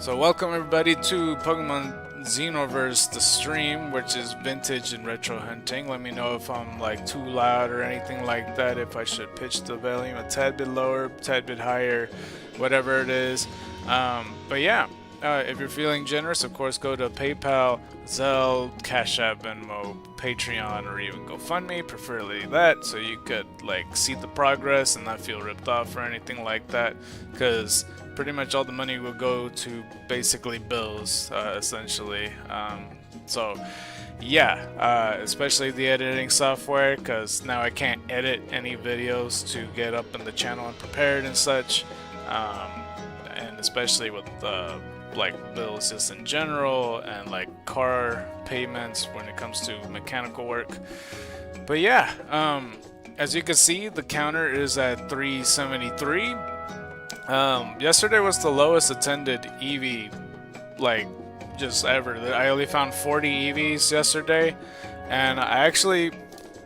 So welcome everybody to Pokemon Xenoverse, the stream, which is vintage and retro hunting. Let me know if I'm like too loud or anything like that, if I should pitch the volume a tad bit lower, tad bit higher, whatever it is. But yeah, if you're feeling generous, of course, go to PayPal, Zelle, Cash App, Venmo, Patreon, or even GoFundMe, preferably that, so you could like see the progress and not feel ripped off or anything like that, because pretty much all the money will go to basically bills, essentially. So yeah, especially the editing software, because now I can't edit any videos to get up in the channel and prepared and such, and especially with like bills just in general and like car payments when it comes to mechanical work. But yeah, as you can see, the counter is at 373. Yesterday was the lowest attended Eevee, like, just ever. I only found 40 Eevees yesterday, and I actually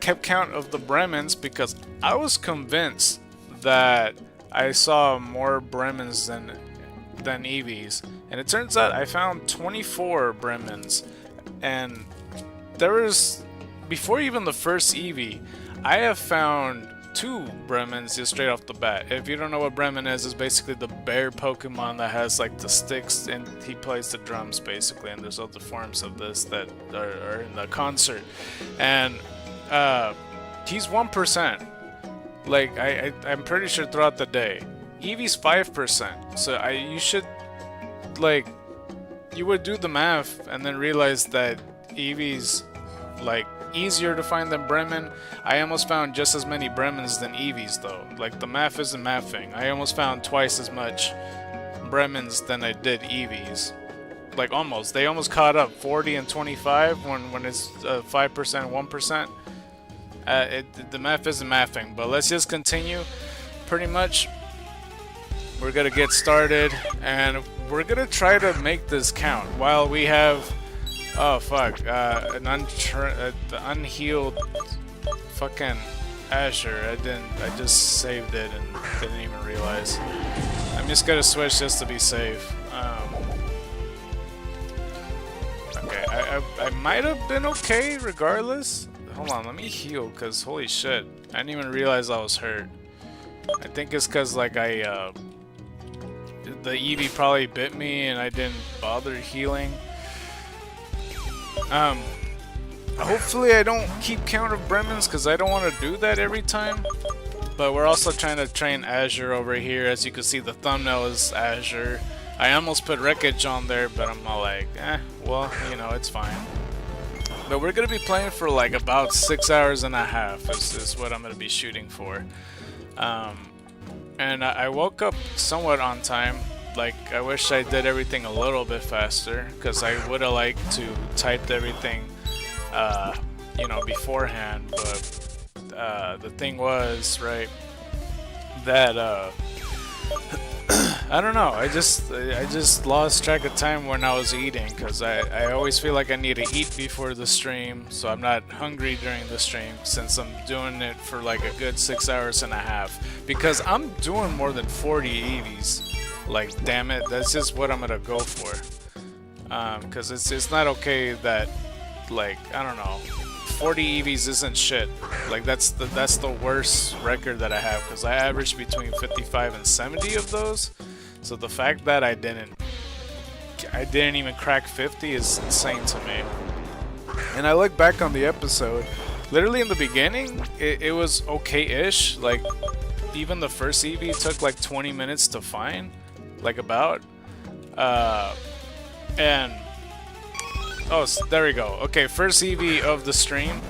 kept count of the Bremens because I was convinced that I saw more Bremens than Eevees, and it turns out I found 24 Bremens, and there was, before even the first Eevee, I have found 2 Bremens just straight off the bat. If you don't know what Bremen is, it's basically the bear Pokemon that has like the sticks and he plays the drums basically, and there's other forms of this that are in the concert. And he's 1%. Like I'm pretty sure throughout the day. Eevee's 5%. So you should, like, you would do the math and then realize that Eevee's like easier to find than Bremen. I almost found just as many Bremens than Eevees though. Like, the math isn't mathing. I almost found twice as much Bremens than I did Eevees. Like, almost. They almost caught up. 40 and 25 when it's 5%, 1%. The math isn't mathing. But let's just continue. Pretty much, we're gonna get started and we're gonna try to make this count while we have, oh fuck, an unhealed fucking Azure. I just saved it and didn't even realize. I'm just gonna switch just to be safe. Okay, I might have been okay regardless. Hold on, let me heal, cause holy shit, I didn't even realize I was hurt. I think it's cause like the Eevee probably bit me and I didn't bother healing. Hopefully I don't keep count of Bremens because I don't want to do that every time. But we're also trying to train Azure over here. As you can see, the thumbnail is Azure. I almost put Wreckage on there, but I'm all like, well, you know, it's fine. But we're going to be playing for like about 6 hours and a half is what I'm going to be shooting for. And I woke up somewhat on time. Like, I wish I did everything a little bit faster, because I would have liked to type everything, you know, beforehand. But the thing was, right, that I don't know. I just lost track of time when I was eating, because I always feel like I need to eat before the stream, so I'm not hungry during the stream, since I'm doing it for like a good 6 hours and a half, because I'm doing more than 40 Eevees. Like, damn it, that's just what I'm gonna go for. Cause it's not okay that, like, I don't know, 40 Eevees isn't shit. Like, that's the worst record that I have, cause I average between 55 and 70 of those. So the fact that I didn't even crack 50 is insane to me. And I look back on the episode, literally in the beginning, it was okay-ish. Like, even the first Eevee took like 20 minutes to find. Like, about, and oh, there we go. Okay, first Eevee of the stream,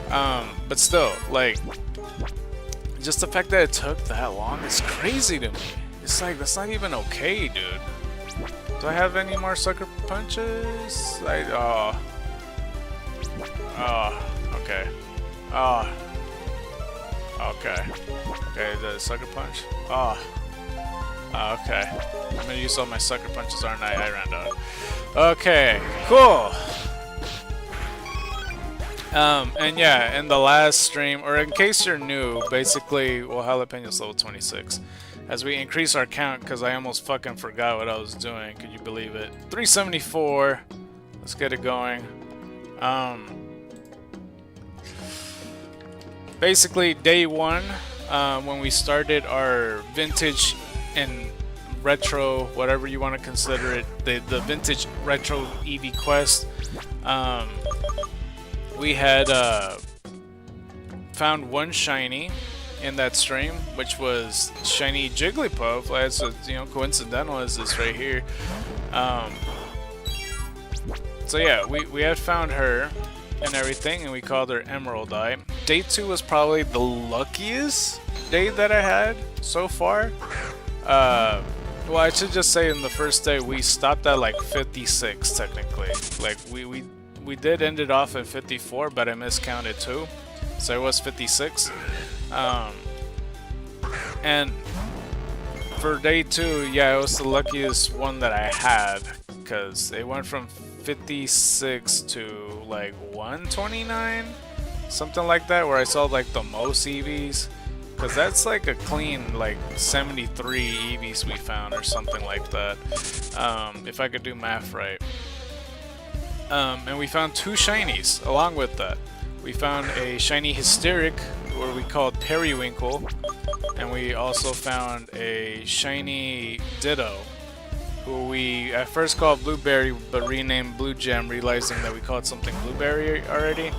but still, like, just the fact that it took that long is crazy to me. It's like, that's not even okay, dude. Do I have any more sucker punches? Okay, okay, the sucker punch, okay, I'm gonna use all my sucker punches, aren't I? I ran out. Okay, cool. And yeah, in the last stream, or in case you're new, basically, well, Jalapeno's level 26. as we increase our count, because I almost fucking forgot what I was doing. Could you believe it? 374. Let's get it going. Basically, day one, when we started our vintage and retro, whatever you want to consider it, the vintage retro Eevee quest, we had found one shiny in that stream, which was shiny Jigglypuff, as you know, coincidental as this right here. So yeah, we had found her and everything, and we called her Emerald Eye. Day 2 was probably the luckiest day that I had so far. Well, I should just say in the first day we stopped at like 56 technically. Like we did end it off at 54, but I miscounted too, so it was 56. And for day 2, yeah, it was the luckiest one that I had, because it went from 56 to like 129, something like that, where I saw like the most Eevees, because that's like a clean like 73 Eevees we found or something like that, if I could do math right. And we found 2 shinies along with that. We found a shiny Hysteric, or we called Periwinkle, and we also found a shiny Ditto, who we at first called Blueberry but renamed Blue Gem, realizing that we called something Blueberry already.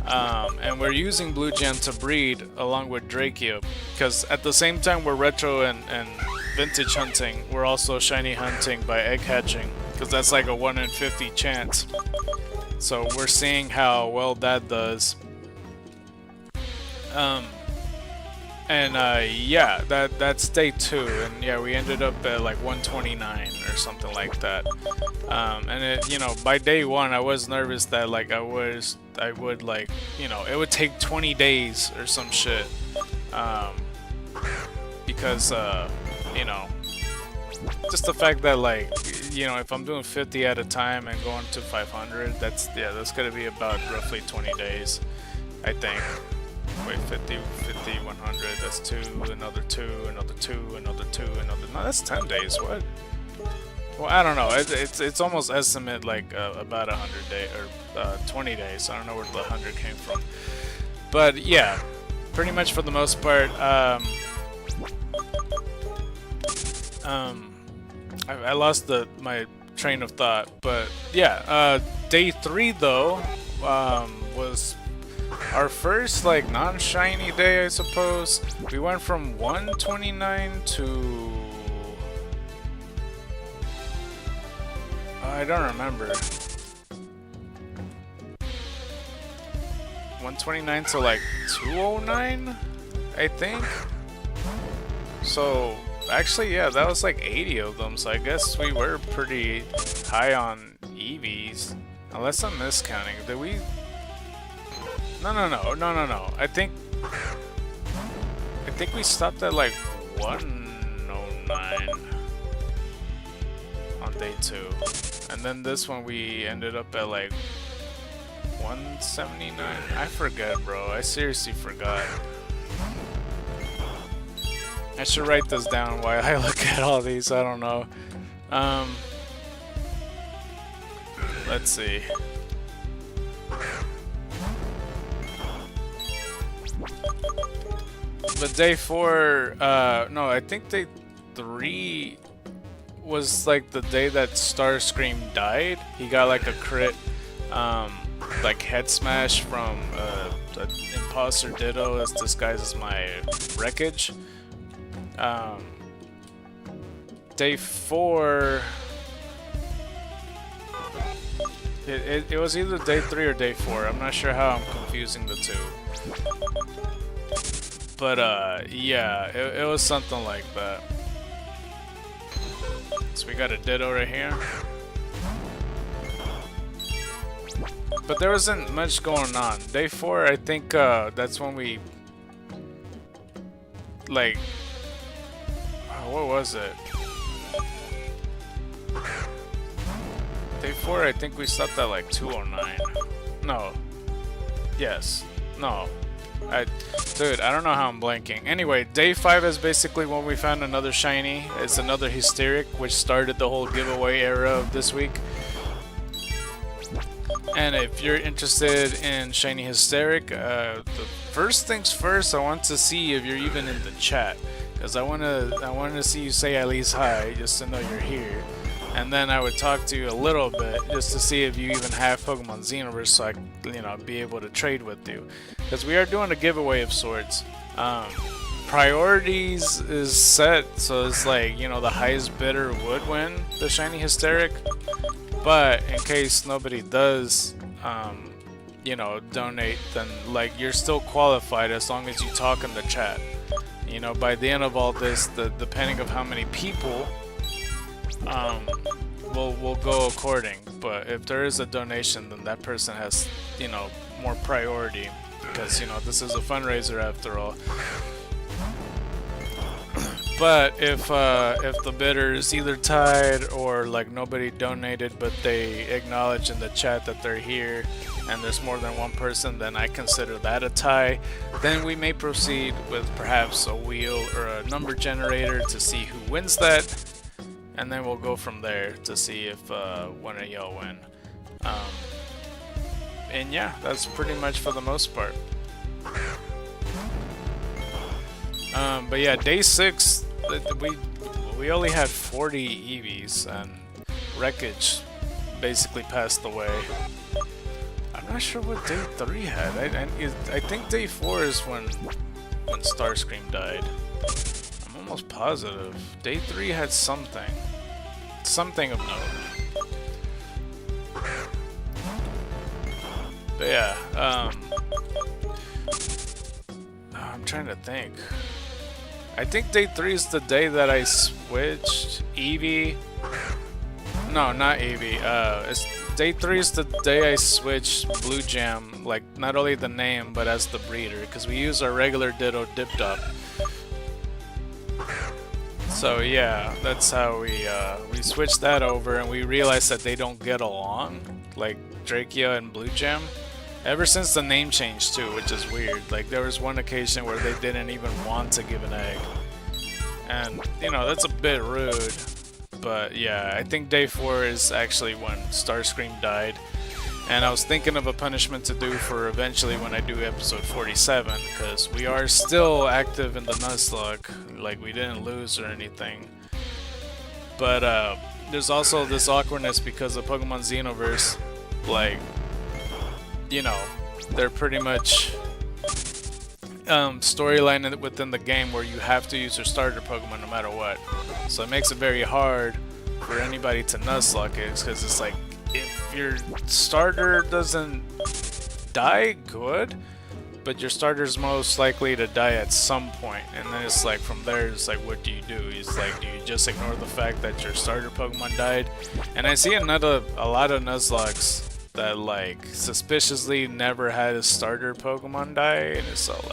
And we're using Blue Gem to breed along with Drakeo, because at the same time we're retro and vintage hunting, we're also shiny hunting by egg hatching, because that's like a 1 in 50 chance. So we're seeing how well that does. Yeah, that's day 2, and yeah, we ended up at like 129 or something like that. And it, you know, by day 1 I was nervous that like I would like, you know, it would take 20 days or some shit, because you know, just the fact that like, you know, if I'm doing 50 at a time and going to 500, that's gonna be about roughly 20 days, I think. Wait, 50, 100, that's 2, another 2, another 2, another 2, another... No, that's 10 days, what? Well, I don't know, it's almost estimate like about 100 days, or 20 days, I don't know where the 100 came from. But yeah, pretty much for the most part, I lost my train of thought, but yeah, day 3 though, was our first like non-shiny day, I suppose. We went from 129 to... I don't remember. 129 to like 209, I think. So actually, yeah, that was like 80 of them, so I guess we were pretty high on Eevees. Unless I'm miscounting. Did we... No. I think we stopped at like 109 on day 2. And then this one we ended up at like 179. I forget, bro. I seriously forgot. I should write this down while I look at all these. I don't know. Let's see. But day 4, no, I think day 3 was like the day that Starscream died. He got like a crit, like head smash from the imposter Ditto as disguised as my wreckage. Day 4, it was either day 3 or day 4. I'm not sure how I'm confusing the two. But yeah, it was something like that. So we got a Ditto right here. But there wasn't much going on. Day 4, I think that's when we... Like... what was it? Day 4, I think we stopped at like 209. No. Yes. No. Dude, I don't know how I'm blanking. Anyway, day 5 is basically when we found another shiny. It's another Hysteric, which started the whole giveaway era of this week. And if you're interested in shiny Hysteric, the first things first, I want to see if you're even in the chat, because I want to see you say at least hi, just to know you're here. And then I would talk to you a little bit just to see if you even have Pokemon Xenoverse, so I, be able to trade with you. Because we are doing a giveaway of sorts. Priorities is set, so it's like, the highest bidder would win the shiny Hysteric. But in case nobody does, donate, then you're still qualified as long as you talk in the chat. By the end of all this, depending of how many people, we'll go according. But if there is a donation, then that person has, more priority, because this is a fundraiser after all. But if the bidder is either tied or nobody donated, but they acknowledge in the chat that they're here and there's more than one person, then I consider that a tie. Then we may proceed with perhaps a wheel or a number generator to see who wins that, and then we'll go from there to see if one of y'all win. And yeah, that's pretty much for the most part. But yeah, day 6, we only had 40 Eevees, and Wreckage basically passed away. I'm not sure what day 3 had. I think day 4 is when Starscream died. I'm almost positive. Day 3 had something of note. But yeah, I'm trying to think. I think day 3 is the day that I switched Eevee. No, not Eevee. Day 3 is the day I switched Blue Jam, not only the name, but as the breeder, because we use our regular Ditto Diptop. So yeah, that's how we switched that over, and we realized that they don't get along, like Drachia and Blue Jam. Ever since the name change too, which is weird. There was one occasion where they didn't even want to give an egg. And, that's a bit rude. But yeah, I think day 4 is actually when Starscream died. And I was thinking of a punishment to do for eventually when I do episode 47, because we are still active in the Nuzlocke. We didn't lose or anything. But there's also this awkwardness because of Pokemon Xenoverse. They're pretty much storyline within the game where you have to use your starter Pokemon no matter what. So it makes it very hard for anybody to Nuzlocke it, because it's if your starter doesn't die, good, but your starter's most likely to die at some point, and then it's from there, it's what do you do? It's do you just ignore the fact that your starter Pokemon died? And I see a lot of Nuzlockes that suspiciously never had a starter Pokemon die, and it's all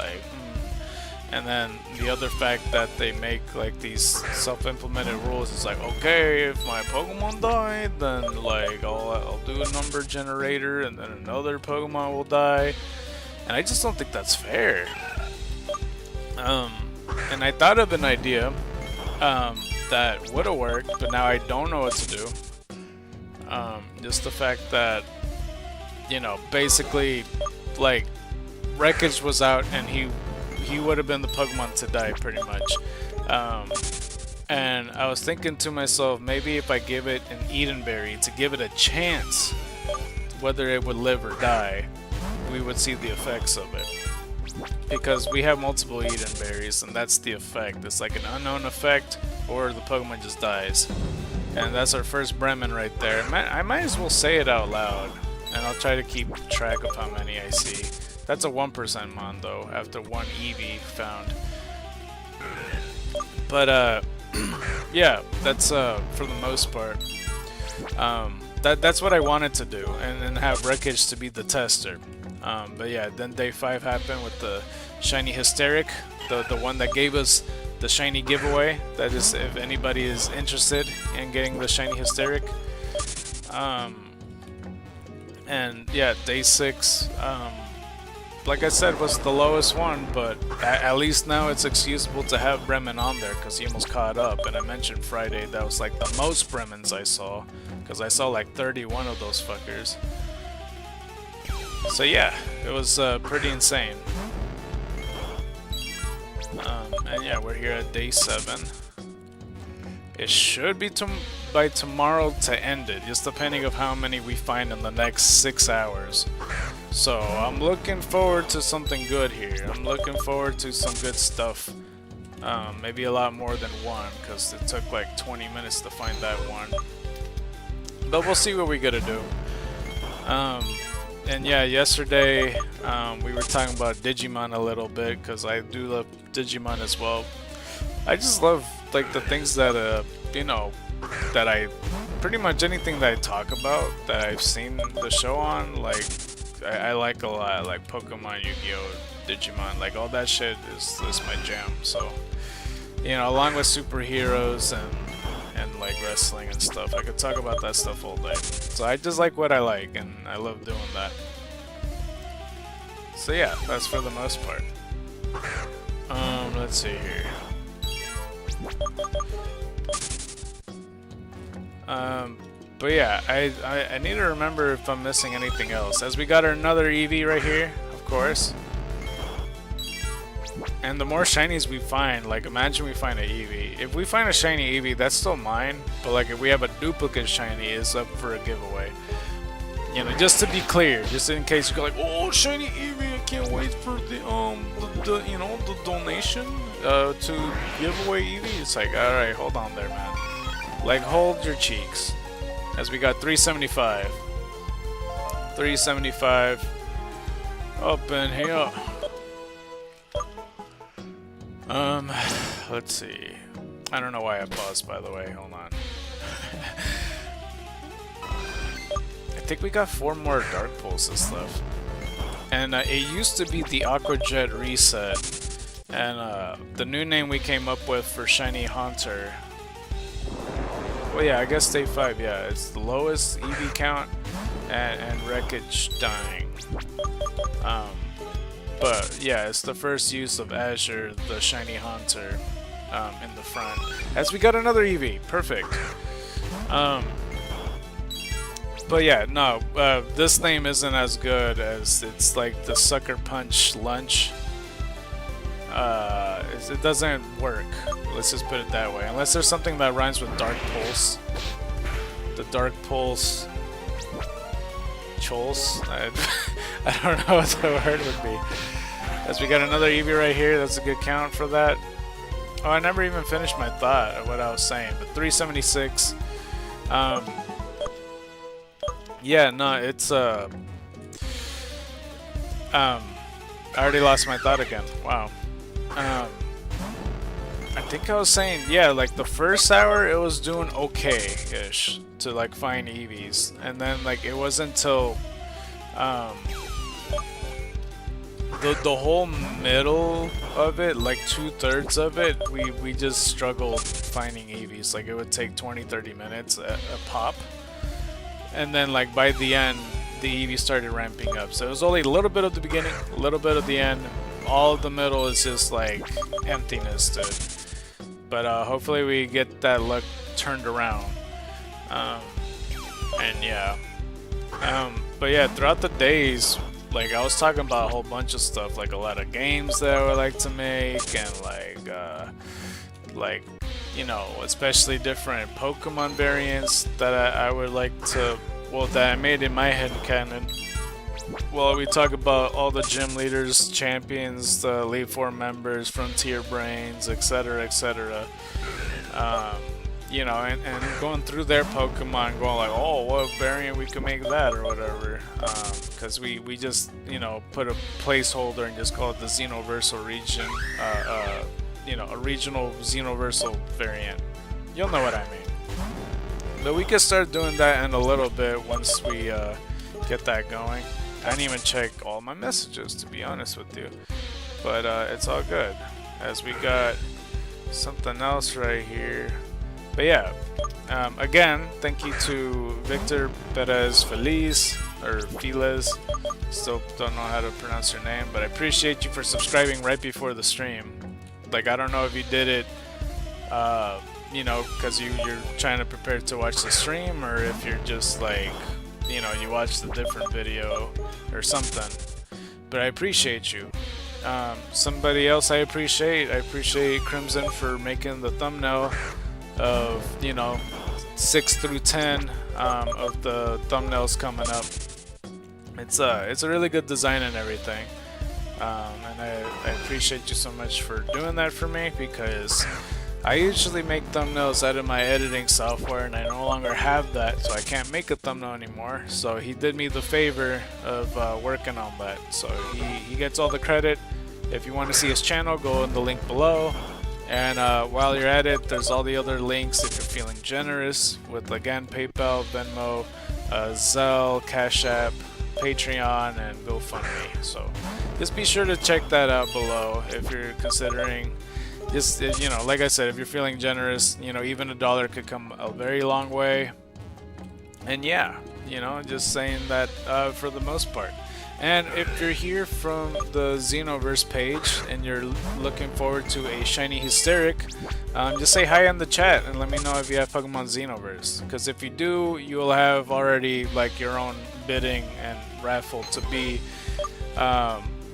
And then the other fact that they make these self-implemented rules is okay, if my Pokemon died, then I'll do a number generator, and then another Pokemon will die, and I just don't think that's fair. And I thought of an idea that would have worked, but now I don't know what to do. Just the fact that basically, Wreckage was out, and he would have been the Pokemon to die, pretty much. And I was thinking to myself, maybe if I give it an Edenberry to give it a chance, whether it would live or die, we would see the effects of it. Because we have multiple Edenberries, and that's the effect. It's an unknown effect, or the Pokemon just dies. And that's our first Bremen right there. I might as well say it out loud. And I'll try to keep track of how many I see. That's a 1% mon though, after one Eevee found. But yeah, that's for the most part. That's what I wanted to do, and have Wreckage to be the tester. But yeah, then day 5 happened with the shiny Hysteric, the one that gave us the shiny giveaway. That is, if anybody is interested in getting the shiny Hysteric. And yeah, day 6, like I said, was the lowest one, but at least now it's excusable to have Bremen on there because he almost caught up. And I mentioned Friday, that was like the most Bremens I saw, because I saw like 31 of those fuckers. So yeah, it was pretty insane. And yeah, we're here at day 7. It should be by tomorrow to end it, just depending of how many we find in the next 6 hours. So I'm looking forward to something good here. I'm looking forward to some good stuff. Maybe a lot more than one, because it took like 20 minutes to find that one. But we'll see what we gotta do. And yeah, yesterday we were talking about Digimon a little bit, because I do love Digimon as well. I just love like the things that you know, that I pretty much anything that I talk about that I've seen the show on, like I like a lot, like Pokemon, Yu-Gi-Oh, Digimon, like all that shit is my jam. So, you know, along with superheroes and like wrestling and stuff, I could talk about that stuff all day. So I just like what I like, and I love doing that. So yeah, that's for the most part. Let's see here. But yeah, I need to remember if I'm missing anything else. As we got another Eevee right here, of course. And the more shinies we find, like imagine we find a Eevee. If we find a shiny Eevee, that's still mine. But like if we have a duplicate shiny, it's up for a giveaway. You know, just to be clear, just in case you go like, oh, shiny Eevee, I can't wait for the you know, the donation to give away Eevee. It's like, all right, hold on there, man. Like, hold your cheeks. As we got 375. 375. Up in here. Let's see. I don't know why I paused, by the way. Hold on. I think we got 4 more Dark Pulses left. And it used to be the Aqua Jet Reset. And the new name we came up with for Shiny Haunter. Well, yeah, I guess day 5, yeah. It's the lowest Eevee count and wreckage dying. But yeah, it's the first use of Azure, the Shiny Haunter, in the front. As we got another Eevee, perfect. But yeah, no, this name isn't as good as it's like the Sucker Punch Lunch. It doesn't work. Let's just put it that way. Unless there's something that rhymes with Dark Pulse. The Dark Pulse Chols? I don't know what the word would be. As we got another Eevee right here, that's a good count for that. Oh, I never even finished my thought of what I was saying, but 376. Yeah, no, it's I already lost my thought again. Wow. I think I was saying, yeah, like the first hour it was doing okay-ish to like find Eevees, and then like it wasn't until the whole middle of it, like 2/3 of it, we just struggled finding Eevees. Like it would take 20-30 minutes a pop, and then like by the end the Eevee started ramping up. So it was only a little bit of the beginning, a little bit of the end. All of the middle is just like emptiness, dude. But hopefully we get that luck turned around. And yeah. But yeah, throughout the days, like I was talking about a whole bunch of stuff, like a lot of games that I would like to make, and like you know, especially different Pokemon variants that I would like to, well, that I made in my head canon. Well, we talk about all the gym leaders, champions, the Elite Four members, Frontier Brains, etc., etc. You know, and going through their Pokemon, going like, oh, what variant we could make that or whatever. Because we just, you know, put a placeholder and just call it the Xenoversal region. You know, a regional Xenoversal variant. You'll know what I mean. But we can start doing that in a little bit once we get that going. I didn't even check all my messages, to be honest with you. But it's all good. As we got something else right here. But yeah, again, thank you to Victor Perez Feliz or Files. Still don't know how to pronounce your name, but I appreciate you for subscribing right before the stream. Like, I don't know if you did it, you know, because you're trying to prepare to watch the stream, or if you're just like, you know, you watched the different video or something. But I appreciate you. Somebody else I appreciate Crimson for making the thumbnail of, you know, 6 through 10 of the thumbnails coming up. It's a really good design and everything, and I appreciate you so much for doing that for me, because I usually make thumbnails out of my editing software, and I no longer have that, so I can't make a thumbnail anymore. So he did me the favor of working on that, so he gets all the credit. If you want to see his channel, go in the link below. And while you're at it, there's all the other links if you're feeling generous, with, again, PayPal, Venmo, Zelle, Cash App, Patreon, and GoFundMe. So just be sure to check that out below if you're considering. Just, you know, like I said, if you're feeling generous, you know, even $1 could come a very long way. And yeah, you know, just saying that for the most part. And if you're here from the Xenoverse page and you're looking forward to a shiny hysteric, just say hi in the chat and let me know if you have Pokemon Xenoverse. Because if you do, you will have already like your own bidding and raffle to be,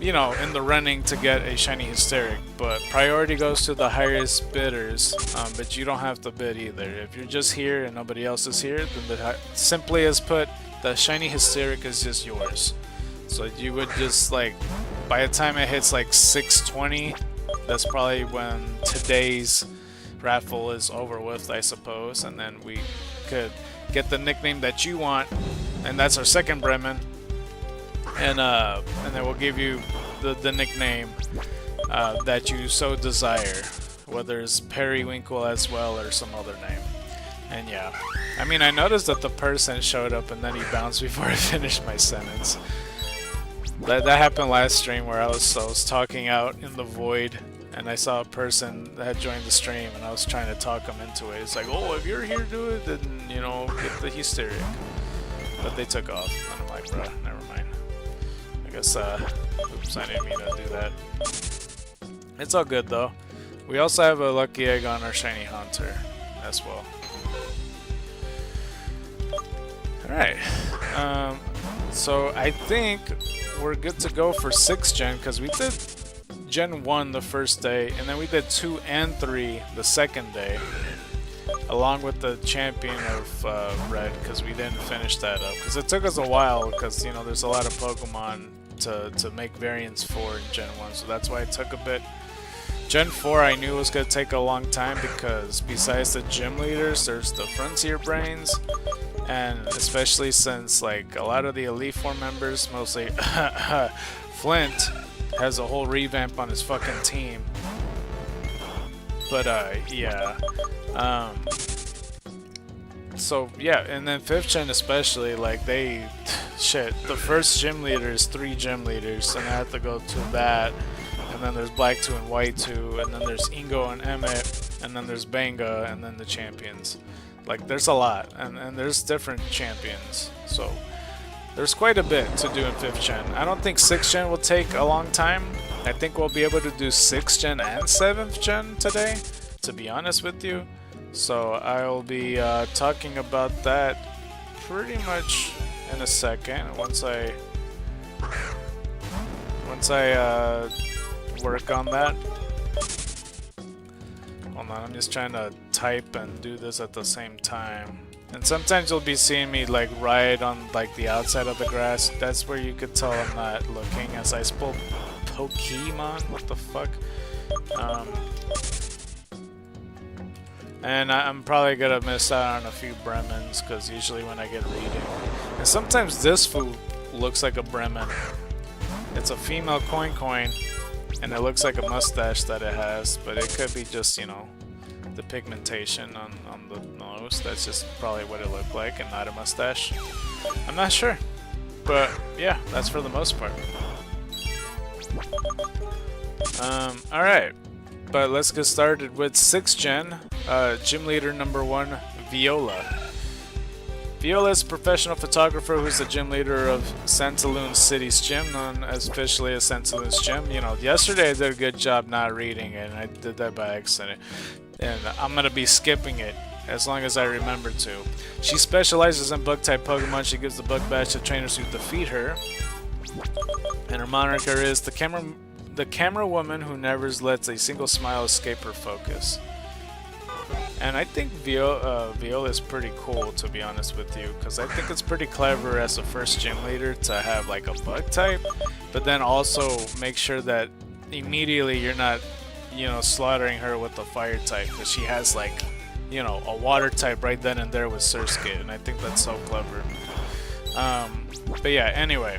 you know, in the running to get a shiny hysteric. But priority goes to the highest bidders, but you don't have to bid either. If you're just here and nobody else is here, then simply as put, the shiny hysteric is just yours. So you would just, like, by the time it hits like 6:20, that's probably when today's raffle is over with, I suppose, and then we could get the nickname that you want, and that's our second Bremen, and then we'll give you the nickname that you so desire, whether it's Periwinkle as well or some other name. And yeah, I mean, I noticed that the person showed up and then he bounced before I finished my sentence. That happened last stream where I was talking out in the void, and I saw a person that had joined the stream, and I was trying to talk them into it. It's like, oh, if you're here to do it, then, you know, get the hysteric. But they took off, and I'm like, bro, never mind. I guess, oops, I didn't mean to do that. It's all good, though. We also have a lucky egg on our shiny hunter as well. Alright, so I think we're good to go for 6th gen, because we did Gen 1 the first day, and then we did 2 and 3 the second day, along with the champion of Red, because we didn't finish that up, because it took us a while, because, you know, there's a lot of Pokemon to make variants for in Gen 1, so that's why it took a bit. Gen 4 I knew was going to take a long time, because besides the gym leaders, there's the Frontier Brains, and especially since, like, a lot of the Elite Four members, mostly Flint, has a whole revamp on his fucking team. But yeah. So yeah, and then 5th gen especially, like, they, shit, the first gym leader is 3 gym leaders, and I have to go to that. And then there's Black 2 and White 2, and then there's Ingo and Emmett, and then there's Banga, and then the champions. Like, there's a lot, and there's different champions, so there's quite a bit to do in 5th gen. I don't think 6th gen will take a long time. I think we'll be able to do 6th gen and 7th gen today, to be honest with you. So I'll be talking about that pretty much in a second, once I work on that. Hold on, I'm just trying to type and do this at the same time. And sometimes you'll be seeing me, like, right on, like, the outside of the grass. That's where you could tell I'm not looking, as I spelled Pokemon. What the fuck? And I'm probably gonna miss out on a few Bremens, because usually when I get reading. And sometimes this food looks like a Bremen. It's a female coin, and it looks like a mustache that it has, but it could be just, you know, the pigmentation on the nose. That's just probably what it looked like, and not a mustache. I'm not sure, but yeah, that's for the most part. Alright, but let's get started with 6th gen. Gym leader number 1, Viola. Viola is a professional photographer who's the gym leader of Santaloon City's gym, known as officially as Santaloon's gym. You know, yesterday I did a good job not reading it, and I did that by accident. And I'm gonna be skipping it as long as I remember to. She specializes in bug-type Pokemon. She gives the bug badge to trainers who defeat her. And her moniker is the camera woman who never lets a single smile escape her focus. And I think Viola is pretty cool, to be honest with you, because I think it's pretty clever as a first gym leader to have like a bug type, but then also make sure that immediately you're not, you know, slaughtering her with the fire type, because she has like, you know, a water type right then and there with Surskit, and I think that's so clever. But yeah, anyway.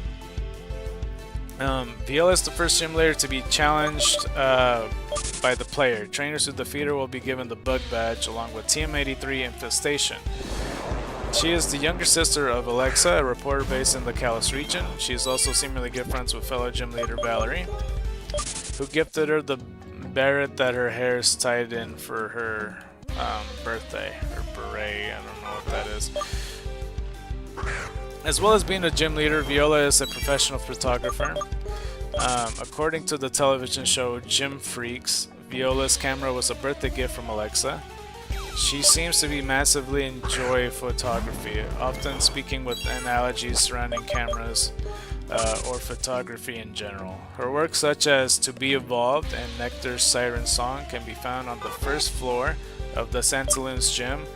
Viola is the first gym leader to be challenged by the player. Trainers who defeat her will be given the bug badge along with TM83 Infestation. She is the younger sister of Alexa, a reporter based in the Kalos region. She is also seemingly good friends with fellow gym leader Valerie, who gifted her the beret that her hair is tied in for her birthday, or beret, I don't know what that is. As well as being a gym leader, Viola is a professional photographer. According to the television show Gym Freaks, Viola's camera was a birthday gift from Alexa. She seems to be massively enjoy photography, often speaking with analogies surrounding cameras or photography in general. Her work such as To Be Evolved and Nectar's Siren Song can be found on the first floor of the Santaloon's gym.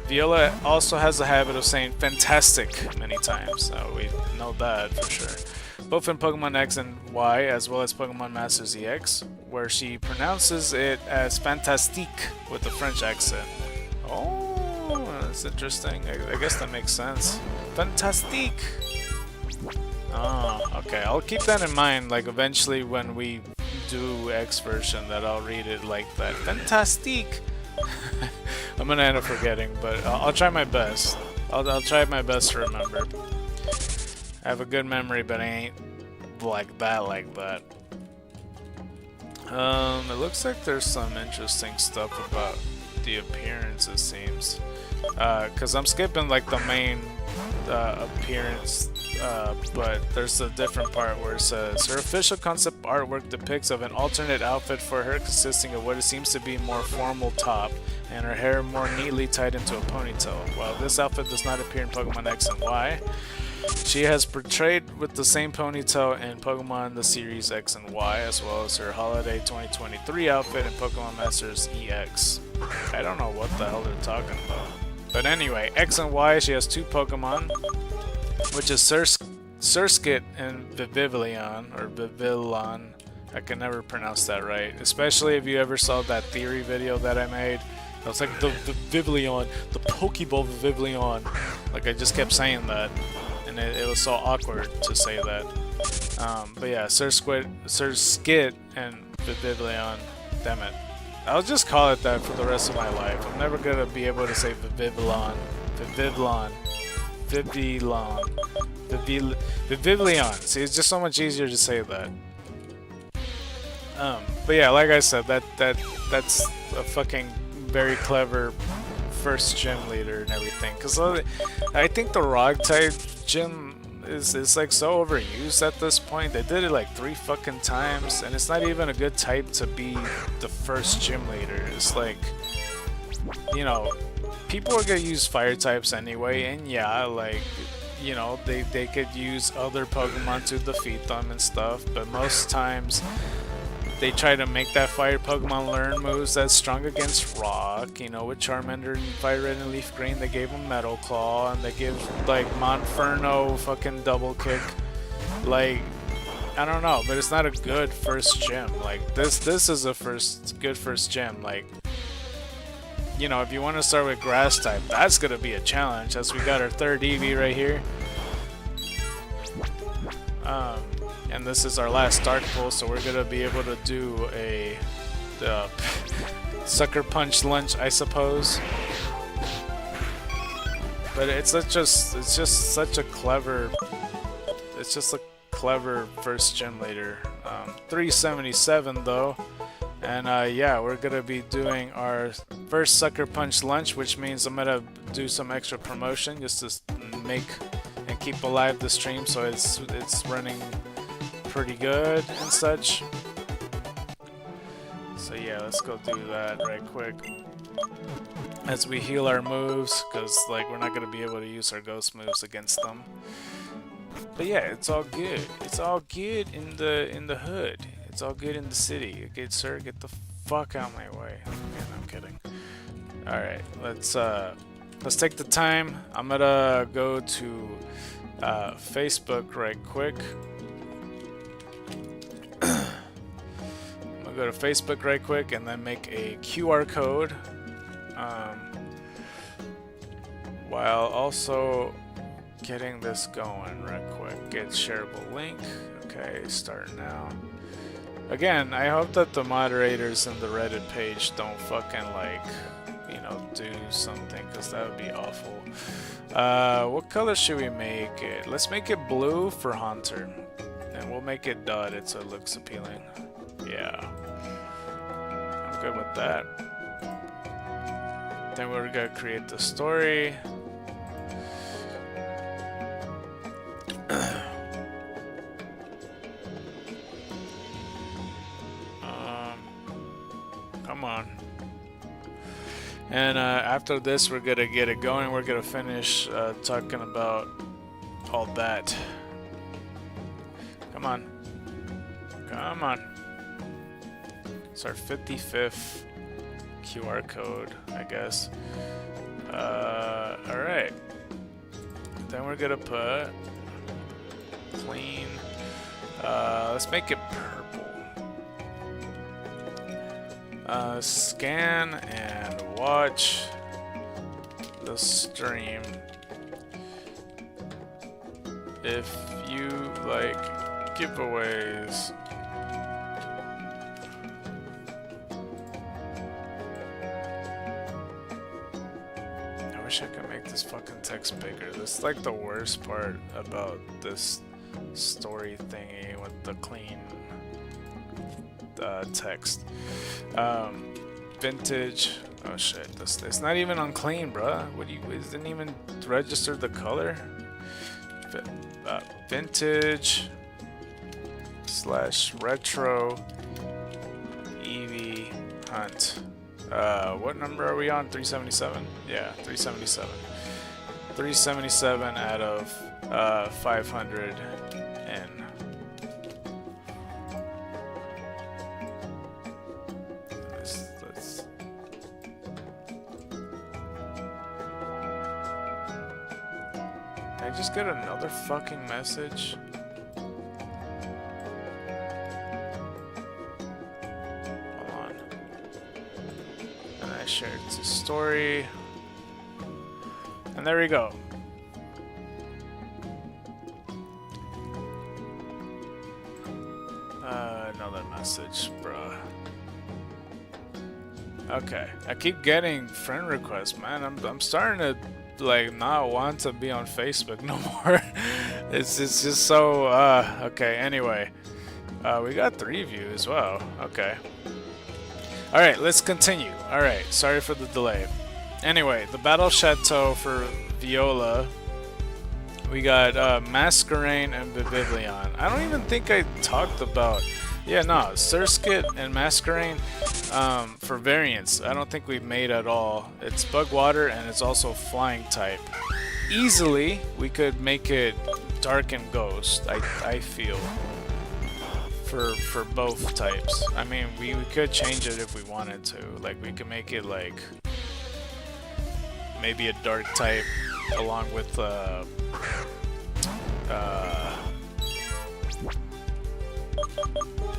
Viola also has a habit of saying fantastic many times, so we know that for sure. Both in Pokemon X and Y, as well as Pokemon Masters EX, where she pronounces it as fantastique with a French accent. Oh, that's interesting. I guess that makes sense. Fantastique! Oh, okay. I'll keep that in mind, like eventually when we do X version, that I'll read it like that. Fantastique! I'm gonna end up forgetting, but I'll try my best. I'll try my best to remember. I have a good memory, but I ain't like that. It looks like there's some interesting stuff about the appearance, it seems. Cause I'm skipping like the main appearance, but there's a different part where it says her official concept artwork depicts of an alternate outfit for her consisting of what it seems to be a more formal top and her hair more neatly tied into a ponytail. While this outfit does not appear in Pokemon X and Y, she has portrayed with the same ponytail in Pokemon the series X and Y, as well as her holiday 2023 outfit in Pokemon Masters EX. I don't know what the hell they're talking about. But anyway, X and Y, she has two Pokemon, which is Surskit and Vivillon, or Vivillon. I can never pronounce that right, especially if you ever saw that theory video that I made. I was like, the Vivillon, the Pokeball Vivillon. Like, I just kept saying that, and it was so awkward to say that. But yeah, Surskit and Vivillon, damn it. I'll just call it that for the rest of my life. I'm never gonna be able to say Vivillon, Vivillon. See, it's just so much easier to say that. But yeah, like I said, that's a fucking very clever first gym leader and everything. Cause I think the Rock type gym is like so overused at this point. They did it like 3 fucking times, and it's not even a good type to be the first gym leader. It's like, you know, people are gonna use fire types anyway, and yeah, like, you know, they could use other Pokemon to defeat them and stuff, but most times they try to make that fire Pokemon learn moves that's strong against rock. You know, with Charmander and Fire Red and Leaf Green, they gave him Metal Claw, and they give like Monferno fucking double kick. Like, I don't know, but it's not a good first gym. Like this is a good first gym. Like, you know, if you want to start with Grass type, that's gonna be a challenge, as we got our third Eevee right here. And this is our last Dark Pull, so we're gonna be able to do a Sucker Punch Lunch, I suppose. But it's just such a clever, it's just a clever first gym leader. 377 though, and yeah, we're gonna be doing our first Sucker Punch Lunch, which means I'm gonna do some extra promotion just to make and keep alive the stream, so it's running pretty good and such. So yeah, let's go do that right quick as we heal our moves, because like we're not gonna be able to use our ghost moves against them. But yeah, it's all good. It's all good in the hood. It's all good in the city. Okay, sir, get the fuck out of my way. Okay, no, I'm kidding. All right, let's take the time. I'm gonna go to Facebook right quick. I'm gonna go to Facebook right quick and then make a QR code, while also getting this going right quick. Get shareable link. Okay, start now. Again, I hope that the moderators in the Reddit page don't fucking like, you know, do something, because that would be awful. What color should we make it? Let's make it blue for Hunter, and we'll make it dotted so it looks appealing. Yeah, I'm good with that. Then we're gonna create the story. Come on. And after this, we're gonna get it going. We're gonna finish talking about all that. Come on. Come on. It's our 55th QR code, I guess. Alright. Then we're gonna put clean. Let's make it purple. Scan and watch the stream. If you like giveaways, I wish I could make this fucking text bigger. This is like the worst part about this story thingy with the clean text. Vintage. Oh shit, it's not even on clean, bruh. What do you? It didn't even register the color. Vintage / retro Eevee hunt. What number are we on? 377? Yeah, 377. 377 out of 500 and I just get another fucking message. Hold on. And I shared the story. And there we go. Another message, bruh. Okay. I keep getting friend requests, man. I'm starting to like not want to be on Facebook no more. it's just so okay, anyway. We got 3 views. Wow. Okay. Alright, let's continue. Alright, sorry for the delay. Anyway, the Battle Chateau for Viola. We got Masquerain and Vivillon. I don't even think I talked about... Yeah, no, Surskit and Masquerain for variants. I don't think we've made at all. It's Bug Water and it's also Flying type. Easily, we could make it Dark and Ghost, I feel. For both types. I mean, we could change it if we wanted to. Like, we could make it like... maybe a Dark type along with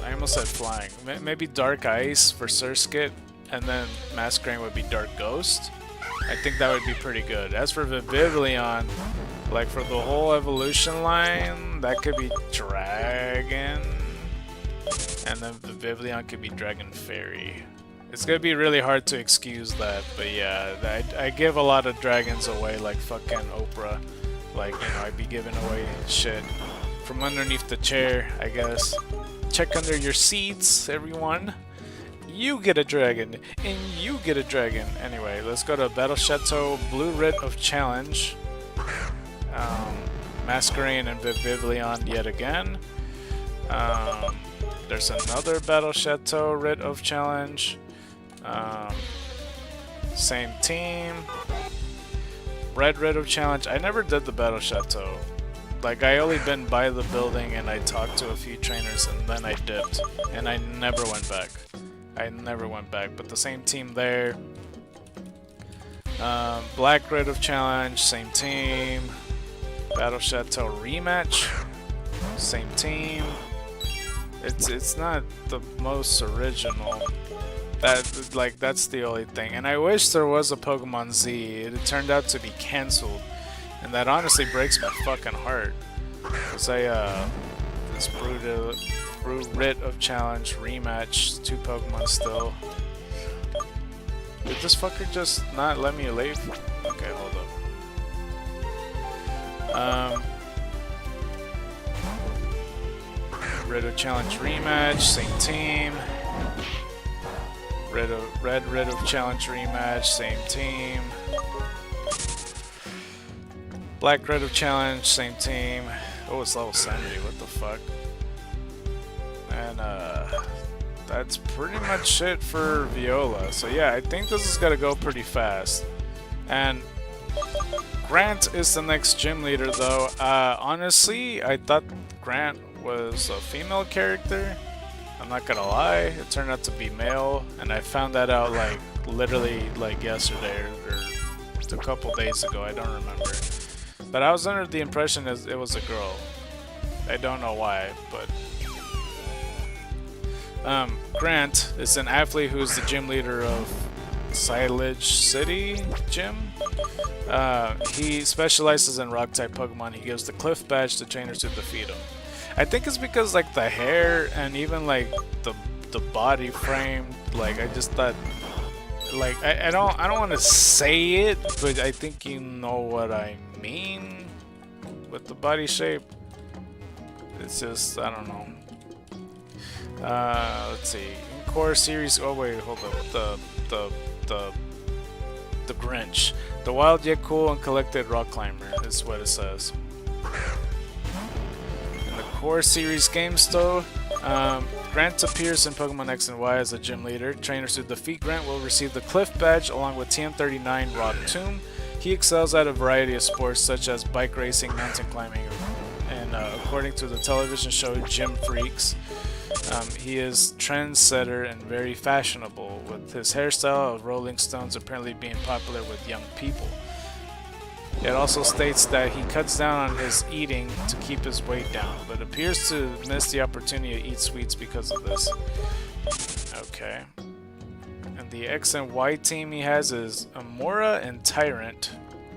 I almost said Flying. Maybe Dark Ice for Surskit, and then Masquerain would be Dark Ghost. I think that would be pretty good. As for Vivillon, like for the whole evolution line, that could be Dragon, and then Vivillon could be Dragon Fairy. It's gonna be really hard to excuse that, but yeah, I give a lot of dragons away like fucking Oprah. Like, you know, I'd be giving away shit from underneath the chair, I guess. Check under your seats, everyone. you get a dragon, and you get a dragon. Anyway, let's go to Battle Chateau, Blue Writ of Challenge. Masquerade and Vivillon yet again. There's another Battle Chateau, Writ of Challenge. Same team. Red Writ of Challenge. I never did the Battle Chateau. Like, I only been by the building and I talked to a few trainers and then I dipped. And I never went back. But the same team there. Black Writ of Challenge, same team. Battle Chateau rematch, same team. It's not the most original. That's the only thing. And I wish there was a Pokemon Z. It turned out to be cancelled, and that honestly breaks my fucking heart. Cause this Blue Writ of Challenge rematch, 2 Pokemon still. Did this fucker just not let me leave? Okay, hold up. Red of Challenge rematch, same team. Red of Challenge rematch, same team. Black Red of Challenge, same team. Oh, it's level 70, what the fuck? And that's pretty much it for Viola. So yeah, I think this is gonna go pretty fast. And Grant is the next gym leader though. Honestly, I thought Grant was a female character. I'm not gonna lie, it turned out to be male, and I found that out like literally like yesterday or a couple days ago, I don't remember. But I was under the impression that it was a girl. I don't know why, but Grant is an athlete who's the gym leader of Silage City Gym. He specializes in rock-type Pokemon. He gives the Cliff Badge to trainers who defeat him. I think it's because like the hair and even like the body frame. Like I just thought, like I don't want to say it, but I think you know what I mean with the body shape. It's just, I don't know. Let's see. In core series. Oh wait, hold up. The Grinch, the wild yet cool and collected rock climber is what it says. In the core series games though, Grant appears in Pokemon X and Y as a gym leader. Trainers who defeat Grant will receive the Cliff Badge along with TM39 Rock Tomb. He excels at a variety of sports such as bike racing, mountain climbing, and according to the television show Gym Freaks, he is trendsetter and very fashionable, with his hairstyle of Rolling Stones apparently being popular with young people. It also states that he cuts down on his eating to keep his weight down, but appears to miss the opportunity to eat sweets because of this. Okay. And the X and Y team he has is Amora and Tyrant.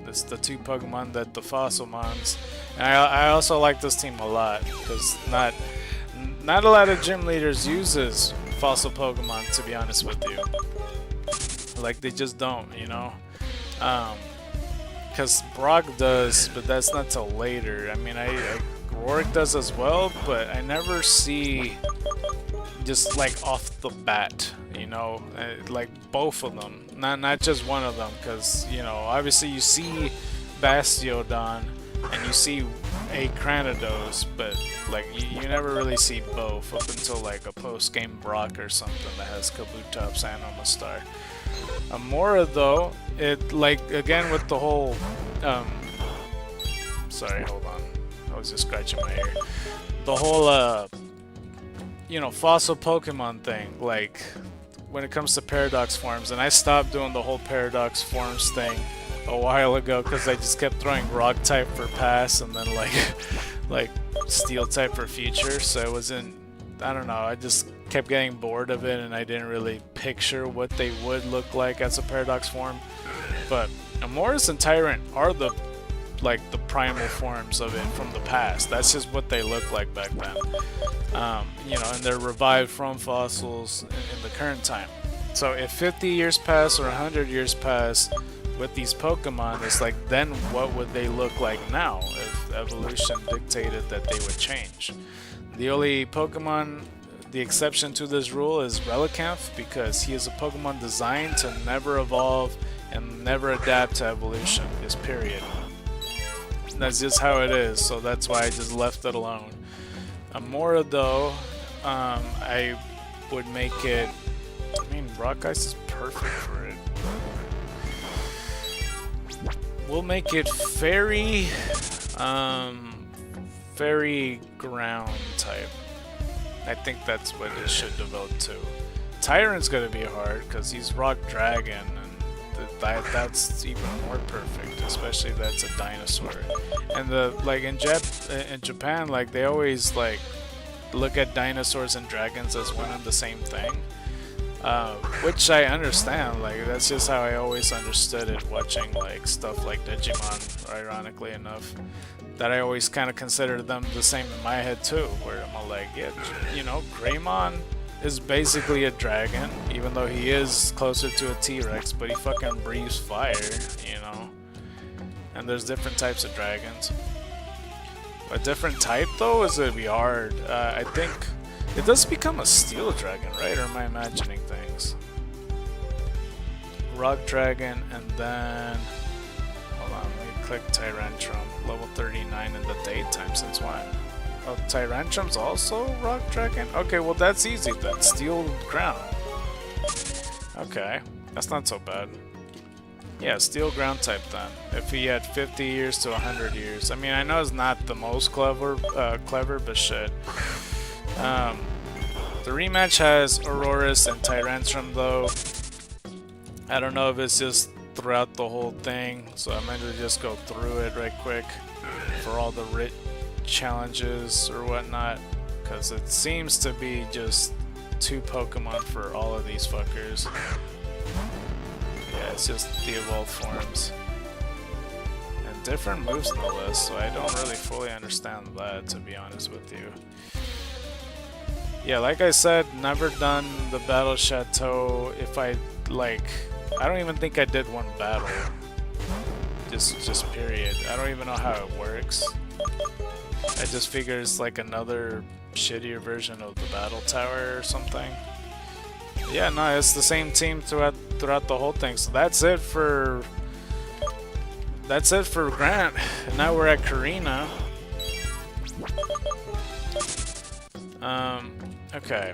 That's the 2 Pokemon that the Fossil Mons. And I also like this team a lot, because not a lot of gym leaders uses fossil Pokemon, to be honest with you. Like, they just don't, you know? Because Brock does, but that's not till later. I mean, Rorik does as well, but I never see just like off the bat, you know? Like both of them, not just one of them, because, you know, obviously you see Bastiodon and you see a Cranidos, but like you never really see both up until like a post-game Brock or something that has Kabutops and Omastar. Amora though, it like again with the whole sorry, hold on, I was just scratching my ear. The whole you know, fossil Pokemon thing, like when it comes to Paradox forms, and I stopped doing the whole Paradox forms thing a while ago because I just kept throwing rock type for pass and then like steel type for future, so it wasn't, I don't know, I just kept getting bored of it and I didn't really picture what they would look like as a Paradox form. But Amoris and Tyrant are the primal forms of it from the past. That's just what they look like back then. You know, and they're revived from fossils in the current time. So if 50 years pass or 100 years pass with these Pokemon, it's like, then what would they look like now if evolution dictated that they would change? The only Pokemon The exception to this rule is Relicanth, because he is a Pokemon designed to never evolve and never adapt to evolution, is period. That's just how it is, so that's why I just left it alone. Amora though, I would make it, I mean, Rock Ice is perfect for it. We'll make it Fairy, Fairy Ground type. I think that's what it should develop to. Tyrant's gonna be hard because he's Rock Dragon, and that's even more perfect, especially if that's a dinosaur. And like in Japan, like they always like look at dinosaurs and dragons as one and the same thing, which I understand. Like that's just how I always understood it, watching like stuff like Digimon. Ironically enough, that I always kind of consider them the same in my head too, where I'm like, yeah, you know, Greymon is basically a dragon, even though he is closer to a T-Rex, but he fucking breathes fire, you know? And there's different types of dragons. A different type though is gonna be hard. I think it does become a steel dragon, right? Or am I imagining things? Rock Dragon, and then hold on, let me click Tyrantrum, level 39 in the daytime. Since when? Oh, Tyrantrum's also Rock Dragon? Okay, well that's easy then. Steel Ground. Okay, that's not so bad. Yeah, Steel Ground type then. If he had 50 years to 100 years. I mean, I know it's not the most clever, but shit. The rematch has Aurorus and Tyrantrum though. I don't know if it's just throughout the whole thing, so I'm going to just go through it right quick for all the challenges or whatnot, because it seems to be just 2 Pokemon for all of these fuckers. Yeah, it's just the evolved forms. And different moves no less, so I don't really fully understand that, to be honest with you. Yeah, like I said, never done the Battle Chateau. If I, like, I don't even think I did one battle. Just period. I don't even know how it works. I just figure it's like another shittier version of the Battle Tower or something. Yeah, no, it's the same team throughout the whole thing. So that's it for Grant. And now we're at Karina. Okay.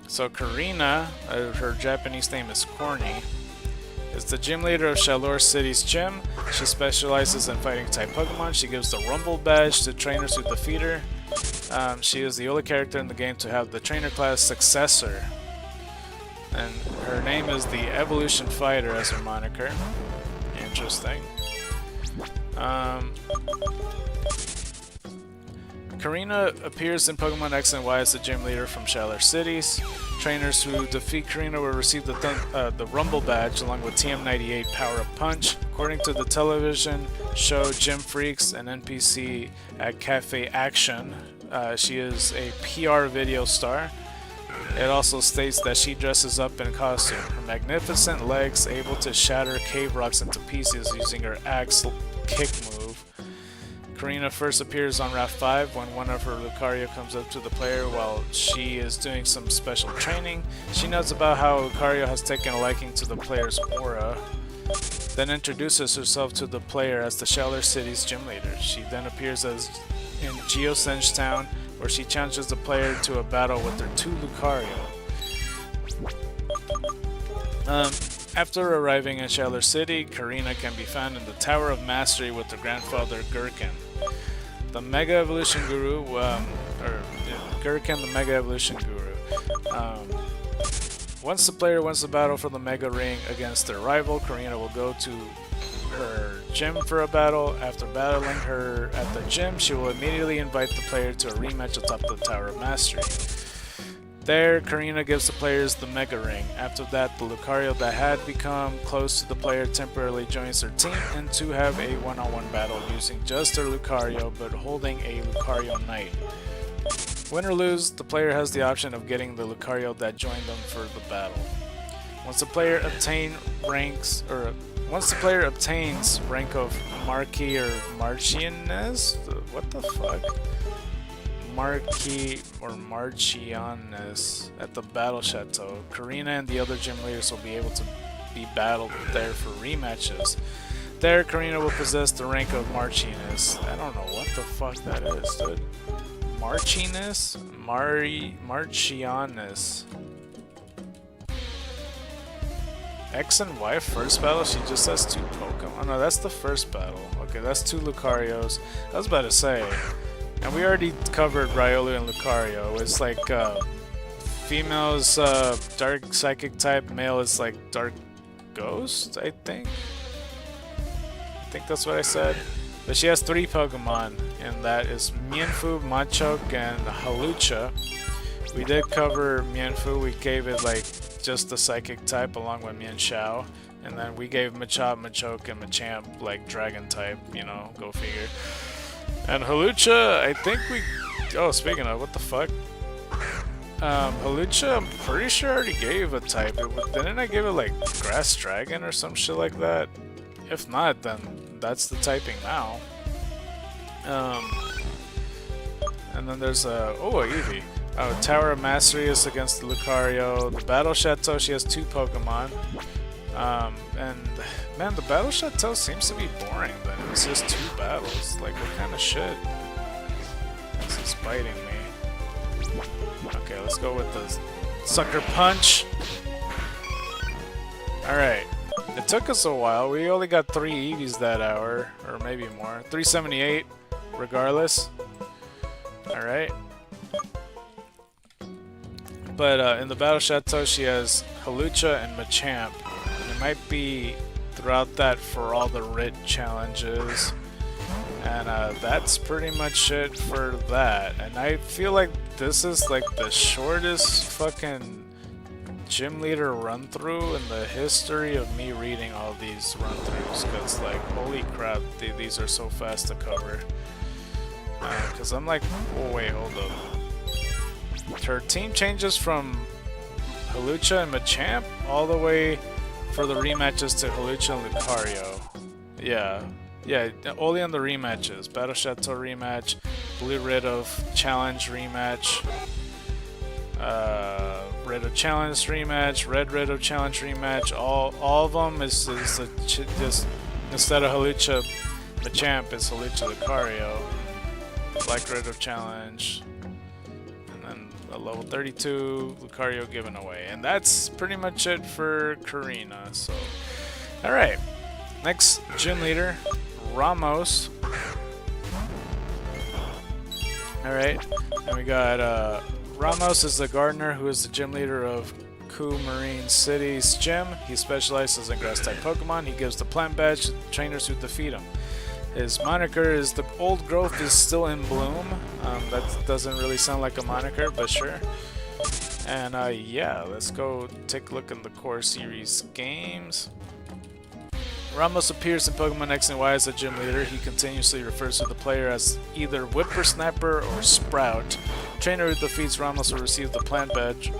So Karina, her Japanese name is Corny, is the gym leader of Chalor City's gym. She specializes in fighting type Pokemon. She gives the Rumble badge to trainers who defeat her. She is the only character in the game to have the trainer class successor. And her name is the Evolution Fighter as her moniker. Interesting. Karina appears in Pokemon X and Y as the gym leader from Chalor Cities. Trainers who defeat Karina will receive the Rumble badge along with TM98 Power-Up Punch. According to the television show Gym Freaks, an NPC at Cafe Action, she is a PR video star. It also states that she dresses up in costume. Her magnificent legs able to shatter cave rocks into pieces using her axe kick move. Karina first appears on Route 5 when one of her Lucario comes up to the player while she is doing some special training. She notes about how Lucario has taken a liking to the player's aura, then introduces herself to the player as the Chalor City's gym leader. She then appears in Geosenge Town, where she challenges the player to a battle with her 2 Lucario. After arriving in Chalor City, Karina can be found in the Tower of Mastery with her grandfather Gurken. The Mega Evolution Guru, Gurken the Mega Evolution Guru. Once the player wins the battle for the Mega Ring against their rival, Karina will go to her gym for a battle. After battling her at the gym, she will immediately invite the player to a rematch atop the Tower of Mastery. There, Karina gives the players the Mega Ring. After that, the Lucario that had become close to the player temporarily joins their team, and 2 have a one-on-one battle using just their Lucario but holding a Lucario Knight. Win or lose, the player has the option of getting the Lucario that joined them for the battle. Once the player obtains rank of Marquis or Marchianez, what the fuck? Marchianis at the Battle Chateau. Karina and the other gym leaders will be able to be battled there for rematches. There, Karina will possess the rank of Marchianis. I don't know what the fuck that is, dude. Marchianis? Marchianis. X and Y first battle, she just has 2 Pokemon. Oh no, that's the first battle. Okay, that's 2 Lucarios. I was about to say. And we already covered Riolu and Lucario. It's like female's dark psychic type, male is like dark ghost, I think. I think that's what I said. But she has 3 Pokemon, and that is Mienfoo, Machoke, and Hawlucha. We did cover Mienfoo. We gave it like just the psychic type along with Mienshao, and then we gave Machop, Machoke, and Machamp like dragon type, you know, go figure. And Hawlucha, I think we... Oh, speaking of, what the fuck? Hawlucha, I'm pretty sure I already gave a type. Didn't I give it like Grass Dragon or some shit like that? If not, then that's the typing now. And then there's a Eevee. Tower of Mastery is against the Lucario. The Battle Chateau, she has 2 Pokemon. And man, the Battle Chateau seems to be boring then. It's just 2 battles. Like, what kind of shit? This is biting me. Okay, let's go with the Sucker Punch. Alright. It took us a while. We only got 3 Eevees that hour, or maybe more. 378, regardless. Alright. But in the Battle Chateau, she has Hawlucha and Machamp. And it might be throughout that for all the RIT challenges. And that's pretty much it for that. And I feel like this is like the shortest fucking gym leader run through in the history of me reading all these run throughs, because like holy crap, these are so fast to cover. Because I'm like, oh wait, hold up. Her team changes from Hawlucha and Machamp all the way for the rematches to Hawlucha and Lucario. Yeah, only on the rematches. Battle Chateau rematch, Blue Red of Challenge rematch, Red of Challenge rematch, Red of Challenge rematch. All of them is just instead of Hawlucha Machamp, it's Hawlucha Lucario. Black Red of Challenge, and then a level 32 Lucario given away, and that's pretty much it for Karina. So, all right, next gym leader, Ramos. All right, and we got Ramos is the gardener who is the gym leader of Ku Marine City's gym. He specializes in grass-type Pokemon. He gives the plant badge to trainers who defeat him. His moniker is the old growth is still in bloom. That doesn't really sound like a moniker, but sure. And yeah, let's go take a look in the core series games. Ramos appears in Pokemon X and Y as a gym leader. He continuously refers to the player as either Whippersnapper or Sprout. The trainer who defeats Ramos will receive the plant badge,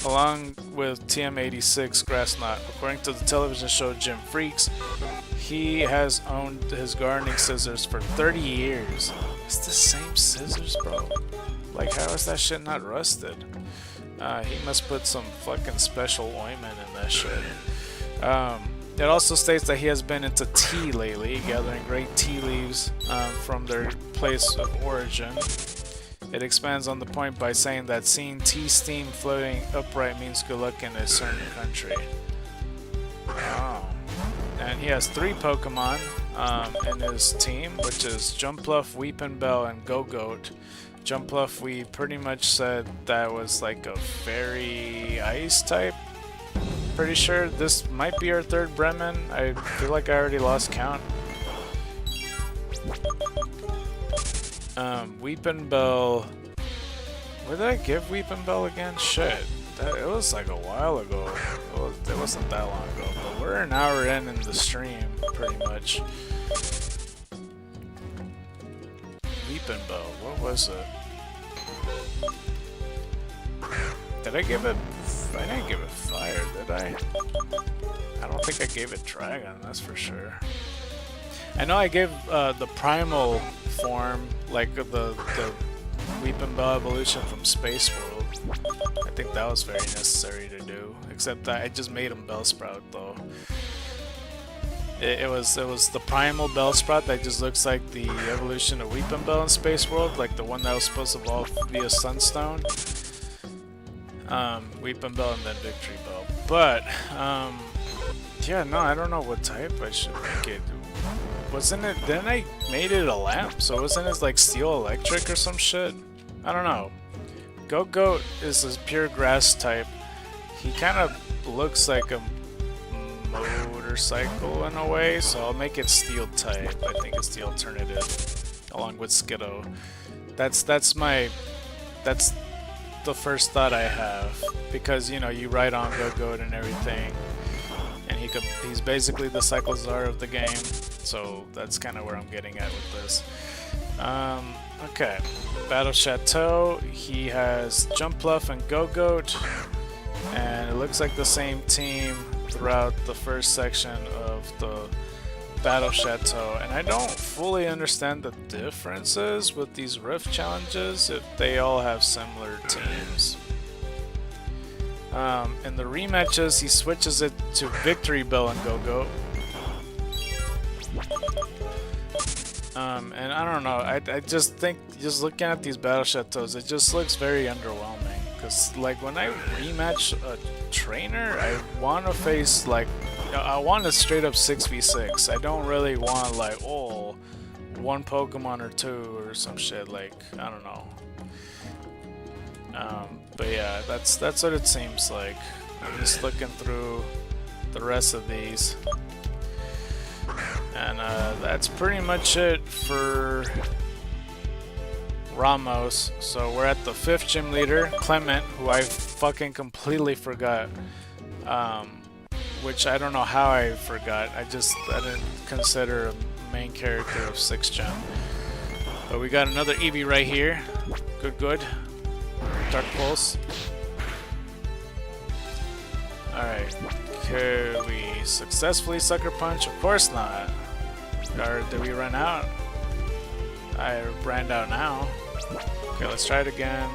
along with TM86 Grassnot. According to the television show Gym Freaks, he has owned his gardening scissors for 30 years. It's the same scissors, bro. Like, how is that shit not rusted? He must put some fucking special ointment in that shit. It also states that he has been into tea lately, gathering great tea leaves from their place of origin. It expands on the point by saying that seeing tea steam floating upright means good luck in a certain country. Oh. And he has 3 Pokemon in his team, which is Jumpluff, Weepinbell, and Go-Goat. Jumpluff, we pretty much said that was like a fairy ice type. Pretty sure this might be our 3rd Bremen. I feel like I already lost count. Weepinbell. Where did I give Weepinbell again? Shit. It was like a while ago. It wasn't that long ago. But we're an hour in the stream, pretty much. Weepinbell. What was it? Did I give it... I didn't give it fire, did I? I don't think I gave it dragon, that's for sure. I know I gave the primal form, like the Weeping Bell evolution from Space World. I think that was very necessary to do. Except that I just made him Bellsprout though. It was the primal Bellsprout that just looks like the evolution of Weeping Bell in Space World, like the one that was supposed to evolve via Sunstone. Weeping Bell and then Victory Bell. But yeah, no, I don't know what type I should make it. Wasn't it? Then I made it a lamp, so wasn't it like Steel Electric or some shit? I don't know. Goat is a pure grass type. He kind of looks like a motorcycle in a way, so I'll make it Steel type. I think it's the alternative, along with Skiddo. That's the first thought I have, because you know you ride on Goat and everything, and he's basically the Cyclozar of the game. So that's kind of where I'm getting at with this. Okay, Battle Chateau. He has Jumpluff and Goat, and it looks like the same team throughout the first section of the Battle Chateau. And I don't fully understand the differences with these Rift challenges if they all have similar teams. In the rematches, he switches it to Victory Bell and Goat. And I don't know, I just think, just looking at these Battle Chateaus, it just looks very underwhelming. Because, like, when I rematch a trainer, I want to face, like, I want a straight up 6v6. I don't really want, like, oh, one Pokemon or two or some shit, like, I don't know. But yeah, that's what it seems like. I'm just looking through the rest of these. And that's pretty much it for Ramos. So we're at the 5th gym leader, Clement, who I fucking completely forgot. Which I don't know how I forgot. I didn't consider a main character of 6th gym. But we got another Eevee right here. Good. Dark Pulse. Alright. Can we successfully Sucker Punch? Of course not. Or did we run out? I ran out now. Okay, let's try it again.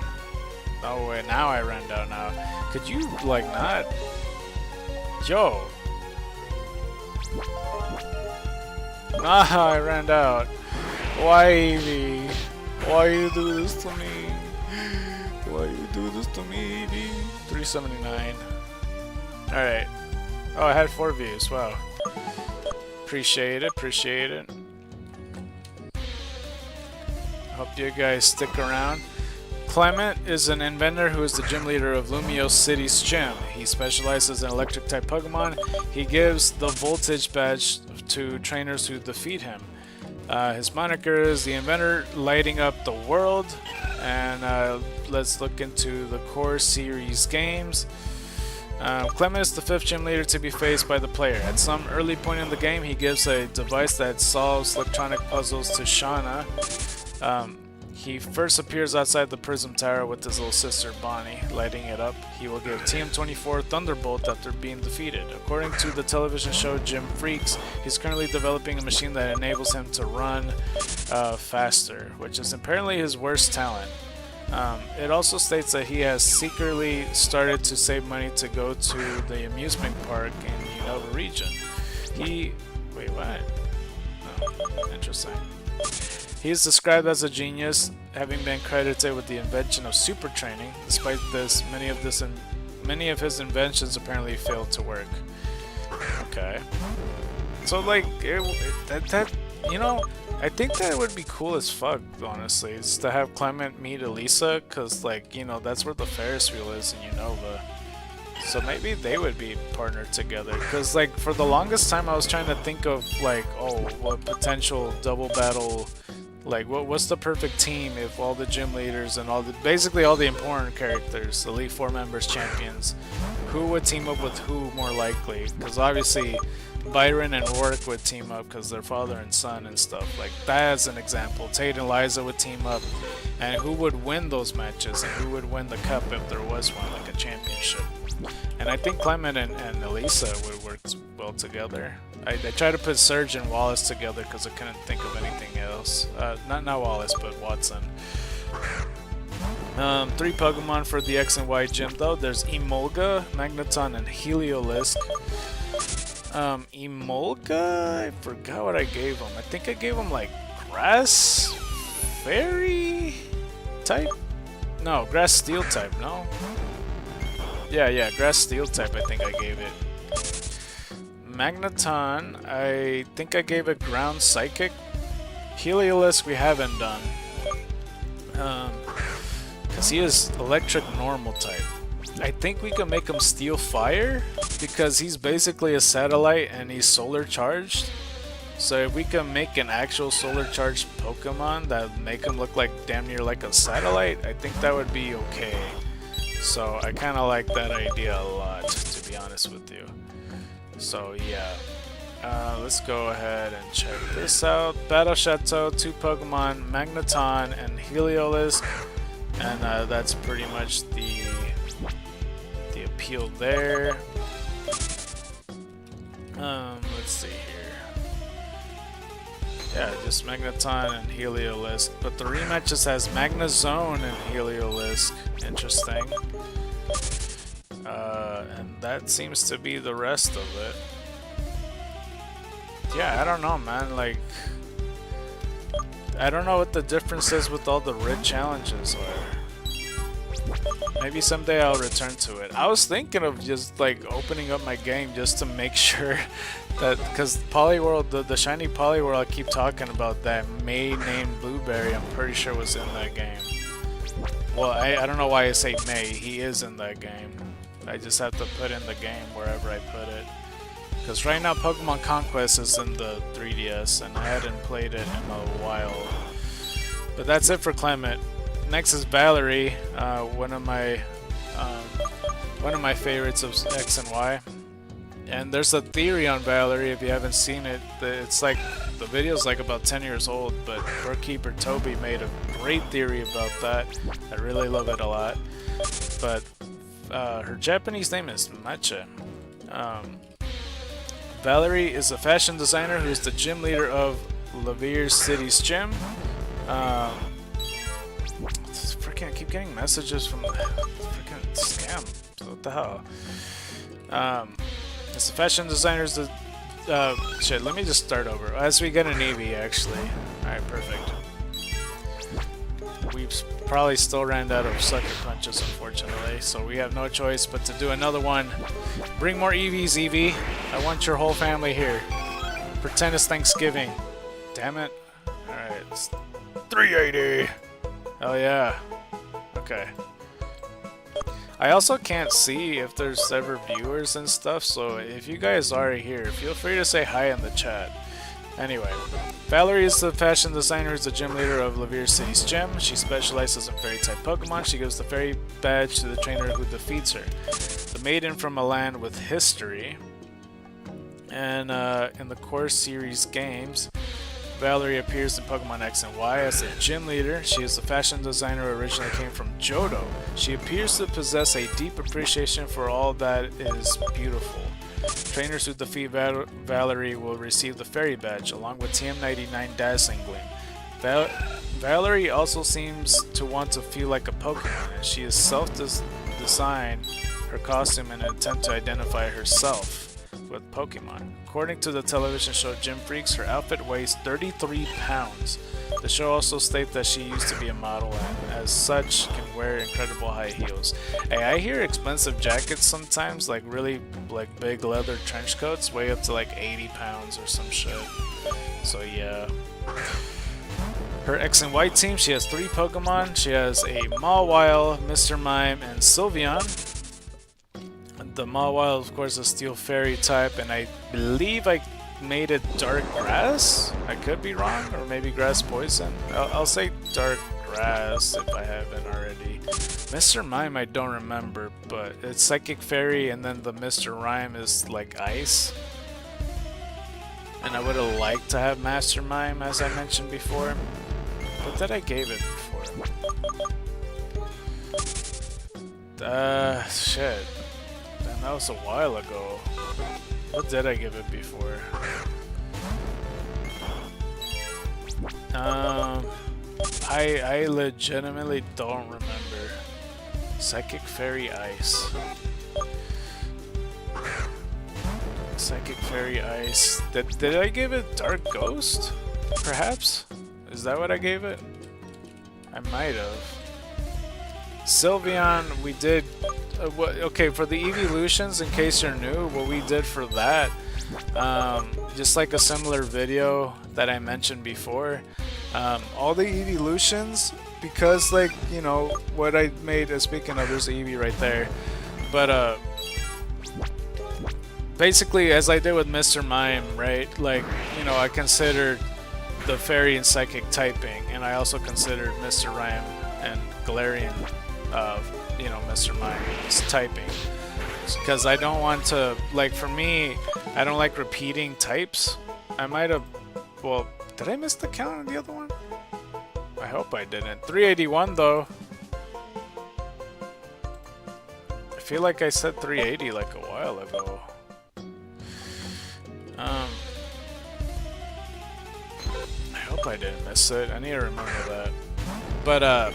Oh wait, now I ran out now. Could you, like, not? Yo! Ah, I ran out. Why, Eevee? Why you do this to me? Why you do this to me, Eevee? 379. Alright. Oh, I had 4 views. Wow. Appreciate it. Hope you guys stick around. Clement is an inventor who is the gym leader of Lumio City's gym. He specializes in electric type Pokemon. He gives the Voltage badge to trainers who defeat him. His moniker is the inventor lighting up the world. And let's look into the core series games. Clement is the 5th gym leader to be faced by the player. At some early point in the game, he gives a device that solves electronic puzzles to Shauna. He first appears outside the Prism Tower with his little sister Bonnie, lighting it up. He will give TM24 Thunderbolt after being defeated. According to the television show Gym Freaks, he's currently developing a machine that enables him to run faster, which is apparently his worst talent. It also states that he has secretly started to save money to go to the amusement park in Unova region. Wait, what? Oh, interesting. He is described as a genius, having been credited with the invention of super training. Despite this, many of his inventions apparently failed to work. Okay. So, like, you know, I think that would be cool as fuck, honestly, is to have Clement meet Elisa, because, like, you know, that's where the Ferris wheel is in Unova. So maybe they would be partnered together, because, like, for the longest time I was trying to think of, like, oh, what potential double battle, like, what's the perfect team if all the gym leaders and basically all the important characters, Elite Four members, champions, who would team up with who more likely? Because obviously Byron and Rourke would team up because they're father and son and stuff. Like, that as an example. Tate and Liza would team up, and who would win those matches, and who would win the cup if there was one, like a championship. And I think Clement and Elisa would work well together. I tried to put Serge and Wallace together because I couldn't think of anything else. Not Wallace, but Watson. Three Pokemon for the X and Y gym though. There's Emolga, Magneton, and Heliolisk. Emolga, I forgot what I gave him. I think I gave him like Grass Fairy type? No, Grass Steel type, no? Yeah, Grass Steel type I think I gave it. Magneton, I think I gave it Ground Psychic. Heliolisk we haven't done. Because he is Electric Normal type. I think we can make him Steel Fire because he's basically a satellite and he's solar charged. So if we can make an actual solar charged Pokemon that make him look like damn near like a satellite, I think that would be okay. So I kind of like that idea a lot, to be honest with you. So yeah, let's go ahead and check this out. Battle Chateau, 2 Pokemon, Magneton and Heliolisk, and that's pretty much the appeal there. Let's see here. Yeah, just Magneton and Heliolisk, but the rematch just has Magnezone and Heliolisk. Interesting. And that seems to be the rest of it. Yeah, I don't know, man. Like, I don't know what the difference is with all the red challenges are. Maybe someday I'll return to it. I was thinking of just like opening up my game just to make sure that, because Poliwhirl, the shiny Poliwhirl I keep talking about, that May named Blueberry, I'm pretty sure was in that game. Well, I don't know why I say May. He is in that game. I just have to put in the game wherever I put it. Because right now Pokemon Conquest is in the 3DS and I hadn't played it in a while. But that's it for Clement. Next is Valerie, one of my favorites of X and Y. And there's a theory on Valerie if you haven't seen it. It's like the video's like about 10 years old, but Bookkeeper Toby made a great theory about that. I really love it a lot. But her Japanese name is Macha. Valerie is a fashion designer who is the gym leader of Lavier City's gym. Freaking, I keep getting messages from the freaking scam. What the hell? It's the fashion designer's the shit. Let me just start over. As we get an Eevee, actually. All right, perfect. We've probably still ran out of sucker punches, unfortunately, so we have no choice but to do another one. Bring more Eevees, Eevee. I want your whole family here. Pretend it's Thanksgiving. Damn it. Alright, it's 380. Oh yeah. Okay. I also can't see if there's ever viewers and stuff, so if you guys are here, feel free to say hi in the chat. Anyway, Valerie is the fashion designer who's the gym leader of Lavier City's gym. She specializes in fairy-type Pokemon. She gives the fairy badge to the trainer who defeats her. The maiden from a land with history. And in the core series games, Valerie appears in Pokemon X and Y as a gym leader. She is the fashion designer who originally came from Johto. She appears to possess a deep appreciation for all that is beautiful. Trainers who defeat Valerie will receive the Fairy Badge, along with TM99 Dazzling Gleam. Valerie also seems to want to feel like a Pokemon, and she has self-designed her costume in an attempt to identify herself with Pokemon. According to the television show Gym Freaks, her outfit weighs 33 pounds. The show also states that she used to be a model and, as such, can wear incredible high heels. Hey, I hear expensive jackets sometimes, like really like big leather trench coats, weigh up to like 80 pounds or some shit. So yeah. Her X and Y team, she has 3 Pokemon. She has a Mawile, Mr. Mime, and Sylveon. The Mawile, of course, is Steel Fairy type, and I believe I made it Dark Grass? I could be wrong, or maybe Grass Poison. I'll say Dark Grass if I haven't already. Mr. Mime I don't remember, but it's Psychic Fairy, and then the Mr. Rhyme is like Ice. And I would have liked to have Master Mime, as I mentioned before. What did I gave it before? Shit. Man, that was a while ago. What did I give it before? I legitimately don't remember. Psychic Fairy Ice. Psychic Fairy Ice. Did I give it Dark Ghost? Perhaps? Is that what I gave it? I might have. Sylveon, we did... okay, for the evolutions, in case you're new, what we did for that, just like a similar video that I mentioned before, all the evolutions, because like, you know, what I made, speaking of, there's Eevee right there, but basically, as I did with Mr. Mime, right, like, you know, I considered the Fairy and Psychic typing, and I also considered Mr. Rhyme and Galarian, you know, Mr. Mime's typing, because I don't want to, like, for me, I don't like repeating types. I might have, well, did I miss the count on the other one? I hope I didn't. 381 though. I feel like I said 380 like a while ago. I hope I didn't miss it. I need to remember that. But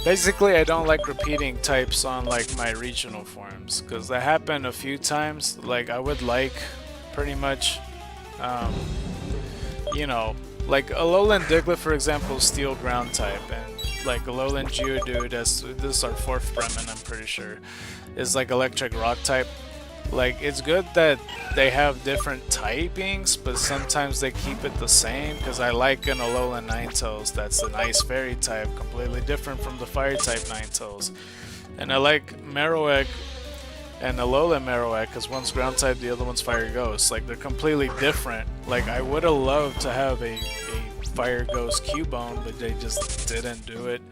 basically, I don't like repeating types on like my regional forms, because that happened a few times. Like I would like pretty much, you know, like Alolan Diglett, for example, Steel Ground type, and like Alolan Geodude, this is our 4th Bremen, I'm pretty sure, is like Electric Rock type. Like, it's good that they have different typings, but sometimes they keep it the same, because I like an Alolan Ninetales that's an Ice Fairy type, completely different from the Fire type Ninetales. And I like Marowak and Alolan Marowak, because one's Ground type, the other one's Fire Ghost. Like, they're completely different. Like, I would have loved to have a Fire Ghost Cubone, but they just didn't do it.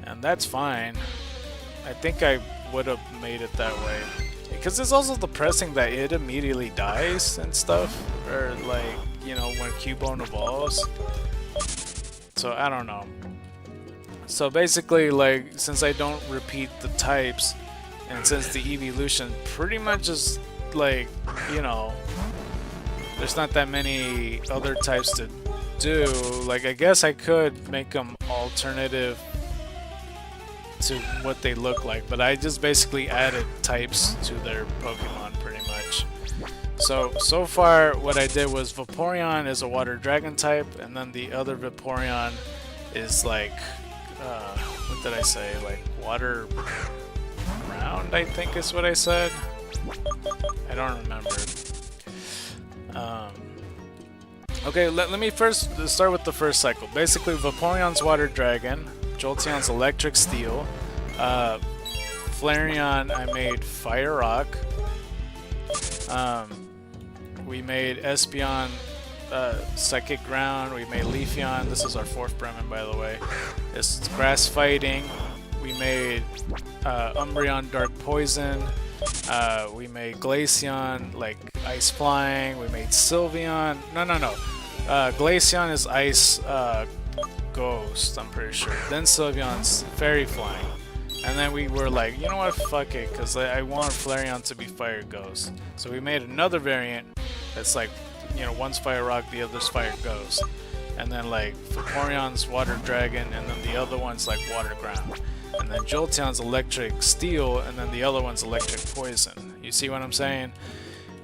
And that's fine. I think I would have made it that way. Because it's also depressing that it immediately dies and stuff, or like, you know, when Cubone evolves. So I don't know. So basically, like, since I don't repeat the types, and since the evolution pretty much is like, you know, there's not that many other types to do, like, I guess I could make them alternative to what they look like, but I just basically added types to their Pokemon pretty much. So far what I did was Vaporeon is a Water Dragon type, and then the other Vaporeon is like, what did I say, like Water Ground, I think is what I said. I don't remember. Okay, let me first start with the first cycle. Basically, Vaporeon's Water Dragon, Jolteon's Electric Steel, Flareon I made Fire Rock, we made Espeon Psychic Ground, we made Leafeon, this is our 4th Bremen by the way, it's Grass Fighting, we made Umbreon Dark Poison, we made Glaceon like Ice Flying, we made Sylveon, no, Glaceon is Ice Ghost, I'm pretty sure. Then Sylveon's Fairy Flying. And then we were like, you know what, fuck it, because I want Flareon to be Fire Ghost. So we made another variant that's like, you know, one's Fire Rock, the other's Fire Ghost. And then like Vaporeon's Water Dragon, and then the other one's like Water Ground. And then Jolteon's Electric Steel, and then the other one's Electric Poison. You see what I'm saying?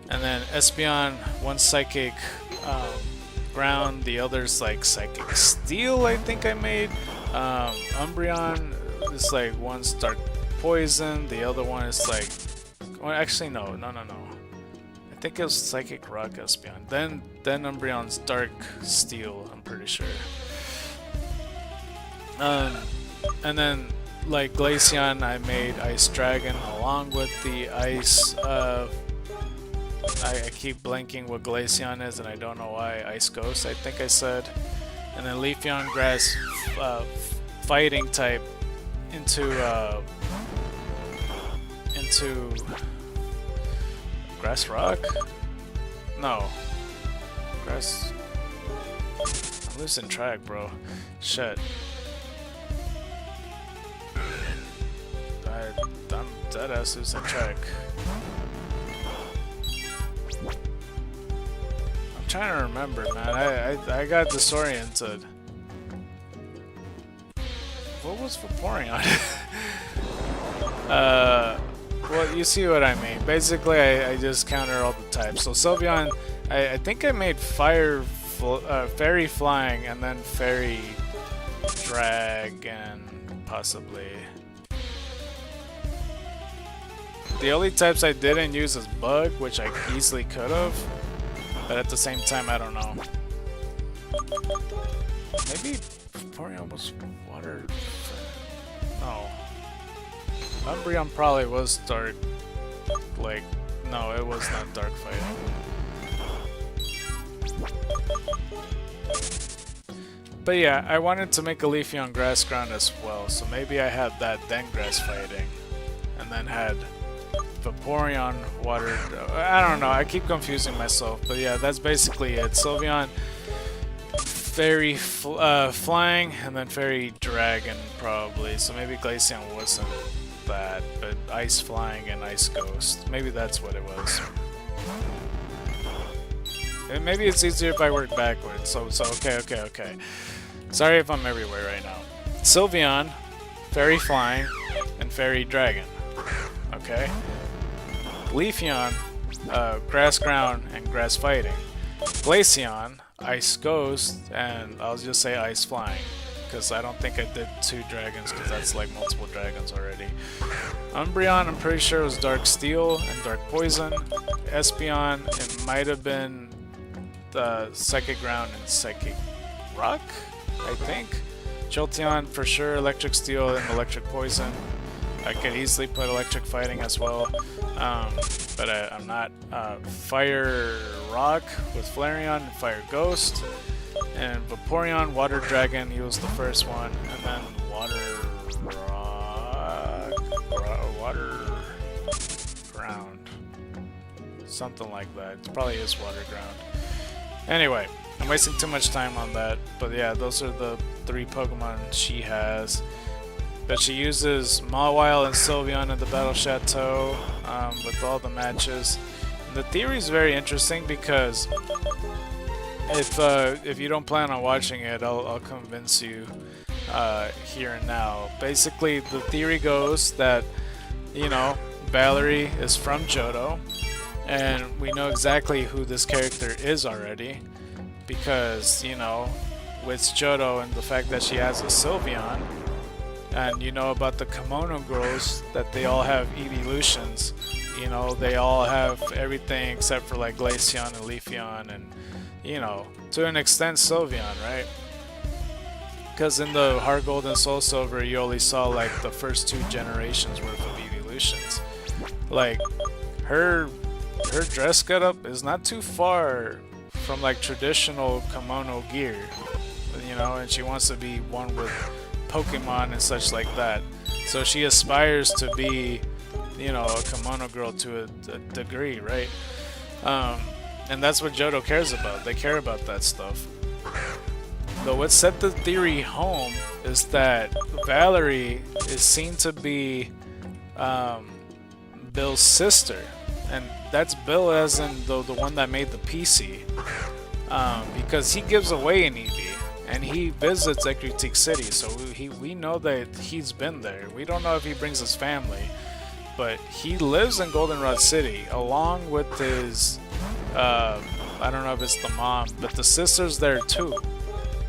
And then Espeon, one's Psychic Ground, the other's like Psychic Steel, I think I made. Umbreon is like one's Dark Poison, the other one is like, well, actually no. I think it was Psychic Rock Espeon. Then Umbreon's Dark Steel, I'm pretty sure. And then like Glaceon, I made Ice Dragon along with the Ice. I keep blanking what Glaceon is, and I don't know why. Ice Ghost, I think I said. And then Leafeon Grass Fighting type into Grass Rock? No. Grass... I'm losing track, bro. Shit. I'm dead ass losing track. I'm trying to remember, man. I got disoriented. What was Vaporeon? Well, you see what I mean. Basically, I just counter all the types. So Sylveon, I think I made Fairy Flying, and then Fairy Dragon, possibly. The only types I didn't use is Bug, which I easily could have, but at the same time, I don't know. Maybe Vaporeon was water. No. Umbreon probably was dark. Like, no, it was not dark fighting. But yeah, I wanted to make a Leafeon grass ground as well, so maybe I had that, then grass fighting, and then had Vaporeon water. I don't know, I keep confusing myself, but yeah, that's basically it. Sylveon, Fairy Flying, and then Fairy Dragon probably, so maybe Glaceon wasn't that, but Ice Flying and Ice Ghost. Maybe that's what it was. And maybe it's easier if I work backwards, so okay. Sorry if I'm everywhere right now. Sylveon, Fairy Flying, and Fairy Dragon. Okay? Leafeon, Grass Ground and Grass Fighting. Glaceon, Ice Ghost, and I'll just say Ice Flying, because I don't think I did 2 dragons, because that's like multiple dragons already. Umbreon, I'm pretty sure it was Dark Steel and Dark Poison. Espeon, it might have been the Psychic Ground and Psychic Rock, I think. Jolteon, for sure, Electric Steel and Electric Poison. I could easily put Electric Fighting as well, but I'm not. Fire Rock with Flareon and Fire Ghost. And Vaporeon, Water Dragon, he was the first one. And then Water Rock, Water Ground. Something like that. It probably is Water Ground. Anyway, I'm wasting too much time on that. But yeah, those are the 3 Pokemon she has. But she uses Mawile and Sylveon in the Battle Chateau with all the matches. And the theory is very interesting because if you don't plan on watching it, I'll convince you here and now. Basically, the theory goes that, you know, Valerie is from Johto, and we know exactly who this character is already because, you know, with Johto and the fact that she has a Sylveon. And you know about the Kimono girls, that they all have evolutions. You know, they all have everything except for like Glaceon and Leafeon and, you know, to an extent Sylveon, right? Because in the Heart Gold and Soul Silver, you only saw like the first 2 generations worth of evolutions. Like, her dress getup is not too far from like traditional kimono gear, you know, and she wants to be one with Pokemon and such like that. So she aspires to be, you know, a kimono girl to a degree, right? And that's what Johto cares about. They care about that stuff. But what set the theory home is that Valerie is seen to be Bill's sister. And that's Bill as in the one that made the PC. Because he gives away an Eevee. And he visits Ecruteak City, so we know that he's been there. We don't know if he brings his family, but he lives in Goldenrod City along with his, I don't know if it's the mom, but the sister's there too.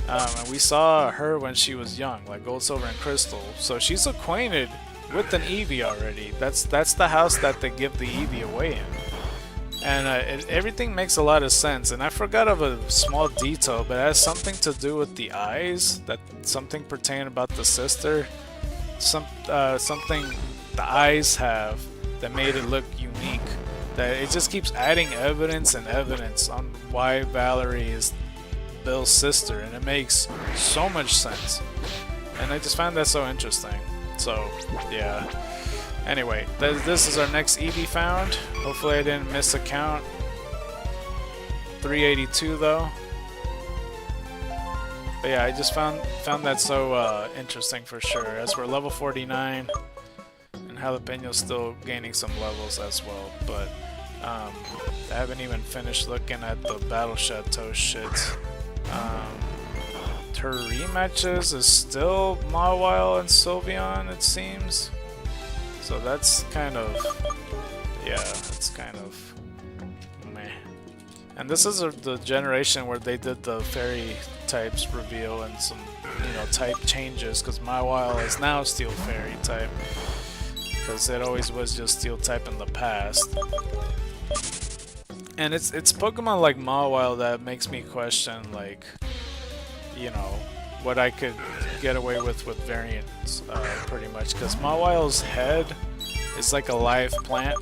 And we saw her when she was young, like Gold, Silver, and Crystal. So she's acquainted with an Eevee already. That's the house that they give the Eevee away in. And everything makes a lot of sense. And I forgot of a small detail, but it has something to do with the eyes. That something pertaining about the sister. Something the eyes have that made it look unique. That it just keeps adding evidence and evidence on why Valerie is Bill's sister, and it makes so much sense. And I just found that so interesting. So yeah. Anyway, this is our next Eevee found. Hopefully I didn't miss a count. 382 though. But yeah, I just found that so interesting for sure. As we're level 49, and Jalapeno's still gaining some levels as well. But I haven't even finished looking at the Battle Chateau shit. Her rematches is still Mawile and Sylveon, it seems. So that's kind of, yeah, it's kind of meh. And this is the generation where they did the fairy types reveal and some, you know, type changes, because Mawile is now steel fairy type, because it always was just steel type in the past. And it's Pokemon like Mawile that makes me question, like, you know, what I could get away with variants, pretty much, because Mawile's head is like a live plant,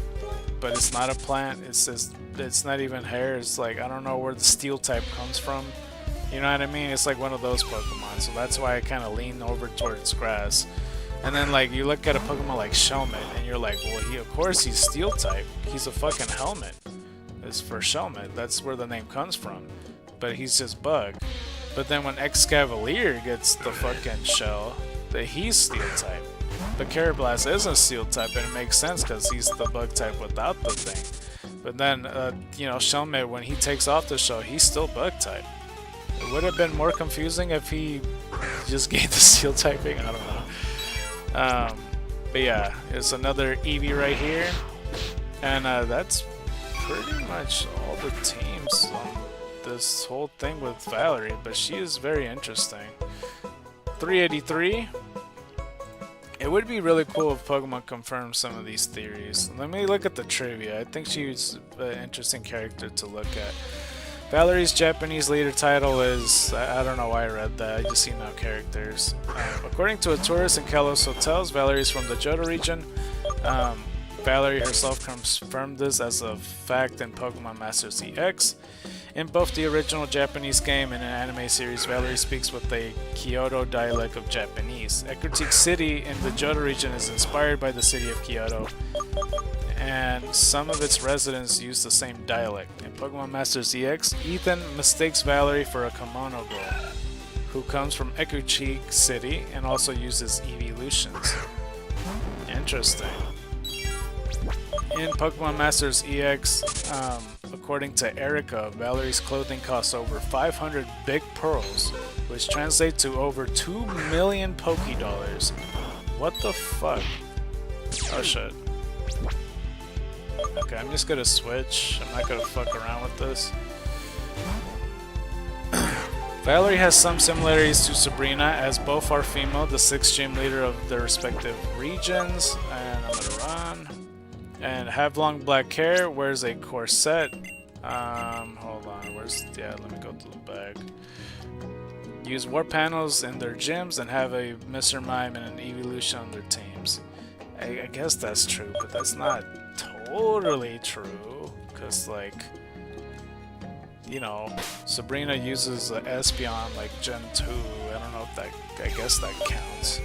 but it's not a plant. It's just, it's not even hair. It's like, I don't know where the steel type comes from. You know what I mean? It's like one of those Pokemon, so that's why I kind of lean over towards grass. And then like you look at a Pokemon like Shelmet, and you're like, well, of course he's steel type. He's a fucking helmet. It's for Shelmet. That's where the name comes from. But he's just bug. But then when Excavalier gets the fucking shell, that he's steel type. But Carablast isn't steel type, and it makes sense because he's the bug type without the thing. But then, you know, Shelmet, when he takes off the shell, he's still bug type. It would have been more confusing if he just gave the steel typing. I don't know. But yeah, it's another Eevee right here, and that's pretty much all the teams on this whole thing with Valerie, but she is very interesting. 383. It would be really cool if Pokemon confirmed some of these theories. Let me look at the trivia. I think she's an interesting character to look at. Valerie's Japanese leader title is, I don't know why I read that, I just see no characters. According to a tourist in Kalos Hotels, Valerie is from the Johto region. Valerie herself confirmed this as a fact in Pokemon Masters EX. In both the original Japanese game and an anime series, Valerie speaks with a Kyoto dialect of Japanese. Ecruteak City in the Johto region is inspired by the city of Kyoto, and some of its residents use the same dialect. In Pokemon Masters EX, Ethan mistakes Valerie for a kimono girl who comes from Ecruteak City and also uses evolutions. Interesting. In Pokemon Masters EX, according to Erica, Valerie's clothing costs over 500 big pearls, which translate to over 2 million Poké-dollars. What the fuck? Oh shit. Okay, I'm just gonna switch. I'm not gonna fuck around with this. Valerie has some similarities to Sabrina, as both are female, the 6th gym leader of their respective regions. And I'm gonna run. And have long black hair, wears a corset. Hold on, yeah, let me go to the bag. Use war panels in their gyms and have a Mr. Mime and an evolution on their teams. I guess that's true, but that's not totally true, because like, you know, Sabrina uses Espeon like Gen 2. I don't know if that, I guess that counts.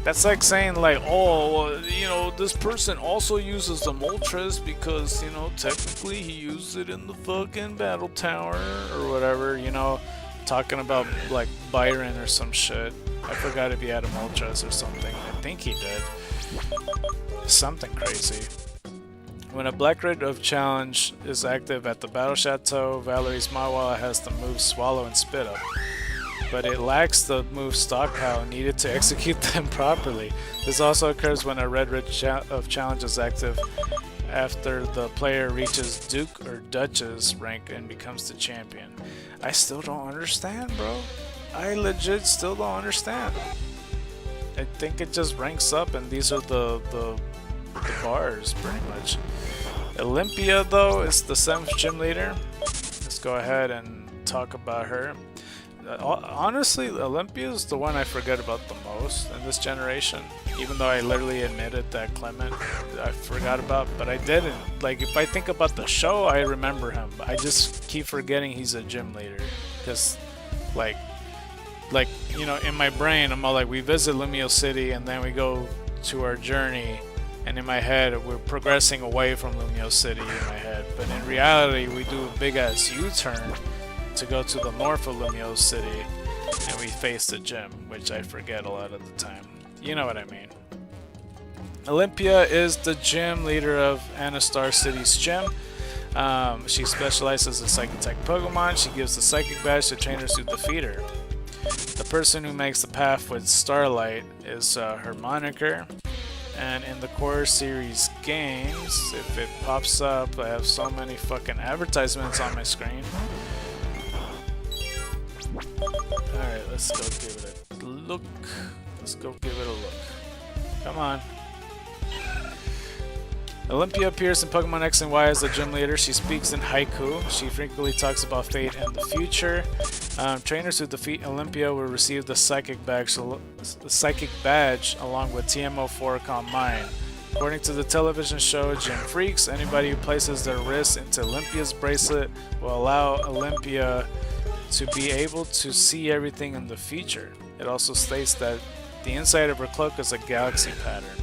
That's like saying like, oh, well, you know, this person also uses the Moltres because, you know, technically he used it in the fucking battle tower or whatever, you know, talking about like Byron or some shit. I forgot if he had a Moltres or something. I think he did. Something crazy. When a Black Red of Challenge is active at the Battle Chateau, Valerie's Mawile has the moves Swallow and Spit Up, but it lacks the move stockpile needed to execute them properly. This also occurs when a Red of Challenge is active after the player reaches Duke or Duchess rank and becomes the champion. I still don't understand, bro. I legit still don't understand. I think it just ranks up, and these are the bars, pretty much. Olympia, though, is the 7th gym leader. Let's go ahead and talk about her. Honestly, Olympia is the one I forget about the most in this generation, even though I literally admitted that Clement I forgot about, but I didn't. Like, if I think about the show, I remember him. I just keep forgetting he's a gym leader, because like, you know, in my brain, I'm all like, we visit Lumio City, and then we go to our journey, and in my head, we're progressing away from Lumio City in my head, but in reality, we do a big-ass U-turn to go to the north of Lumio City, and we face the gym, which I forget a lot of the time. You know what I mean. Olympia is the gym leader of Anastar City's gym. She specializes in Psychic-type Pokemon. She gives the Psychic Badge to trainers who defeat her. The person who makes the path with Starlight is her moniker, And in the core series games, if it pops up, I have so many fucking advertisements on my screen. Alright, let's go give it a look. Let's go give it a look. Come on. Olympia appears in Pokemon X and Y as the gym leader. She speaks in haiku. She frequently talks about fate and the future. Trainers who defeat Olympia will receive the psychic badge along with TM04 Calm Mind. According to the television show Gym Freaks, anybody who places their wrist into Olympia's bracelet will allow Olympia to be able to see everything in the future. It also states that the inside of her cloak is a galaxy pattern,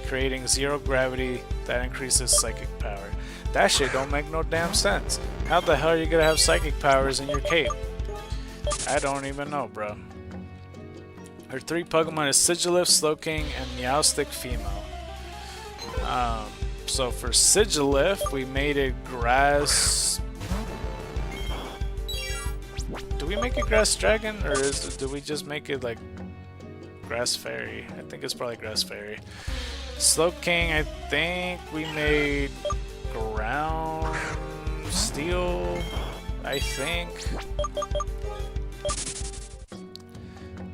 creating zero gravity that increases psychic power. That shit don't make no damn sense. How the hell are you gonna have psychic powers in your cape? I don't even know, bro. Her 3 Pokemon is Sigilyph, Slowking, and Meowstic female. So for Sigilyph, we made it grass. Do we make it grass dragon, or do we just make it like grass fairy? I think it's probably grass fairy. Slowking, I think we made ground steel, I think.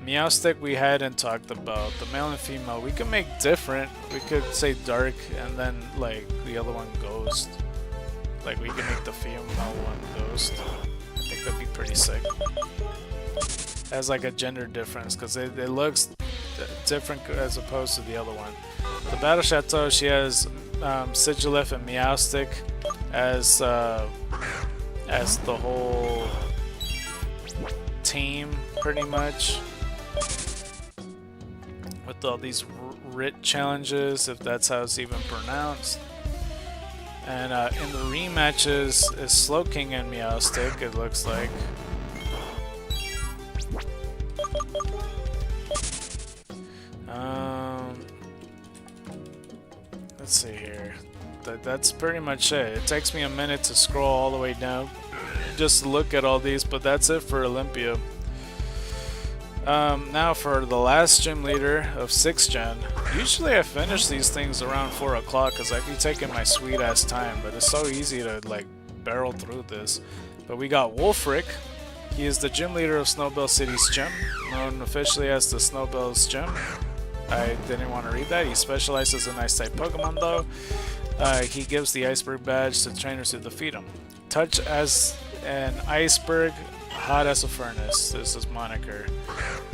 Meowstic we hadn't talked about. The male and female we could make different. We could say dark and then like the other one ghost. Like we could make the female one ghost. I think that'd be pretty sick. As like a gender difference because it looks different as opposed to the other one. The Battle Chateau, she has Sigilyph and Meowstic as the whole team, pretty much. With all these writ challenges, if that's how it's even pronounced. And in the rematches is Slowking and Meowstic, it looks like. Let's see here. That's pretty much it. It takes me a minute to scroll all the way down just to look at all these, but that's it for Olympia. Now for the last gym leader of 6th gen. Usually I finish these things around 4 o'clock because I be taking my sweet ass time, but it's so easy to like barrel through this. But we got Wulfric. He is the gym leader of Snowbell City's gym, known officially as the Snowbell's gym. I didn't want to read that. He specializes in Ice-type Pokemon though. He gives the Iceberg badge to trainers who defeat him. Touch as an iceberg, hot as a furnace. This is his moniker.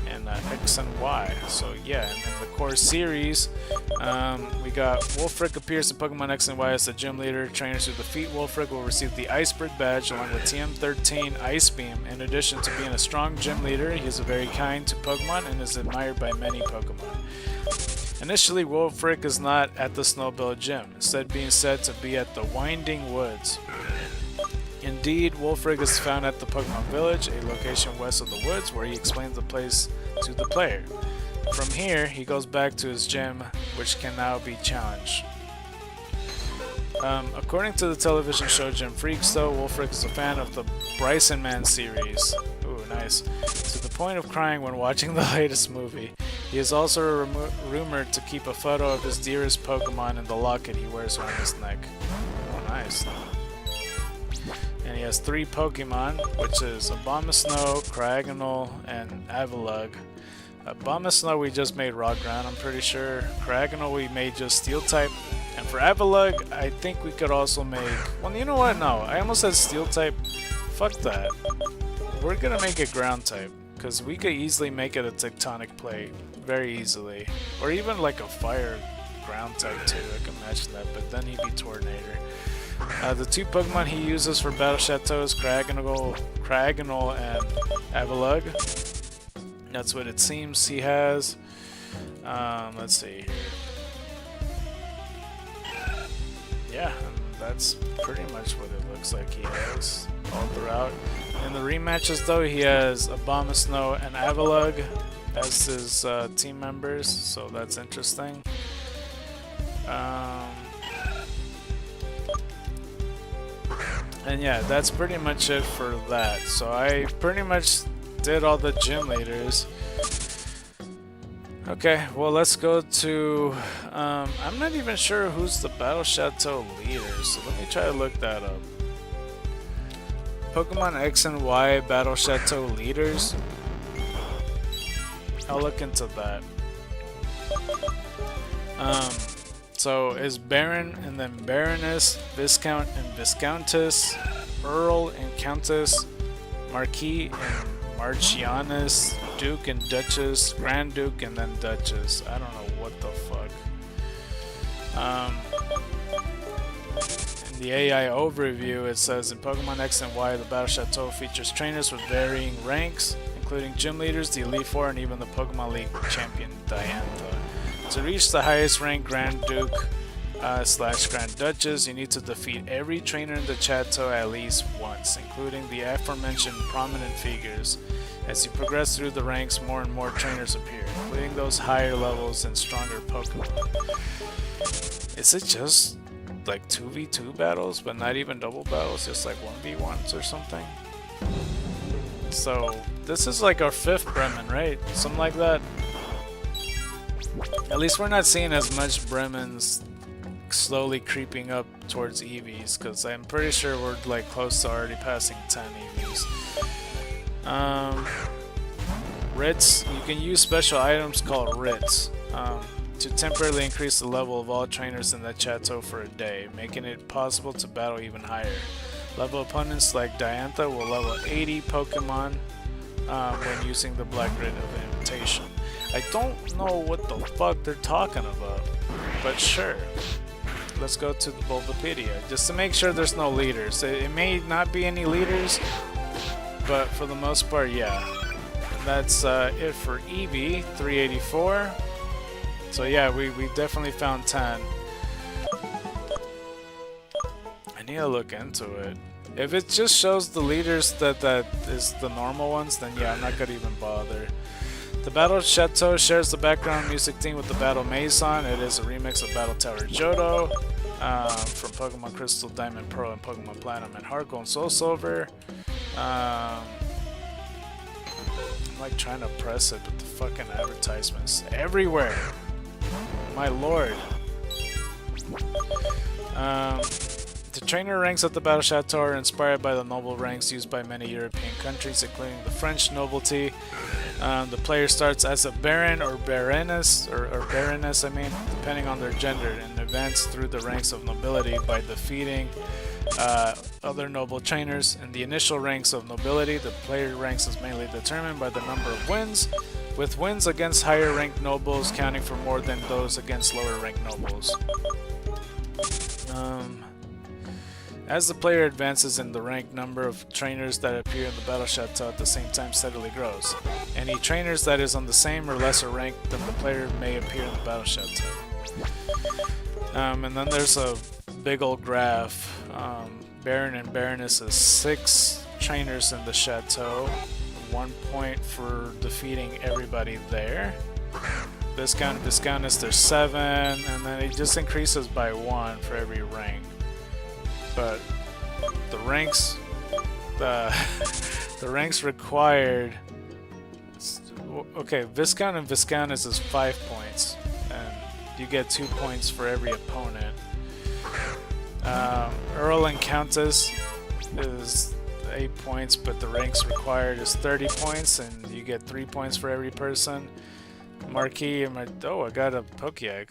And X and Y. So yeah, and in the core series, we got Wulfric appears in Pokemon X and Y as the gym leader. Trainers who defeat Wulfric will receive the Iceberg badge along with TM13 Ice Beam. In addition to being a strong gym leader, he is very kind to Pokemon and is admired by many Pokemon. Initially, Wulfric is not at the Snowbell Gym, instead being said to be at the Winding Woods. Indeed, Wulfric is found at the Pokemon Village, a location west of the woods, where he explains the place to the player. From here, he goes back to his gym, which can now be challenged. According to the television show Gym Freaks, though, Wulfric is a fan of the Bryson Man series. Ooh, nice. To the point of crying when watching the latest movie. He is also rumored to keep a photo of his dearest Pokemon in the locket he wears around his neck. Oh, nice. And he has 3 Pokemon, which is Abomasnow, Cryogonal, and Avalugg. Abomasnow we just made Rock Ground, I'm pretty sure. Cryogonal we made just Steel type. And for Avalugg, I think we could also make... Well, you know what? No, I almost said Steel type. Fuck that. We're gonna make it Ground type, because we could easily make it a Tectonic Plate. Very easily. Or even like a Fire Ground type too, I can match that, but then he'd be Tornador. The 2 Pokemon he uses for Battle Chateau is Cryogonal and Avalugg. That's what it seems he has. Let's see here. Yeah, that's pretty much what it looks like he has all throughout. In the rematches though, he has Abomasnow and Avalugg as his team members, so that's interesting. And yeah, that's pretty much it for that. So I pretty much did all the gym leaders. Okay, well let's go to, I'm not even sure who's the Battle Chateau leader, so let me try to look that up. Pokemon X and Y Battle Chateau leaders. I'll look into that. So is Baron and then Baroness, Viscount and Viscountess, Earl and Countess, Marquis and Marchianus, Duke and Duchess, Grand Duke and then Duchess. I don't know what the fuck. In the AI overview it says in Pokemon X and Y the Battle Chateau features trainers with varying ranks, including gym leaders, the Elite Four, and even the Pokemon League champion Diantha. To reach the highest rank Grand Duke slash Grand Duchess, you need to defeat every trainer in the Chateau at least once, including the aforementioned prominent figures. As you progress through the ranks, more and more trainers appear, including those higher levels and stronger Pokemon. Is it just like 2v2 battles, but not even double battles, just like 1v1s or something? So, this is like our 5th Bremen, right? Something like that. At least we're not seeing as much Bremens slowly creeping up towards Eevees, because I'm pretty sure we're like close to already passing 10 Eevees. Writs, you can use special items called Writs to temporarily increase the level of all trainers in that chateau for a day, making it possible to battle even higher. Level opponents like Diantha will level 80 Pokemon when using the Black Grid of Invitation. I don't know what the fuck they're talking about, but sure. Let's go to the Bulbapedia, just to make sure there's no leaders. It may not be any leaders, but for the most part, yeah. That's it for Eevee, 384. So yeah, we definitely found 10. I need to look into it. If it just shows the leaders that is the normal ones, then yeah, I'm not gonna even bother. The Battle Chateau shares the background music theme with the Battle Maison. It is a remix of Battle Tower Johto from Pokemon Crystal, Diamond, Pearl, and Pokemon Platinum and Heart Gold and Soul Silver. I'm like trying to press it, but the fucking advertisements everywhere. My lord. The trainer ranks at the Battle Chateau are inspired by the noble ranks used by many European countries, including the French nobility. The player starts as a Baron or Baroness, I mean, depending on their gender, and advance through the ranks of nobility by defeating other noble trainers. In the initial ranks of nobility, the player ranks is mainly determined by the number of wins, with wins against higher ranked nobles counting for more than those against lower ranked nobles. As the player advances in the rank, number of trainers that appear in the Battle Chateau at the same time steadily grows. Any trainers that is on the same or lesser rank than the player may appear in the Battle Chateau. And then there's a big old graph. Baron and Baroness is 6 trainers in the Chateau. 1 point for defeating everybody there. Viscount and Viscountess, there's 7, and then it just increases by 1 for every rank. But the ranks, the ranks required. Okay, Viscount and Viscountess is 5 points, and you get 2 points for every opponent. Earl and Countess is 8 points, but the ranks required is 30 points, and you get 3 points for every person. Marquis, oh, I got a Pokéegg.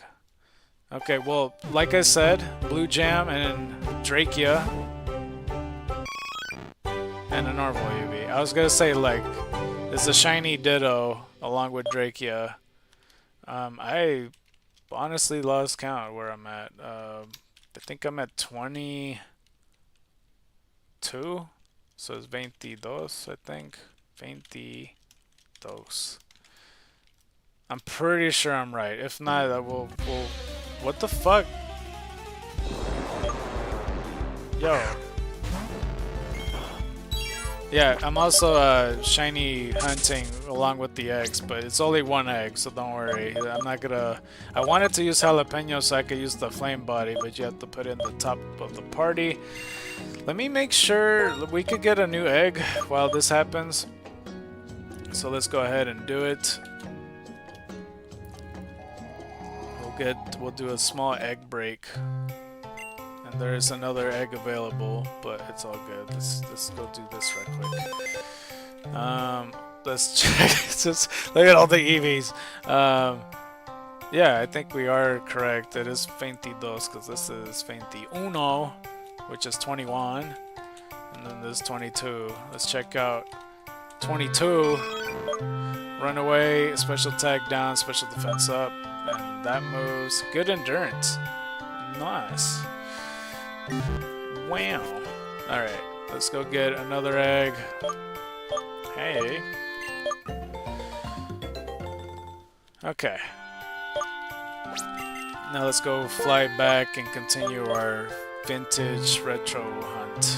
Okay, well, like I said, Blue Jam and Drachia and a normal Eevee. I was gonna say, like, it's a shiny Ditto along with Drachia. I honestly lost count where I'm at. I think I'm at 22, so it's 22, I think. 22. I'm pretty sure I'm right. If not, I will. What the fuck? Yo. Yeah, I'm also shiny hunting along with the eggs, but it's only 1 egg, so don't worry. I'm not gonna. I wanted to use jalapeno so I could use the flame body, but you have to put it in the top of the party. Let me make sure we could get a new egg while this happens. So let's go ahead and do it. we'll do a small egg break. And there is another egg available, but it's all good. Let's go do this right quick. Let's check. Just look at all the Eevees. Yeah, I think we are correct. It is 22, because this is 21, which is 21, and then this 22. Let's check out 22. Run away, special attack down, special defense up, and that moves. Good endurance. Nice. Wow. Alright, let's go get another egg. Hey. Okay. Now let's go fly back and continue our vintage retro hunt.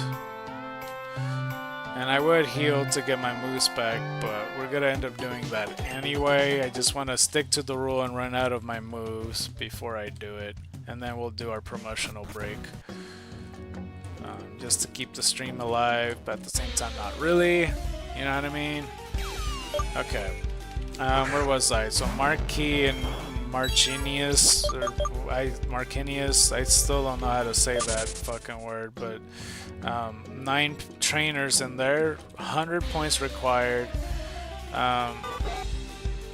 And I would heal to get my moose back, but we're gonna end up doing that anyway. I just want to stick to the rule and run out of my moves before I do it. And then we'll do our promotional break. Just to keep the stream alive, but at the same time not really. You know what I mean? Okay. Where was I? So Marquis and Marcinius, Marcinius, I still don't know how to say that fucking word, but 9 trainers in there, 100 points required, and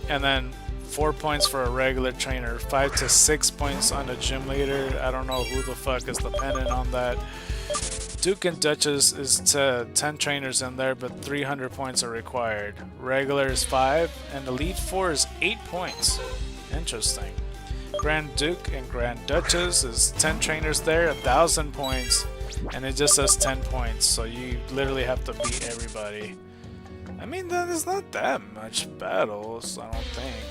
then 4 points for a regular trainer, 5 to 6 points on a gym leader. I don't know who the fuck is dependent on that. Duke and Duchess is 10 trainers in there, but 300 points are required. Regular is 5, and Elite 4 is 8 points. Interesting. Grand Duke and Grand Duchess is 10 trainers there, 1,000 points, and it just says 10 points, so you literally have to beat everybody. I mean, that is not that much battles, I don't think.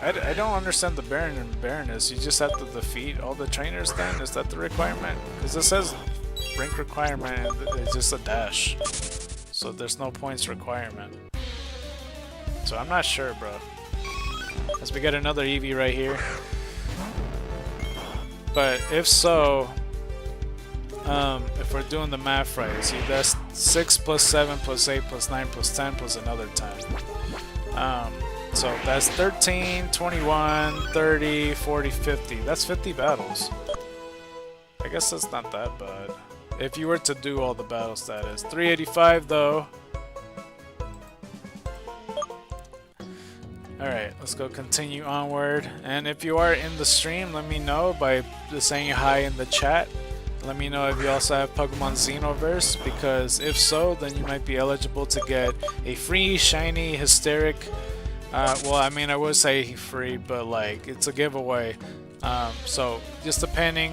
I don't understand the Baron and Baroness. You just have to defeat all the trainers then? Is that the requirement? Because it says rank requirement, it's just a dash. So there's no points requirement. So I'm not sure, bro. As we get another Eevee right here. But if so, if we're doing the math right, see that's 6 plus 7 plus 8 plus 9 plus 10 plus another 10. So that's 13, 21, 30, 40, 50. That's 50 battles. I guess that's not that bad. If you were to do all the battles, that is. 385 though. Alright, let's go continue onward. And if you are in the stream, let me know by saying hi in the chat. Let me know if you also have Pokemon Xenoverse, because if so, then you might be eligible to get a free, shiny, hysteric... well, I mean, I would say free, but like, it's a giveaway. So, just depending,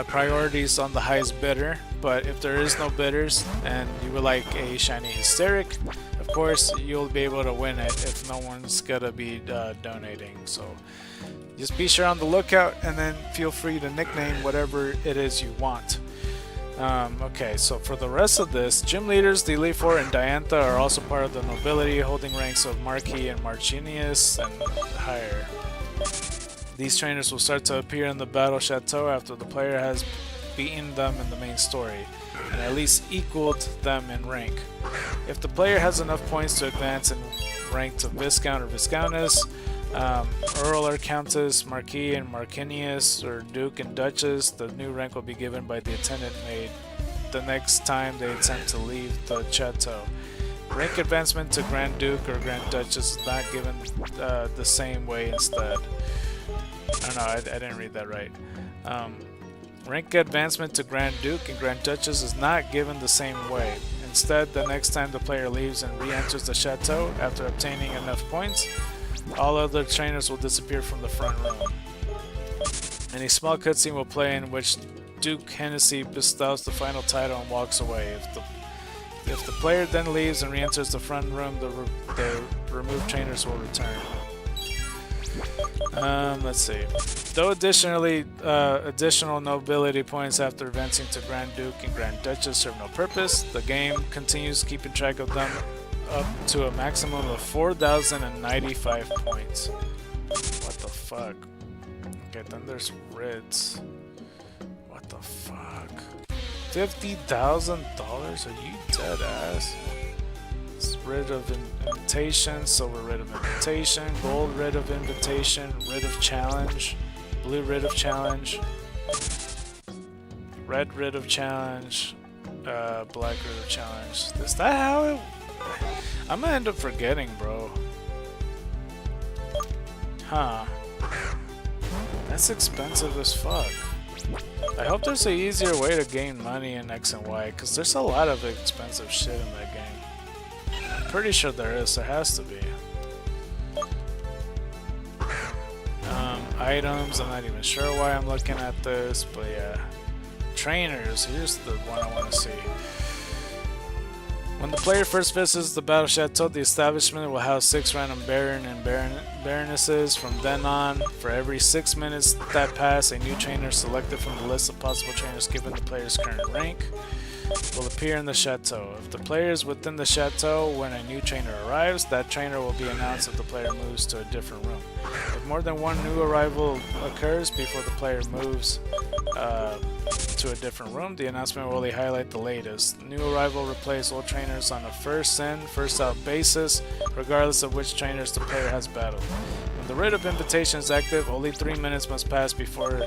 priorities on the highest bidder. But if there is no bidders and you would like a shiny hysteric, of course, you'll be able to win it if no one's gonna be donating. So, just be sure on the lookout, and then feel free to nickname whatever it is you want. Okay, so for the rest of this, gym leaders, the Elite Four and Diantha are also part of the nobility, holding ranks of Marquis and Marcinius and higher. These trainers will start to appear in the Battle Chateau after the player has beaten them in the main story, and at least equaled them in rank. If the player has enough points to advance in rank to Viscount or Viscountess, Earl or Countess, Marquis and Marcinius, or Duke and Duchess, the new rank will be given by the attendant maid the next time they attempt to leave the chateau. Rank advancement to Grand Duke or Grand Duchess is not given the same way instead. Oh no, I didn't read that right. Rank advancement to Grand Duke and Grand Duchess is not given the same way. Instead, the next time the player leaves and re-enters the chateau after obtaining enough points, all other trainers will disappear from the front room. And a small cutscene will play in which Duke Hennessy bestows the final title and walks away. If the player then leaves and re-enters the front room, the removed trainers will return. Let's see. Though additional nobility points after advancing to Grand Duke and Grand Duchess serve no purpose, the game continues keeping track of them up to a maximum of 4,095 points. What the fuck? Okay, then there's Ritz. What the fuck? $50,000? Are you dead ass? rid of invitation, silver rid of invitation, gold rid of invitation, rid of challenge, blue rid of challenge, red rid of challenge, black rid of challenge. Is that how it... I'm gonna end up forgetting, bro. Huh. That's expensive as fuck. I hope there's an easier way to gain money in X and Y, because there's a lot of expensive shit in that game. I'm pretty sure there is. There has to be. Items, I'm not even sure why I'm looking at this, but yeah. Trainers, here's the one I want to see. When the player first visits the Battle Chateau, the establishment will house 6 random Baron and Baronesses. From then on, for every 6 minutes that pass, a new trainer selected from the list of possible trainers given the player's current rank will appear in the chateau. If the player is within the chateau when a new trainer arrives, that trainer will be announced if the player moves to a different room. If more than one new arrival occurs before the player moves to a different room, the announcement will only highlight the latest. New arrival replace all trainers on a first in, first out basis, regardless of which trainers the player has battled. When the writ of invitation is active, only 3 minutes must pass before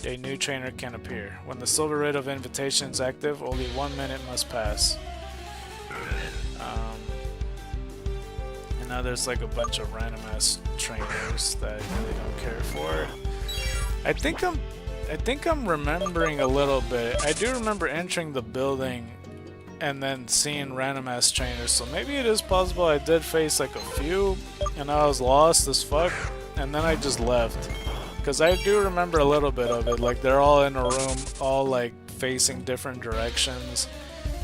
a new trainer can appear. When the silver writ of invitation is active, only 1 minute must pass. And now there's like a bunch of random ass trainers that I really don't care for. I think I'm remembering a little bit. I do remember entering the building and then seeing random ass trainers, so maybe it is possible I did face like a few and I was lost as fuck and then I just left. Because I do remember a little bit of it, like they're all in a room, all like facing different directions.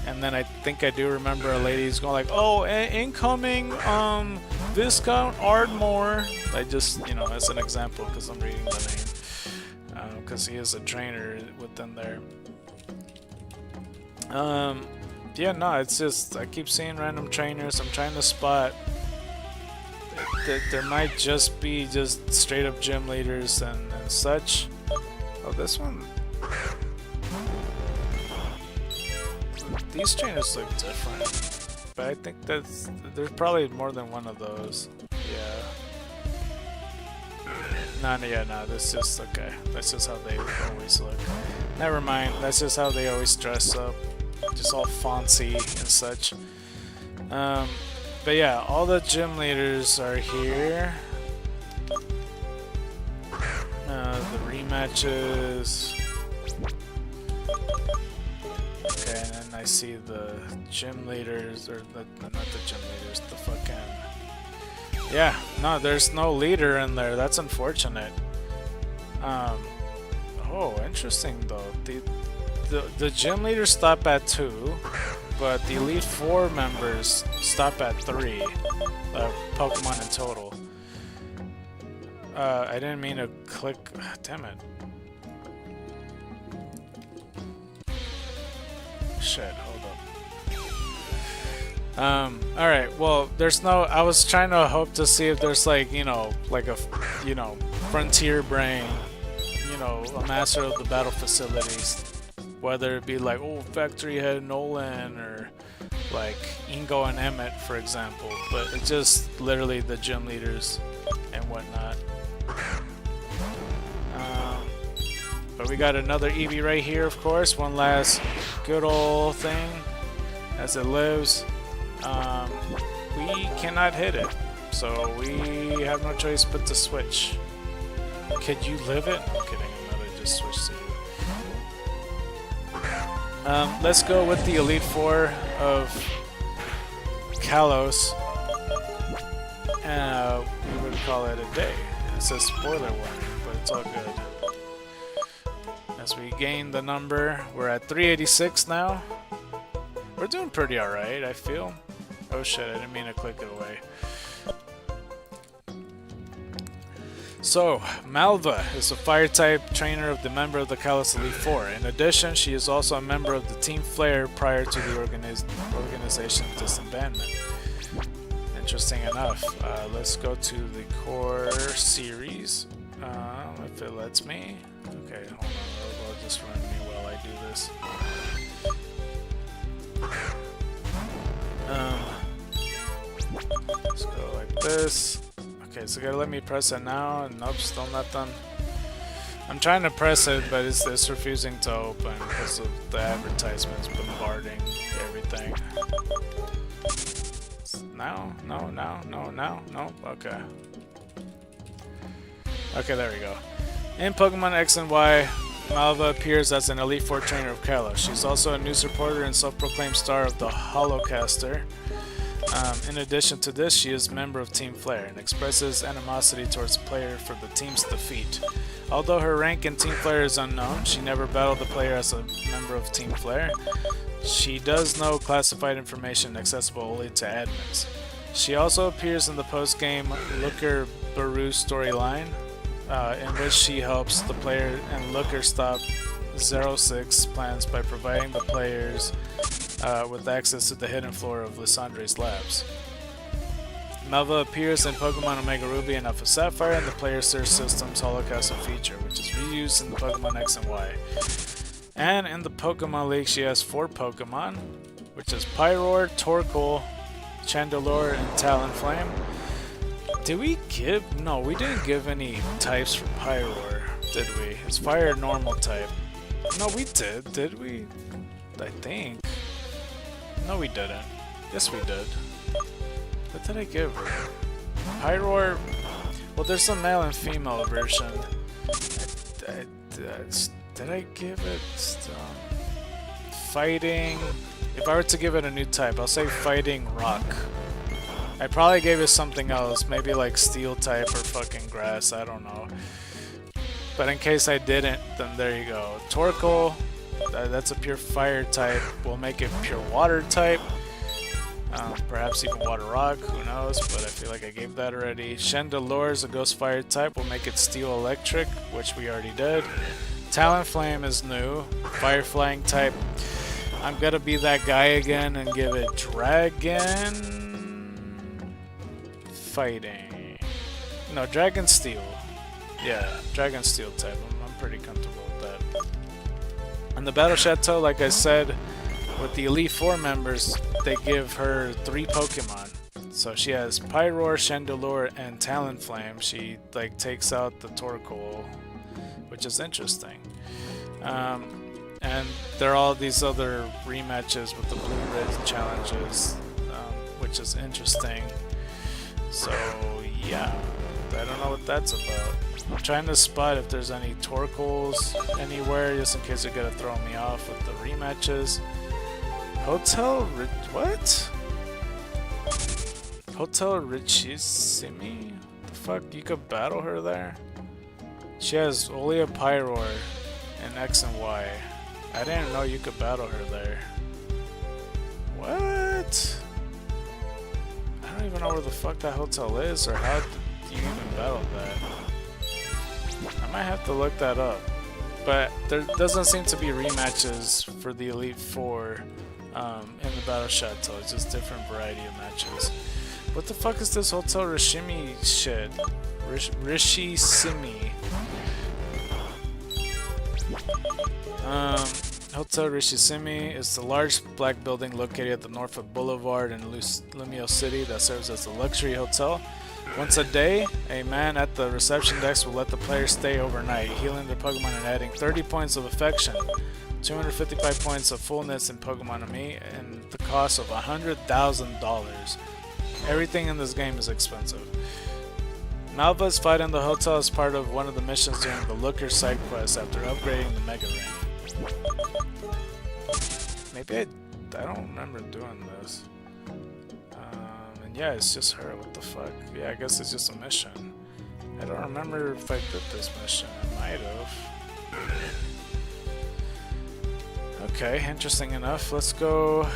And then I think I do remember a lady's going like, oh, incoming, Viscount Ardmore. I just, you know, as an example, because I'm reading the name. Because he is a trainer within there. Yeah, no, it's just, I keep seeing random trainers. I'm trying to spot. There might just be just straight up gym leaders and such. Oh, this one. These trainers look different. But I think there's probably more than one of those. Yeah. No, that's just okay. That's just how they always look. Never mind, that's just how they always dress up. Just all fancy and such. But yeah, all the gym leaders are here. The rematches. Okay, and then I see the gym leaders, or not the gym leaders, the fucking... Yeah, no, there's no leader in there. That's unfortunate. Oh, interesting though. The gym leaders stop at 2. But the Elite 4 members stop at 3 Pokemon in total. I didn't mean to click. Damn it. Shit, hold up. Alright, well, there's no. I was trying to hope to see if there's like, you know, like a, you know, Frontier Brain, you know, a master of the battle facilities. Whether it be like, oh, Factory Head Nolan, or like Ngl and Emmett, for example. But it's just literally the gym leaders and whatnot. But we got another Eevee right here, of course. One last good old thing as it lives. We cannot hit it, so we have no choice but to switch. Could you live it? I'm kidding, I'm gonna just switch to you. Let's go with the Elite 4 of Kalos. We would call it a day. It's a spoiler warning, but it's all good. As we gain the number, we're at 386 now. We're doing pretty alright, I feel. Oh shit, I didn't mean to click it away. So, Malva is a fire-type trainer of the member of the Kalos Elite 4. In addition, she is also a member of the Team Flare prior to the organization's disbandment. Interesting enough. Let's go to the core series, if it lets me. Okay, hold on, it'll just run me while I do this. Let's go like this. Okay, so gotta let me press it now, and nope, still nothing. I'm trying to press it, but it's refusing to open because of the advertisements bombarding everything. No, okay. Okay, there we go. In Pokemon X and Y, Malva appears as an Elite Four trainer of Kalos. She's also a news reporter and self-proclaimed star of the Holocaster. In addition to this, she is a member of Team Flare and expresses animosity towards the player for the team's defeat. Although her rank in Team Flare is unknown, she never battled the player as a member of Team Flare. She does know classified information accessible only to admins. She also appears in the post-game Looker Baru storyline, in which she helps the player and Looker stop 06 plans by providing the players with access to the hidden floor of Lysandre's labs. Malva appears in Pokemon Omega Ruby and Alpha Sapphire in the Player Search System's Holocaster feature, which is reused in the Pokemon X and Y. And in the Pokemon League, she has 4 Pokemon, which is Pyroar, Torkoal, Chandelure, and Talonflame. Did we give... No, we didn't give any types for Pyroar, did we? It's Fire Normal type. No, we did we? I think. No, we didn't. Yes, we did. What did I give her? Pyroar... Well, there's a male and female version. Did I give it... Fighting... If I were to give it a new type, I'll say Fighting Rock. I probably gave it something else, maybe like Steel type or fucking Grass, I don't know. But in case I didn't, then there you go. Torkoal, that's a pure Fire type. We'll make it pure Water type. Perhaps even Water Rock, who knows, but I feel like I gave that already. Chandelure is a Ghost Fire type. We'll make it Steel Electric, which we already did. Talonflame is new. Fire Flying type. I'm gonna be that guy again and give it Dragon... Fighting... No, Dragon Steel. Yeah, Dragon Steel type. I'm pretty comfortable with that. And the Battle Chateau, like I said, with the Elite Four members, they give her 3 Pokemon. So she has Pyroar, Chandelure, and Talonflame. She like takes out the Torkoal, which is interesting. And there are all these other rematches with the Blue Red challenges, which is interesting. So yeah, I don't know what that's about. I'm trying to spot if there's any Torkoals anywhere, just in case they're gonna throw me off with the rematches. Hotel what? Hotel Richissimi? The fuck? You could battle her there? She has only a Pyroar in X and Y. I didn't know you could battle her there. What? I don't even know where the fuck that hotel is, or how do you even battle that. I might have to look that up. But there doesn't seem to be rematches for the Elite Four in the Battle Chateau. It's just different variety of matches. What the fuck is this Hotel Rishimi shit? Rishissimi. Hotel Rishissimi is the large black building located at the Norfolk Boulevard in Lumio City that serves as a luxury hotel. Once a day, a man at the reception desk will let the players stay overnight, healing their Pokemon and adding 30 points of affection, 255 points of fullness in Pokemon-Ami, and the cost of $100,000. Everything in this game is expensive. Malva's fight in the hotel is part of one of the missions during the Looker side quest after upgrading the Mega Ring. Maybe I don't remember doing this. And yeah, it's just her. What the fuck? Yeah, I guess it's just a mission. I don't remember if I did this mission. I might have. Okay, interesting enough. Let's go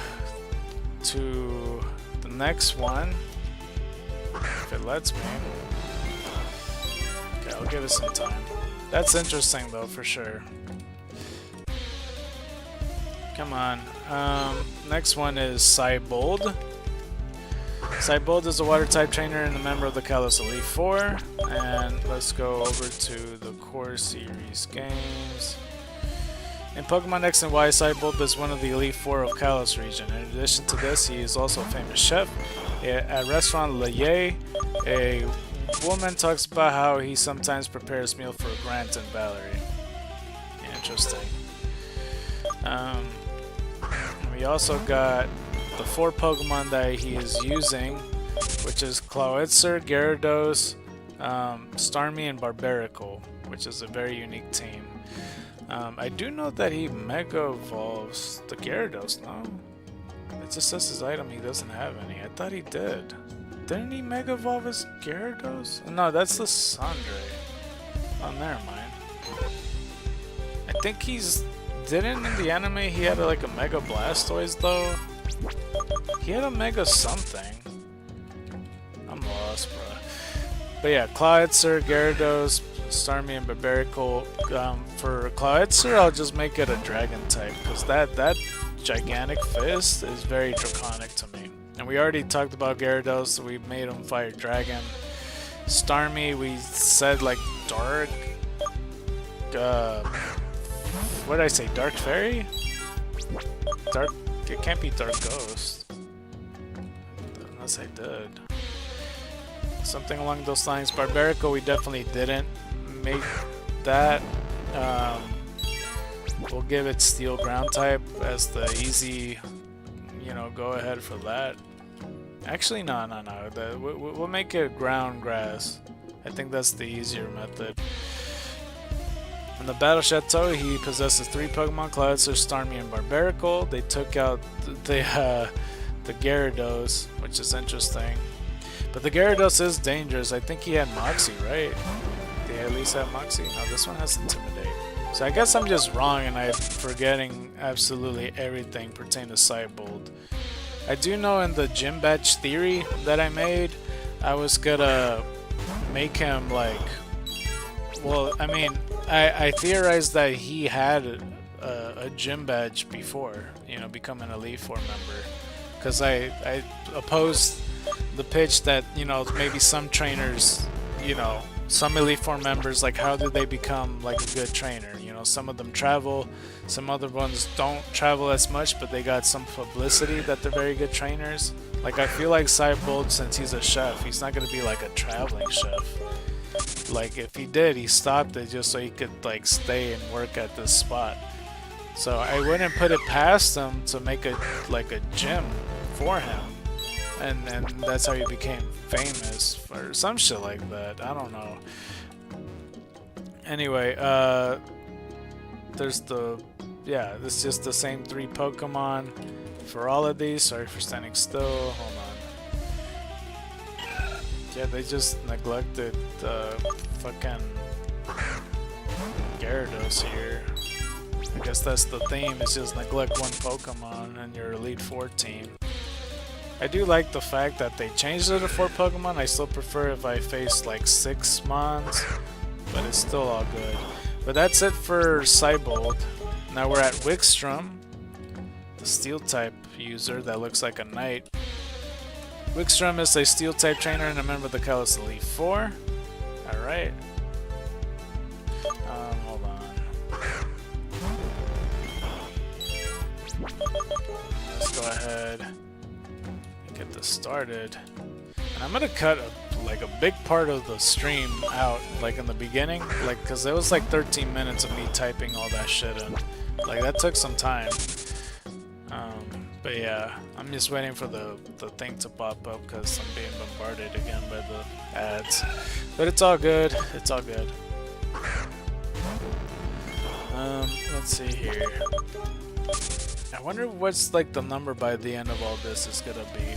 to the next one. If it lets me. Okay, I'll give it some time. That's interesting though, for sure. Come on. Next one is Cybold. Cybold is a water type trainer and a member of the Kalos Elite Four. And let's go over to the core series games. In Pokemon X and Y, Cybolt is one of the Elite Four of Kalos region. In addition to this, he is also a famous chef. At restaurant Le Ye, a woman talks about how he sometimes prepares meal for Grant and Valerie. Interesting. We also got the 4 Pokemon that he is using, which is Clawitzer, Gyarados, Starmie, and Barbarical, which is a very unique team. I do know that he Mega Evolves the Gyarados, no? It just says his item he doesn't have any. I thought he did. Didn't he Mega Evolve his Gyarados? No, that's the Sandre. Oh, never mind. I think he's... Didn't in the anime he had like a Mega Blastoise though? He had a Mega something. I'm lost, bro. But yeah, Clawitzer, Gyarados, Starmie, and Barbarical. For Clawitzer, I'll just make it a Dragon type, because that gigantic fist is very draconic to me. And we already talked about Gyarados, so we made him Fire Dragon. Starmie, we said like Dark... what did I say? Dark Fairy? Dark... It can't be Dark Ghost. Unless I did. Something along those lines. Barbarical, we definitely didn't make that. We'll give it Steel Ground type as the easy, you know, go ahead for that. Actually, no. We'll make it Ground Grass. I think that's the easier method. In the Battle Chateau, he possesses 3 Pokemon, Clawitzer, Starmie, and Barbarical. They took out the Gyarados, which is interesting. But the Gyarados is dangerous. I think he had Moxie, right? Did he at least have Moxie? No, this one has Intimidate. So I guess I'm just wrong and I'm forgetting absolutely everything pertaining to Cybolt. I do know in the Gym Badge theory that I made, I was gonna make him like... Well, I mean, I theorized that he had a Gym Badge before, you know, become an Elite Four member. Because I opposed the pitch that, you know, maybe some trainers, you know, some Elite Four members, like how do they become like a good trainer? You know, some of them travel, some other ones don't travel as much, but they got some publicity that they're very good trainers. Like I feel like Cybolt, since he's a chef, he's not going to be like a traveling chef. Like if he did, he stopped it just so he could like stay and work at this spot. So I wouldn't put it past him to make a like a gym for him. And that's how he became famous or some shit like that. I don't know. Anyway, there's the... Yeah, this is just the same 3 Pokemon for all of these. Sorry for standing still. Hold on. Yeah, they just neglected the fucking Gyarados here. I guess that's the theme, is just neglect one Pokemon in your Elite Four team. I do like the fact that they changed it to 4 Pokemon. I still prefer if I face like 6 Mons, but it's still all good. But that's it for Cybolt. Now we're at Wickstrom, the Steel-type user that looks like a knight. Wickstrom is a Steel-type trainer and a member of the Kalos Elite Four. Alright. Hold on. Let's go ahead and get this started. And I'm gonna cut like a big part of the stream out, like in the beginning, like because it was like 13 minutes of me typing all that shit in. Like that took some time. But yeah, I'm just waiting for the thing to pop up because I'm being bombarded again by the ads. But it's all good. It's all good. Let's see here. I wonder what's like the number by the end of all this is gonna be.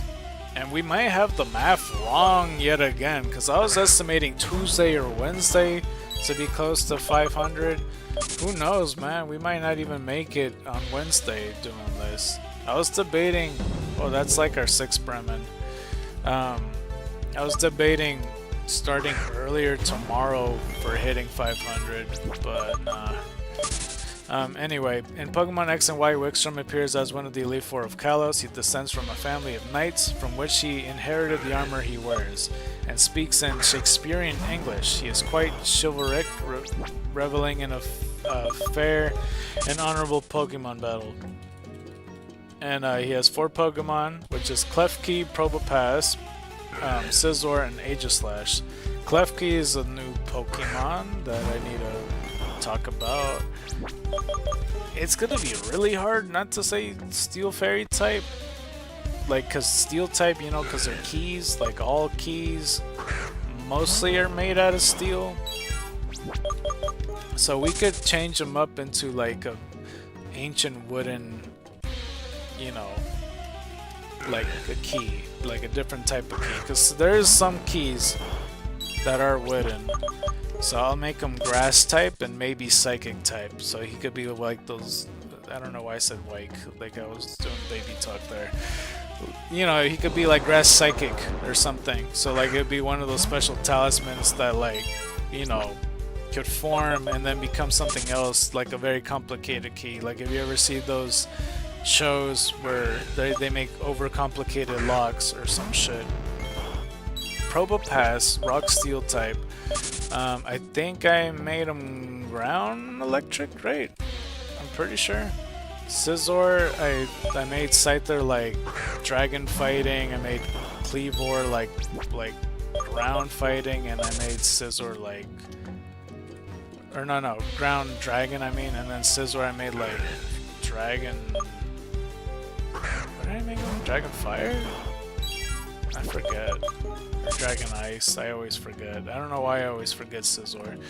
And we might have the math wrong yet again, because I was estimating Tuesday or Wednesday to be close to 500. Who knows, man? We might not even make it on Wednesday doing this. I was debating... Oh, that's like our 6th Bremen. I was debating starting earlier tomorrow for hitting 500, but nah. Anyway, in Pokemon X and Y, Wickstrom appears as one of the Elite Four of Kalos. He descends from a family of knights from which he inherited the armor he wears, and speaks in Shakespearean English. He is quite chivalric, reveling in a fair and honorable Pokemon battle. And he has 4 Pokemon, which is Klefki, Probopass, Scizor, and Aegislash. Klefki is a new Pokemon that I need to talk about. It's gonna be really hard not to say Steel Fairy type. Like, cause Steel type, you know, cause they're keys, like all keys mostly are made out of steel. So we could change them up into like a ancient wooden, you know, like a key, like a different type of key. Cause there's some keys that are wooden. So I'll make him grass type and maybe psychic type. So he could be like those, I don't know why I said Wake, like I was doing baby talk there. You know, he could be like grass psychic or something. So like it'd be one of those special talismans that, like, you know, could form and then become something else, like a very complicated key. Like if you ever see those shows where they make overcomplicated locks or some shit. Probopass, rock steel type. I think I made him ground electric, right? I'm pretty sure. Scizor, I made Scyther like dragon fighting. I made Cleavor like ground fighting, and I made Scizor like, or no, ground dragon. I mean, and then Scizor I made like dragon. What did I make him? Dragon fire? I forget. Or dragon ice. I always forget. I don't know why I always forget Scizor.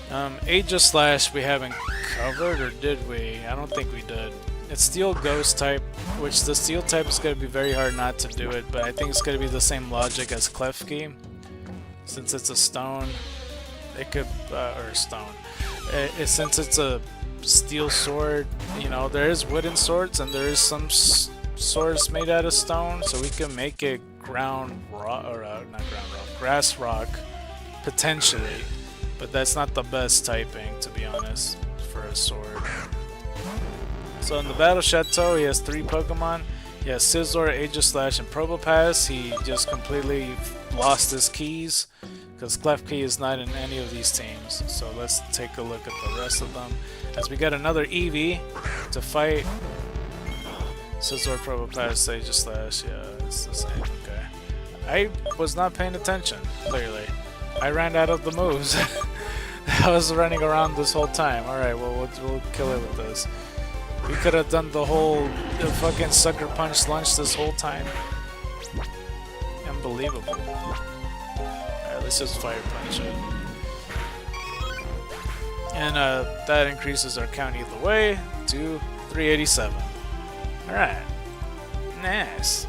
Aegislash we haven't covered, or did we? I don't think we did. It's Steel Ghost type, which the Steel type is going to be very hard not to do it, but I think it's going to be the same logic as Klefki. Since it's a stone, it could, or stone. Since it's a steel sword, you know, there is wooden swords and there is some swords made out of stone, so we can make it ground rock, or not ground rock, grass rock, potentially. But that's not the best typing, to be honest, for a sword. So in the Battle Chateau, he has 3 Pokemon. He has Scizor, Aegislash, and Probopass. He just completely lost his keys, because Klefki is not in any of these teams. So let's take a look at the rest of them. As we get another Eevee to fight. Scizor, Probopass, Aegislash, yeah, it's the same, okay. I was not paying attention, clearly. I ran out of the moves. I was running around this whole time. Alright, well, we'll kill it with this. We could have done the whole fucking Sucker Punch lunch this whole time. Unbelievable. Alright, let's just Fire Punch it. And that increases our count either way to 387. Alright. Nice.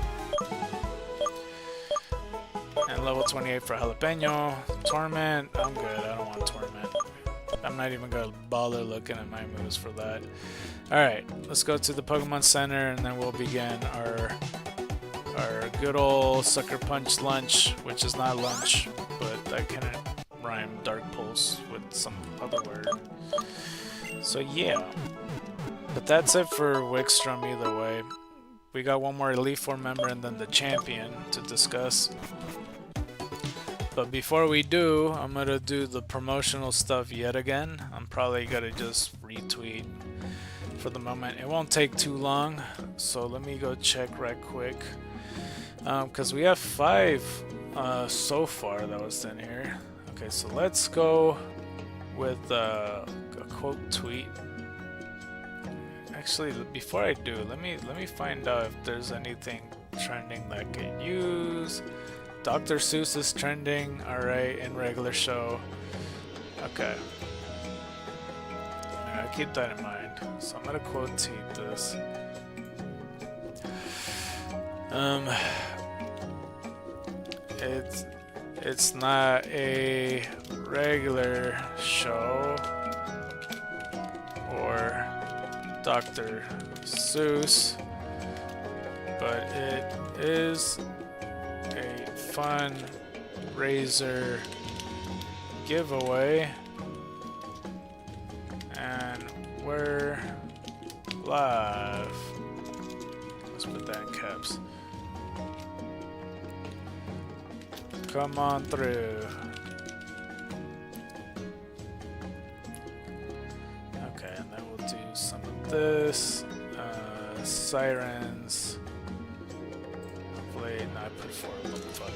And level 28 for Jalapeno. Torment, I'm good, I don't want Torment. I'm not even gonna bother looking at my moves for that. Alright, let's go to the Pokemon Center and then we'll begin our good old Sucker Punch lunch, which is not lunch, but I couldn't rhyme Dark Pulse with some other word. So yeah. But that's it for Wickstrom either way. We got one more Elite Four member and then the champion to discuss. But before we do, I'm gonna do the promotional stuff yet again. I'm probably gonna just retweet for the moment. It won't take too long, so let me go check right quick. Because we have 5 so far that was in here. Okay, so let's go with a quote tweet. Actually, before I do, let me find out if there's anything trending that I can use. Dr. Seuss is trending, alright, in regular show. Okay. I'll keep that in mind. So I'm gonna quote tweet this. It's not a regular show or Dr. Seuss, but it is a fundraiser giveaway, and we're live. Let's put that in caps. Come on through. this. Sirens. Hopefully, no, I put 4. What the fuck?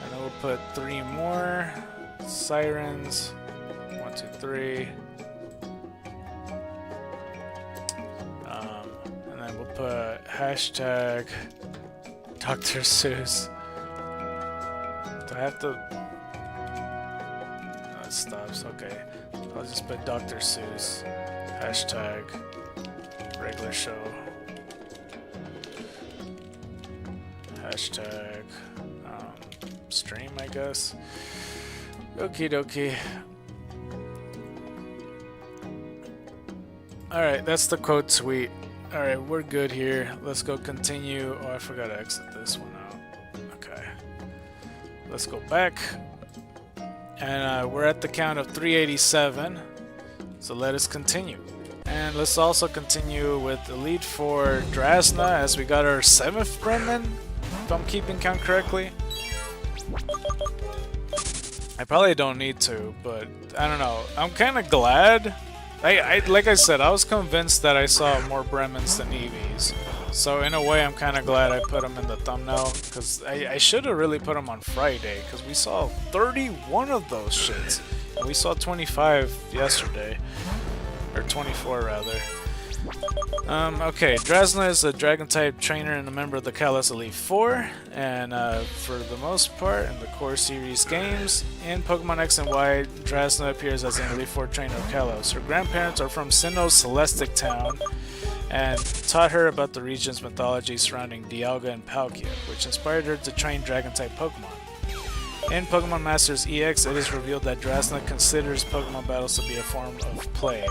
And then we'll put 3 more. Sirens. 1, 2, 3. And then we'll put hashtag Dr. Seuss. Do I have to? No, it stops. Okay. I'll just put Dr. Seuss. Hashtag regular show. Hashtag stream, I guess. Okie dokie. Alright, that's the quote tweet. Alright, we're good here. Let's go continue. Oh, I forgot to exit this one out. Okay. Let's go back. And we're at the count of 387. So let us continue. And let's also continue with Elite 4 Drasna, as we got our 7th Bremen, if I'm keeping count correctly. I probably don't need to, but I don't know. I'm kind of glad. Like I said, I was convinced that I saw more Bremens than Eevees. So in a way, I'm kind of glad I put them in the thumbnail, because I should have really put them on Friday, because we saw 31 of those shits. We saw 25 yesterday. Or 24 rather. Okay, Drasna is a Dragon-type trainer and a member of the Kalos Elite 4, and for the most part in the core series games, in Pokemon X and Y, Drasna appears as an Elite 4 trainer of Kalos. Her grandparents are from Sinnoh's Celestic Town, and taught her about the region's mythology surrounding Dialga and Palkia, which inspired her to train Dragon-type Pokemon. In Pokemon Masters EX, it is revealed that Drasna considers Pokemon battles to be a form of play.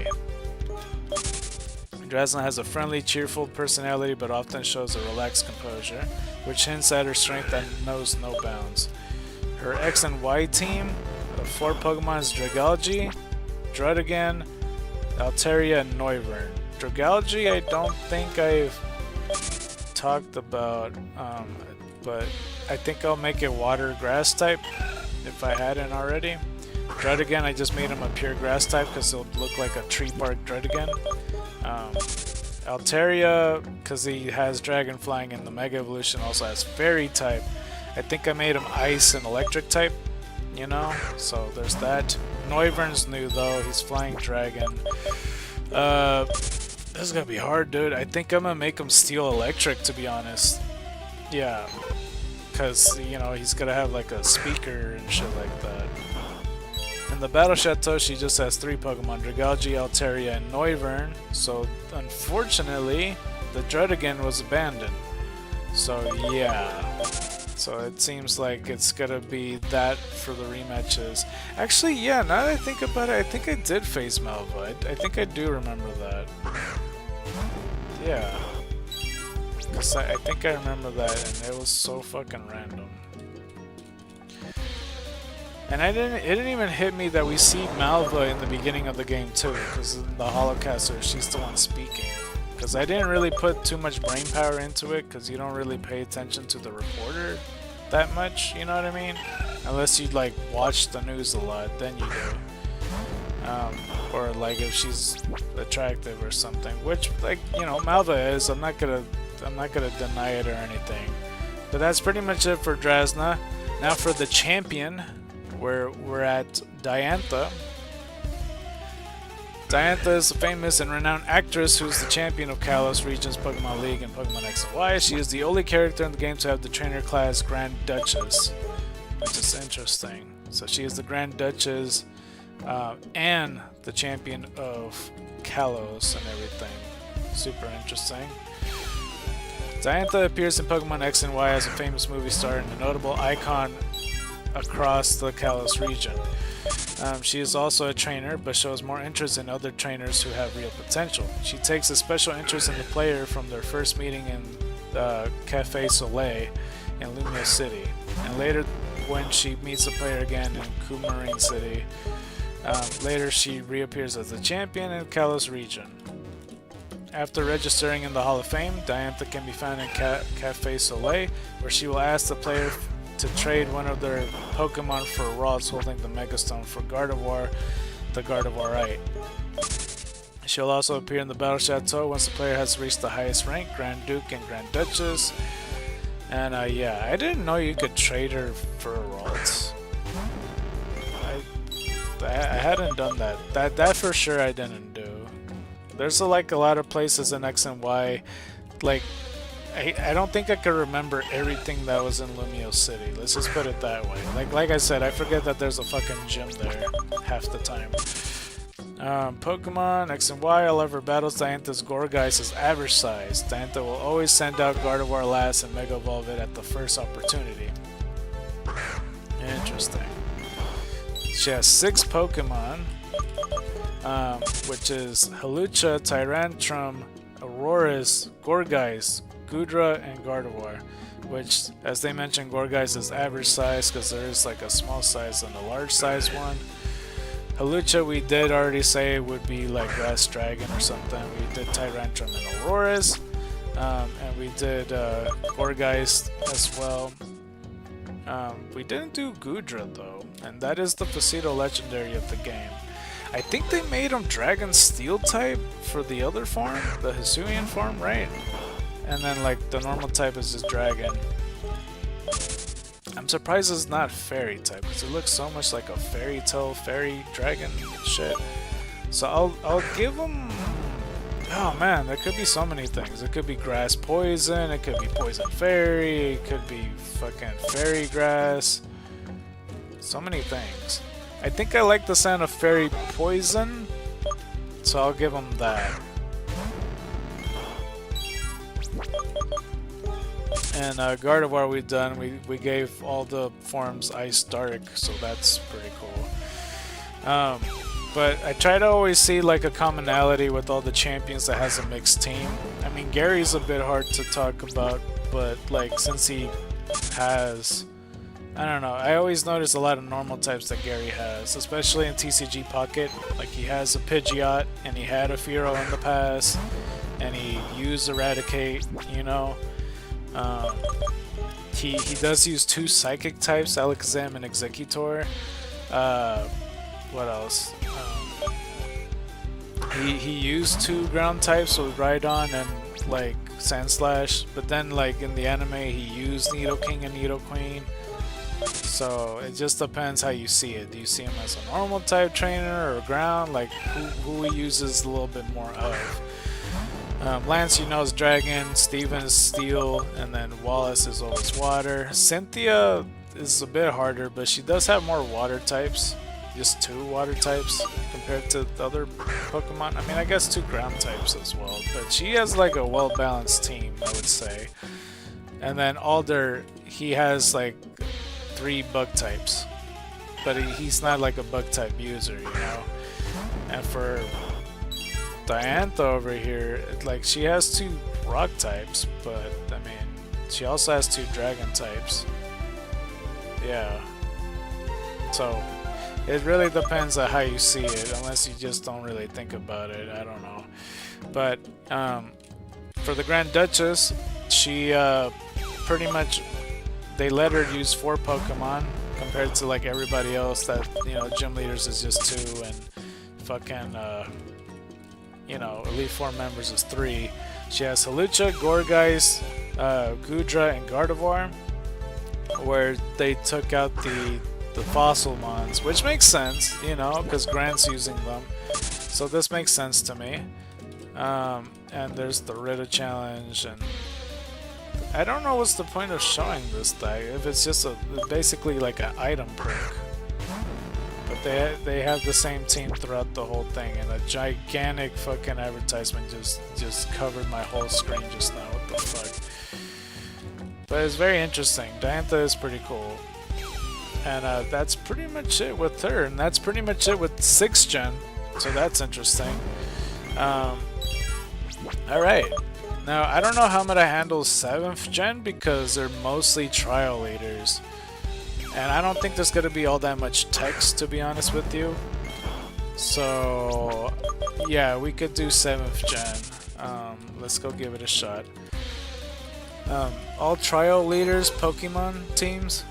Drasna has a friendly, cheerful personality, but often shows a relaxed composure, which hints at her strength that knows no bounds. Her X and Y team of 4 Pokemon is Dragalge, Druddigan, Altaria, and Noivern. Dragalge, I don't think I've talked about, but I think I'll make it water grass type if I hadn't already. Druddigan, I just made him a pure grass type because he'll look like a tree bark Druddigan. Altaria, because he has dragon flying, and the Mega Evolution also has fairy type. I think I made him ice and electric type, you know, so there's that. Noivern's new though, he's flying dragon. This is gonna be hard, dude. I think I'm gonna make him steel electric, to be honest. Yeah, because, you know, he's gonna have like a speaker and shit like that. In the Battle Chateau, she just has 3 Pokemon, Dragalge, Altaria, and Noivern, so unfortunately, the Druddigan was abandoned. So yeah, so it seems like it's gonna be that for the rematches. Actually, yeah, now that I think about it, I think I did face Malva. I think I do remember that. Yeah. Because I think I remember that, and it was so fucking random. And it didn't even hit me that we see Malva in the beginning of the game too, because in the holocaster, she's the one speaking. Because I didn't really put too much brain power into it, because you don't really pay attention to the reporter that much, you know what I mean? Unless you like watch the news a lot, then you do. Or like if she's attractive or something, which, like, you know, Malva is. I'm not gonna deny it or anything. But that's pretty much it for Drasna. Now for the champion, where we're at Diantha. Diantha is a famous and renowned actress who's the champion of Kalos Region's Pokemon League and Pokemon X and Y. She is the only character in the game to have the trainer class Grand Duchess, which is interesting. So she is the Grand Duchess and the champion of Kalos and everything. Super interesting. Diantha appears in Pokemon X and Y as a famous movie star and a notable icon across the Kalos region. She is also a trainer, but shows more interest in other trainers who have real potential. She takes a special interest in the player from their first meeting in Cafe Soleil in Lumia City, and later when she meets the player again in Coumarine City. Later she reappears as the champion in Kalos region. After registering in the Hall of Fame, Diantha can be found in Cafe Soleil, where she will ask the player to trade one of their Pokemon for Rods holding the Megastone for Gardevoir, the Gardevoirite. She'll also appear in the Battle Chateau once the player has reached the highest rank, Grand Duke and Grand Duchess. And yeah, I didn't know you could trade her for Ralts. I hadn't done that. That for sure I didn't do. There's like a lot of places in X and Y, like I don't think I could remember everything that was in Lumio City. Let's just put it that way. Like I said, I forget that there's a fucking gym there half the time. Pokemon X and Y. All of her battles, Diantha's Gourgeist is average size. Diantha will always send out Gardevoir last and Mega Evolve it at the first opportunity. Interesting. She has 6 Pokemon, which is Hawlucha, Tyrantrum, Aurorus, Gourgeist, Goodra, and Gardevoir. Which, as they mentioned, Gourgeist is average size because there is like a small size and a large size one. Hawlucha, we did already say would be like Grass Dragon or something. We did Tyrantrum and Aurorus, and we did Gourgeist as well. We didn't do Goodra though, and that is the Facito legendary of the game. I think they made him Dragon Steel type for the other form, the Hisuian form, right? And then like the normal type is just Dragon. I'm surprised it's not Fairy type because it looks so much like a Fairy Tail, Fairy Dragon shit. So I'll give him. Oh man, there could be so many things. It could be Grass Poison, it could be Poison Fairy, it could be fucking Fairy Grass. So many things. I think I like the sound of Fairy Poison, so I'll give him that. And Gardevoir we've done, we gave all the forms Ice Dark, so that's pretty cool. But I try to always see like a commonality with all the champions that has a mixed team. I mean, Gary's a bit hard to talk about, but like since he has, I don't know, I always notice a lot of normal types that Gary has, especially in TCG Pocket. Like he has a Pidgeot, and he had a Fearow in the past, and he used Eradicate, you know. He does use 2 Psychic types, Alakazam and Exeggutor. What else? He used 2 ground types with Rhydon and like Sandslash, but then like in the anime he used Nidoking and Nidoqueen. So it just depends how you see it. Do you see him as a normal type trainer or ground? Like who he uses a little bit more of. Lance, you know, is Dragon, Steven is Steel, and then Wallace is always Water. Cynthia is a bit harder, but she does have more Water types. Just 2 Water types compared to the other Pokemon. I mean, I guess 2 Ground types as well. But she has like a well-balanced team, I would say. And then Alder, he has like 3 Bug types. But he's not like a Bug type user, you know? And for Diantha over here, like she has 2 Rock types, but I mean, she also has 2 Dragon types. Yeah. So it really depends on how you see it, unless you just don't really think about it. I don't know. But for the Grand Duchess, she pretty much, they let her use 4 Pokemon compared to like everybody else that, you know, gym leaders is just 2 and fucking you know, Elite Four members is 3. She has Hawlucha, Gourgeist, Goodra, and Gardevoir, where they took out the fossil mons, which makes sense, you know, because Grant's using them. So this makes sense to me. And there's the Rita challenge, and I don't know what's the point of showing this thing if it's just basically like an item perk. But they have the same team throughout the whole thing, and a gigantic fucking advertisement just covered my whole screen just now. What the fuck? But it's very interesting. Diantha is pretty cool. And that's pretty much it with her, and that's pretty much it with 6th gen. So that's interesting. Alright. Now, I don't know how I'm gonna handle 7th gen because they're mostly trial leaders. And I don't think there's gonna be all that much text, to be honest with you. So yeah, we could do 7th gen. Let's go give it a shot. All trial leaders, Pokemon teams.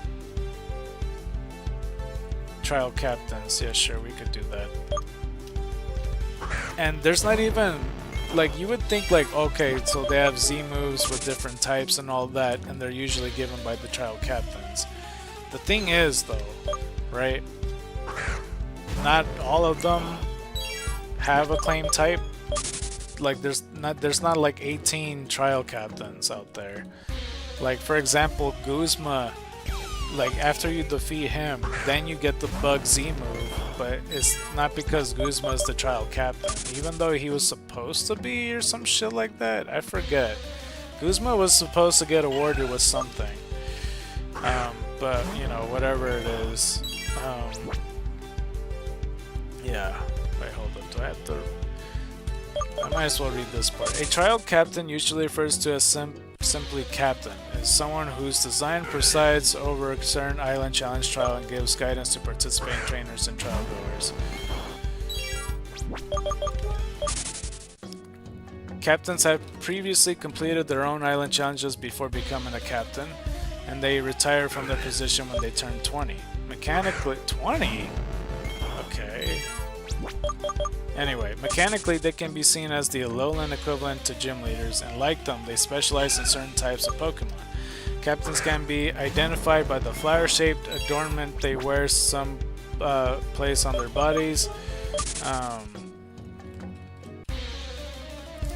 Trial captains, yeah sure, we could do that. And there's not even, like, you would think like, okay, so they have Z moves with different types and all that, and they're usually given by the trial captains. The thing is though, right, not all of them have a claim type. Like there's not like 18 trial captains out there. Like for example, Guzma, like after you defeat him, then you get the bug Z move, but it's not because Guzma is the trial captain, even though he was supposed to be or some shit like that. I forget. Guzma was supposed to get awarded with something, but you know, whatever it is. Yeah. Wait, hold up. Do I have to? I might as well read this part. A trial captain usually refers to as simply captain. Is someone whose design presides over a certain island challenge trial and gives guidance to participating trainers and trial goers. Captains have previously completed their own island challenges before becoming a captain, and they retire from their position when they turn 20. Mechanically, 20? Okay. Anyway, mechanically they can be seen as the Alolan equivalent to gym leaders, and like them, they specialize in certain types of Pokemon. Captains can be identified by the flower-shaped adornment they wear some place on their bodies,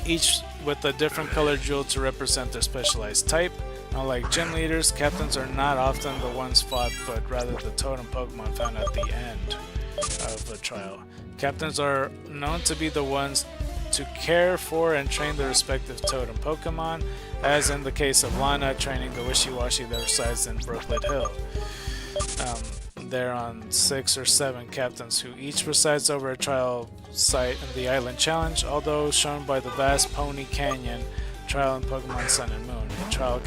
each with a different colored jewel to represent their specialized type. Unlike gym leaders, captains are not often the ones fought, but rather the totem Pokemon found at the end of a trial. Captains are known to be the ones to care for and train the respective totem Pokemon, as in the case of Lana training the Wishy-Washy that resides in Brooklet Hill. There are 6 or 7 captains who each presides over a trial site in the Island Challenge, although shown by the vast Pony Canyon trial in Pokemon Sun and Moon. A trial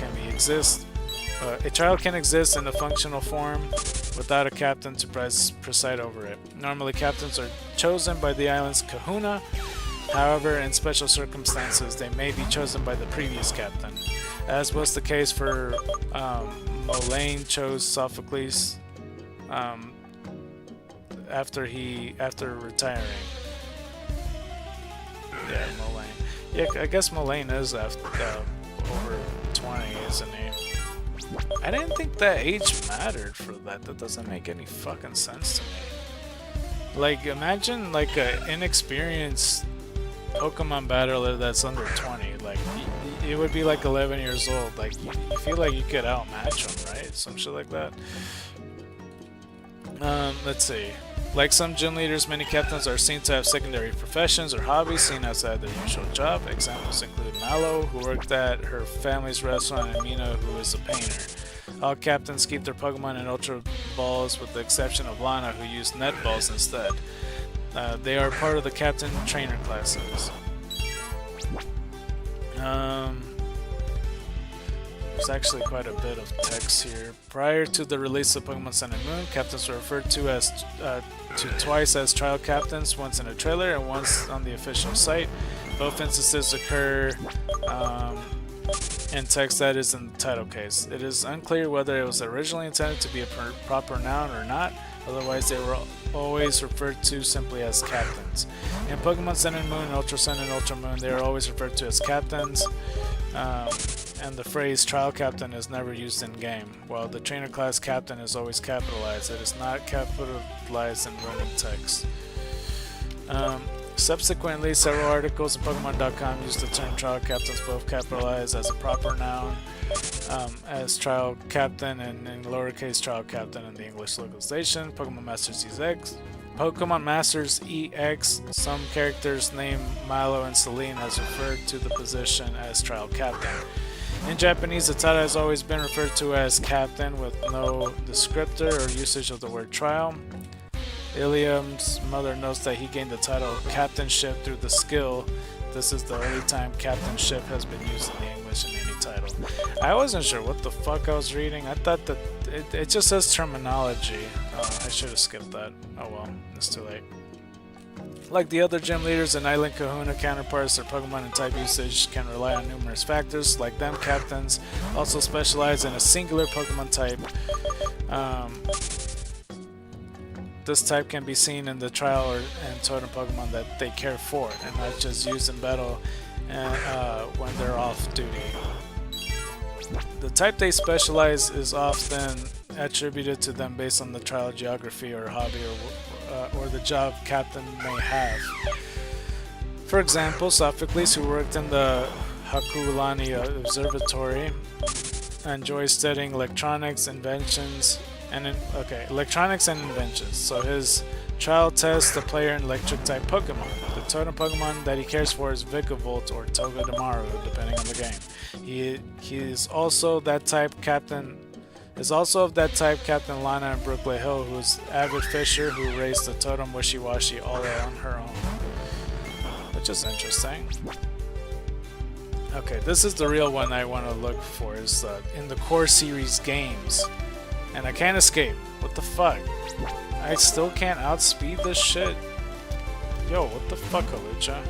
can exist in a functional form without a captain to preside over it. Normally, captains are chosen by the island's kahuna. However, in special circumstances, they may be chosen by the previous captain, as was the case for Molayne chose Sophocles after retiring. Yeah, Molayne. Yeah, I guess Molayne is after over 20, isn't he? I didn't think that age mattered for that. That doesn't make any fucking sense to me. Like, imagine like an inexperienced Pokemon battler that's under 20. Like, it would be like 11 years old. Like, you feel like you could outmatch him, right? Some shit like that. Let's see. Like some gym leaders, many captains are seen to have secondary professions or hobbies seen outside their usual job. Examples include Mallow, who worked at her family's restaurant, and Mina, who is a painter. All captains keep their Pokemon in Ultra Balls with the exception of Lana, who used Net Balls instead. They are part of the captain trainer classes. There's actually quite a bit of text here. Prior to the release of Pokemon Sun and Moon, captains were referred to twice as trial captains, once in a trailer and once on the official site. Both instances occur in text that is in the title case. It is unclear whether it was originally intended to be a proper noun or not, otherwise they were always referred to simply as captains. In Pokemon Sun and Moon, Ultra Sun and Ultra Moon, they are always referred to as captains, and the phrase trial captain is never used in game. While the trainer class captain is always capitalized, it is not capitalized in Roman text. Subsequently, several articles in Pokemon.com use the term trial captains both capitalized as a proper noun as trial captain and in lowercase trial captain in the English localization. Pokemon Masters EX, some characters named Milo and Celine has referred to the position as trial captain. In Japanese, the title has always been referred to as captain with no descriptor or usage of the word trial. Ilium's mother notes that he gained the title captainship through the skill. This is the only time captainship has been used in the English in any title. I wasn't sure what the fuck I was reading. I thought that it just says terminology. I should have skipped that. Oh well, it's too late. Like the other gym leaders and Island Kahuna counterparts, their Pokemon and type usage can rely on numerous factors. Like them, captains also specialize in a singular Pokemon type. This type can be seen in the trial and totem Pokemon that they care for, and not just used in battle when they're off duty. The type they specialize is often attributed to them based on the trial geography or hobby or the job captain may have. For example, Sophocles, who worked in the Hakulani Observatory, enjoys studying electronics and inventions. So his trial tests the player in electric type Pokemon. The totem Pokemon that he cares for is Vikavolt or Togedemaru, depending on the game. He is also that type captain. Of that type Captain Lana and Brooklyn Hill, who's avid fisher who raised the totem Wishy-Washy all on her own, which is interesting. Okay, this is the real one I want to look for. Is in the core series games. And I can't escape. What the fuck? I still can't outspeed this shit? Yo, what the fuck, Halucha?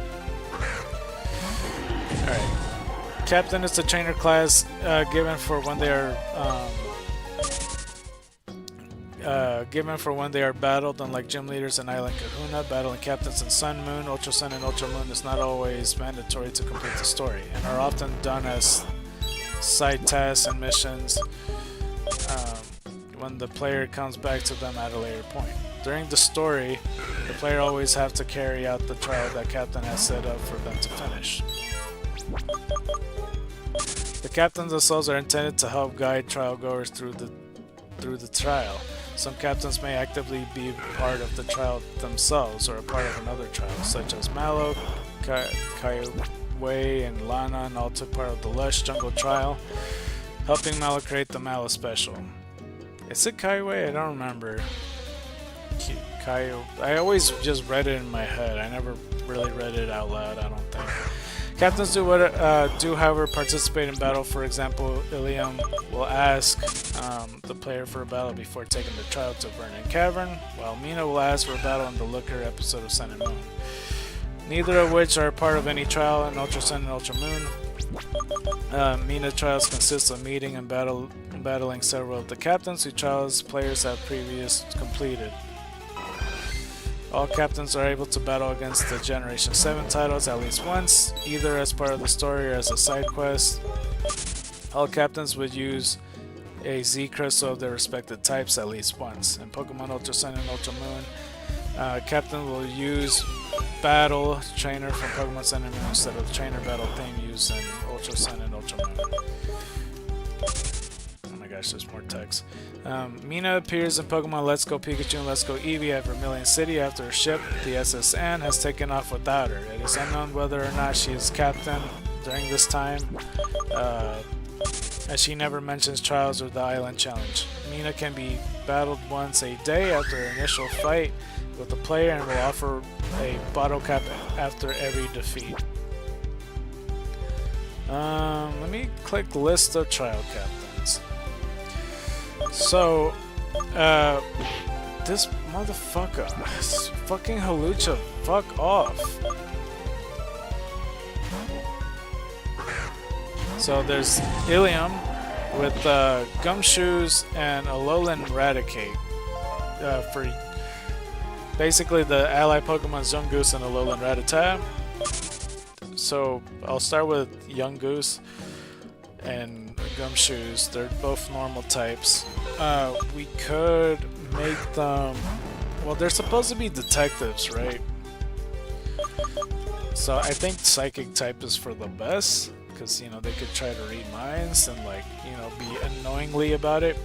Alright. Captain is the trainer class given for when they are battled, unlike gym leaders in Island Kahuna. Battling captains in Sun Moon, Ultra Sun, and Ultra Moon is not always mandatory to complete the story, and are often done as side tasks and missions when the player comes back to them at a later point. During the story, the player always have to carry out the trial that captain has set up for them to finish. The captains themselves are intended to help guide trial goers through the trial. Some captains may actively be part of the trial themselves or a part of another trial, such as Mallow, Kaiway, and Lana, and all took part of the Lush Jungle trial, helping Mallow create the Mallow Special. Is it Kaiway? I don't remember. I always just read it in my head. I never really read it out loud, I don't think. Captains do however participate in battle. For example, Ilium will ask the player for a battle before taking the trial to Vernon Cavern, while Mina will ask for a battle in the Looker episode of Sun and Moon. Neither of which are part of any trial in Ultra Sun and Ultra Moon. Mina trials consist of meeting and battling several of the captains whose trials players have previously completed. All captains are able to battle against the Generation 7 titles at least once, either as part of the story or as a side quest. All captains would use a Z crystal of their respective types at least once. In Pokemon Ultra Sun and Ultra Moon, captain will use Battle Trainer from Pokemon Sun and Moon instead of the Trainer Battle theme used in Ultra Sun and Ultra Moon. Oh my gosh, there's more text. Mina appears in Pokemon Let's Go Pikachu and Let's Go Eevee at Vermilion City after her ship, the SSN, has taken off without her. It is unknown whether or not she is captain during this time, as she never mentions trials or the island challenge. Mina can be battled once a day after her initial fight with the player and will offer a bottle cap after every defeat. Let me click list of trial captains. So, this motherfucker, this fucking Halucha, fuck off. So there's Ilium with Gumshoes and Alolan Raticate for basically the ally Pokemon Zungoose and Alolan Rattata. So I'll start with Young Goose and Gumshoes. They're both normal types. We could make them... Well, they're supposed to be detectives, right? So I think Psychic type is for the best, because, you know, they could try to read minds and, like, you know, be annoyingly about it.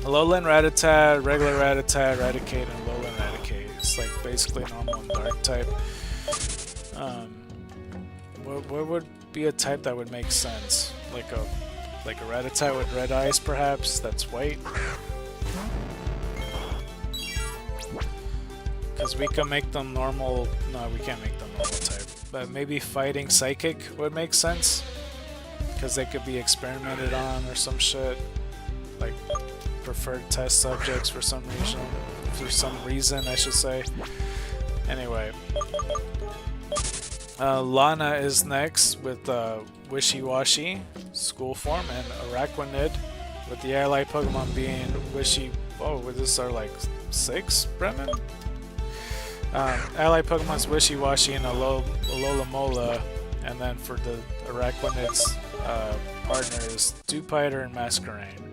Alolan Rattata, regular Rattata, Raticate, and Alolan Raticate. It's like basically normal and dark type. What would be a type that would make sense? Like a Rattata with red eyes, perhaps? That's white. Because we can make them normal. No, we can't make them normal type. But maybe fighting Psychic would make sense. Because they could be experimented on or some shit. Like preferred test subjects for some reason. For some reason, I should say. Anyway. Lana is next with Wishy-Washy, school form, and Araquanid, with the ally Pokemon being Oh, this are like 6 Bremen? Ally Pokemon's Wishy-Washy and Alola, and then for the Araquanid's partners, Dewpider and Masquerain.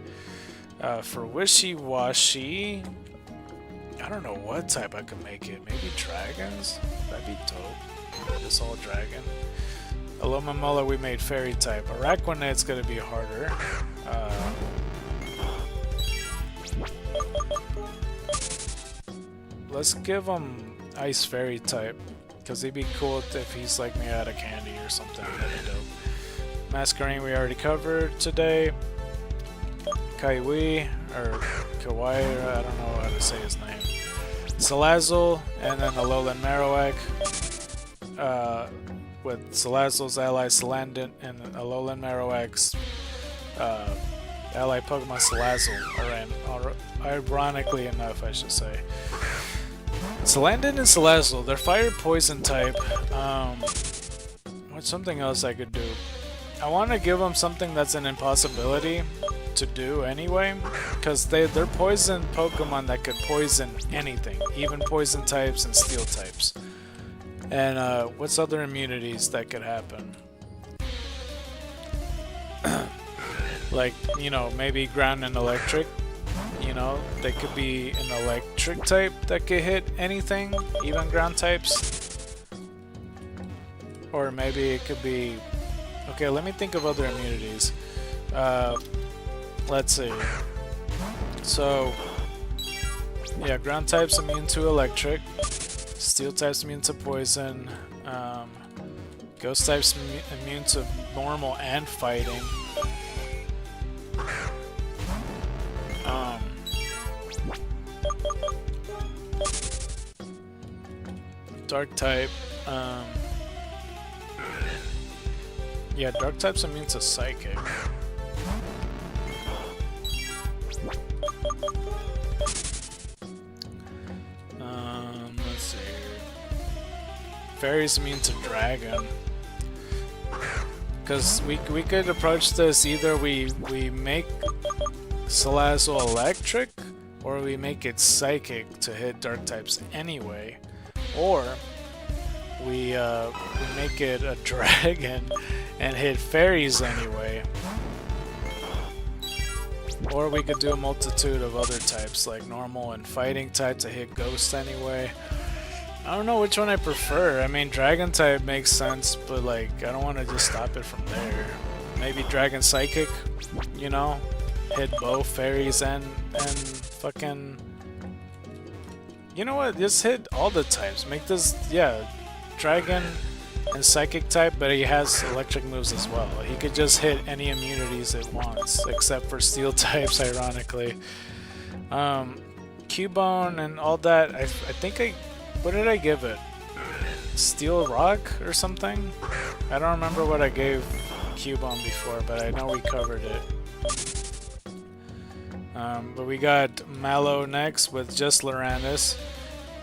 For Wishy-Washy, I don't know what type I could make it. Maybe dragons? That'd be dope. Just all dragon. Alola we made fairy type. Araquanid's gonna be harder. Let's give him Ice Fairy type, because he'd be cool if he's like made out of candy or something. That'd be dope. Masquerain we already covered today. Kaiwi, or Kawaii, I don't know how to say his name. Salazzle, and then Alolan Marowak. With Salazzle's ally Salandit and Alolan Marowak's ally Pokemon Salazzle, or ironically enough, I should say. Salandit and Salazzle, they're fire poison type. What's something else I could do? I want to give them something that's an impossibility to do anyway, because they're poison Pokemon that could poison anything, even poison types and steel types. And what's other immunities that could happen? Like, you know, maybe ground and electric. You know, they could be an electric type that could hit anything, even ground types. Or maybe it could be... Okay, let me think of other immunities. Let's see. So, yeah, ground type's immune to electric. Steel type's immune to poison. Ghost type's immune to normal and fighting. Dark type. Yeah, dark type's immune to psychic. Let's see here. Fairy's immune to dragon. Because we could approach this either we make Salazzle electric, or we make it psychic to hit dark types anyway, or we make it a dragon and hit fairies anyway. Or we could do a multitude of other types, like normal and fighting type to hit ghosts anyway. I don't know which one I prefer. I mean, dragon type makes sense, but like, I don't want to just stop it from there. Maybe dragon psychic, you know? Hit both fairies and fucking... You know what? Just hit all the types. Make this, yeah, dragon and psychic type, but he has electric moves as well. He could just hit any immunities it wants, except for steel types, ironically. Cubone and all that, I think what did I give it? Steel Rock or something? I don't remember what I gave Cubone before, but I know we covered it. But we got Mallow next with just Luranus.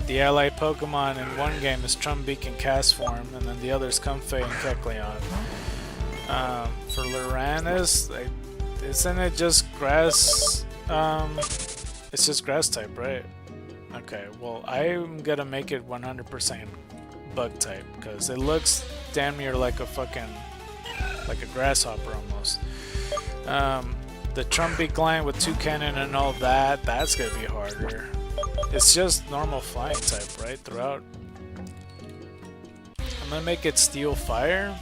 The ally Pokemon in one game is Trumbeak and Castform, and then the other is Comfey and Kecleon. For Luranus, isn't it just grass? It's just grass type, right? Okay, well, I'm gonna make it 100% bug type, because it looks damn near like a fucking... like a grasshopper almost. The Trumbeak line with 2 cannon and all that, that's gonna be harder. It's just normal flying type, right, throughout. I'm gonna make it steel fire,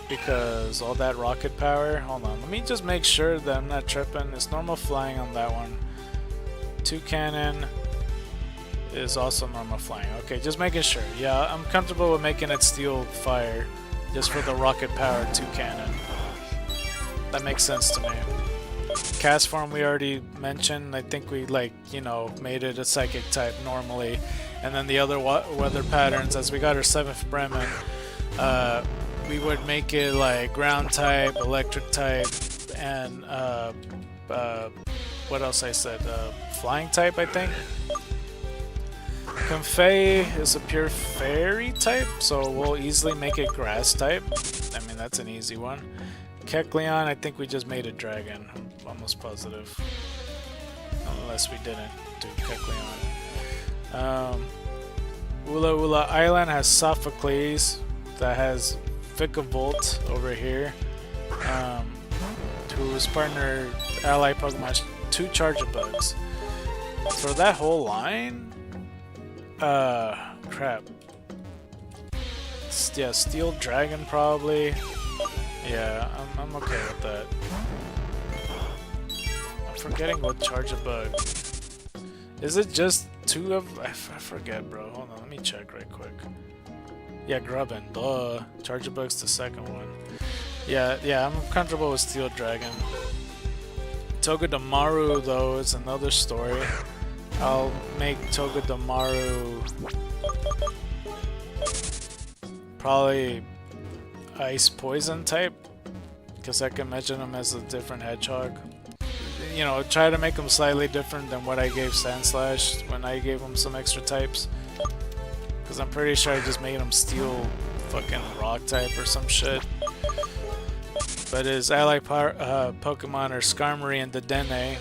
because all that rocket power. Hold on, let me just make sure that I'm not tripping. It's normal flying on that one. 2 cannon is also normal flying. Okay, just making sure. Yeah, I'm comfortable with making it steel fire, just for the rocket power 2 cannon. That makes sense to me. Castform we already mentioned. I think we, like, you know, made it a psychic type normally, and then the other weather patterns, as we got our 7th Bremen, we would make it like ground type, electric type, and what else I said? Flying type, I think. Comfey is a pure fairy type, so we'll easily make it grass type. I mean, that's an easy one. Kecleon, I think we just made a dragon. I'm almost positive. unless we didn't do Kecleon. Ula Ula Island has Sophocles that has Vikavolt over here, whose partner ally Pokemon has 2 Chargebugs. For that whole line, crap. Yeah, Steel Dragon probably. Yeah, I'm okay with that. I'm forgetting what Chargebug. Is it just 2 of? I forget, bro. Hold on, let me check right quick. Yeah, Grubbin. Duh. Chargebug's the second one. Yeah, I'm comfortable with Steel Dragon. Togedemaru, though, is another story. I'll make Togedemaru probably Ice Poison type, because I can imagine him as a different Hedgehog. You know, try to make him slightly different than what I gave Sandslash when I gave him some extra types. Because I'm pretty sure I just made him Steel fucking Rock type or some shit. But his ally Pokemon are Skarmory and Dedenne.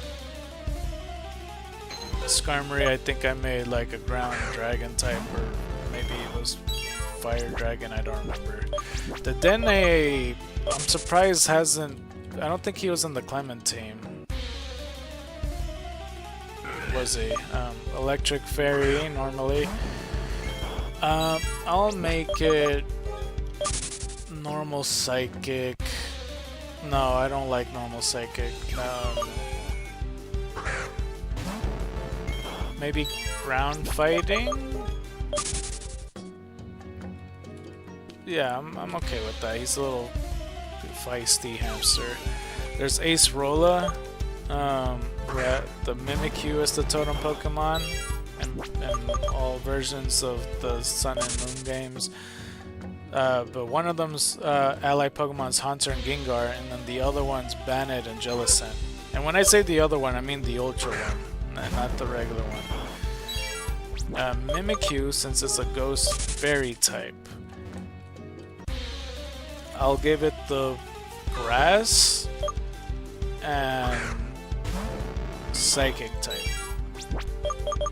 Skarmory, I think I made like a Ground Dragon type, or maybe it was Fire Dragon, I don't remember. Dedenne, I'm surprised hasn't... I don't think he was in the Clement team. Was he? Electric Fairy, normally. I'll make it normal Psychic. No, I don't like normal Psychic. Maybe Ground Fighting? Yeah, I'm okay with that. He's a little feisty hamster. There's Ace Rolla. Yeah, the Mimikyu is the totem Pokemon, and all versions of the Sun and Moon games. But one of them's ally Pokemon's Haunter and Gengar, and then the other one's Bannet and Jellicent. And when I say the other one, I mean the Ultra one, not the regular one. Mimikyu, since it's a Ghost Fairy type, I'll give it the Grass and Psychic type.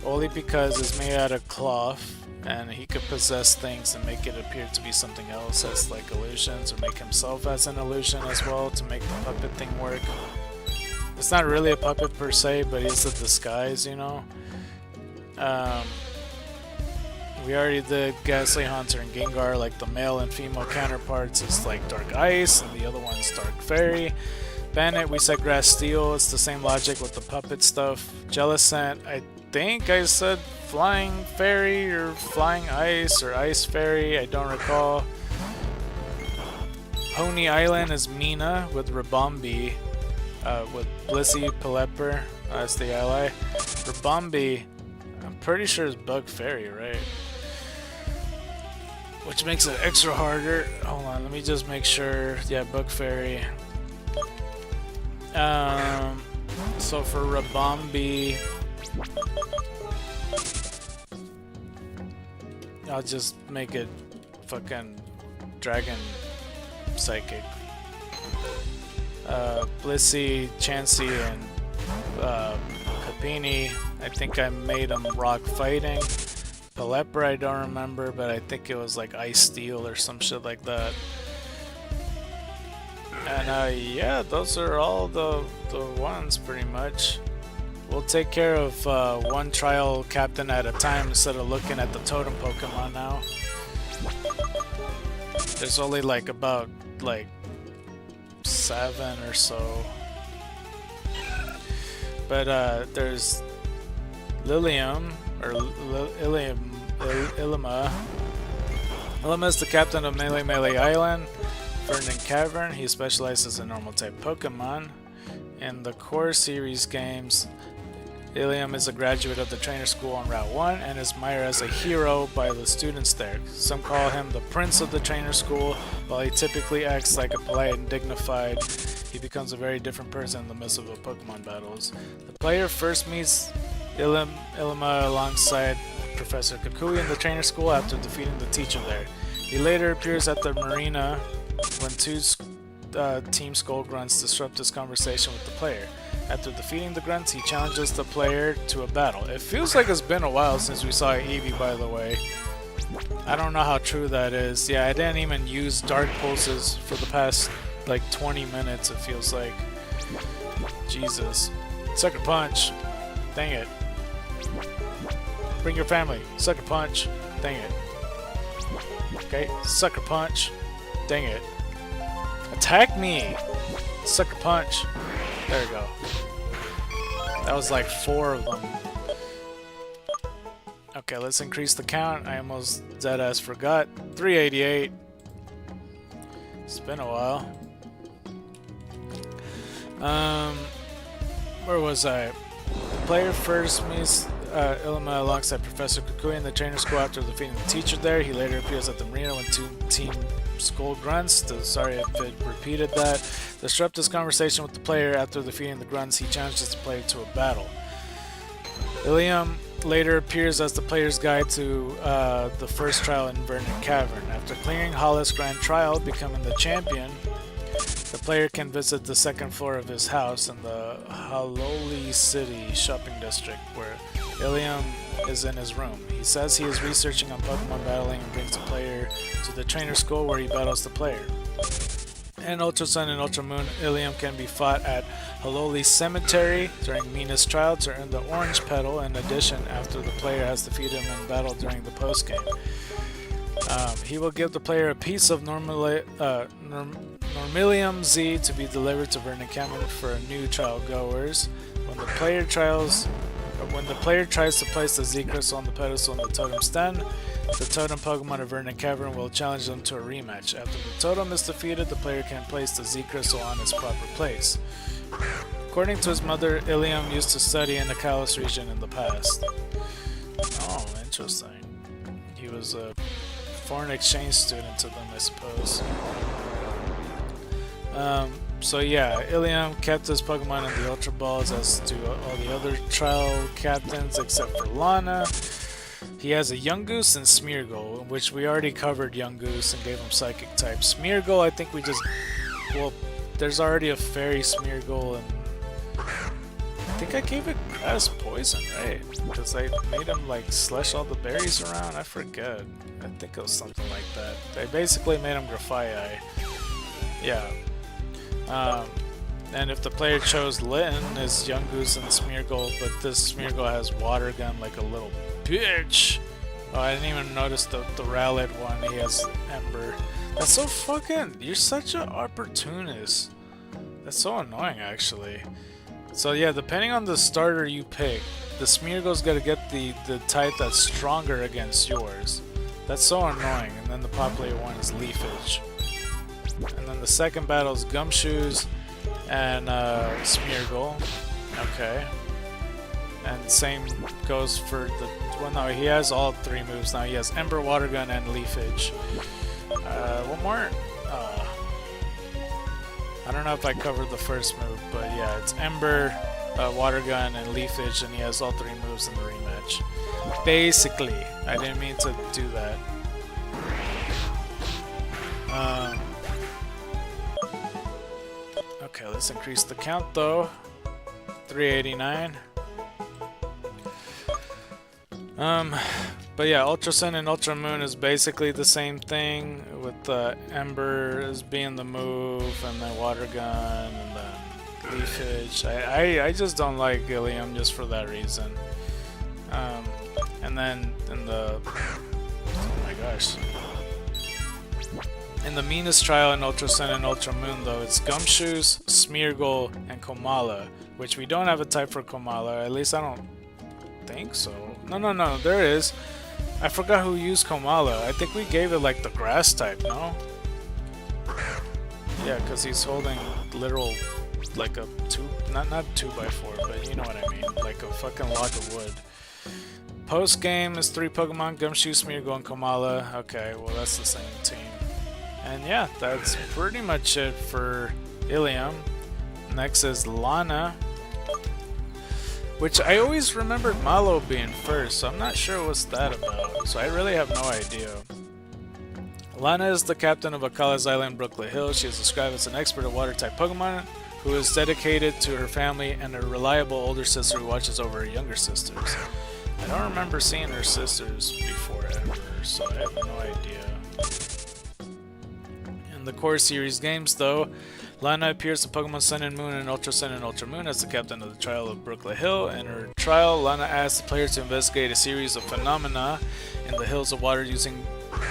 Only because it's made out of cloth, and he could possess things and make it appear to be something else as like illusions, or make himself as an illusion as well to make the puppet thing work. It's not really a puppet per se, but it's a disguise, you know. We already did Ghastly Haunter and Gengar, like the male and female counterparts is like Dark Ice, and the other one's Dark Fairy. Bannet, we said Grass Steel, it's the same logic with the puppet stuff. Jellicent, I think I said Flying Fairy or Flying Ice or Ice Fairy, I don't recall. Pony Island is Mina with Ribombee, with Blissey Pelipper as the ally. Ribombee, I'm pretty sure is Bug Fairy, right? Which makes it extra harder. Hold on, let me just make sure. Yeah, Bug Fairy. So for Ribombee, I'll just make it fucking Dragon Psychic. Blissey, Chansey, and Capini, I think I made them Rock Fighting. Pelipper, I don't remember, but I think it was like Ice Steel or some shit like that. And yeah, those are all the ones pretty much. We'll take care of one trial captain at a time instead of looking at the totem Pokemon now. There's only like about like 7 or so. But there's Lilium, or Ilima. Ilima is the captain of Melee Island, Ferdinand Cavern. He specializes in normal type Pokemon. In the core series games, Ilium is a graduate of the trainer school on Route 1 and is admired as a hero by the students there. Some call him the prince of the trainer school. While he typically acts like a polite and dignified, he becomes a very different person in the midst of the Pokemon battles. The player first meets Ilima alongside Professor Kukui in the trainer school after defeating the teacher there. He later appears at the marina when two Team Skull Grunts disrupt his conversation with the player. After defeating the grunts, he challenges the player to a battle. It feels like it's been a while since we saw Eevee, by the way. I don't know how true that is. Yeah, I didn't even use Dark Pulses for the past like 20 minutes, it feels like. Jesus. Sucker Punch. Dang it. Bring your family. Sucker Punch. Dang it. Okay, Sucker Punch. Dang it. Attack me! Sucker Punch. There we go. That was like 4 of them. Okay, let's increase the count. I almost deadass forgot. 388. It's been a while. Where was I? The player first meets Ngl I'm alongside Professor Kukui in the trainer school after defeating the teacher there. He later appears at the marina when Team Skull grunts. Sorry if it repeated that. Disrupt this conversation with the player after defeating the grunts. He challenges the player to a battle. Ngl later appears as the player's guide to the first trial in Vernon Cavern. After clearing Hollis' grand trial, becoming the champion, the player can visit the second floor of his house in the Haloli City shopping district, where Ngl is in his room. He says he is researching on Pokemon battling and brings the player to the trainer school where he battles the player. In Ultra Sun and Ultra Moon, Ngl can be fought at Haloli Cemetery during Mina's trial to earn the Orange Petal. In addition, after the player has defeated him in battle during the post-game. He will give the player a piece of Normilium Z to be delivered to Vernon Cavern for new trial goers. When the player tries to place the Z crystal on the pedestal in the totem stand, the totem Pokemon of Vernon Cavern will challenge them to a rematch. After the totem is defeated, the player can place the Z crystal on its proper place. According to his mother, Ngl used to study in the Kalos region in the past. Oh, interesting. He was a foreign exchange student to them, I suppose. So yeah, Ngl kept his Pokemon in the Ultra Balls, as do all the other trial captains except for Lana. He has a Yungoos and Smeargle, which we already covered Yungoos and gave him Psychic type. Smeargle, I think we just... well, there's already a Fairy Smeargle, and I think I gave it Grass Poison, right? Because I made him like slush all the berries around, I forget. I think it was something like that. I basically made him Grafaiai. Yeah. And if the player chose Litten as Yungoos and Smeargle, but this Smeargle has Water Gun like a little bitch. Oh, I didn't even notice the Rowlet one. He has Ember. That's so fucking... you're such an opportunist. That's so annoying, actually. So yeah, depending on the starter you pick, the Smeargle's gotta get the type that's stronger against yours. That's so annoying. And then the popular one is Leafage. And then the second battle is Gumshoes and Smeargle. Okay. And same goes for the... well, no, he has all 3 moves now. He has Ember, Water Gun, and Leafage. One more? I don't know if I covered the first move, but yeah, it's Ember, Water Gun, and Leafage, and he has all 3 moves in the rematch. Basically. I didn't mean to do that. Okay, let's increase the count though. 389. But yeah, Ultra Sun and Ultra Moon is basically the same thing, with Ember as being the move, and then Water Gun, and then Leafage. I just don't like Ngl I'm just for that reason. And then in the... oh my gosh. In the meanest trial in Ultra Sun and Ultra Moon though, it's Gumshoes, Smeargle, and Komala, which we don't have a type for Komala, at least I don't think so. No, there is. I forgot who used Komala. I think we gave it like the grass type, no? Yeah, because he's holding literal, like a 2, not 2x4, but you know what I mean, like a fucking log of wood. Post game is 3 Pokemon, Gumshoe, Smeargle, and Komala. Okay, well that's the same team. And yeah, that's pretty much it for Ngl I'm. Next is Lana, which I always remembered Malo being first, so I'm not sure what's that about. So I really have no idea. Lana is the captain of Akala's Island, Brooklet Hill. She is described as an expert at water-type Pokemon who is dedicated to her family, and a reliable older sister who watches over her younger sisters. I don't remember seeing her sisters before ever, so I have no idea. In the core series games, though, Lana appears in Pokemon Sun and Moon and Ultra Sun and Ultra Moon as the captain of the trial of Brooklet Hill. In her trial, Lana asks the player to investigate a series of phenomena in the Hills of Water using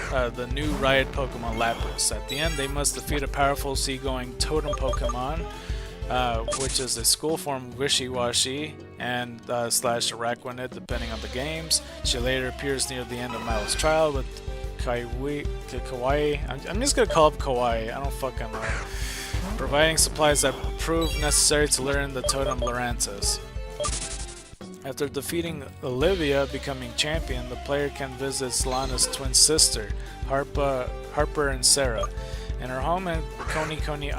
the new Riot Pokemon Lapras. At the end, they must defeat a powerful seagoing totem Pokemon, which is a school form Wishy-Washy and slash Araquanid, depending on the games. She later appears near the end of Milo's trial with Kawaii. I'm just gonna call it Kawaii. I don't fucking know. Providing supplies that prove necessary to learn the totem Lurantis. After defeating Olivia, becoming champion, the player can visit Lana's twin sister, Harper and Sarah, in her home in Coney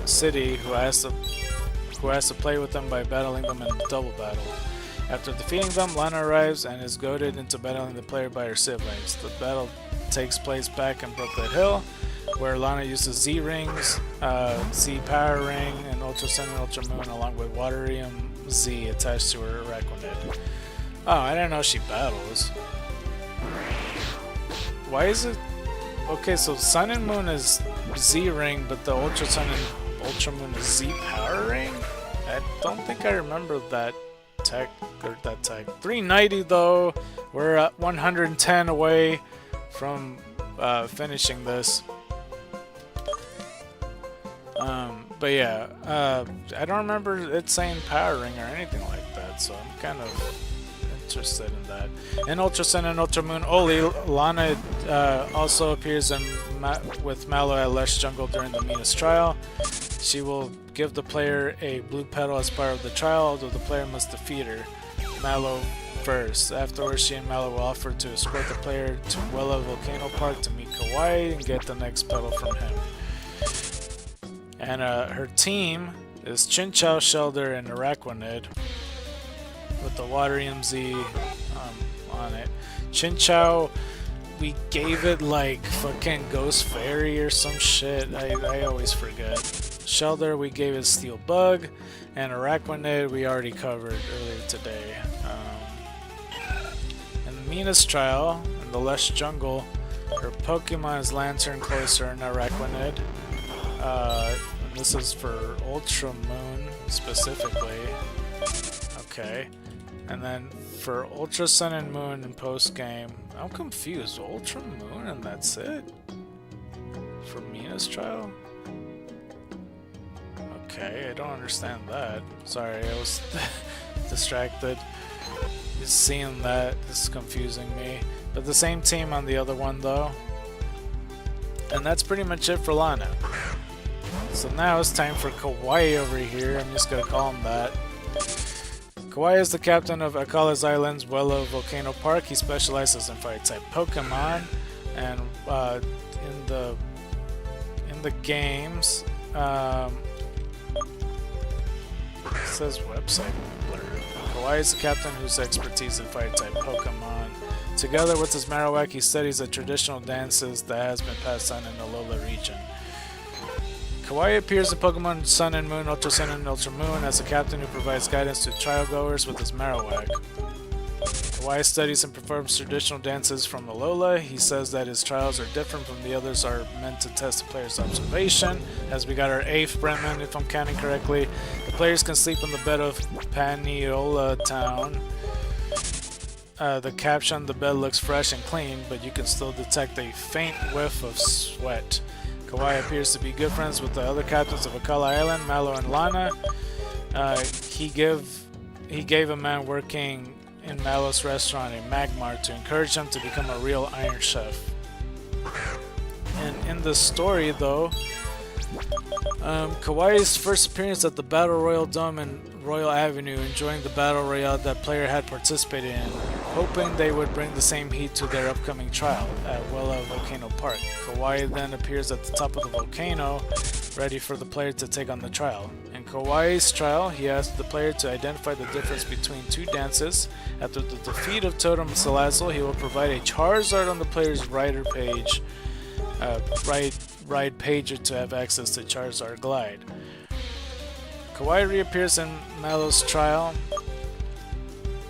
City, who has to play with them by battling them in a double battle. After defeating them, Lana arrives and is goaded into battling the player by her siblings. The battle takes place back in Brooklet Hill, where Lana uses Z-Rings, Z Power Ring, and Ultra Sun and Ultra Moon, along with Waterium Z attached to her Araquanid. Oh, I didn't know she battles. Why is it... Okay, so Sun and Moon is Z-Ring, but the Ultra Sun and Ultra Moon is Z Power Ring? I don't think I remember that tech. 390 though. We're at 110 away from finishing this. But yeah, I don't remember it saying Power Ring or anything like that, so I'm kind of interested in that. In Ultra Sun and Ultra Moon Oli, Lana also appears with Mallow at Lush Jungle during the Venus trial. She will give the player a blue petal as part of the trial, although the player must defeat her, Mallow, first. Afterwards, she and Mallow will offer to escort the player to Wella Volcano Park to meet Kawaii and get the next petal from him. And her team is Chinchou, Shelder, and Araquanid, with the Waterium Z on it. Chinchou, we gave it like fucking Ghost Fairy or some shit. I always forget. Shelder, we gave it Steel Bug, and Araquanid we already covered earlier today. In the Venus trial, in the Lush Jungle, her Pokemon is Lantern, Cloyster, and Araquanid. This is for Ultra Moon specifically. Okay. And then for Ultra Sun and Moon in post-game, I'm confused. Ultra Moon and that's it? For Mina's trial? Okay, I don't understand that. Sorry, I was distracted. Just seeing that is confusing me. But the same team on the other one though. And that's pretty much it for Lana. So now it's time for Kawaii over here. I'm just gonna call him that. Kawaii is the captain of Akala's Island's Wella Volcano Park. He specializes in fire-type Pokemon, and in the games, it says website blur. Kawaii is the captain whose expertise in fire-type Pokemon. Together with his Marowak, he studies the traditional dances that has been passed on in the Alola region. Kawaii appears in Pokemon Sun and Moon, Ultra Sun and Ultra Moon as a captain who provides guidance to trial goers with his Marowak. Kawaii studies and performs traditional dances from Alola. He says that his trials are different from the others, are meant to test the player's observation. As we got our 8th Bremen, if I'm counting correctly, the players can sleep on the bed of Paniola Town. The caption on the bed looks fresh and clean, but you can still detect a faint whiff of sweat. Kawaii appears to be good friends with the other captains of Akala Island, Mallow and Lana. He gave a man working in Mallow's restaurant a Magmar to encourage him to become a real Iron Chef. And in the story though, Kawaii's first appearance at the Battle Royal Dome in Royal Avenue, enjoying the Battle Royale that player had participated in, hoping they would bring the same heat to their upcoming trial at Wella Volcano Park. Kawaii then appears at the top of the volcano, ready for the player to take on the trial. In Kawaii's trial, he asks the player to identify the difference between two dances. After the defeat of Totem Salazzle, he will provide a Charizard on the player's rider page, ride pager to have access to Charizard Glide. Kawaii reappears in Mallow's trial,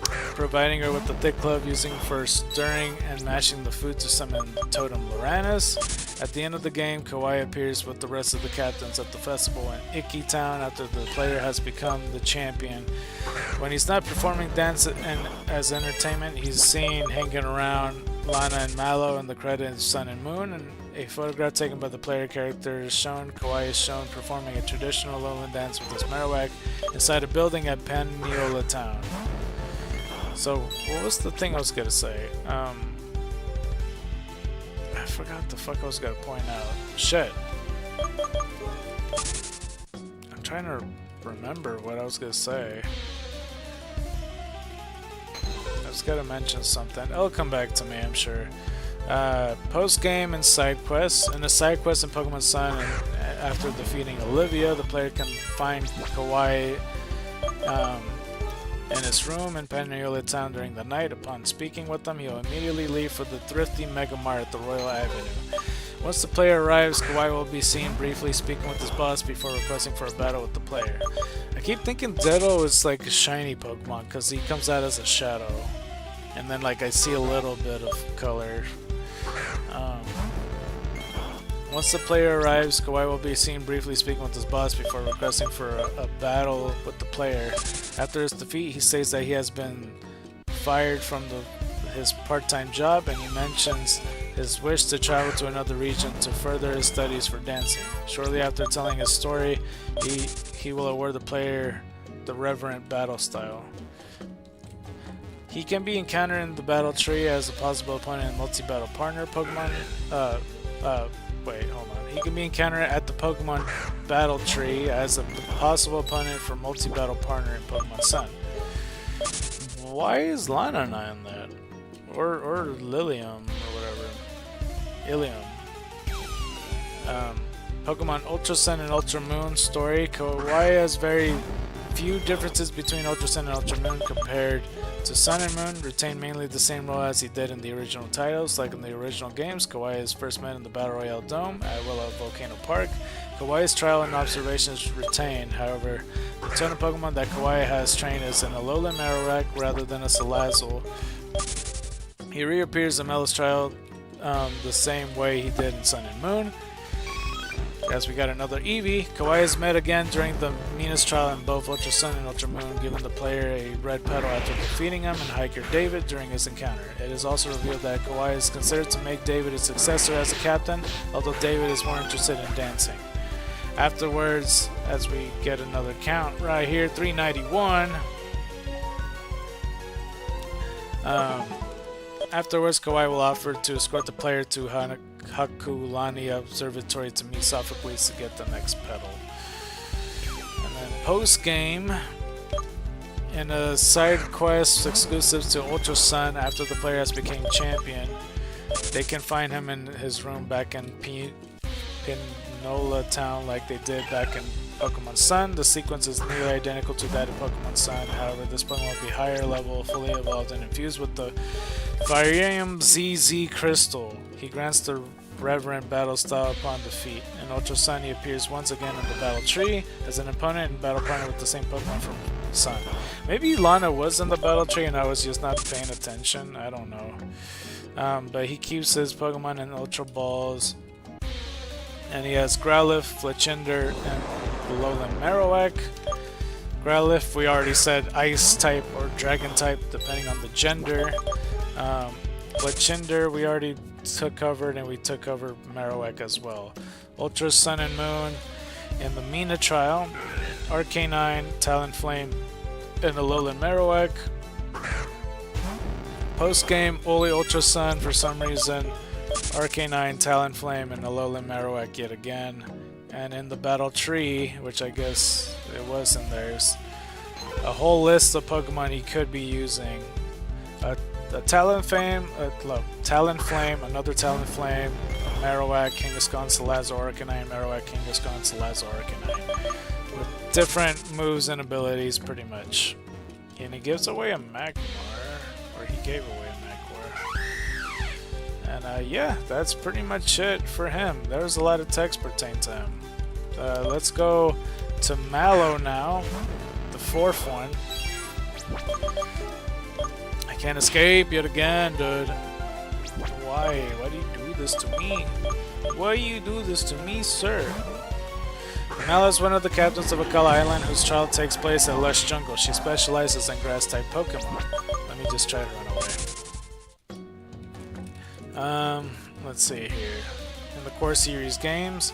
providing her with the thick glove using for stirring and mashing the food to summon Totem Loranus. At the end of the game, Kawaii appears with the rest of the captains at the festival in Icky Town after the player has become the champion. When he's not performing dance as entertainment, he's seen hanging around Lana and Mallow in the credits Sun and Moon, and a photograph taken by the player character is shown. Kawaii is shown performing a traditional lowland dance with his Marowak inside a building at Panneola Town. So, what was the thing I was gonna say? I forgot the fuck I was gonna point out. Shit. I'm trying to remember what I was gonna say. I was gonna mention something. It'll come back to me, I'm sure. Post-game and side quests. In a side quest in Pokemon Sun, and after defeating Olivia, the player can find Kawaii in his room in Panneola Town during the night. Upon speaking with him, he'll immediately leave for the thrifty Mega Mart at the Royal Avenue. Once the player arrives, Kawaii will be seen briefly speaking with his boss before requesting for a battle with the player. I keep thinking Ditto is like a shiny Pokemon because he comes out as a shadow. And then like I see a little bit of color. Once the player arrives, Kawaii will be seen briefly speaking with his boss before requesting for a battle with the player. After his defeat, he states that he has been fired from his part-time job, and he mentions his wish to travel to another region to further his studies for dancing. Shortly after telling his story, he will award the player the Reverent Battle Style. He can be encountered in the battle tree as a possible opponent and multi-battle partner Pokemon. Wait, hold on. He can be encountered at the Pokemon Battle Tree as a possible opponent for multi-battle partner in Pokemon Sun. Why is Lana not in that? Or Lilium or whatever. Ilium. Pokemon Ultra Sun and Ultra Moon story. Kawaii has very few differences between Ultra Sun and Ultra Moon compared to Sun and Moon. Retain mainly the same role as he did in the original titles. Like in the original games, Kawaii is first met in the Battle Royale Dome at Willow Volcano Park. Kawaii's trial and observations retain. However, the totem Pokemon that Kawaii has trained is an Alolan Marowak rather than a Salazzle. He reappears in Mallow's trial the same way he did in Sun and Moon. As we got another Eevee, Kawaii is met again during the Minas trial in both Ultra Sun and Ultra Moon, giving the player a red petal after defeating him and Hiker David during his encounter. It is also revealed that Kawaii is considered to make David his successor as a captain, although David is more interested in dancing. Afterwards, as we get another count right here, 391. Afterwards, Kawaii will offer to escort the player to Hakulani Observatory to meet Sophocles to get the next petal. And then post-game, in a side quest exclusive to Ultra Sun, after the player has become champion, they can find him in his room back in Pinola Town like they did back in Pokemon Sun. The sequence is nearly identical to that of Pokemon Sun, however this Pokemon will be higher level, fully evolved, and infused with the Viridium ZZ Crystal. He grants the Reverent Battle Style upon defeat. In Ultra Sun, he appears once again in the Battle Tree as an opponent and battle partner with the same Pokemon from Sun. Maybe Lana was in the Battle Tree and I was just not paying attention. I don't know. But he keeps his Pokemon in Ultra Balls. And he has Growlithe, Fletchinder, and Alolan Marowak. Growlithe, we already said Ice type or Dragon type, depending on the gender. Fletchinder, we already took covered, and we took over Marowak as well. Ultra Sun and Moon in the Mina trial. Arcanine, Talonflame, and Alolan Marowak. Post game, only Ultra Sun for some reason. Arcanine, Talonflame, and Alolan Marowak yet again. And in the Battle Tree, which I guess it was in theirs, a whole list of Pokemon he could be using. A Talonflame, another Talonflame, Marowak, Kangaskhan, Salazzle, Arcanine, Marowak, Kangaskhan, Salazzle, Arcanine. With different moves and abilities, pretty much. And he gives away a Magmar, or he gave away a Magmar. And yeah, that's pretty much it for him. There's a lot of text pertaining to him. Let's go to Mallow now, the fourth one. I can't escape yet again, dude. Why? Why do you do this to me? Why do you do this to me, sir? Mallow is one of the captains of Akala Island, whose trial takes place at Lush Jungle. She specializes in grass-type Pokemon. Let me just try to run away. Let's see here. In the core series games,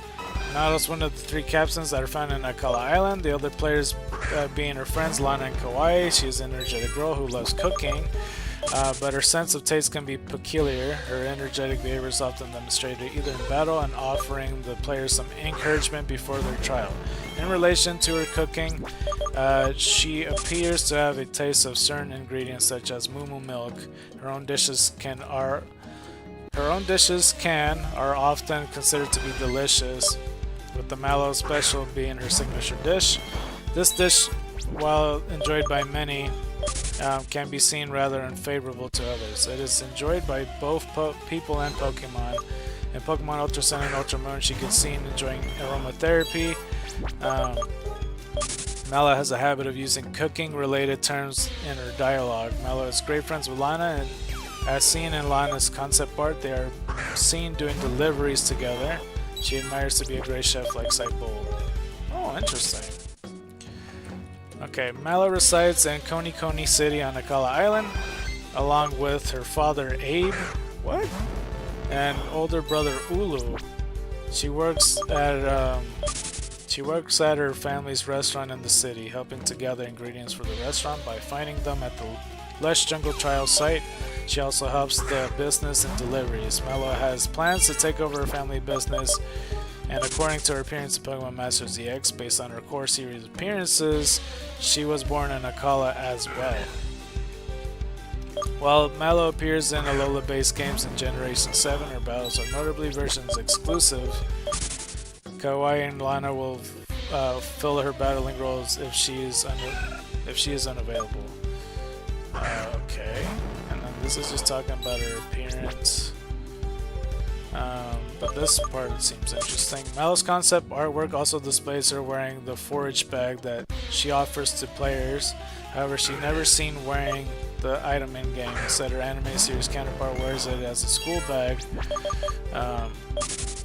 Mallow is one of the 3 captains that are found in Akala Island. The other players being her friends Lana and Kawaii. She is an energetic girl who loves cooking, but her sense of taste can be peculiar. Her energetic behavior is often demonstrated either in battle and offering the players some encouragement before their trial. In relation to her cooking, she appears to have a taste of certain ingredients such as moo milk. Her own dishes are often considered to be delicious, with the Mallow special being her signature dish. This dish, while enjoyed by many, can be seen rather unfavorable to others. It is enjoyed by both people and Pokemon. In Pokemon Ultra Sun and Ultra Moon, she can be seen enjoying aromatherapy. Mallow has a habit of using cooking-related terms in her dialogue. Mallow is great friends with Lana, and as seen in Lana's concept art, they are seen doing deliveries together. She admires to be a great chef like Bold. Oh, interesting. Okay, Mallow resides in Konii City on Akala Island, along with her father Abe, what? And older brother Ulu. She works at her family's restaurant in the city, helping to gather ingredients for the restaurant by finding them at the Lush Jungle trial site. She also helps the business in deliveries. Mallow has plans to take over her family business, and according to her appearance in Pokemon Masters EX, based on her core series appearances, she was born in Akala as well. While Mallow appears in Alola-based games in Generation 7, her battles are notably versions exclusive. Kawaii and Lana will fill her battling roles if she is unavailable. Okay, and then this is just talking about her appearance. But this part seems interesting. Mallow's concept artwork also displays her wearing the forage bag that she offers to players. However, she's never seen wearing the item in-game. Instead, her anime series counterpart wears it as a school bag.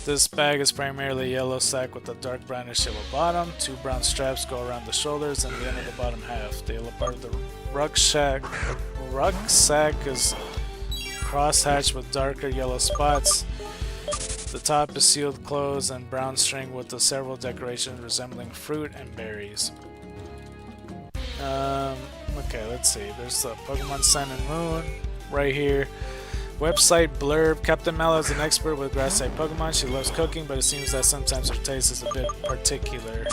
This bag is primarily a yellow sack with a dark brownish yellow bottom. 2 brown straps go around the shoulders and the end of the bottom half. The yellow part of the rucksack is cross-hatched with darker yellow spots. The top is sealed closed and brown string with the several decorations resembling fruit and berries. Okay, let's see. There's the Pokemon Sun and Moon right here. Website blurb. Captain Mallow is an expert with grass-type Pokemon. She loves cooking, but it seems that sometimes her taste is a bit particular.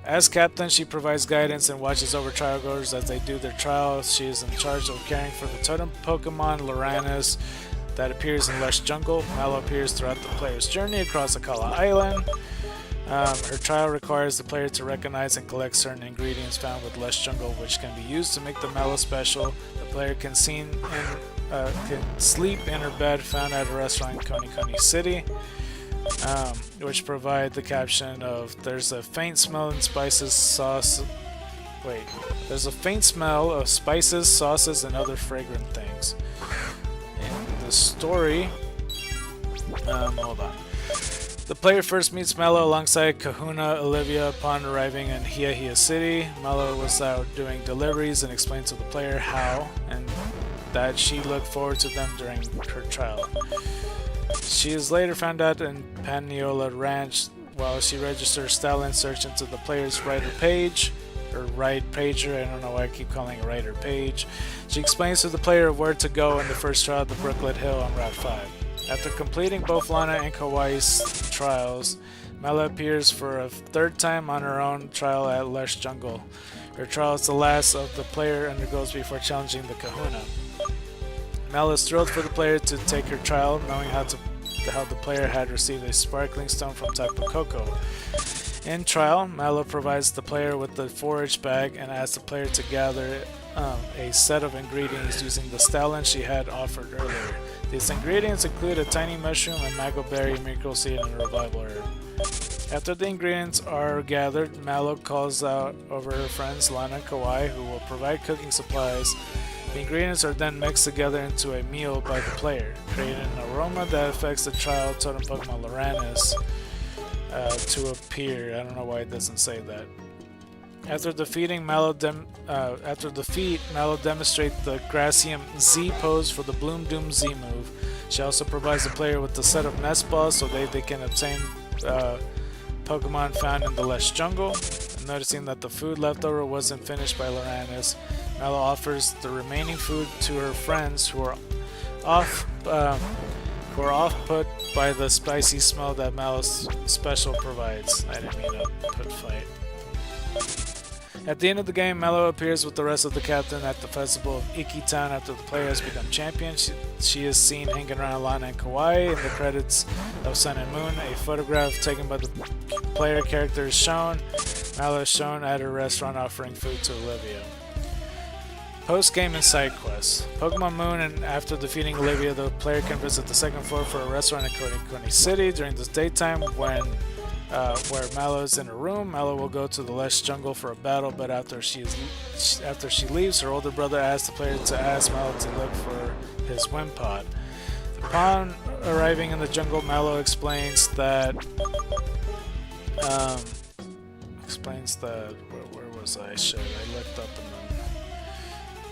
As captain, she provides guidance and watches over trial goers as they do their trials. She is in charge of caring for the totem Pokemon Loranus that appears in Lush Jungle. Mallow appears throughout the player's journey across Akala Island. Her trial requires the player to recognize and collect certain ingredients found with Lush Jungle, which can be used to make the Mallow special. The player can sleep in her bed found at a restaurant in Konii City, which provide the caption of "There's a faint smell of spices, sauces, and other fragrant things." In the story, hold on. The player first meets Mallow alongside Kahuna Olivia upon arriving in Hiahia City. Mallow was out doing deliveries and explained to the player how and that she looked forward to them during her trial. She is later found out in Paniola Ranch while she registered her style search into the player's writer page. Or right pager, I don't know why I keep calling it writer page. She explains to the player where to go in the first trial at the Brooklet Hill on Route 5. After completing both Lana and Kawaii's trials, Mallow appears for a 3rd time on her own trial at Lush Jungle. Her trial is the last of the player undergoes before challenging the Kahuna. Mallow is thrilled for the player to take her trial, knowing how the player had received a sparkling stone from Tapu Koko. In trial, Mallow provides the player with the forage bag and asks the player to gather a set of ingredients using the stallion she had offered earlier. These ingredients include a tiny mushroom, a mango berry, miracle seed, and a revival herb. After the ingredients are gathered, Mallow calls out over her friends Lana and Kawaii, who will provide cooking supplies. The ingredients are then mixed together into a meal by the player, creating an aroma that affects the child totem Pokemon Loranes to appear. I don't know why it doesn't say that. After defeat, Mallow demonstrates the Gracium Z pose for the Bloom Doom Z move. She also provides the player with a set of nest balls so they can obtain Pokemon found in the Lush Jungle. Noticing that the food left over wasn't finished by Loranes, Mallow offers the remaining food to her friends who are off-put by the spicy smell that Mallow's special provides. I didn't mean to put fight. At the end of the game, Mallow appears with the rest of the captain at the festival of Iki Town after the player has become champion. She is seen hanging around Lana and Kawaii. In the credits of Sun and Moon, a photograph taken by the player character is shown. Mallow is shown at a restaurant offering food to Olivia. Post-game and side quests. Pokemon Moon, and after defeating Olivia, the player can visit the second floor for a restaurant in Koni City. During this daytime, where Mallow is in a room, Mallow will go to the Lush Jungle for a battle, but after she leaves, her older brother asks the player to ask Mallow to look for his Wimpod. Upon arriving in the jungle, Mallow explains that where was I? Shit, I looked up the moon.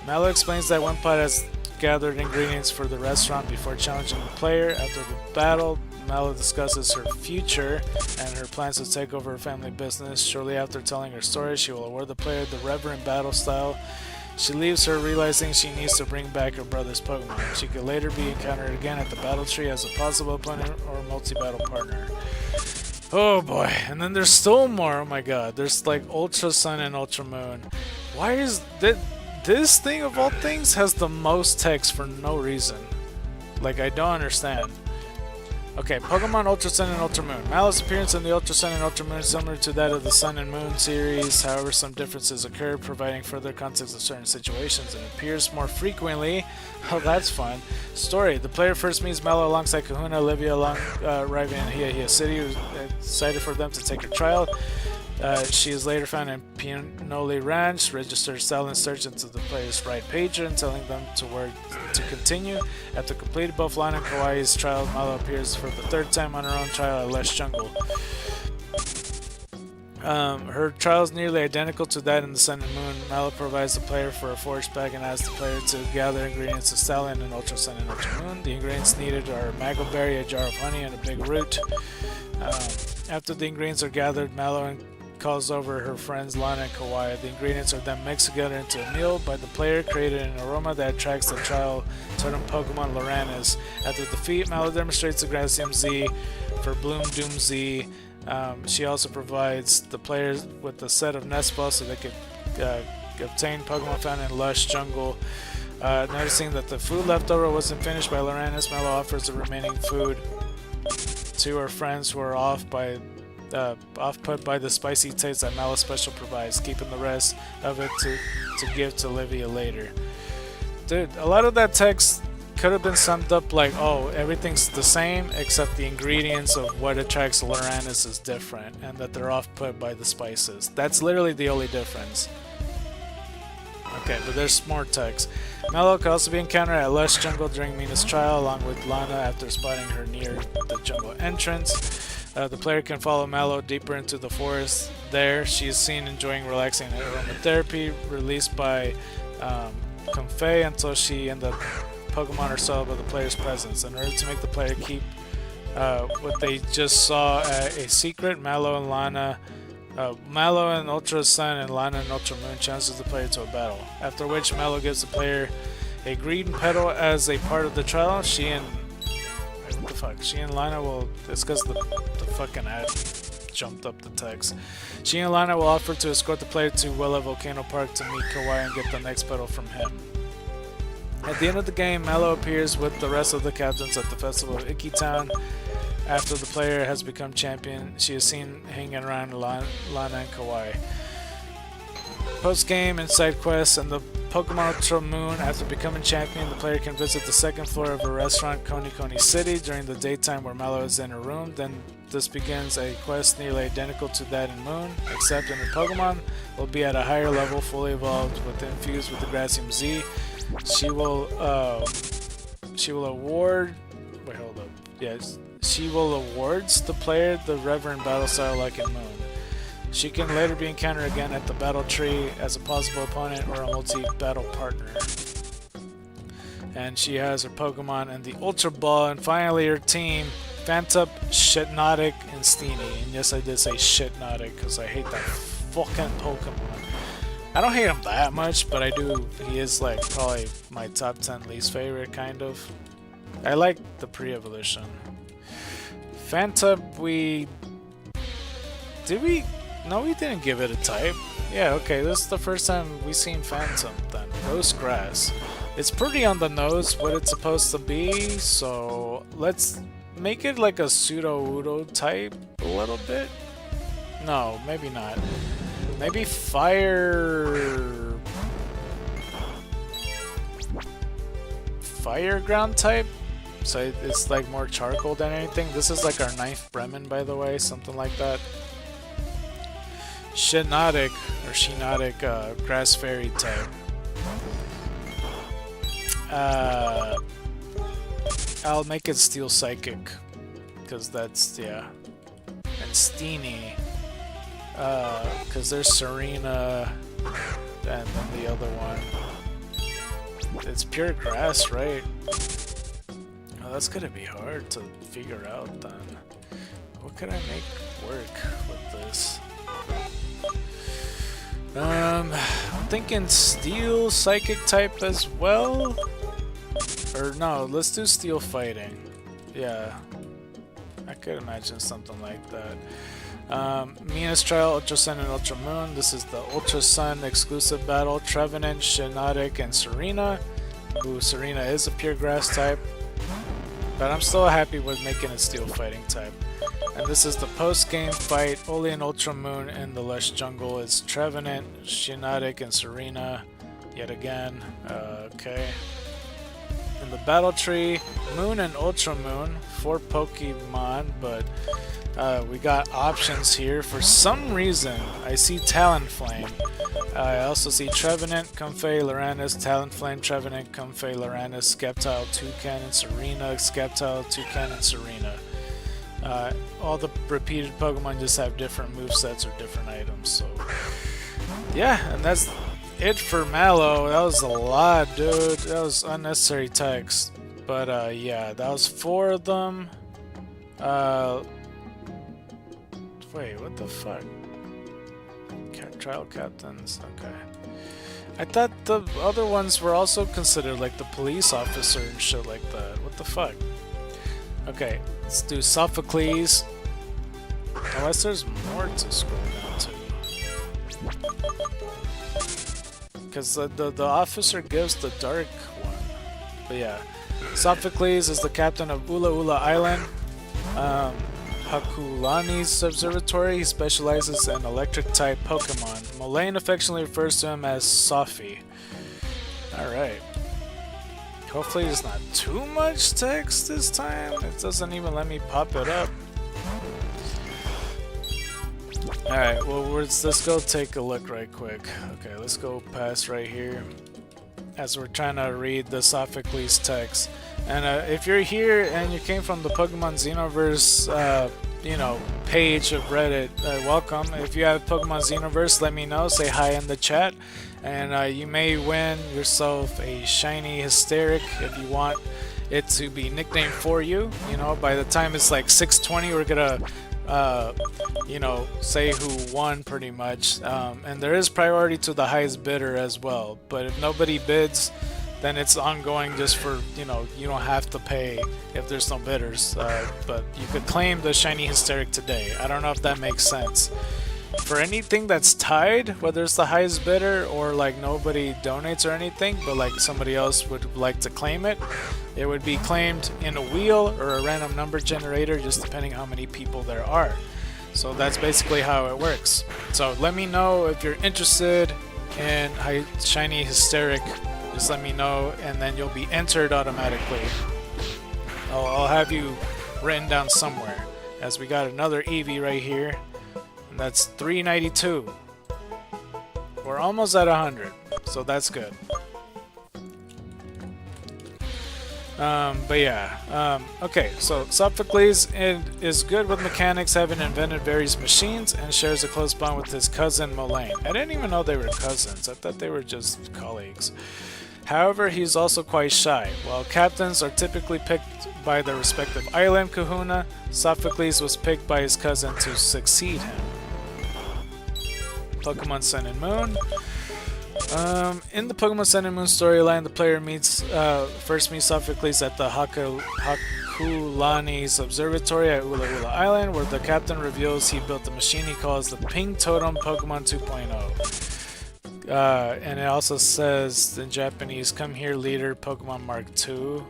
Mallow explains that Wimpod has gathered ingredients for the restaurant before challenging the player. After the battle, Mallow discusses her future and her plans to take over her family business. Shortly after telling her story, she will award the player the Reverend Battle Style. She leaves her realizing she needs to bring back her brother's Pokemon. She could later be encountered again at the Battle Tree as a possible opponent or multi-battle partner. Oh boy, and then there's still more. Oh my god, there's like Ultra Sun and Ultra Moon. Why is this thing of all things has the most text for no reason? Like, I don't understand. Okay, Pokemon Ultra Sun and Ultra Moon. Mallow's appearance in the Ultra Sun and Ultra Moon is similar to that of the Sun and Moon series. However, some differences occur, providing further context of certain situations, and appears more frequently. Oh, that's fun. Story. The player first meets Mallow alongside Kahuna, Olivia arriving in Hiya City, who's excited for them to take her trial. She is later found in Pinoli Ranch, registers Zelle and search into the player's right page and telling them to where to continue. After completing both Lana and Kawaii's trial, Mallow appears for the third time on her own trial at Lush Jungle. Her trial is nearly identical to that in the Sun and Moon. Mallow provides the player for a forage bag and asks the player to gather ingredients to Stallion and Ultra Sun and Ultra Moon. The ingredients needed are mango berry, a jar of honey, and a big root. After the ingredients are gathered, Mallow calls over her friends Lana and Kawaii. The ingredients are then mixed together into a meal by the player, creating an aroma that attracts the trial totem Pokemon Loranes. After defeat, Mallow demonstrates the Gracium Z for Bloom Doom Z. She also provides the players with a set of nest balls so they could obtain Pokemon found in Lush Jungle. Noticing that the food left over wasn't finished by Loranes, Mallow offers the remaining food to her friends who are off-put by the spicy taste that Mallow Special provides, keeping the rest of it to give to Olivia later. Dude, a lot of that text could have been summed up like, oh, everything's the same except the ingredients of what attracts Loranes is different, and that they're off-put by the spices. That's literally the only difference. Okay, but there's more text. Mallow could also be encountered at Lush Jungle during Mina's trial, along with Lana after spotting her near the jungle entrance. The player can follow Mallow deeper into the forest. There, she is seen enjoying relaxing aromatherapy released by Comfey until she and the Pokemon are sold by the player's presence. In order to make the player keep what they just saw a secret, Mallow and Ultra Sun and Lana and Ultra Moon challenges the player to a battle. After which, Mallow gives the player a green petal as a part of the trial. She and Lana will... It's because the fucking ad jumped up the text. She and Lana will offer to escort the player to Wella Volcano Park to meet Kawaii and get the next petal from him. At the end of the game, Mallow appears with the rest of the captains at the festival of Iki Town. After the player has become champion, she is seen hanging around Lana and Kawaii. Post-game and side quests and the Pokemon Ultra Moon. After becoming champion, the player can visit the second floor of a restaurant, Coney City, during the daytime where Mallow is in her room. Then this begins a quest nearly identical to that in Moon, except in the Pokemon will be at a higher level, fully evolved, with infused with the Grassium Z. She will award. Wait, hold up. Yes, she will awards the player the Reverend battle style like in Moon. She can later be encountered again at the battle tree as a possible opponent or a multi-battle partner. And she has her Pokemon and the Ultra Ball, and finally her team, Phantup, Shitnotic, and Steenie. And yes, I did say Shitnotic because I hate that fucking Pokemon. I don't hate him that much, but I do. He is like probably my top 10 least favorite, kind of. I like the pre-evolution. Phantup, no, we didn't give it a type. Yeah, okay, this is the first time we've seen Phantom then. Ghost Grass. It's pretty on the nose what it's supposed to be, so let's make it like a pseudo-Udo type a little bit. No, maybe not. Maybe Fire Ground type? So it's like more charcoal than anything. This is like our 9th Bremen, by the way, something like that. Shinotic or Shinotic Grass Fairy type. I'll make it Steel Psychic because that's, yeah. And Steenie because there's Serena and then the other one. It's pure grass, right? Oh, that's gonna be hard to figure out then. What could I make work with this? I'm thinking Steel Psychic type as well. Or no, let's do Steel Fighting. Yeah, I could imagine something like that. Mia's Trial, Ultra Sun and Ultra Moon. This is the Ultra Sun exclusive battle. Trevenant, Shinotic, and Serena. Ooh, Serena is a pure grass type. But I'm still happy with making a Steel Fighting type. And this is the post-game fight. Only in Ultra Moon in the Lush Jungle. It's Trevenant, Shinotic, and Serena. Yet again. Okay. In the battle tree, Moon and Ultra Moon. 4 Pokemon, but we got options here. For some reason, I see Talonflame. I also see Trevenant, Comfey, Loranes, Talonflame, Trevenant, Comfey, Loranes, Sceptile, Toucan, and Serena, Sceptile, Toucan, and Serena. All the repeated Pokemon just have different movesets or different items, so yeah, and that's it for Mallow. That was a lot, dude. That was unnecessary text, but yeah, that was 4 of them. Wait, what the fuck? Trial captains, okay. I thought the other ones were also considered like the police officer and shit like that. What the fuck? Okay, let's do Sophocles. Unless there's more to scroll down to. Because the officer gives the dark one. But yeah. Sophocles is the captain of Ula Ula Island. Hakulani's Observatory. He specializes in electric-type Pokemon. Mullane affectionately refers to him as Sophie. Alright. Hopefully there's not too much text this time. It doesn't even let me pop it up. Alright, well let's go take a look right quick. Okay, let's go past right here. As we're trying to read the Sophocles text. And if you're here and you came from the Pokemon Xenoverse, you know, page of Reddit, welcome. If you have Pokemon Xenoverse, let me know. Say hi in the chat, and you may win yourself a shiny Hysteric if you want it to be nicknamed for you. You know, by the time it's like 6:20, we're gonna, you know, say who won pretty much. And there is priority to the highest bidder as well. But if nobody bids, then it's ongoing just for, you know, you don't have to pay if there's no bidders, but you could claim the shiny Hysteric today. I don't know if that makes sense. For anything that's tied, whether it's the highest bidder or like nobody donates or anything, but like somebody else would like to claim it, it would be claimed in a wheel or a random number generator, just depending how many people there are. So that's basically how it works. So let me know if you're interested in Shiny Hysteric, just let me know, and then you'll be entered automatically. I'll have you written down somewhere, as we got another Eevee right here, and that's 392. We're almost at 100, so that's good. But yeah, okay, so Sophocles is good with mechanics, having invented various machines, and shares a close bond with his cousin Molayne. I didn't even know they were cousins, I thought they were just colleagues. However, he's also quite shy. While captains are typically picked by their respective island kahuna, Sophocles was picked by his cousin to succeed him. Pokemon Sun and Moon. In the Pokemon Sun and Moon storyline, the player first meets Sophocles at the Hakulani's observatory at Ula Ula Island, where the captain reveals he built a machine he calls the Pink Totem Pokemon 2.0. And it also says in Japanese, "Come here, leader, Pokemon Mark II."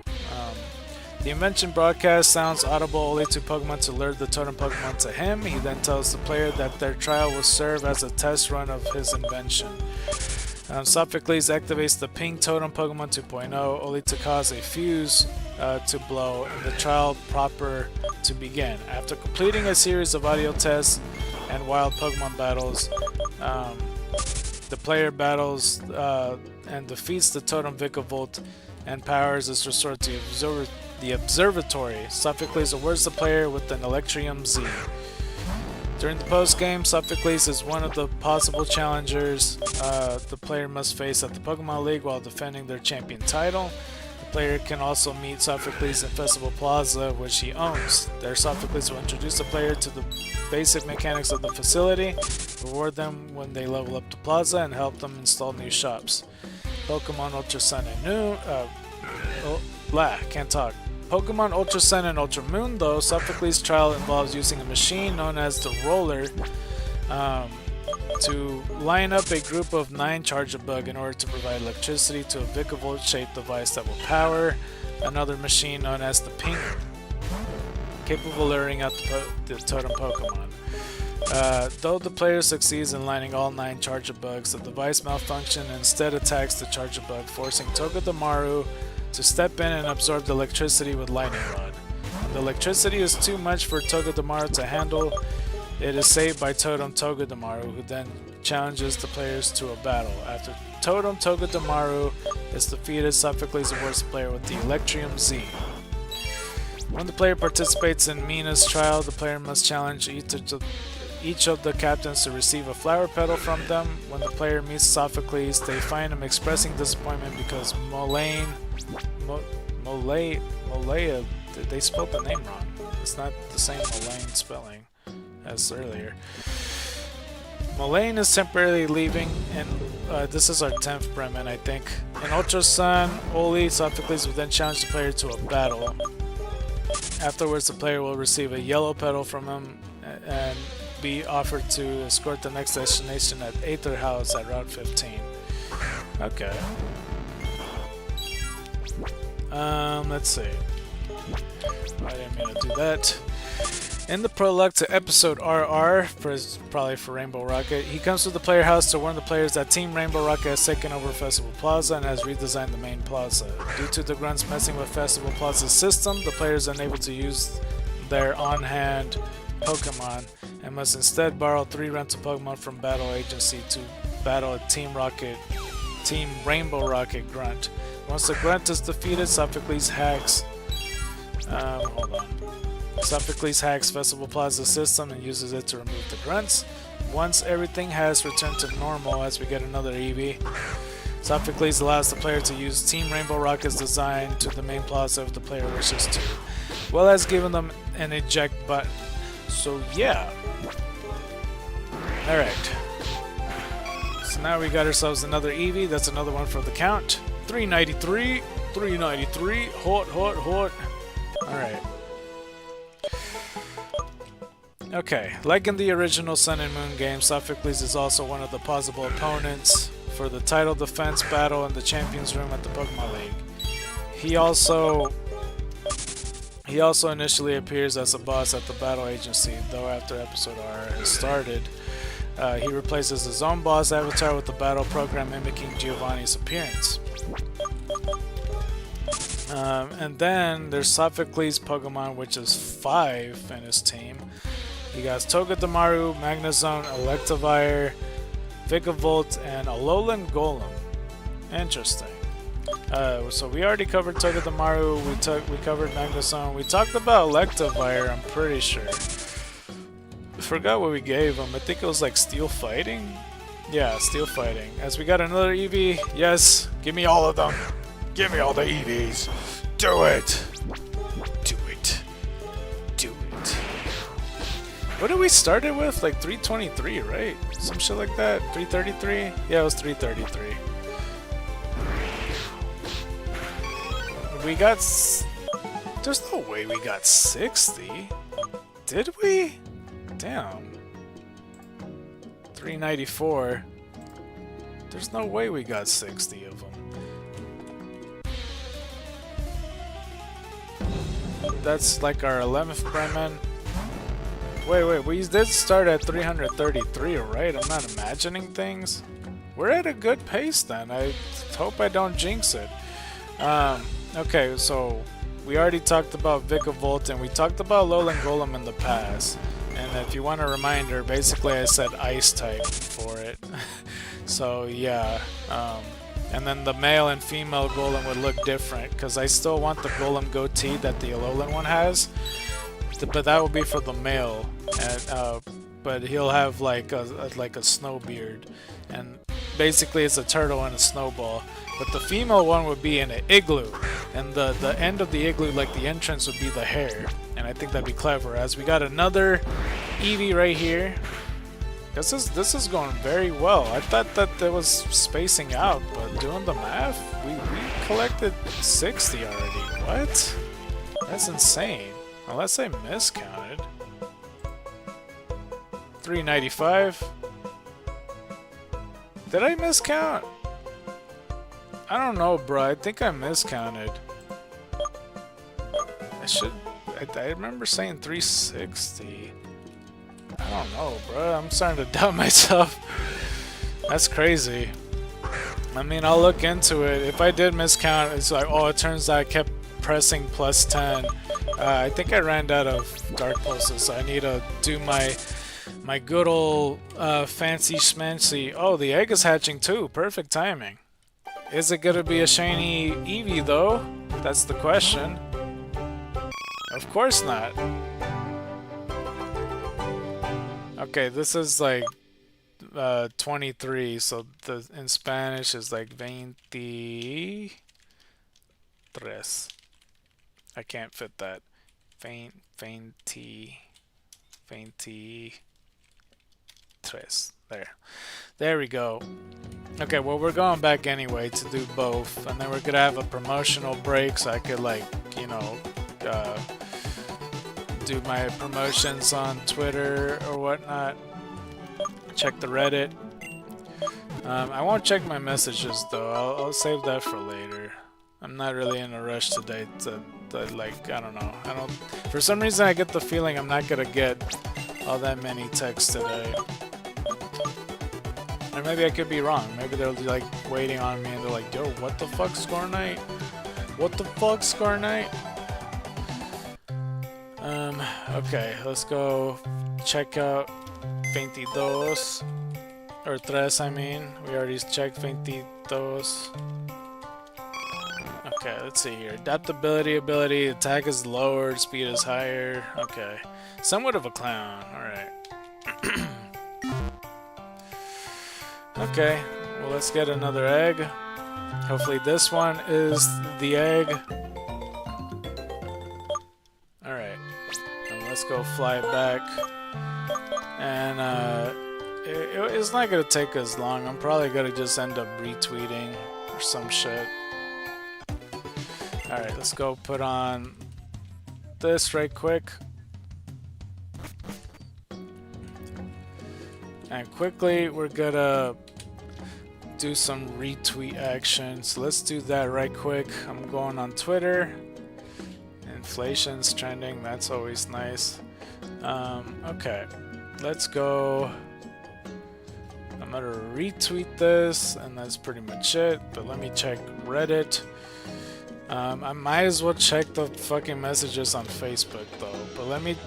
The invention broadcast sounds audible only to Pokemon to lure the totem Pokemon to him. He then tells the player that their trial will serve as a test run of his invention. Sophocles activates the Pink Totem Pokemon 2.0 only to cause a fuse to blow and the trial proper to begin. After completing a series of audio tests and wild Pokemon battles, the player battles and defeats the Totem Vikavolt, and powers is restored to the observatory. Sophocles awards the player with an Electrium Z. During the post-game, Sophocles is one of the possible challengers the player must face at the Pokemon League while defending their champion title. The player can also meet Sophocles in Festival Plaza, which he owns. There, Sophocles will introduce the player to the basic mechanics of the facility, reward them when they level up the plaza, and help them install new shops. Pokemon Ultra Sun and Moon. Can't talk. Pokemon Ultra Sun and Ultra Moon, though, Sophocles' trial involves using a machine known as the Roller to line up a group of 9 Charjabug in order to provide electricity to a Vikavolt-shaped device that will power another machine known as the Pinger, capable of luring out the totem Pokemon. Though the player succeeds in lining all 9 Charjabugs, the device malfunctions and instead attacks the Charjabug, forcing Togedemaru to step in and absorb the electricity with Lightning Rod. When the electricity is too much for Togedemaru to handle, it is saved by Totem Togedemaru, who then challenges the players to a battle. After Totem Togedemaru is defeated, Sophocles awards the player with the Electrium Z. When the player participates in Mina's trial, the player must challenge each of the captains to receive a flower petal from them. When the player meets Sophocles, they find him expressing disappointment because Molayne, they spelled the name wrong. It's not the same Molayne spelling as earlier. Molayne is temporarily leaving, and this is our 10th Bremen, I think. In Ultra Sun, Oli, Sophocles will then challenge the player to a battle. Afterwards, the player will receive a yellow petal from him and be offered to escort the next destination at Aether House at Route 15. Okay. Let's see. I didn't mean to do that. In the prologue to episode RR, probably for Rainbow Rocket, he comes to the player house to warn the players that Team Rainbow Rocket has taken over Festival Plaza and has redesigned the main plaza. Due to the grunts messing with Festival Plaza's system, the players are unable to use their on-hand Pokemon and must instead borrow 3 rental Pokemon from Battle Agency to battle a Team Rainbow Rocket grunt. Once the grunt is defeated, Sophocles hacks Sophocles hacks Festival Plaza system and uses it to remove the grunts. Once everything has returned to normal, as we get another Eevee, Sophocles allows the player to use Team Rainbow Rocket's design to the main plaza if the player wishes to, well as giving them an eject button. So yeah. Alright. So now we got ourselves another Eevee. That's another one for the count. 393. 393. Hot, hot, hot. Alright. Okay, like in the original Sun and Moon game, Sophocles is also one of the possible opponents for the title defense battle in the Champions Room at the Pokemon League. He also initially appears as a boss at the Battle Agency, though after episode R has started, He replaces his own boss avatar with the battle program mimicking Giovanni's appearance. And then there's Sophocles' Pokemon, which is 5 in his team. He got Togedemaru, Magnezone, Electivire, Vikavolt, and Alolan Golem. Interesting. So we already covered Togedemaru, we covered Magnezone, we talked about Electivire, I'm pretty sure. I forgot what we gave him. I think it was like Steel Fighting? Yeah, Steel Fighting. As we got another Eevee, yes, give me all of them. Give me all the Eevees. Do it. Do it. Do it. What did we start it with? Like 323, right? Some shit like that. 333? Yeah, it was 333. We got... There's no way we got 60. Did we? Damn. 394. There's no way we got 60 of them. That's like our 11th Bremen. Wait, we did start at 333, right? I'm not imagining things. We're at a good pace then. I hope I don't jinx it. Okay, so we already talked about Vikavolt and we talked about Alolan Golem in the past. And if you want a reminder, basically I said Ice type for it. So yeah, and then the male and female Golem would look different because I still want the Golem goatee that the Alolan one has, but that will be for the male. And but he'll have like a snow beard, and basically it's a turtle and a snowball. But the female one would be in an igloo, and the end of the igloo, like the entrance, would be the hair. And I think that'd be clever. As we got another Eevee right here. This is going very well. I thought that it was spacing out, but doing the math, we collected 60 already. What? That's insane. Unless I miscounted. 395. Did I miscount? I don't know, bro. I think I miscounted. I remember saying 360. I don't know, bro. I'm starting to doubt myself. That's crazy. I mean, I'll look into it. If I did miscount, it's like, oh, it turns out I kept pressing plus 10. I think I ran out of Dark Pulses, so I need to do my good old fancy schmancy. Oh, the egg is hatching too. Perfect timing. Is it gonna be a shiny Eevee though? That's the question. Of course not. Okay, this is like 23, so in Spanish is like 23. I can't fit that. 23. There we go. Okay, well we're going back anyway to do both, and then we're gonna have a promotional break so I could, like, you know, do my promotions on Twitter or whatnot. Check the Reddit. I won't check my messages though. I'll save that for later. I'm not really in a rush today to like, I don't know. For some reason I get the feeling I'm not gonna get all that many texts today. Or maybe I could be wrong. Maybe they'll be like waiting on me and they're like, yo, what the fuck, SCARKNIGHT? What the fuck, SCARKNIGHT? Okay, let's go check out 22. Or 3, I mean. We already checked 22. Okay, let's see here. Adaptability ability, attack is lowered, speed is higher. Okay. Somewhat of a clown, alright. Okay, well let's get another egg. Hopefully this one is the egg. Alright, and let's go fly back. And it's not gonna take us long. I'm probably gonna just end up retweeting or some shit. Alright, let's go put on this right quick. And quickly, we're gonna do some retweet action. So let's do that right quick. I'm going on Twitter. Inflation's trending, that's always nice. Okay, let's go gonna retweet this, and that's pretty much it. But let me check Reddit. I might as well check the fucking messages on Facebook though. But let me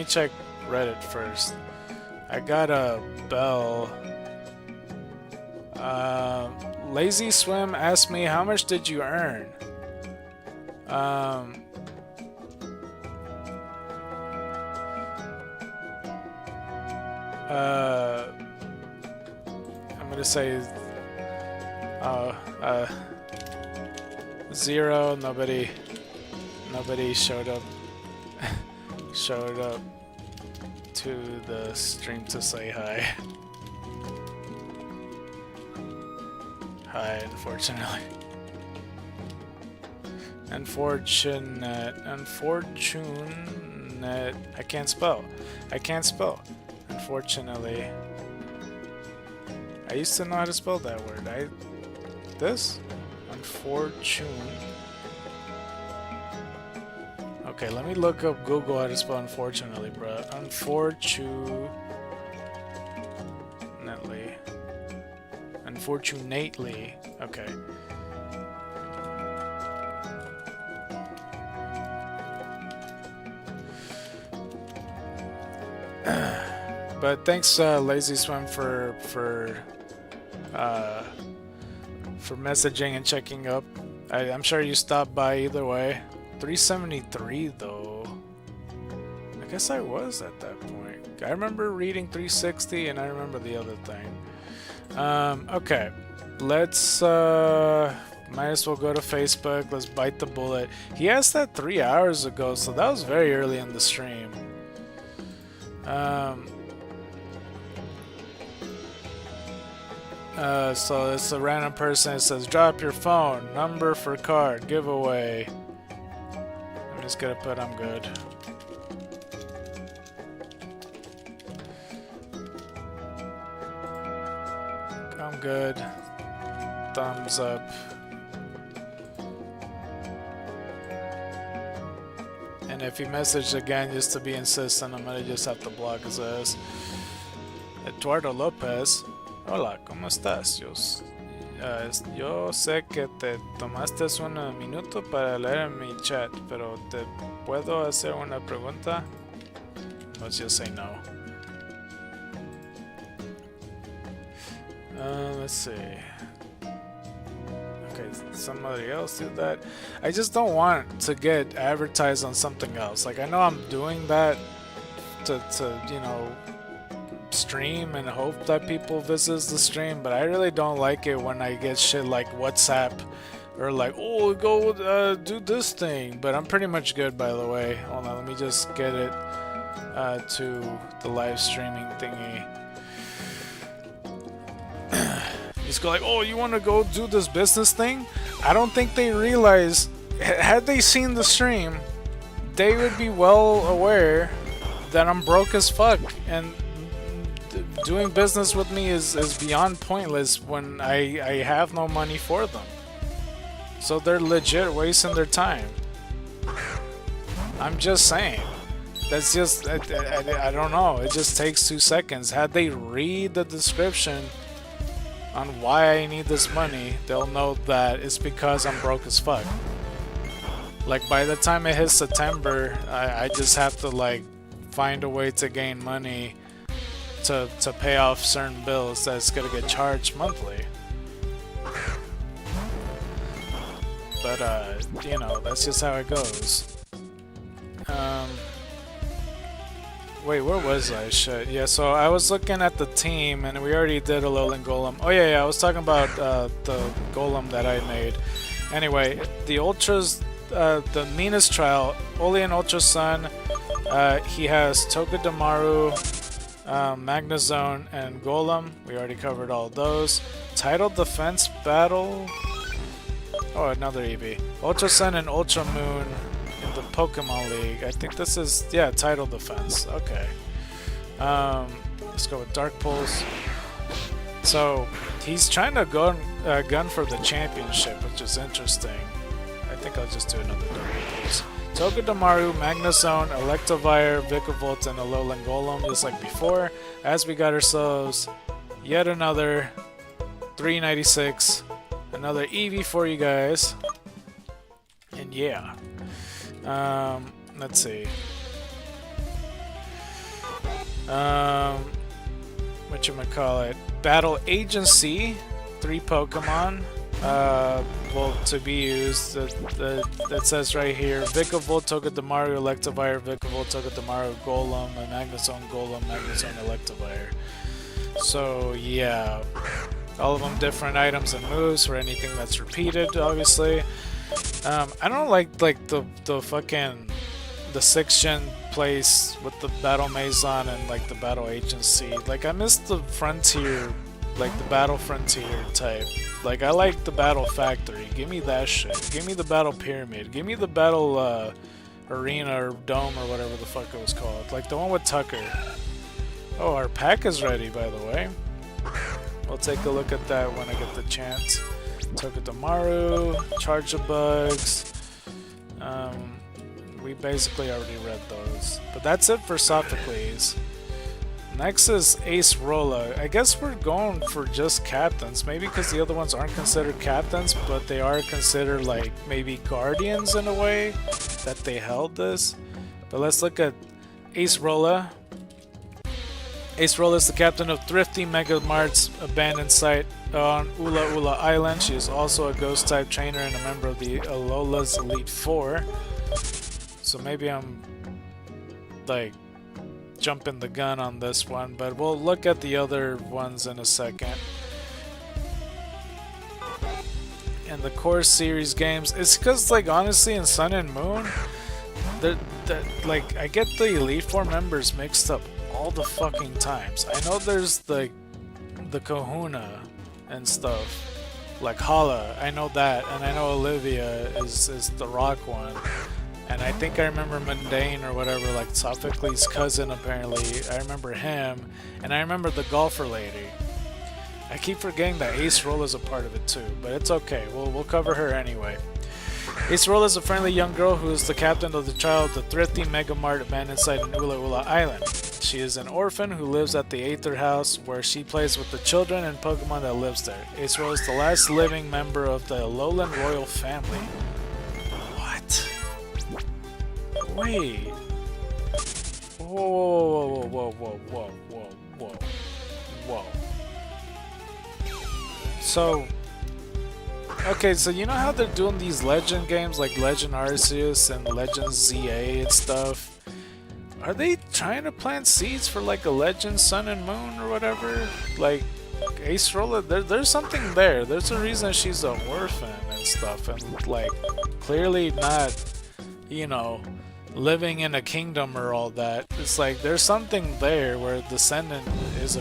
check Reddit first. I got a bell. Lazy Swim asked me, how much did you earn? I'm gonna say 0. Nobody showed up to the stream to say hi. Hi, unfortunately. Unfortunate. I can't spell. Unfortunately. I used to know how to spell that word. This? Unfortune. Okay, let me look up Google how to spell unfortunately, bro. Unfortunately. Okay. But thanks, Lazy Swim, for messaging and checking up. I'm sure you stopped by either way. 373 though. I guess I was at that point. I remember reading 360, and I remember the other thing. Okay, let's might as well go to Facebook. Let's bite the bullet. He asked that 3 hours ago, so that was very early in the stream. So it's a random person. It says, drop your phone, number for card, giveaway. I'm just gonna put I'm good. I'm good. Thumbs up. And if he messaged again just to be insistent, I'm gonna just have to block his ass. Eduardo Lopez. Hola, ¿cómo estás? Yo sé que te tomaste un minuto para leer mi chat, pero ¿te puedo hacer una pregunta? Let's just say no. Let's see. Okay, somebody else did that. I just don't want to get advertised on something else. Like, I know I'm doing that to you know, stream and hope that people visits the stream, but I really don't like it when I get shit like WhatsApp or like, oh, go do this thing. But I'm pretty much good, by the way. Hold on, let me just get it to the live streaming thingy. Just go like, oh, you want to go do this business thing? I don't think they realize, had they seen the stream, they would be well aware that I'm broke as fuck, and doing business with me is beyond pointless when I have no money for them. So they're legit wasting their time. I'm just saying. That's just, I don't know, it just takes 2 seconds. Had they read the description on why I need this money, they'll know that it's because I'm broke as fuck. Like, by the time it hits September, I just have to like find a way to gain money to pay off certain bills that's gonna get charged monthly. But you know, that's just how it goes. Wait, where was I? Shit. Yeah, so I was looking at the team, and we already did a little Ngl I'm. Oh yeah, I was talking about the Ngl I'm that I made. Anyway, the Ultras, the meanest trial, Olean Ultra Sun, he has Toga Damaru, Magnezone, and Ngl I'm. We already covered all those. Title Defense Battle. Oh, another Eevee. Ultra Sun and Ultra Moon in the Pokemon League. I think this is, yeah, Title Defense. Okay. Let's go with Dark Pulse. So, he's trying to gun for the championship, which is interesting. I think I'll just do another Dark Pulse. Toga Damaru, Magnezone, Electivire, Vikavolt, and Alolan Ngl I'm, just like before. As we got ourselves yet another 396, another Eevee for you guys. And yeah, let's see. Whatchamacallit, Battle Agency, 3 Pokemon. Well, to be used, that says right here, Vikavolt, Togedemaru, Electivire, Vikavolt, Togedemaru, Golem, and Magnezone, Golem, Magnezone, Electivire. So yeah, all of them different items and moves for anything that's repeated, obviously. I don't like the fucking the 6th gen place with the Battle Maison and like the Battle Agency. Like I miss the Frontier, like the Battle Frontier type. Like I like the Battle Factory. Give me that shit. Give me the Battle Pyramid. Give me the Battle Arena or Dome or whatever the fuck it was called. Like the one with Tucker. Oh, our pack is ready, by the way. We'll take a look at that when I get the chance. Togedemaru, Chargebugs. We basically already read those. But that's it for Sophocles. Next is Ace Rolla. I guess we're going for just captains. Maybe because the other ones aren't considered captains, but they are considered like maybe guardians in a way that they held this. But let's look at Ace Rolla. Ace Rolla is the captain of Thrifty Mega Mart's abandoned site on Ula Ula Island. She is also a ghost type trainer and a member of the Alola's Elite Four. So maybe I'm like jumping the gun on this one, but we'll look at the other ones in a second. And the core series games, it's because like honestly in Sun and Moon, like I get the Elite Four members mixed up all the fucking times. I know there's the Kahuna and stuff, like Hala, I know that, and I know Olivia is the rock one. And I think I remember Mundane or whatever, like Sophocles' cousin apparently. I remember him, and I remember the golfer lady. I keep forgetting that Ace Rolla is a part of it too, but it's okay. We'll cover her anyway. Ace Rolla is a friendly young girl who is the captain of the child of the Thrifty Mega Mart abandoned site in Ula Ula Island. She is an orphan who lives at the Aether House, where she plays with the children and Pokemon that lives there. Ace Rolla is the last living member of the Alolan royal family. What? Wait. Whoa. So, okay, so you know how they're doing these Legend games like Legend Arceus and Legend ZA and stuff? Are they trying to plant seeds for like a Legend Sun and Moon or whatever? Like, Ace Rolla, there's something there. There's a reason she's an orphan and stuff, and like, clearly not, you know, living in a kingdom or all that. It's like there's something there where descendant is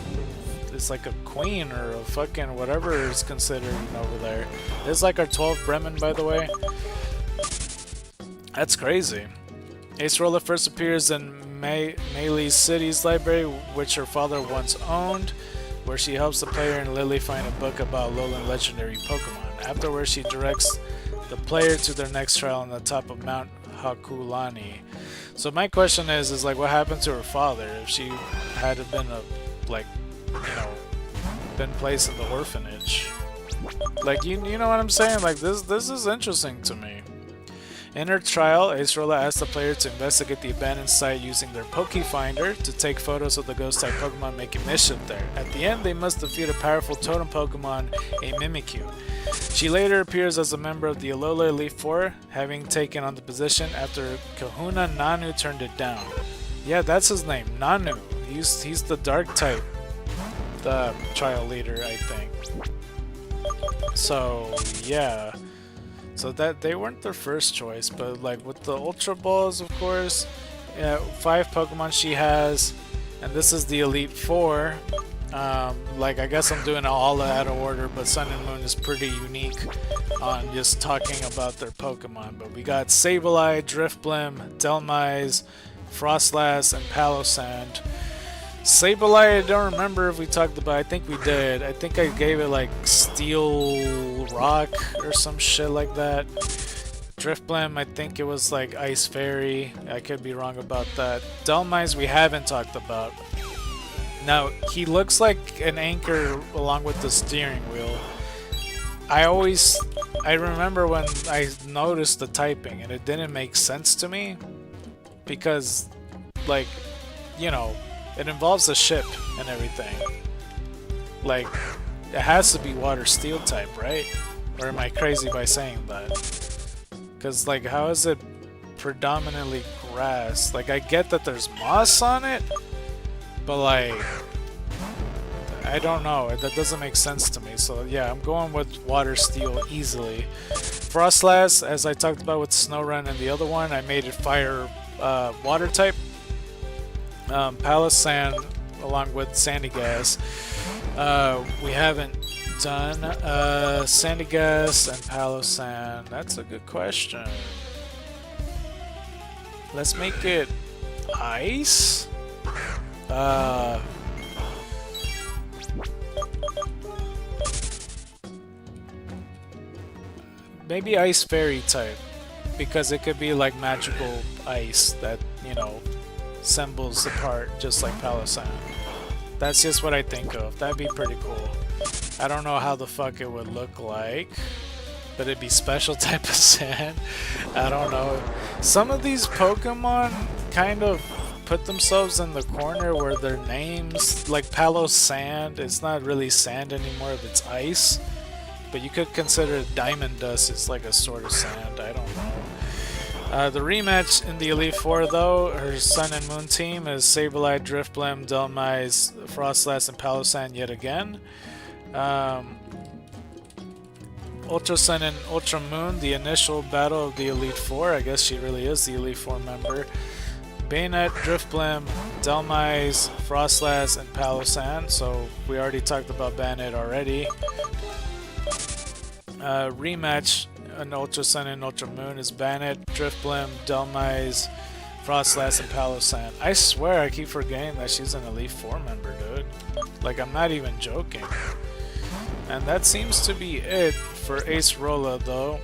like a queen or a fucking whatever is considered over there. It's like our 12th Bremen, by the way. That's crazy. Ace Rolla first appears in Melee City's library, which her father once owned, where she helps the player and Lily find a book about Alolan legendary Pokemon. Afterwards, she directs the player to their next trial on the top of Mount Hakulani. So my question is like, what happened to her father if she had been been placed in the orphanage? Like, you know what I'm saying? Like, this is interesting to me. In her trial, Ace Rolla asks the player to investigate the abandoned site using their Pokefinder to take photos of the ghost-type Pokemon making mischief there. At the end, they must defeat a powerful totem Pokemon, a Mimikyu. She later appears as a member of the Alola Elite Four, having taken on the position after Kahuna Nanu turned it down. Yeah, that's his name, Nanu. He's the Dark-type trial leader, I think. So, yeah. So that they weren't their first choice, but like with the Ultra Balls, of course, 5 Pokemon she has, and this is the Elite Four. Like, I guess I'm doing it all out of order, but Sun and Moon is pretty unique on just talking about their Pokemon. But we got Sableye, Drifblim, Delmise, Frostlass, and Palossand. Sableye, I don't remember if we talked about. I think we did. I think I gave it like Steel Rock or some shit like that. Drifblim, I think it was like Ice Fairy. I could be wrong about that. Delmise we haven't talked about. Now, he looks like an anchor along with the steering wheel. I remember when I noticed the typing and it didn't make sense to me because, like, you know, it involves a ship and everything. Like, it has to be water steel type, right? Or am I crazy by saying that? Because, like, how is it predominantly grass? Like, I get that there's moss on it, but, like, I don't know. That doesn't make sense to me. So, yeah, I'm going with water steel easily. Frostlass, as I talked about with Snowrun and the other one, I made it fire water type. Palossand along with Sandy Gas. We haven't done Sandy Gas and Palossand. That's a good question. Let's make it ice. Maybe ice fairy type, because it could be like magical ice that, you know, symbols the part just like Palossand. That's just what I think of. That'd be pretty cool. I don't know how the fuck it would look like, but it'd be special type of sand. I don't know. Some of these Pokemon kind of put themselves in the corner where their names, like Palossand, it's not really sand anymore if it's ice. But you could consider Diamond Dust is like a sort of sand. I don't know. The rematch in the Elite Four, though, her Sun and Moon team is Sableye, Drifblim, Dhelmise, Frostlass, and Palossand yet again. Ultra Sun and Ultra Moon, the initial battle of the Elite Four. I guess she really is the Elite Four member. Bayonet, Drifblim, Dhelmise, Frostlass, and Palossand. So we already talked about Bayonet already. Rematch in Ultra Sun and Ultra Moon is Bayonet, Drifblim, Dhelmise, Frostlass, and Palossand. I swear I keep forgetting that she's an Elite Four member, dude. Like, I'm not even joking. And that seems to be it for Ace Rolla, though.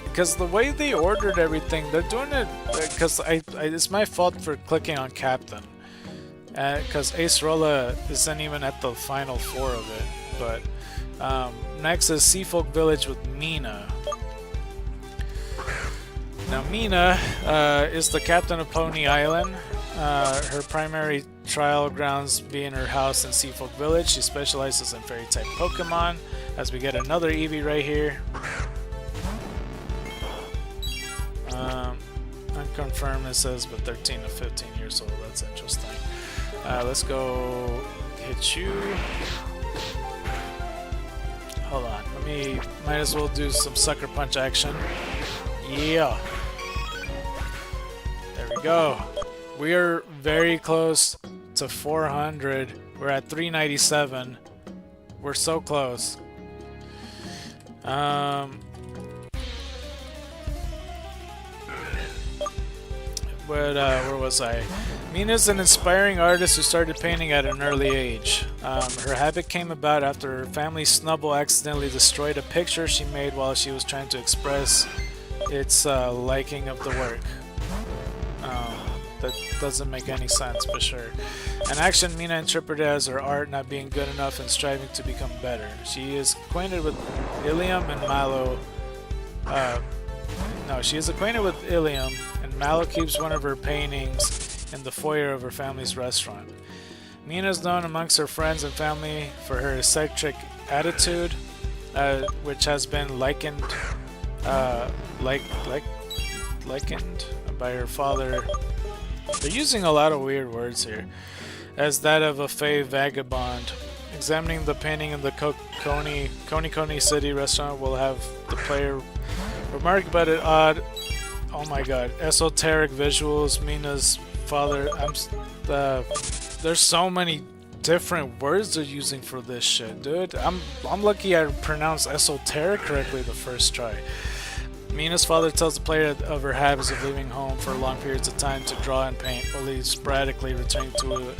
Because the way they ordered everything, they're doing it because it's my fault for clicking on Captain. Because Ace Rolla isn't even at the final four of it. But next is Seafolk Village with Mina. Now Mina is the captain of Pony Island. Her primary trial grounds being her house in Seafolk Village. She specializes in fairy type Pokemon. As we get another Eevee right here. Unconfirmed it says, but 13 to 15 years old. That's interesting. Let's go hit you. Hold on. Might as well do some Sucker Punch action. Yeah. There we go. We are very close to 400. We're at 397. We're so close. Where was I? Mina's an inspiring artist who started painting at an early age. Her habit came about after her family's snubble accidentally destroyed a picture she made while she was trying to express its liking of the work. That doesn't make any sense, for sure. An action Mina interpreted as her art not being good enough and striving to become better. She is acquainted with Ilium and Mallow. She is acquainted with Ilium, and Mallow keeps one of her paintings in the foyer of her family's restaurant. Mina is known amongst her friends and family for her eccentric attitude, which has been likened by her father. They're using a lot of weird words here, as that of a fey vagabond. Examining the painting in the Coney City restaurant will have the player remark about it odd, oh my god, esoteric visuals. Mina's father. There's so many different words they're using for this shit, dude. I'm lucky I pronounced esoteric correctly the first try. Mina's father tells the player of her habits of leaving home for long periods of time to draw and paint, only sporadically returning to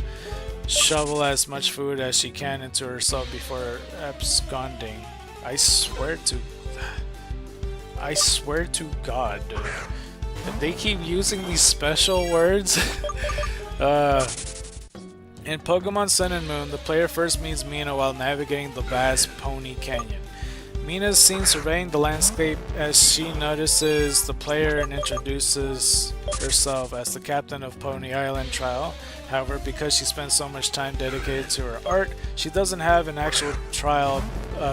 shovel as much food as she can into herself before absconding. I swear to God, dude. If they keep using these special words, In Pokemon Sun and Moon, the player first meets Mina while navigating the vast Pony Canyon. Mina is seen surveying the landscape as she notices the player and introduces herself as the captain of Pony Island Trial. However, because she spends so much time dedicated to her art, she doesn't have an actual trial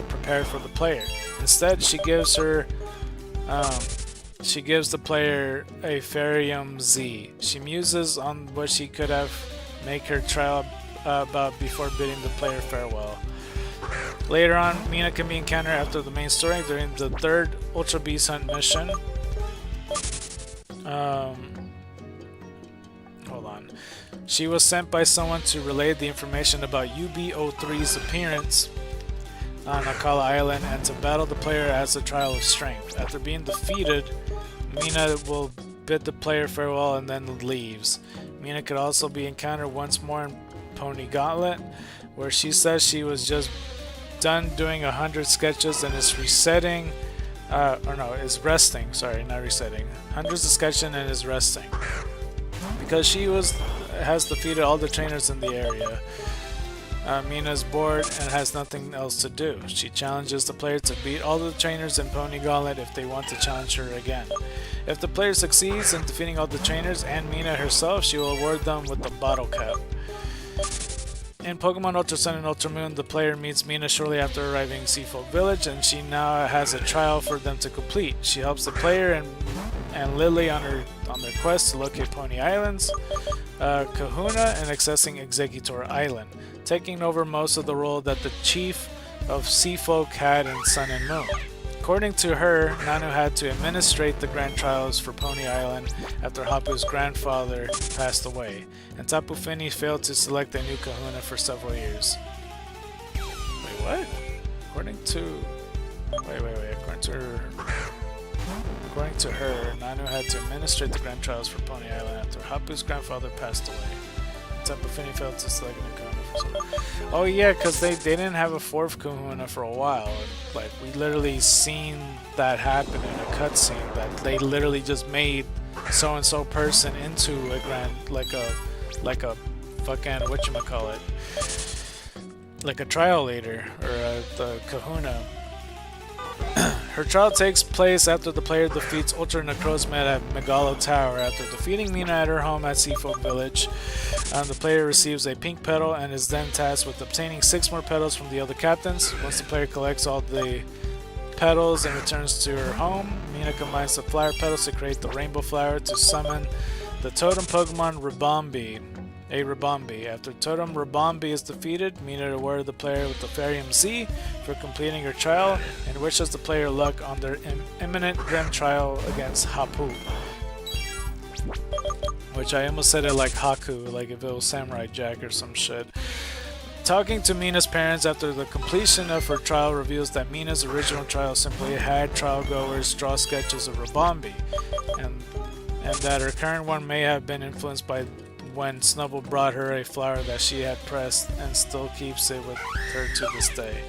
prepared for the player. Instead, she gives the player a Farium Z. She muses on what she could have make her trial about before bidding the player farewell. Later on, Mina can be encountered after the main story during the 3rd Ultra Beast Hunt mission. Hold on. She was sent by someone to relay the information about UB03's appearance on Akala Island and to battle the player as a trial of strength. After being defeated, Mina will bid the player farewell and then leaves. Mina could also be encountered once more in Pony Gauntlet, where she says she was just done doing 100 sketches and is resting. Sorry, not resetting. Hundreds of sketching and is resting because she has defeated all the trainers in the area. Mina's bored and has nothing else to do. She challenges the player to beat all the trainers in Pony Gauntlet if they want to challenge her again. If the player succeeds in defeating all the trainers and Mina herself, she will award them with the bottle cap. In Pokemon Ultra Sun and Ultra Moon, the player meets Mina shortly after arriving in Seafolk Village, and she now has a trial for them to complete. She helps the player and Lily on their quest to locate Pony Islands, Kahuna, and accessing Executor Island, taking over most of the role that the chief of Seafolk had in Sun and Moon. According to her, Nanu had to administrate the grand trials for Pony Island after Hapu's grandfather passed away, and Tapu Fini failed to select a new kahuna for several years. Wait, what? According to her, Nanu had to administrate the grand trials for Pony Island after Hapu's grandfather passed away. Tapu Fini failed to select a new kahuna for several years. Oh yeah, because they didn't have a 4th kahuna for a while. Like, we literally seen that happen in a cutscene, that they literally just made so-and-so person into a grand, like a fucking, whatchamacallit, like a trial leader, or the kahuna. Her trial takes place after the player defeats Ultra Necrozma at Megalo Tower. After defeating Mina at her home at Seafolk Village, the player receives a pink petal and is then tasked with obtaining 6 more petals from the other captains. Once the player collects all the petals and returns to her home, Mina combines the flower petals to create the rainbow flower to summon the totem Pokemon Rabombi. After Totem Rabombi is defeated, Mina rewarded the player with the Farium Z for completing her trial and wishes the player luck on their imminent grim trial against Hapu. Which I almost said it like Haku, like if it was Samurai Jack or some shit. Talking to Mina's parents after the completion of her trial reveals that Mina's original trial simply had trial goers draw sketches of Rabombi, and that her current one may have been influenced by when Snubbull brought her a flower that she had pressed and still keeps it with her to this day.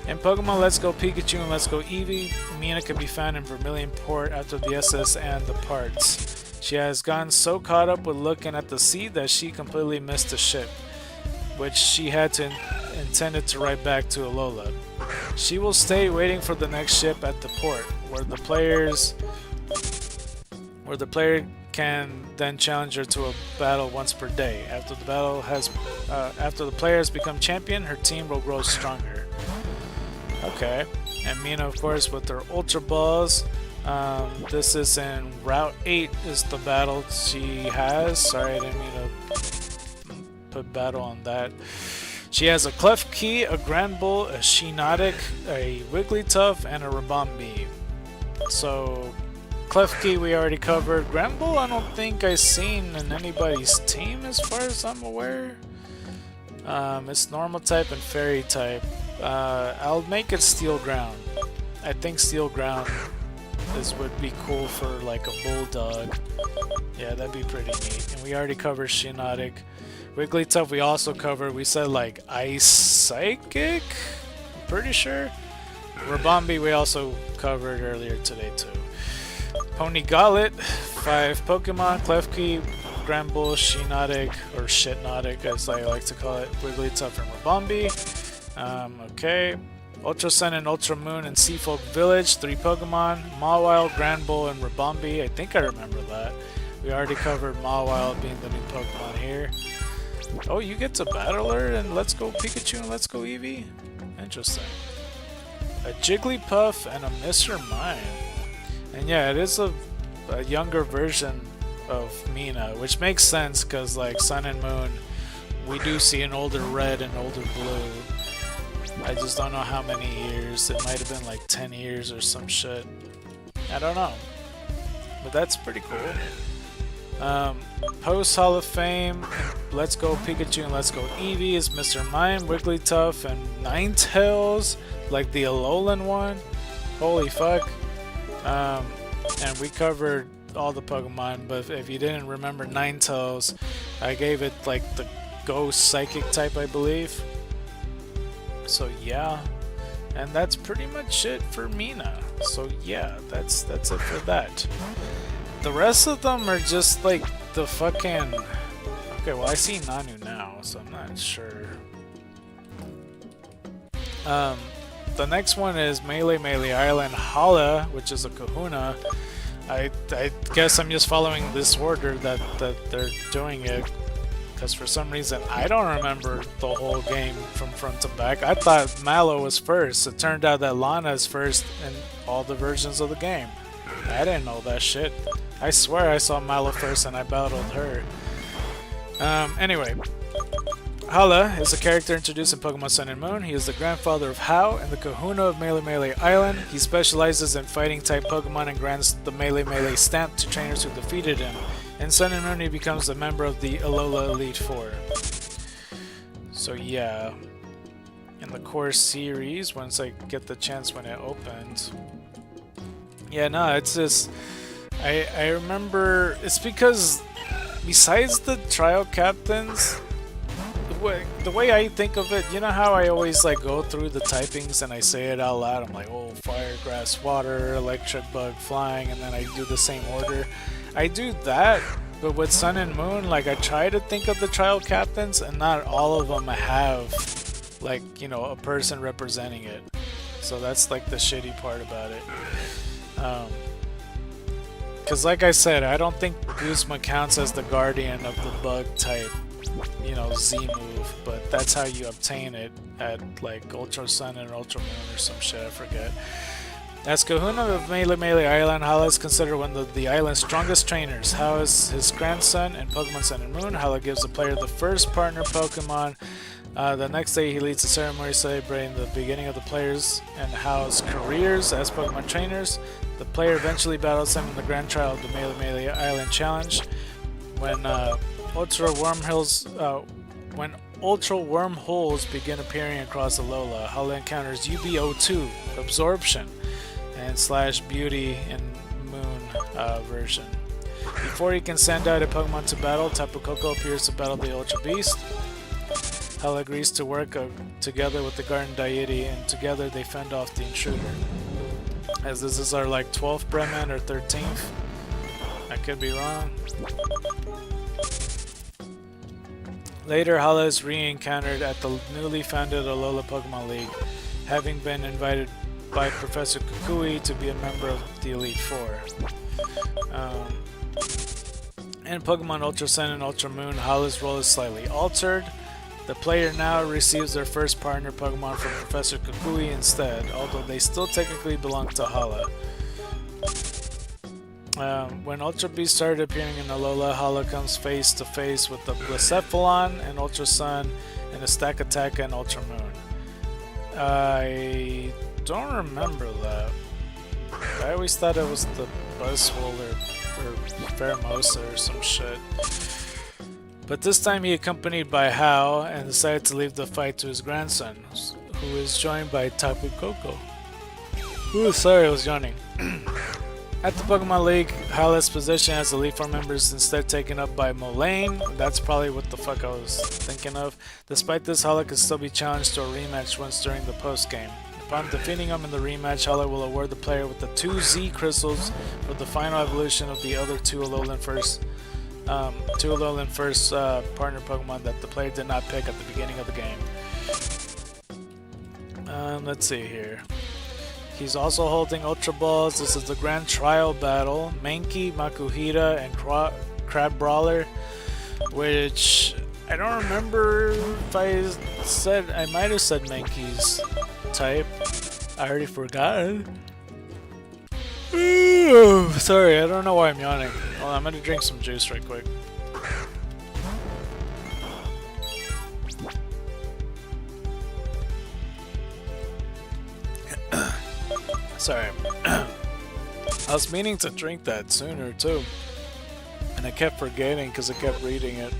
In Pokemon Let's Go Pikachu and Let's Go Eevee, Mina can be found in Vermilion Port after the SS and the parts. She has gotten so caught up with looking at the sea that she completely missed the ship, which she had intended to ride back to Alola. She will stay waiting for the next ship at the port, where the player can then challenge her to a battle once per day. After the player has become champion, her team will grow stronger. Okay, and Mina, of course, with her Ultra Balls. This is in Route 8 is the battle she has. Sorry, I didn't mean to put battle on that. She has a Klefki, a Granbull, a Shiinotic, a Wigglytuff, and a Rabombi. So Klefki we already covered. Granbull I don't think I've seen in anybody's team as far as I'm aware. It's normal type and fairy type. I'll make it Steel Ground. I think Steel Ground would be cool for like a Bulldog. Yeah, that'd be pretty neat. And we already covered Shiinotic. Wigglytuff we also covered. We said like Ice Psychic? I'm pretty sure. Rabombi we also covered earlier today too. Pony Gauntlet, 5 Pokemon, Klefki, Granbull, Shinotic, or Shitnotic as I like to call it, Wigglytuff, and Rabombi. Okay. Ultra Sun and Ultra Moon and Seafolk Village, 3 Pokemon. Mawile, Granbull, and Rabombi. I think I remember that. We already covered Mawile being the new Pokemon here. Oh, you get to battle her and Let's Go Pikachu and Let's Go Eevee? Interesting. A Jigglypuff and a Mr. Mime. And yeah, it is a younger version of Mina, which makes sense because like Sun and Moon, we do see an older Red and older Blue. I just don't know how many years. It might have been like 10 years or some shit. I don't know. But that's pretty cool. Post Hall of Fame, Let's Go Pikachu and Let's Go Eevee is Mr. Mime, Wigglytuff, and Ninetales, like the Alolan one. Holy fuck. And we covered all the Pokemon, but if you didn't remember Ninetales, I gave it like the Ghost Psychic type, I believe. So yeah, and that's pretty much it for Mina. So yeah, that's it for that. The rest of them are just like the fucking... Okay, well I see Nanu now, so I'm not sure. The next one is Melee Island Hala, which is a Kahuna. I guess I'm just following this order that they're doing it, because for some reason I don't remember the whole game from front to back. I thought Mallow was first. It turned out that Lana is first in all the versions of the game. I didn't know that shit. I swear I saw Mallow first and I battled her. Anyway, Hala is a character introduced in Pokemon Sun and Moon. He is the grandfather of Hau and the Kahuna of Melee Island. He specializes in fighting type Pokemon and grants the Melee stamp to trainers who defeated him. In Sun and Moon he becomes a member of the Alola Elite Four. So yeah, in the core series, once I get the chance when it opens. Yeah, no, it's just... I remember... It's because besides the trial captains... The way I think of it, you know how I always like go through the typings and I say it out loud? I'm like, oh, fire, grass, water, electric, bug, flying, and then I do the same order. I do that, but with Sun and Moon, like I try to think of the trial captains and not all of them have, like, you know, a person representing it. So that's like the shitty part about it. Because like I said, I don't think Guzma counts as the guardian of the bug type, you know, Z move, but that's how you obtain it at like Ultra Sun and Ultra Moon or some shit, I forget. As Kahuna of Melee Island, Hala is considered one of the island's strongest trainers. Hau is his grandson in Pokemon Sun and Moon. Hala gives the player the first partner Pokemon. The next day he leads a ceremony celebrating the beginning of the players and Hau's careers as Pokemon trainers. The player eventually battles him in the grand trial of the Melee Island Challenge. When Ultra Wormholes begin appearing across Alola, Hala encounters UBO2, Absorption, and / Beauty in Moon version. Before he can send out a Pokemon to battle, Tapu Koko appears to battle the Ultra Beast. Hala agrees to work together with the Garden Deity, and together they fend off the intruder. As this is our like 12th Bremen or 13th. I could be wrong. Later, Hala is re-encountered at the newly founded Alola Pokemon League, having been invited by Professor Kukui to be a member of the Elite Four. In Pokemon Ultra Sun and Ultra Moon, Hala's role is slightly altered. The player now receives their first partner Pokemon from Professor Kukui instead, although they still technically belong to Hala. When Ultra Beast started appearing in Alola, Hala comes face to face with the Blacephalon in Ultra Sun and a Stakataka in Ultra Moon. I don't remember that. I always thought it was the Buzzwole or Pheromosa or some shit. But this time he accompanied by Hau and decided to leave the fight to his grandson, who is joined by Tapu Koko. Ooh, sorry, I was yawning. At the Pokemon League, Hala's position as Elite Four member is instead taken up by Molayne. That's probably what the fuck I was thinking of. Despite this, Hala can still be challenged to a rematch once during the post-game. Upon defeating him in the rematch, Hala will award the player with the 2 Z crystals for the final evolution of the other 2 Alolan first Two Alolan first partner Pokemon that the player did not pick at the beginning of the game. Let's see here. He's also holding Ultra Balls. This is the Grand Trial Battle. Mankey, Makuhita, and Crab Brawler, which I don't remember if I said. I might have said Mankey's type. I already forgot. Sorry, I don't know why I'm yawning. Hold on, I'm gonna drink some juice right quick. Sorry. I was meaning to drink that sooner too, and I kept forgetting because I kept reading it.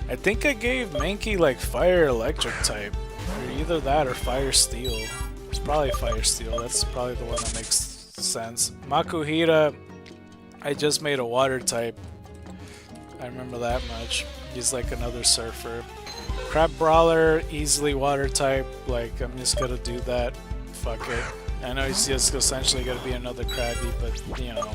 I think I gave Mankey like Fire Electric type, or either that or Fire Steel. It's probably Fire Steel. That's probably the one that makes sense. Makuhita, I just made a Water type. I remember that much. He's like another surfer. Crab Brawler, easily Water type. Like I'm just gonna do that. Fuck it. I know he's just essentially going to be another Krabby, but, you know,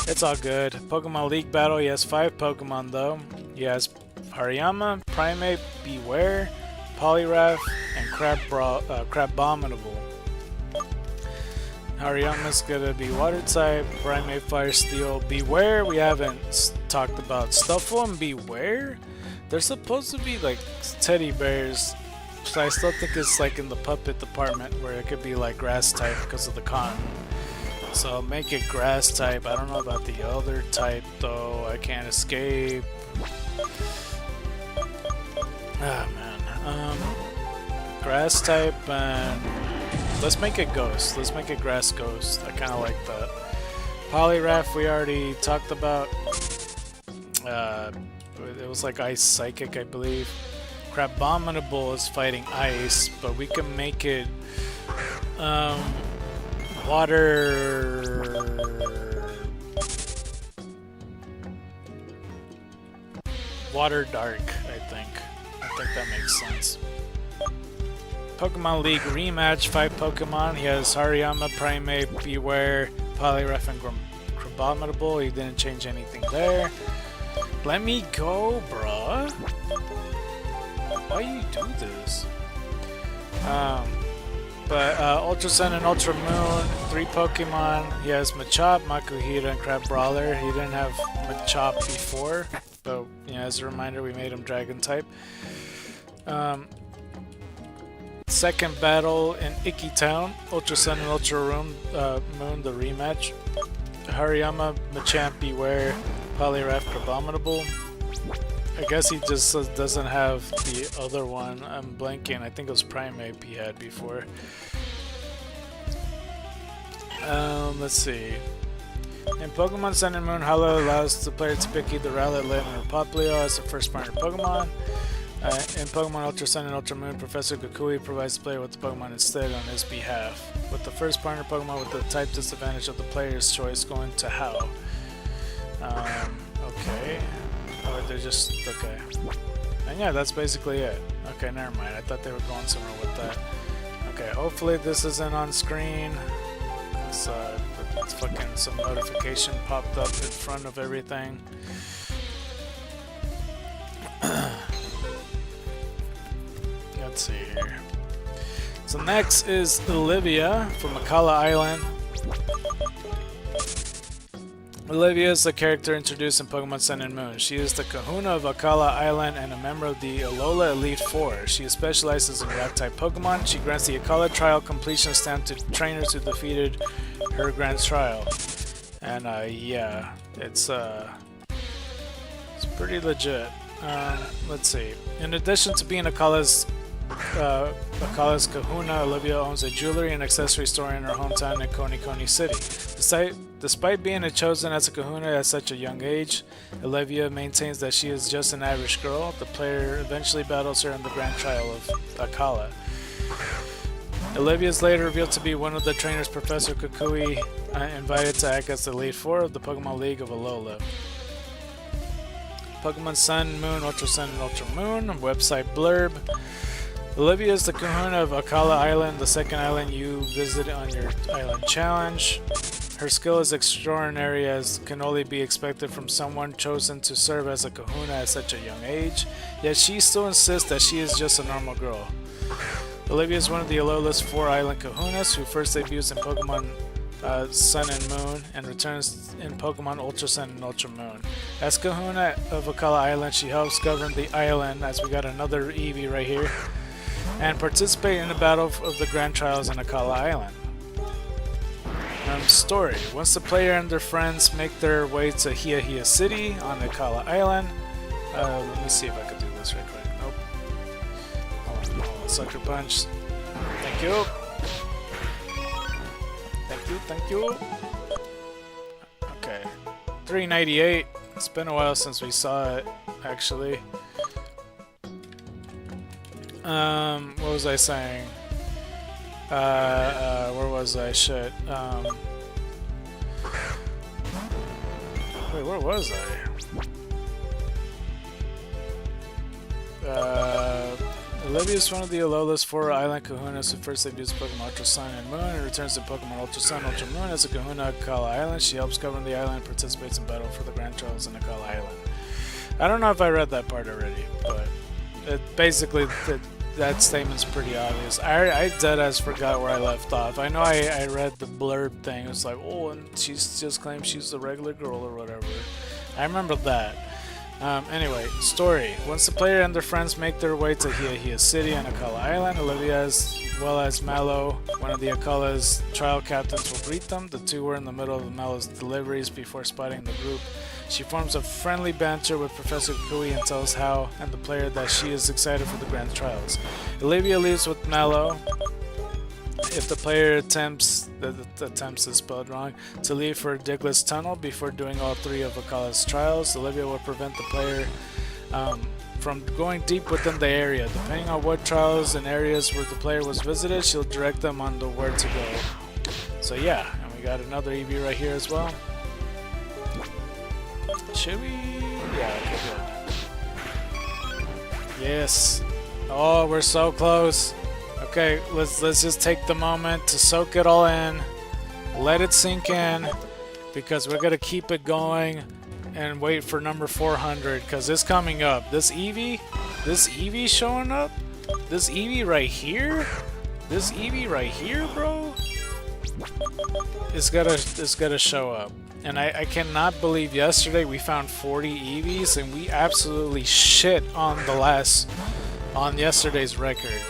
it's all good. Pokemon League Battle, he has 5 Pokemon, though. He has Hariyama, Primeape, Beware, Poliwrath, and Crabominable. Hariyama's going to be Water type, Primeape, Fire Steel. Beware, we haven't talked about. Stuffle and Beware? They're supposed to be, like, teddy bears. So I still think it's like in the puppet department where it could be like grass type because of the cotton. So make it grass type. I don't know about the other type though. I can't escape. Ah man. Grass type and let's make it ghost. Let's make it grass ghost. I kind of like that. Poliwrath we already talked about. It was like ice psychic I believe. Crabominable is fighting ice, but we can make it water dark, I think that makes sense. Pokemon League rematch, 5 Pokemon. He has Hariyama, Primeape, Beware, Poliwrath, and Crabominable. He didn't change anything there. Let me go, bruh. Why you do this? Ultra Sun and Ultra Moon, 3 Pokemon. He has Machop, Makuhita, and Crab Brawler. He didn't have Machop before, but you know, as a reminder, we made him Dragon type. Second battle in Icky Town, Ultra Sun and Ultra Moon, the rematch. Hariyama, Machamp, Beware, Poliwrath, Crabominable. I guess he just doesn't have the other one. I'm blanking. I think it was Primeape he had before. Let's see. In Pokemon Sun and Moon, Hollow allows the player to pick either Rowlet, Litten, or Popplio as the first partner Pokemon. In Pokemon Ultra Sun and Ultra Moon, Professor Kukui provides the player with the Pokemon instead on his behalf, with the first partner Pokemon with the type disadvantage of the player's choice going to How. Okay. Oh, they're just... okay. And yeah, that's basically it. Okay, never mind. I thought they were going somewhere with that. Okay, hopefully this isn't on screen. It's fucking some notification popped up in front of everything. Let's see here. So next is Olivia from Akala Island. Olivia is the character introduced in Pokemon Sun and Moon. She is the Kahuna of Akala Island and a member of the Alola Elite Four. She specializes in Rock-type Pokemon. She grants the Akala Trial completion stamp to trainers who defeated her Grand Trial. And yeah, it's pretty legit. Let's see. In addition to being Akala's Kahuna, Olivia owns a jewelry and accessory store in her hometown in Konikoni City. Despite being chosen as a Kahuna at such a young age, Olivia maintains that she is just an average girl. The player eventually battles her in the Grand Trial of Akala. Olivia is later revealed to be one of the trainers Professor Kukui invited to act as the Elite Four of the Pokemon League of Alola. Pokemon Sun, Moon, Ultra Sun, and Ultra Moon. Website blurb. Olivia is the Kahuna of Akala Island, the second island you visit on your island challenge. Her skill is extraordinary, as can only be expected from someone chosen to serve as a kahuna at such a young age, yet she still insists that she is just a normal girl. Olivia is one of the Alola's 4 island kahunas who first debuts in Pokemon Sun and Moon and returns in Pokemon Ultra Sun and Ultra Moon. As kahuna of Akala Island, she helps govern the island, as we got another Eevee right here, and participate in the battle of the Grand Trials in Akala Island. Story. Once the player and their friends make their way to Hiahia City on Akala Island, let me see if I can do this right quick. Nope. Hold on. Sucker Punch. Thank you. Thank you. Okay. 398. It's been a while since we saw it, actually. What was I saying? Where was I? Shit. Wait, where was I? Olivia is one of the Alola's 4 island kahunas who first debuts Pokemon Ultra Sun and Moon and returns to Pokemon Ultra Sun, Ultra Moon as a kahuna at Akala Island. She helps govern the island and participates in battle for the Grand Trials in Akala Island. I don't know if I read that part already, but basically that statement's pretty obvious. I deadass forgot where I left off. I know I read the blurb thing. It's like, oh, and she's just claimed she's a regular girl or whatever. I remember that. Anyway, story. Once the player and their friends make their way to Hiahia City on Akala Island, Olivia, as well as Mallow, one of the Akala's trial captains, will greet them. The two were in the middle of Mallow's deliveries before spotting the group. She forms a friendly banter with Professor Kui and tells Hao and the player that she is excited for the Grand Trials. Olivia leaves with Mallow. If the player attempts is spelled wrong, to leave for Digless Tunnel before doing all 3 of Akala's trials, Olivia will prevent the player from going deep within the area. Depending on what trials and areas where the player was visited, she'll direct them on the where to go. So yeah, and we got another Eevee right here as well. Should we? Yeah, okay, good. Yes. Oh, we're so close. Okay, let's just take the moment to soak it all in. Let it sink in, because we're gonna keep it going and wait for number 400, because it's coming up. This Eevee showing up. This Eevee right here. This Eevee right here, bro. It's gotta show up. And I cannot believe yesterday we found 40 Eevees and we absolutely shit on yesterday's record.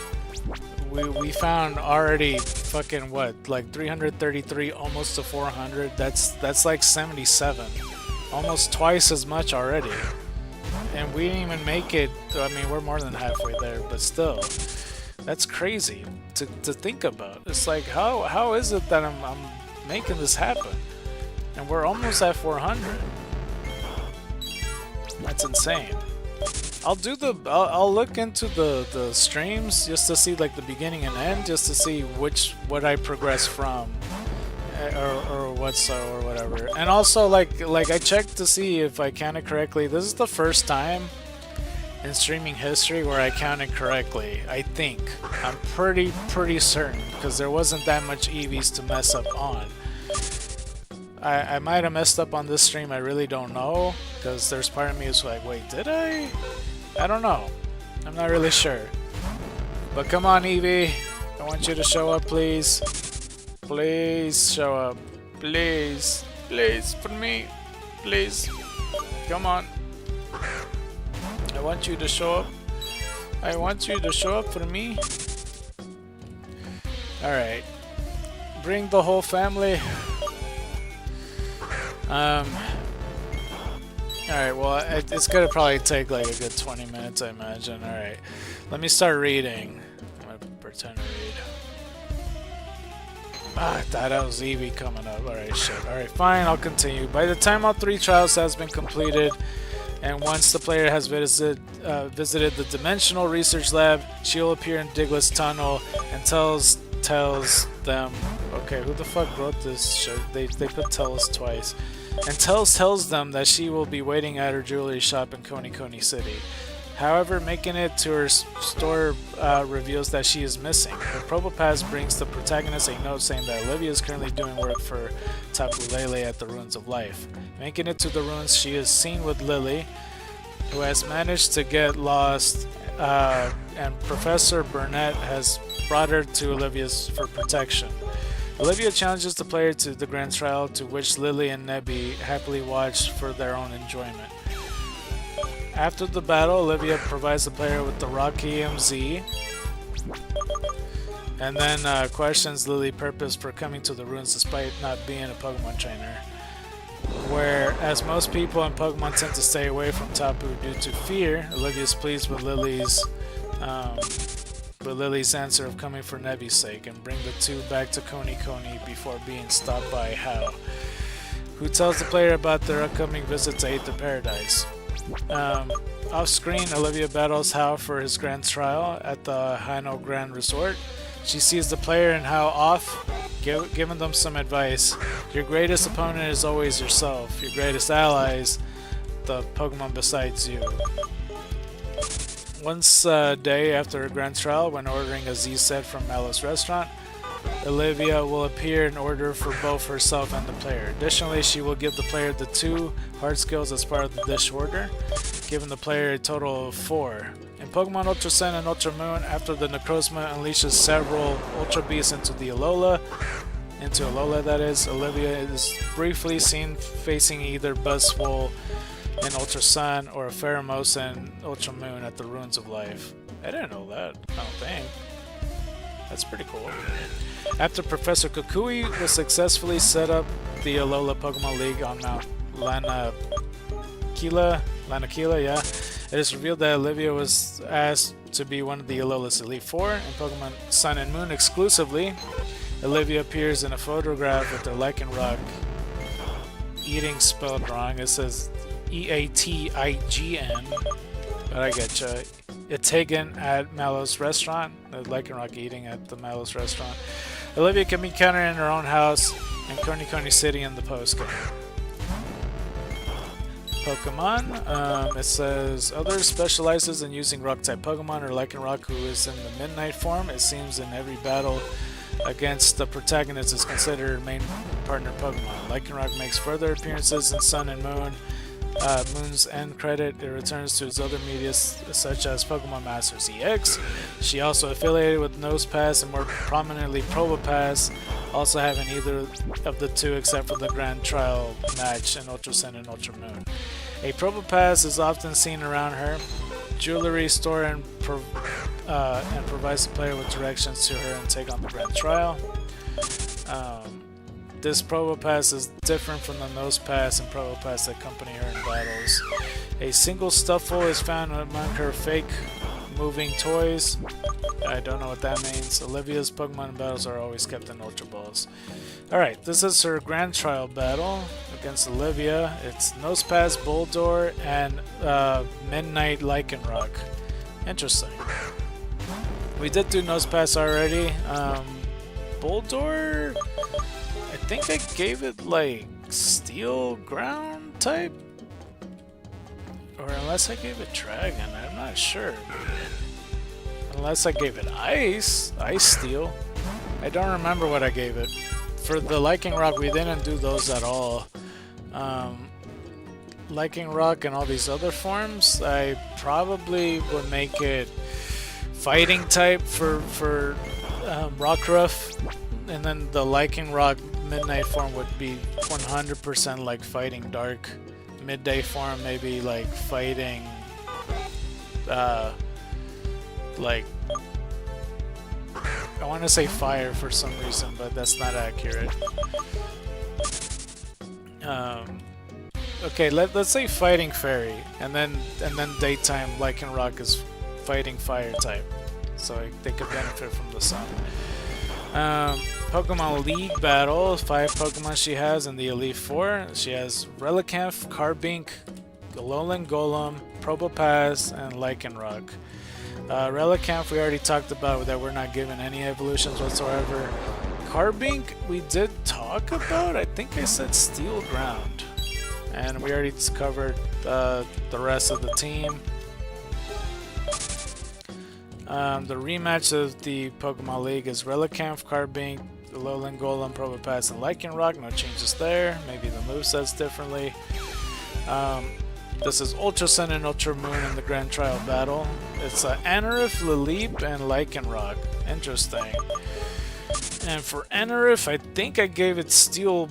We found already fucking what, like 333, almost to 400. That's like 77, almost twice as much already. And we didn't even make it. I mean, we're more than halfway there, but still, that's crazy to think about. It's like, how is it that I'm making this happen? And we're almost at 400. That's insane. I'll look into the streams just to see like the beginning and end, just to see what I progress from, or what so or whatever. And also like I checked to see if I counted correctly. This is the first time in streaming history where I counted correctly. I think I'm pretty certain, because there wasn't that much Eevees to mess up on. I might have messed up on this stream, I really don't know, because there's part of me who's like, wait, did I? I don't know. I'm not really sure. But come on, Eevee. I want you to show up, please. Please show up. Please. Please, for me. Please. Come on. I want you to show up. I want you to show up for me. Alright. Bring the whole family. Alright, well, it's gonna probably take like a good 20 minutes, I imagine. Alright, let me start reading. I'm gonna pretend to read. I thought that was Eevee coming up. Alright, shit. Alright, fine, I'll continue. By the time all 3 trials has been completed, and once the player has visited the Dimensional Research Lab, she'll appear in Digless Tunnel and tells them, okay, who the fuck wrote this shit? They put tells twice. And tells them that she will be waiting at her jewelry shop in Coney City. However, making it to her store reveals that she is missing. Her Probopass brings the protagonist a note saying that Olivia is currently doing work for Tapu Lele at the Ruins of Life. Making it to the ruins, she is seen with Lily, who has managed to get lost, and Professor Burnett has brought her to Olivia's for protection. Olivia challenges the player to the grand trial, to which Lily and Nebby happily watch for their own enjoyment. After the battle, Olivia provides the player with the Rocky MZ, and then questions Lily's purpose for coming to the ruins despite not being a Pokemon trainer. Whereas most people in Pokemon tend to stay away from Tapu due to fear, Olivia is pleased with Lily's answer of coming for Nebby's sake and bring the two back to Koni before being stopped by Hao, who tells the player about their upcoming visit to Aether Paradise. Off screen, Olivia battles Hao for his grand trial at the Hano Grand Resort. She sees the player and Hao off, giving them some advice. Your greatest opponent is always yourself. Your greatest ally is the Pokemon besides you. Once a day after her grand trial, when ordering a Z set from Mallow's restaurant, Olivia will appear in order for both herself and the player. Additionally, she will give the player the 2 hard skills as part of the dish order, giving the player a total of 4. In Pokemon Ultra Sun and Ultra Moon, after the Necrozma unleashes several Ultra Beasts into Alola that is, Olivia is briefly seen facing either Buzzwole in Ultra Sun or a Pheromosa in Ultra Moon at the Ruins of Life. I didn't know that, I don't think. That's pretty cool. After Professor Kukui was successfully set up the Alola Pokemon League on Mount Lanakila, yeah, it is revealed that Olivia was asked to be one of the Alola's Elite Four. In Pokemon Sun and Moon exclusively, Olivia appears in a photograph with her Lycanroc eating spelled wrong. It says E-A-T-I-G-N, but I getcha. It's taken at Mallow's restaurant, the Lycanroc eating at the Mallow's restaurant. Olivia can be encountered in her own house in Koni City in the postcard. Pokemon, it says other specializes in using rock-type Pokemon, or Lycanroc, who is in the Midnight form. It seems in every battle against the protagonist is considered main partner Pokemon. Lycanroc makes further appearances in Sun and Moon. Moon's end credit, it returns to its other media such as Pokemon Masters EX. She also affiliated with Nosepass and more prominently Probopass, also having either of the two except for the Grand Trial match in Ultra Sun and Ultra Moon. A Probopass is often seen around her jewelry store and provides the player with directions to her and take on the Grand Trial. This Probopass is different from the Nosepass and Probopass that accompany her in battles. A single Stuffle is found among her fake moving toys. I don't know what that means. Olivia's Pokemon battles are always kept in Ultra Balls. Alright, this is her Grand Trial battle against Olivia. It's Nosepass, Boldore, and Midnight Lycanroc. Interesting. We did do Nosepass already. Boldore, I think I gave it like Steel Ground type? Or unless I gave it Dragon, I'm not sure. Unless I gave it Ice Steel. I don't remember what I gave it. For the Lycanroc, we didn't do those at all. Lycanroc and all these other forms, I probably would make it Fighting type for Rockruff, and then the Lycanroc Midnight form would be 100% like Fighting Dark. Midday form maybe like Fighting like, I want to say Fire for some reason, but that's not accurate. Okay, let's say Fighting Fairy, and then daytime Lycanroc is Fighting Fire type, so they could benefit from the sun. Pokemon League battle, 5 Pokemon she has in the Elite Four. She has Relicanth, Carbink, Alolan Golem, Probopass, and Lycanroc. Relicanth we already talked about that we're not given any evolutions whatsoever. Carbink we did talk about, I think I said Steel Ground. And we already covered the rest of the team. The rematch of the Pokemon League is Relicanth, Carbink, Alolan Golem, Probopass, and Lycanroc. No changes there. Maybe the moveset's differently. This is Ultra Sun and Ultra Moon in the Grand Trial Battle. It's Anorith, Lileep, and Lycanroc. Interesting. And for Anorith, I think I gave it Steel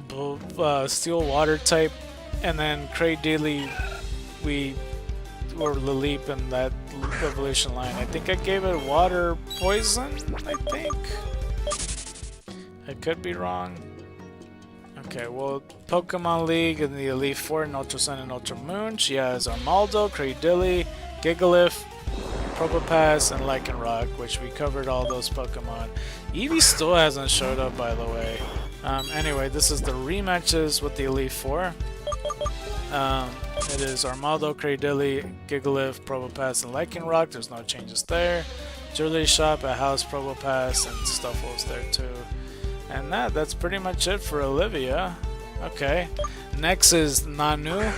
Water type, and then Cradily, or Lileep in that evolution line. I think I gave it Water Poison, I think. I could be wrong. Okay, well, Pokemon League in the Elite Four in Ultra Sun and Ultra Moon. She has Armaldo, Cradily, Gigalith, Probopass, and Lycanroc, which we covered all those Pokemon. Eevee still hasn't showed up, by the way. Anyway, this is the rematches with the Elite Four. It is Armaldo, Cradily, Gigalith, Probopass, and Lycanroc. There's no changes there. Jewelry Shop at House, Probopass, and Stuffle's there too. And that's pretty much it for Olivia. Okay, next is Nanu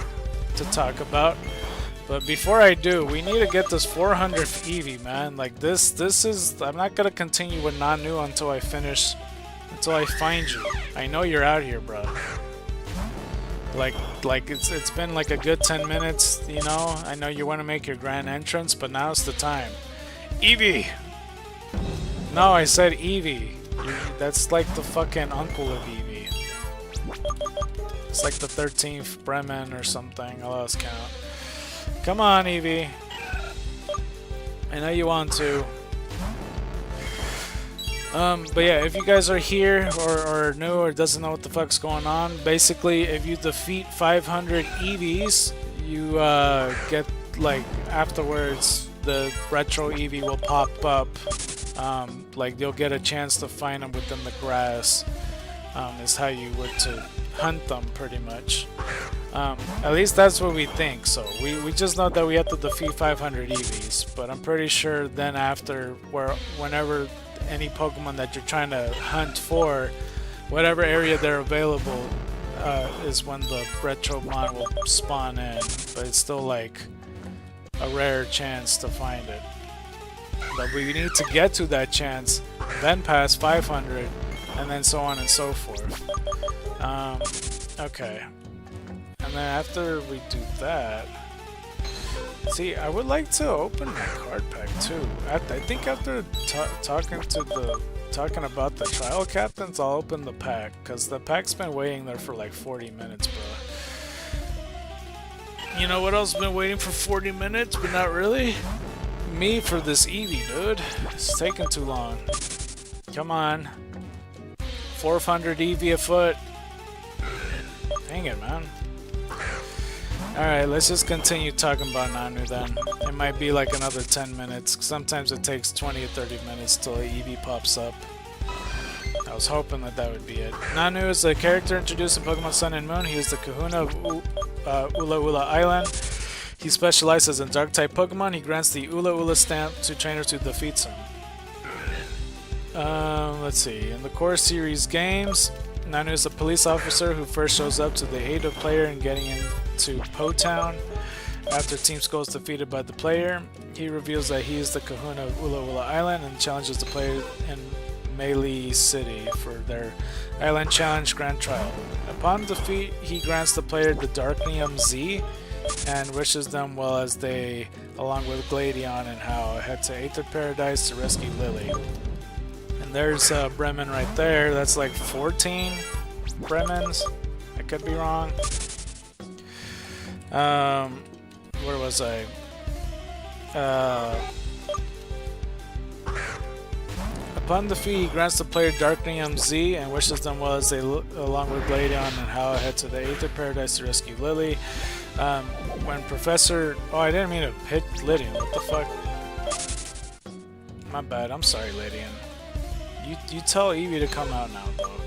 to talk about. But before I do, we need to get this 400th Eevee, man. Like this is. I'm not gonna continue with Nanu until I find you. I know you're out here, bro. Like it's been like a good 10 minutes, you know. I know you want to make your grand entrance, but now's the time. Eevee. No, I said Eevee. That's like the fucking uncle of Eevee. It's like the 13th Bremen or something. I lost count. Come on, Eevee. I know you want to. But yeah, if you guys are here or new or doesn't know what the fuck's going on, basically if you defeat 500 Eevees, you get, like, afterwards the retro Eevee will pop up. Like you'll get a chance to find them within the grass. Is how you were to hunt them, pretty much. At least that's what we think. So we just know that we have to defeat 500 Eevees, but I'm pretty sure then after, whenever any Pokemon that you're trying to hunt for, whatever area they're available, is when the Retromon will spawn in. But it's still like a rare chance to find it. But we need to get to that chance, then pass 500, and then so on and so forth. Okay. And then after we do that, see, I would like to open my card pack too. I think after talking about the trial captains, I'll open the pack, because the pack's been waiting there for like 40 minutes, bro. You know what else has been waiting for 40 minutes, but not really? Me for this Eevee, dude. It's taking too long. Come on. 400 Eevee a foot. Dang it, man. Alright, let's just continue talking about Nanu then. It might be like another 10 minutes. Sometimes it takes 20 or 30 minutes till an Eevee pops up. I was hoping that would be it. Nanu is a character introduced in Pokemon Sun and Moon. He is the Kahuna of Ula Ula Island. He specializes in Dark-type Pokemon. He grants the Ula Ula stamp to trainers who defeats him. Let's see. In the core series games, Nanu is a police officer who first shows up to the aid of player in getting into Po Town. After Team Skull is defeated by the player, he reveals that he is the Kahuna of Ula Ula Island and challenges the player in Melee City for their Island Challenge Grand Trial. Upon defeat, he grants the player the Darknium Z and wishes them well as they, along with Gladion and Hao, head to Aether Paradise to rescue Lily. And there's Bremen right there. That's like 14 Bremens. I could be wrong. Where was I? Upon defeat, he grants the player Darknium Z and wishes them well as they, along with Gladion and Hao, head to the Aether Paradise to rescue Lily. When Professor... Oh, I didn't mean to hit Lydian. What the fuck? My bad. I'm sorry, Lydian. You tell Eevee to come out now, though.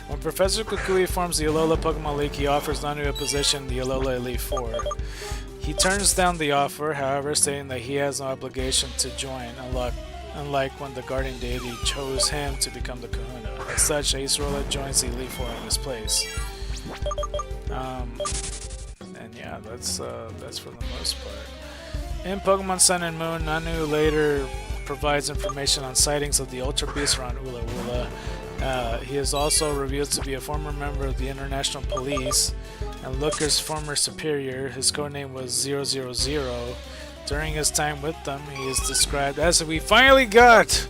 When Professor Kukui forms the Alola Pokemon League, he offers Nanu a position in the Alola Elite Four. He turns down the offer, however, stating that he has no obligation to join, unlike when the Guardian Deity chose him to become the Kahuna. As such, Acerola joins the Elite Four in his place. And yeah, that's for the most part. In Pokemon Sun and Moon, Nanu later provides information on sightings of the Ultra Beast around Ula Ula. He is also revealed to be a former member of the International Police and Looker's former superior. His codename was 000. During his time with them, he is described as we finally got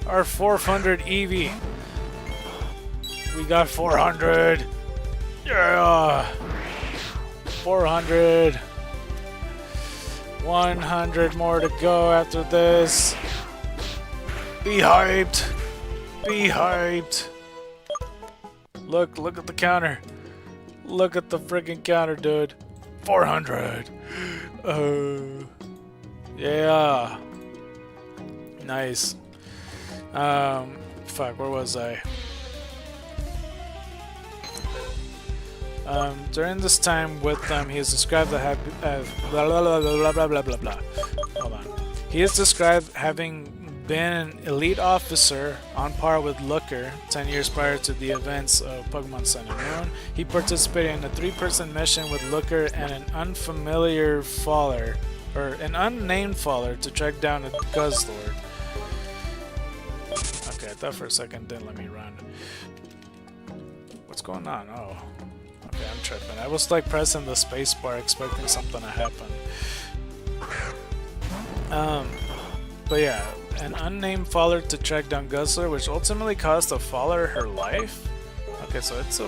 our 400 Eevee. We got 400. Yeah. 400. 100 more to go after this. Be hyped. Be hyped. Look at the counter. Look at the freaking counter, dude. 400. Yeah. Nice. Fuck, where was I? During this time with them, he is described as blah blah blah blah blah blah blah blah. Hold on. He is described having been an elite officer on par with Looker 10 years prior to the events of Pokemon Sun and Moon. He participated in a 3-person mission with Looker and an unfamiliar faller, or an unnamed faller, to track down a Guzzlord. Okay, I thought for a second then let me run. What's going on? Oh. Okay, I'm tripping. I was like pressing the space bar expecting something to happen. But yeah, an unnamed faller to track down Guzzler, which ultimately cost the faller her life. Okay, so it's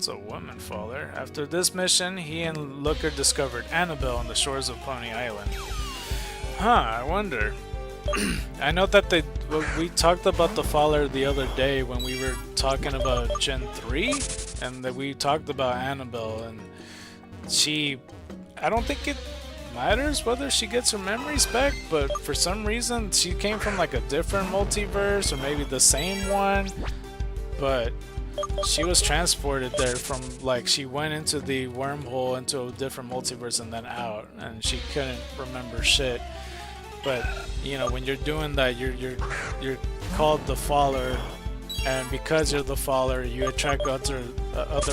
a woman faller. After this mission, he and Looker discovered Annabelle on the shores of Pony Island. Huh, I wonder. I know that we talked about the faller the other day when we were talking about Gen 3, and that we talked about Annabelle, and I don't think it matters whether she gets her memories back, but for some reason she came from like a different multiverse, or maybe the same one, but she was transported there from, like, she went into the wormhole into a different multiverse and then out, and she couldn't remember shit. But you know, when you're doing that, you're called the faller, and because you're the faller, you attract other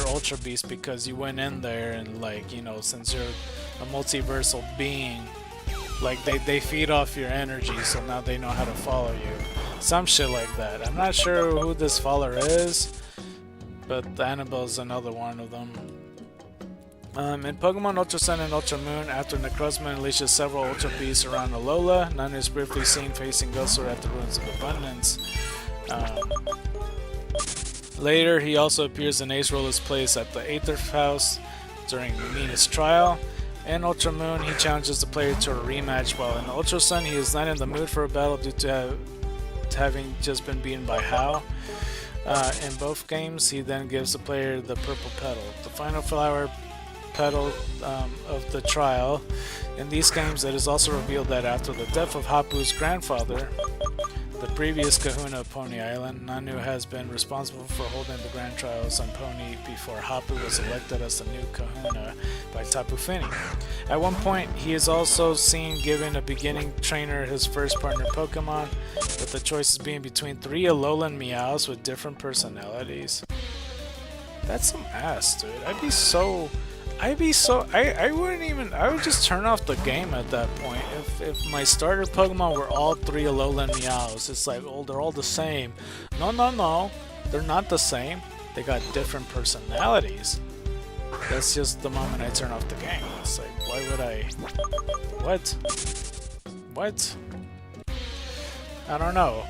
Ultra Beasts because you went in there, and, like, you know, since you're a multiversal being, like they feed off your energy, so now they know how to follow you. Some shit like that. I'm not sure who this faller is, but Annabelle's another one of them. In Pokemon Ultra Sun and Ultra Moon, after Necrozma unleashes several Ultra Beasts around Alola, none is briefly seen facing Guzzlord at the Ruins of Abundance. Later, he also appears in Ace Roller's place at the Aether House during Mina's trial. In Ultra Moon, he challenges the player to a rematch, while in Ultra Sun, he is not in the mood for a battle due to having just been beaten by Hao. In both games, he then gives the player the purple petal, the final flower petal of the trial. In these games, it is also revealed that after the death of Hapu's grandfather, the previous Kahuna of Pony Island, Nanu has been responsible for holding the grand trials on Pony before Hapu was elected as the new Kahuna by Tapu Fini. At one point, he is also seen giving a beginning trainer his first partner Pokemon, with the choices being between 3 Alolan Meows with different personalities. That's some ass, dude. I would just turn off the game at that point. If my starter Pokemon were all 3 Alolan Meows, it's like, oh, they're all the same. No, they're not the same. They got different personalities. That's just the moment I turn off the game. It's like, why would I? What? I don't know.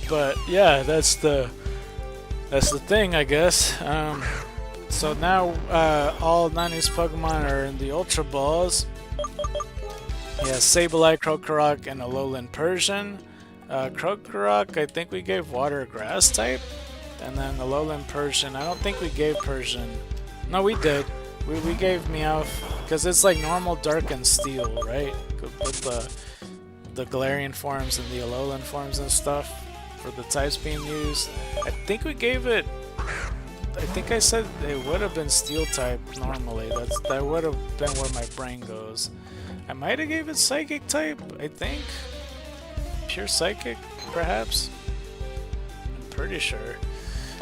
But yeah, that's the thing, I guess. So now all Nanu's Pokemon are in the Ultra Balls. He has Sableye, Krokorok, and Alolan Persian. Krokorok, I think we gave Water Grass type. And then Alolan Persian, I don't think we gave Persian. No, we did. We gave Meowth, because it's like normal Dark and Steel, right? With the Galarian forms and the Alolan forms and stuff for the types being used. I think we gave it... I think I said it would have been Steel type normally. That would have been where my brain goes. I might have gave it Psychic type, I think. Pure Psychic, perhaps? I'm pretty sure.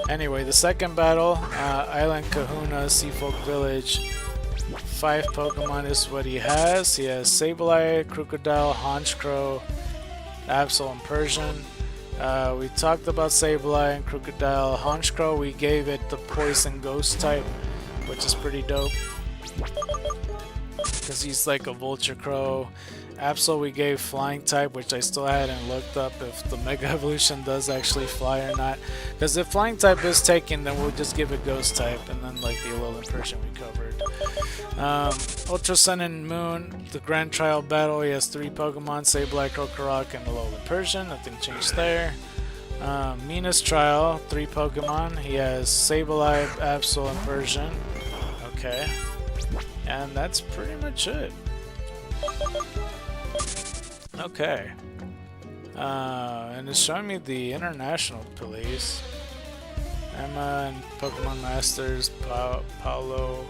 Anyway, the second battle, Island Kahuna, Seafolk Village. 5 Pokemon is what he has. He has Sableye, Crocodile, Honchkrow, Absol and Persian. We talked about Sableye and Crocodile. Honchkrow, we gave it the Poison Ghost type, which is pretty dope, because he's like a Vulture Crow. Absol, we gave Flying type, which I still hadn't looked up if the Mega Evolution does actually fly or not. Because if Flying type is taken, then we'll just give it Ghost type, and then like the Alolan Persian we covered. Ultra Sun and Moon, the Grand Trial Battle, he has 3 Pokemon, Sableye, Krokorok, and Alolan Persian. Nothing changed there. Minas Trial, 3 Pokemon. He has Sableye, Absol, and Persian. Okay. And that's pretty much it. Okay. And it's showing me the international police. Emma and Pokemon Masters, Paolo.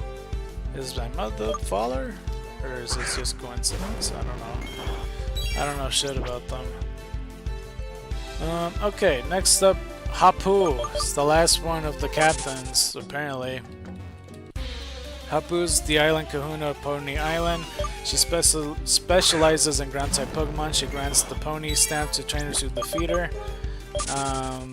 Is Emma the follower? Or is this just coincidence? I don't know. I don't know shit about them. Okay, next up, Hapu. It's the last one of the captains, apparently. Hapu's the Island Kahuna of Pony Island. She specializes in ground-type Pokemon. She grants the Pony stamp to trainers who defeat her.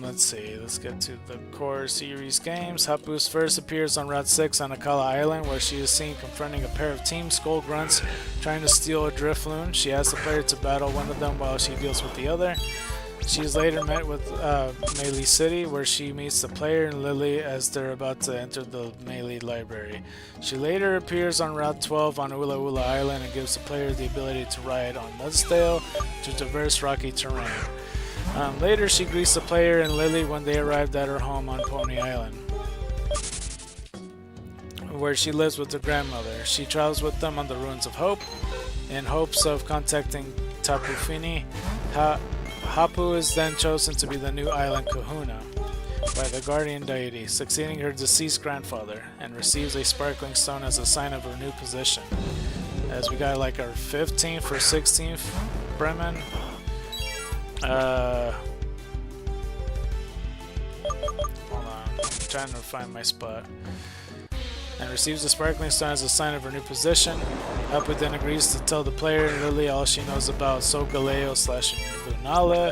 Let's see, let's get to the core series games. Hapu's first appears on Route 6 on Akala Island, where she is seen confronting a pair of Team Skull Grunts trying to steal a Drifloon. She asks the player to battle one of them while she deals with the other. She is later met with Melee City, where she meets the player and Lily as they're about to enter the Melee library. She later appears on Route 12 on Ula Ula Island and gives the player the ability to ride on Mudsdale to traverse rocky terrain. Later, she greets the player and Lily when they arrived at her home on Pony Island, where she lives with her grandmother. She travels with them on the Ruins of Hope in hopes of contacting Tapu Fini. Hapu is then chosen to be the new Island Kahuna by the guardian deity, succeeding her deceased grandfather, and receives a sparkling stone as a sign of her new position. As we got like our 15th or 16th Bremen. Hold on, I'm trying to find my spot. And receives the sparkling stone as a sign of her new position. Hapu then agrees to tell the player and Lily all she knows about Solgaleo / Lunala,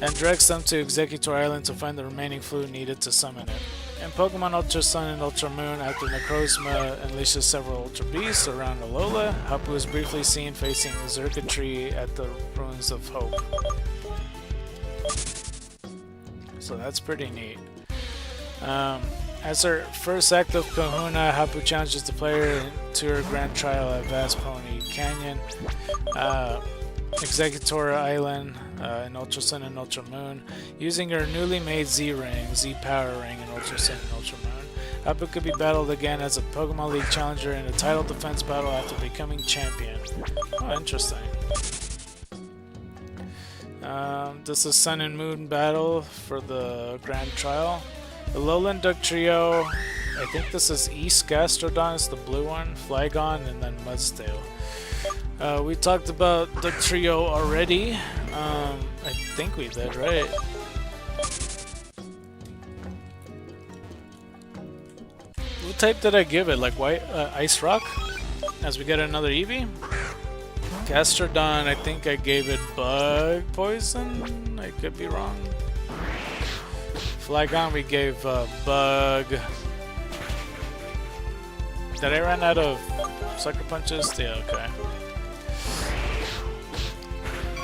and directs them to Executor Island to find the remaining fluid needed to summon it. In Pokemon Ultra Sun and Ultra Moon, after Necrozma unleashes several Ultra Beasts around Alola, Hapu is briefly seen facing Xurkitree at the Ruins of Hope. So that's pretty neat. As her first active Kahuna, Hapu challenges the player to her grand trial at Vast Pony Canyon, Executor Island, in Ultra Sun and Ultra Moon, using her newly made Z-Ring, Z-Power Ring in Ultra Sun and Ultra Moon. Hapu could be battled again as a Pokemon League challenger in a title defense battle after becoming champion. Oh, interesting. This is Sun and Moon battle for the Grand Trial. The Alolan Duck Trio, I think this is East Gastrodon, is the blue one, Flygon, and then Mudsdale. We talked about Duck Trio already. I think we did, right? What type did I give it? Like white, Ice Rock? As we get another Eevee? Gastrodon, I think I gave it Bug Poison? I could be wrong. Flygon, we gave Bug. Did I run out of Sucker Punches? Yeah, okay.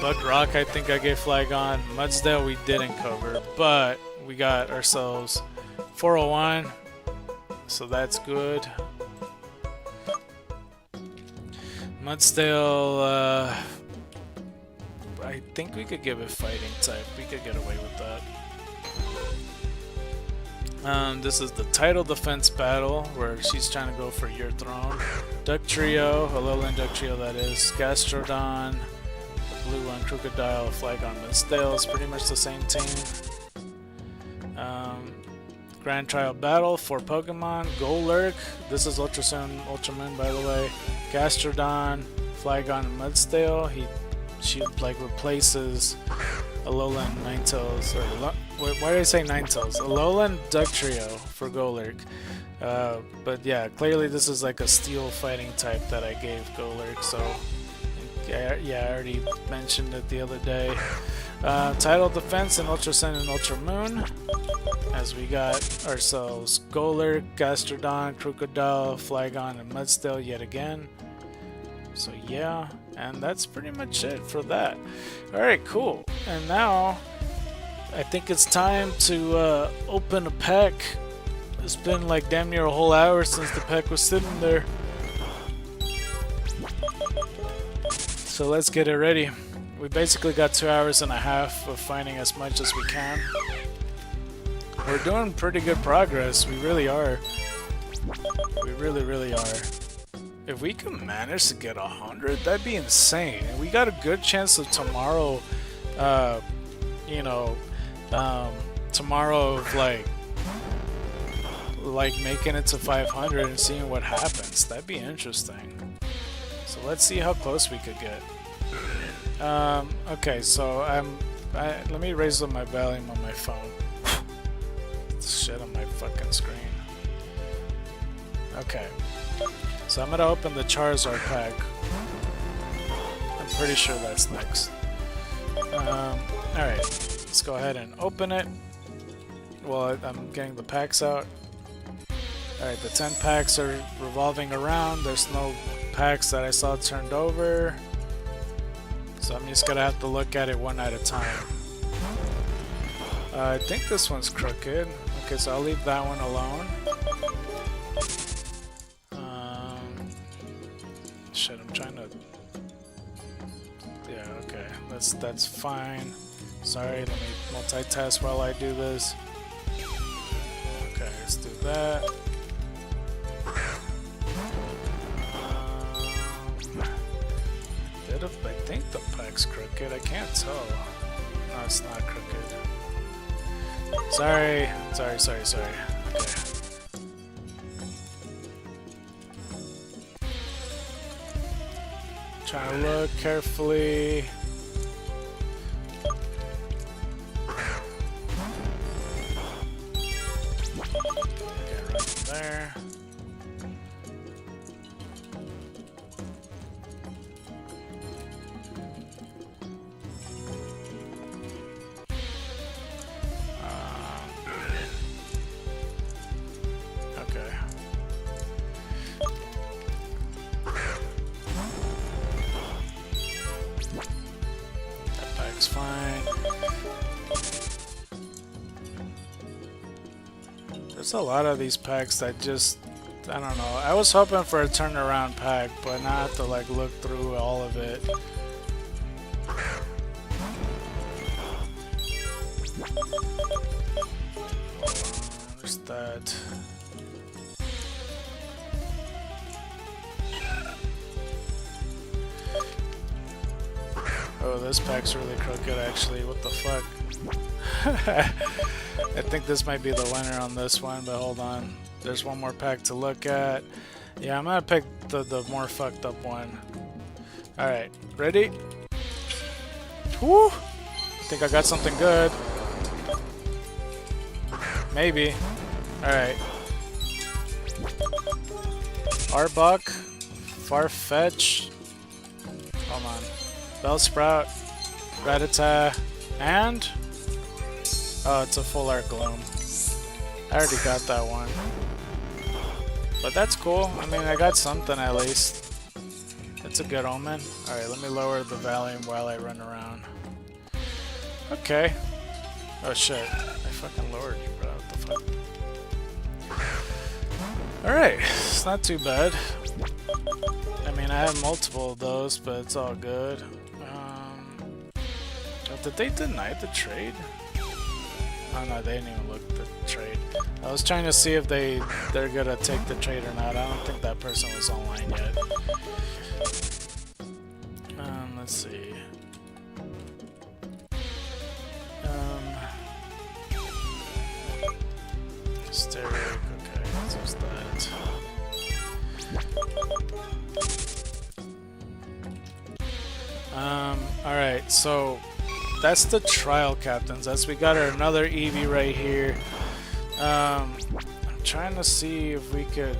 Bug Rock, I think I gave Flygon. Mudsdale, we didn't cover, but we got ourselves 401, so that's good. Mudsdale, I think we could give it Fighting type. We could get away with that. This is the title defense battle where she's trying to go for your throne. Duck Trio, Alolan Duck Trio that is, Gastrodon, blue one, Crocodile, Flygon, Mudsdale. It's pretty much the same team. Grand Trial battle for Pokemon. Golurk, this is Ultra Sun, Ultra Moon by the way. Gastrodon, Flygon, and Mudsdale. She like replaces Alolan Ninetales, or why did I say Ninetales? Alolan Duck Trio for Golurk. But yeah, clearly this is like a steel fighting type that I gave Golurk, so Yeah, I already mentioned it the other day. Tidal Defense and Ultra Sun and Ultra Moon. As we got ourselves Golurk, Gastrodon, Crocodile, Flygon, and Mudsteel yet again. So yeah, and that's pretty much it for that. Alright, cool. And now, I think it's time to open a pack. It's been like damn near a whole hour since the pack was sitting there. So let's get it ready. We basically got 2 hours and a half of finding as much as we can. We're doing pretty good progress. We really are. We really are. If we can manage to get 100, that'd be insane. And we got a good chance of tomorrow, tomorrow of like making it to 500 and seeing what happens. That'd be interesting. So let's see how close we could get. Okay, so let me raise up my volume on my phone. Shit on my fucking screen. Okay, so I'm gonna open the Charizard pack. I'm pretty sure that's next. Alright, let's go ahead and open it. Well, I'm getting the packs out. Alright, the 10 packs are revolving around. There's no packs that I saw turned over. So I'm just gonna have to look at it one at a time. I think this one's crooked. Okay, so I'll leave that one alone. Shit, I'm trying to... Yeah, okay, that's fine. Sorry, let me multitask while I do this. Okay, let's do that. I think the pack's crooked. I can't tell. No, it's not crooked. Sorry. Okay. Trying to look carefully. Okay, right there. Fine. There's a lot of these packs that just, I don't know. I was hoping for a turnaround pack, but now I have to like look through all of it. There's that. Oh, this pack's really crooked actually, what the fuck? I think this might be the winner on this one, but hold on. There's one more pack to look at. Yeah, I'm gonna pick the more fucked up one. Alright, ready? Woo! I think I got something good. Maybe. Alright. Arbok, Farfetch. Hold on. Bellsprout, Rattata, and... Oh, it's a full art Gloom. I already got that one. But that's cool. I mean, I got something at least. It's a good omen. Alright, let me lower the volume while I run around. Okay. Oh shit. I fucking lowered you, bro. What the fuck? Alright. It's not too bad. I mean, I have multiple of those, but it's all good. Did they deny the trade? Oh no, they didn't even look at the trade. I was trying to see if they're gonna take the trade or not. I don't think that person was online yet. Let's see. Steric, okay, so what's that? Alright, so that's the trial captains. We got another Eevee right here. I'm trying to see if we could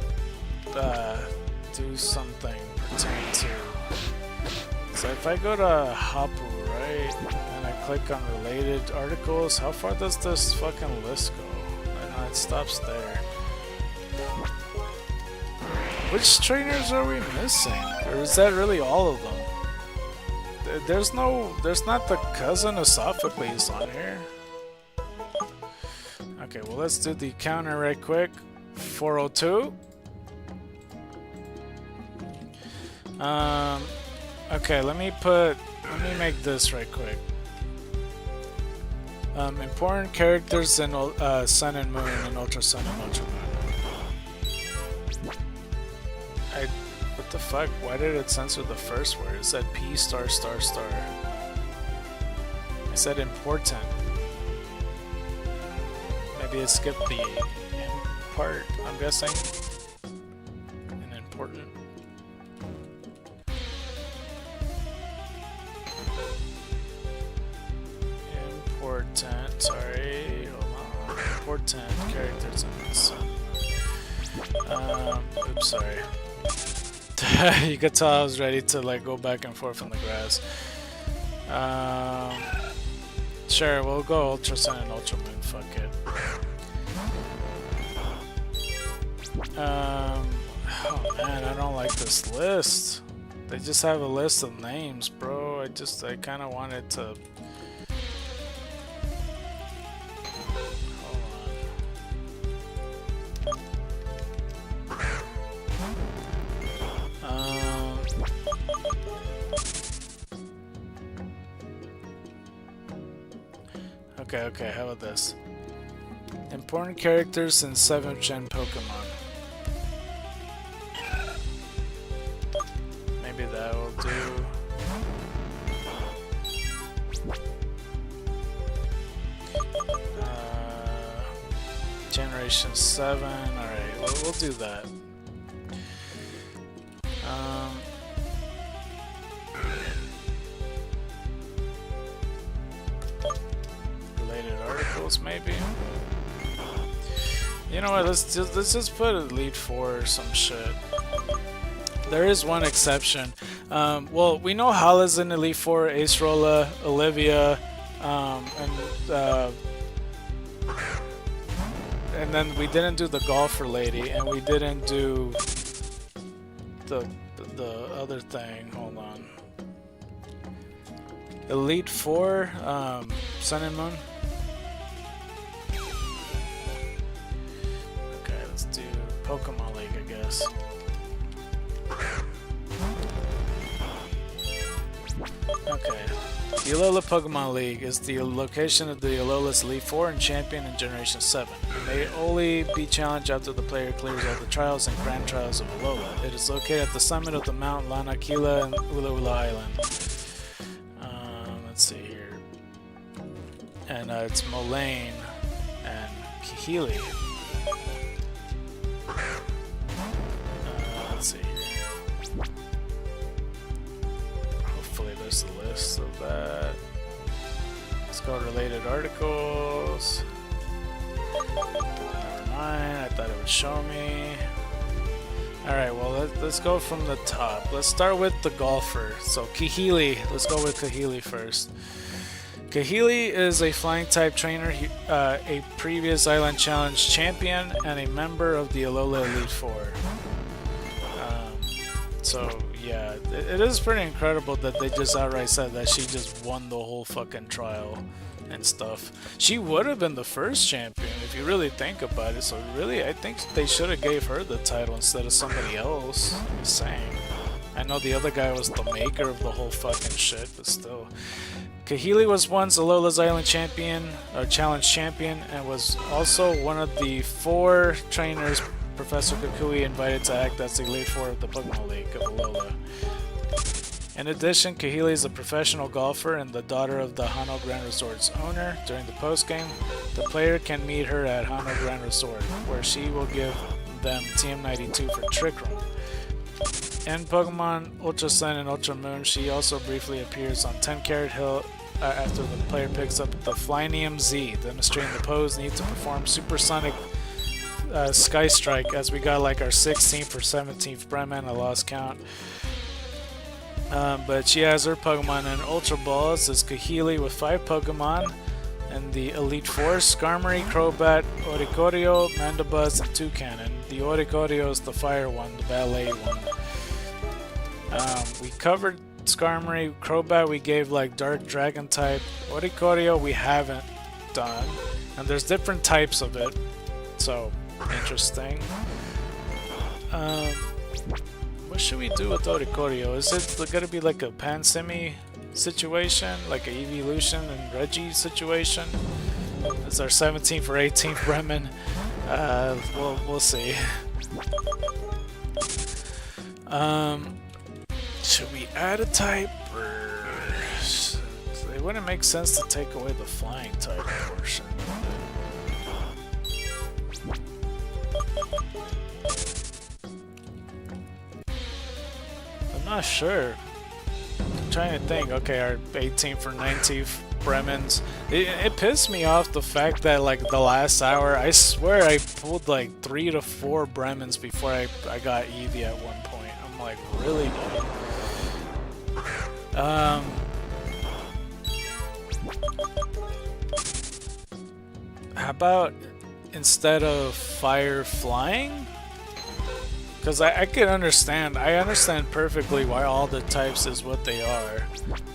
do something pertaining to So if I go to Hapu, right, and I click on related articles, how far does this fucking list go? I know it stops there. Which trainers are we missing? Or is that really all of them? There's not the cousin of Sophocles on here. Okay, well let's do the counter right quick. 402. Okay, let me make this right quick. Important characters in Sun and Moon and Ultra Sun and Ultra Moon. What the fuck? Why did it censor the first word? It said P star star star. I said important. Maybe it skipped the in part, I'm guessing. And important. Important, sorry, hold on. Important characters in this. Oops, sorry. You could tell I was ready to like go back and forth on the grass. Sure, we'll go Ultra Sun and Ultra Moon, fuck it. Oh man, I don't like this list. They just have a list of names, bro. I kinda wanted to... Okay, how about this? Important characters in 7th gen Pokemon. Maybe that will do. Generation 7, alright, we'll do that. Maybe. You know what? Let's just put Elite 4 or some shit. There is one exception. Well, we know Hala's in Elite 4, Acerola, Olivia, and then we didn't do the golfer lady, and we didn't do the other thing. Hold on. Elite 4, Sun and Moon. Pokemon League, I guess. Okay. The Alola Pokemon League is the location of the Alola's Elite 4 and Champion in Generation 7. It may only be challenged after the player clears all the trials and Grand Trials of Alola. It is located at the summit of the Mount Lanakila and Ula Ula Island. Let's see here. And it's Molayne and Kahili. Let's see here. Hopefully there's a list of that. Let's go related articles. Never mind, I thought it would show me. Alright, well let's go from the top. Let's start with the golfer. So Kahili, let's go with Kahili first. Kahili is a flying type trainer, a previous Island Challenge champion, and a member of the Alola Elite 4. So yeah, it is pretty incredible that they just outright said that she just won the whole fucking trial and stuff. She would have been the first champion if you really think about it. So really, I think they should have gave her the title instead of somebody else. I'm just saying. I know the other guy was the maker of the whole fucking shit, but still. Kahili was once Alola's Island champion, or challenge champion, and was also one of the 4 trainers Professor Kukui invited to act as the Elite 4 of the Pokemon League of Alola. In addition, Kahili is a professional golfer and the daughter of the Hano Grand Resort's owner. During the postgame, the player can meet her at Hano Grand Resort, where she will give them TM92 for Trick Room. In Pokemon Ultra Sun and Ultra Moon, she also briefly appears on 10 Carat Hill after the player picks up the Flynium Z, demonstrating the pose need to perform supersonic Sky Strike, as we got like our 16th or 17th Bremen, I lost count. But she has her Pokemon in Ultra Balls. It's Kahili with 5 Pokemon. And the Elite Four: Skarmory, Crobat, Oricorio, Mandibuzz, and Toucannon. The Oricorio is the fire one, the ballet one. We covered Skarmory. Crobat we gave like Dark Dragon type. Oricorio we haven't done. And there's different types of it. So, interesting. What should we do with Oricorio? Is it gonna be like a Pansemi situation? Like a Evolution and Reggie situation? It's our 17th or 18th Bremen. We'll see. Should we add a type, or it wouldn't make sense to take away the flying type portion? I'm not sure. I'm trying to think. Okay, our 18th or 19th Bremens. It pissed me off the fact that like the last hour, I swear I pulled like 3 to 4 Bremens before I got Eevee at one point. I'm like, really? How about instead of fire flying? Because I can understand. I understand perfectly why all the types is what they are.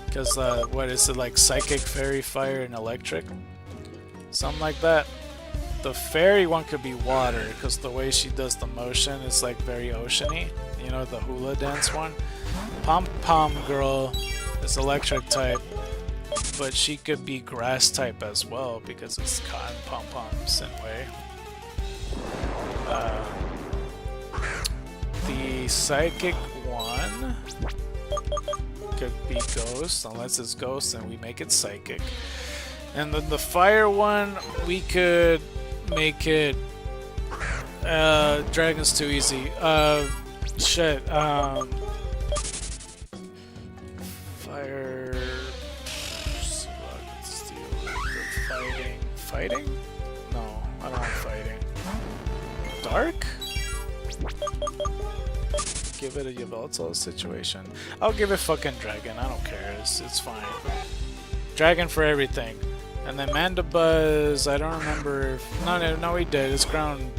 Because what is it, like psychic, fairy, fire, and electric? Something like that. The fairy one could be water, because the way she does the motion is like very oceany. You know, the hula dance one. Pom Pom Girl is electric type, but she could be grass type as well because it's cotton pom poms in a way. The psychic one could be ghost, unless it's ghost and we make it psychic. And then the fire one, we could make it dragon's too easy. Shit. Fire. Steel. Fighting. Fighting? No, I don't want fighting. Dark? Give it a Yveltal situation. I'll give it fucking dragon. I don't care. It's fine. Dragon for everything. And then Mandibuzz, I don't remember if... No, we did. It's ground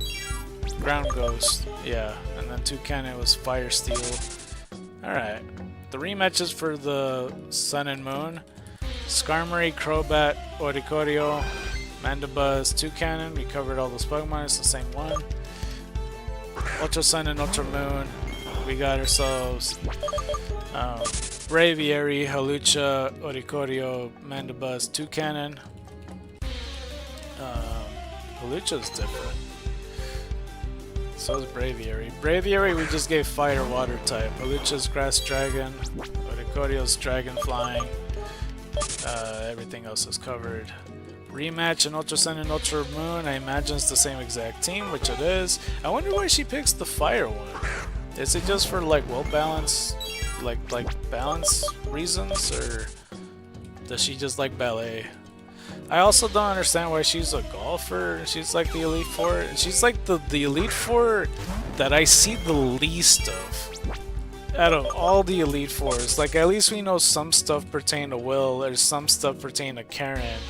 ghost. Yeah. And then Toucannon was fire steel. Alright. The rematches for the Sun and Moon. Skarmory, Crobat, Oricorio, Mandibuzz, Toucannon. We covered all those Pokemon. It's the same one. Ultra Sun and Ultra Moon. We got ourselves Braviary, Hawlucha, Oricorio, Mandibuzz, Toucannon. Hawlucha's different. So is Braviary. Braviary we just gave fire water type. Hawlucha's grass dragon. Oricorio's dragon flying. Everything else is covered. Rematch in Ultra Sun and Ultra Moon. I imagine it's the same exact team, which it is. I wonder why she picks the fire one. Is it just for like well balance, like balance reasons, or does she just like ballet? I also don't understand why she's a golfer. She's like the Elite Four. She's like the Elite Four that I see the least of out of all the Elite Fours. Like at least we know some stuff pertain to Will, or some stuff pertain to Karen,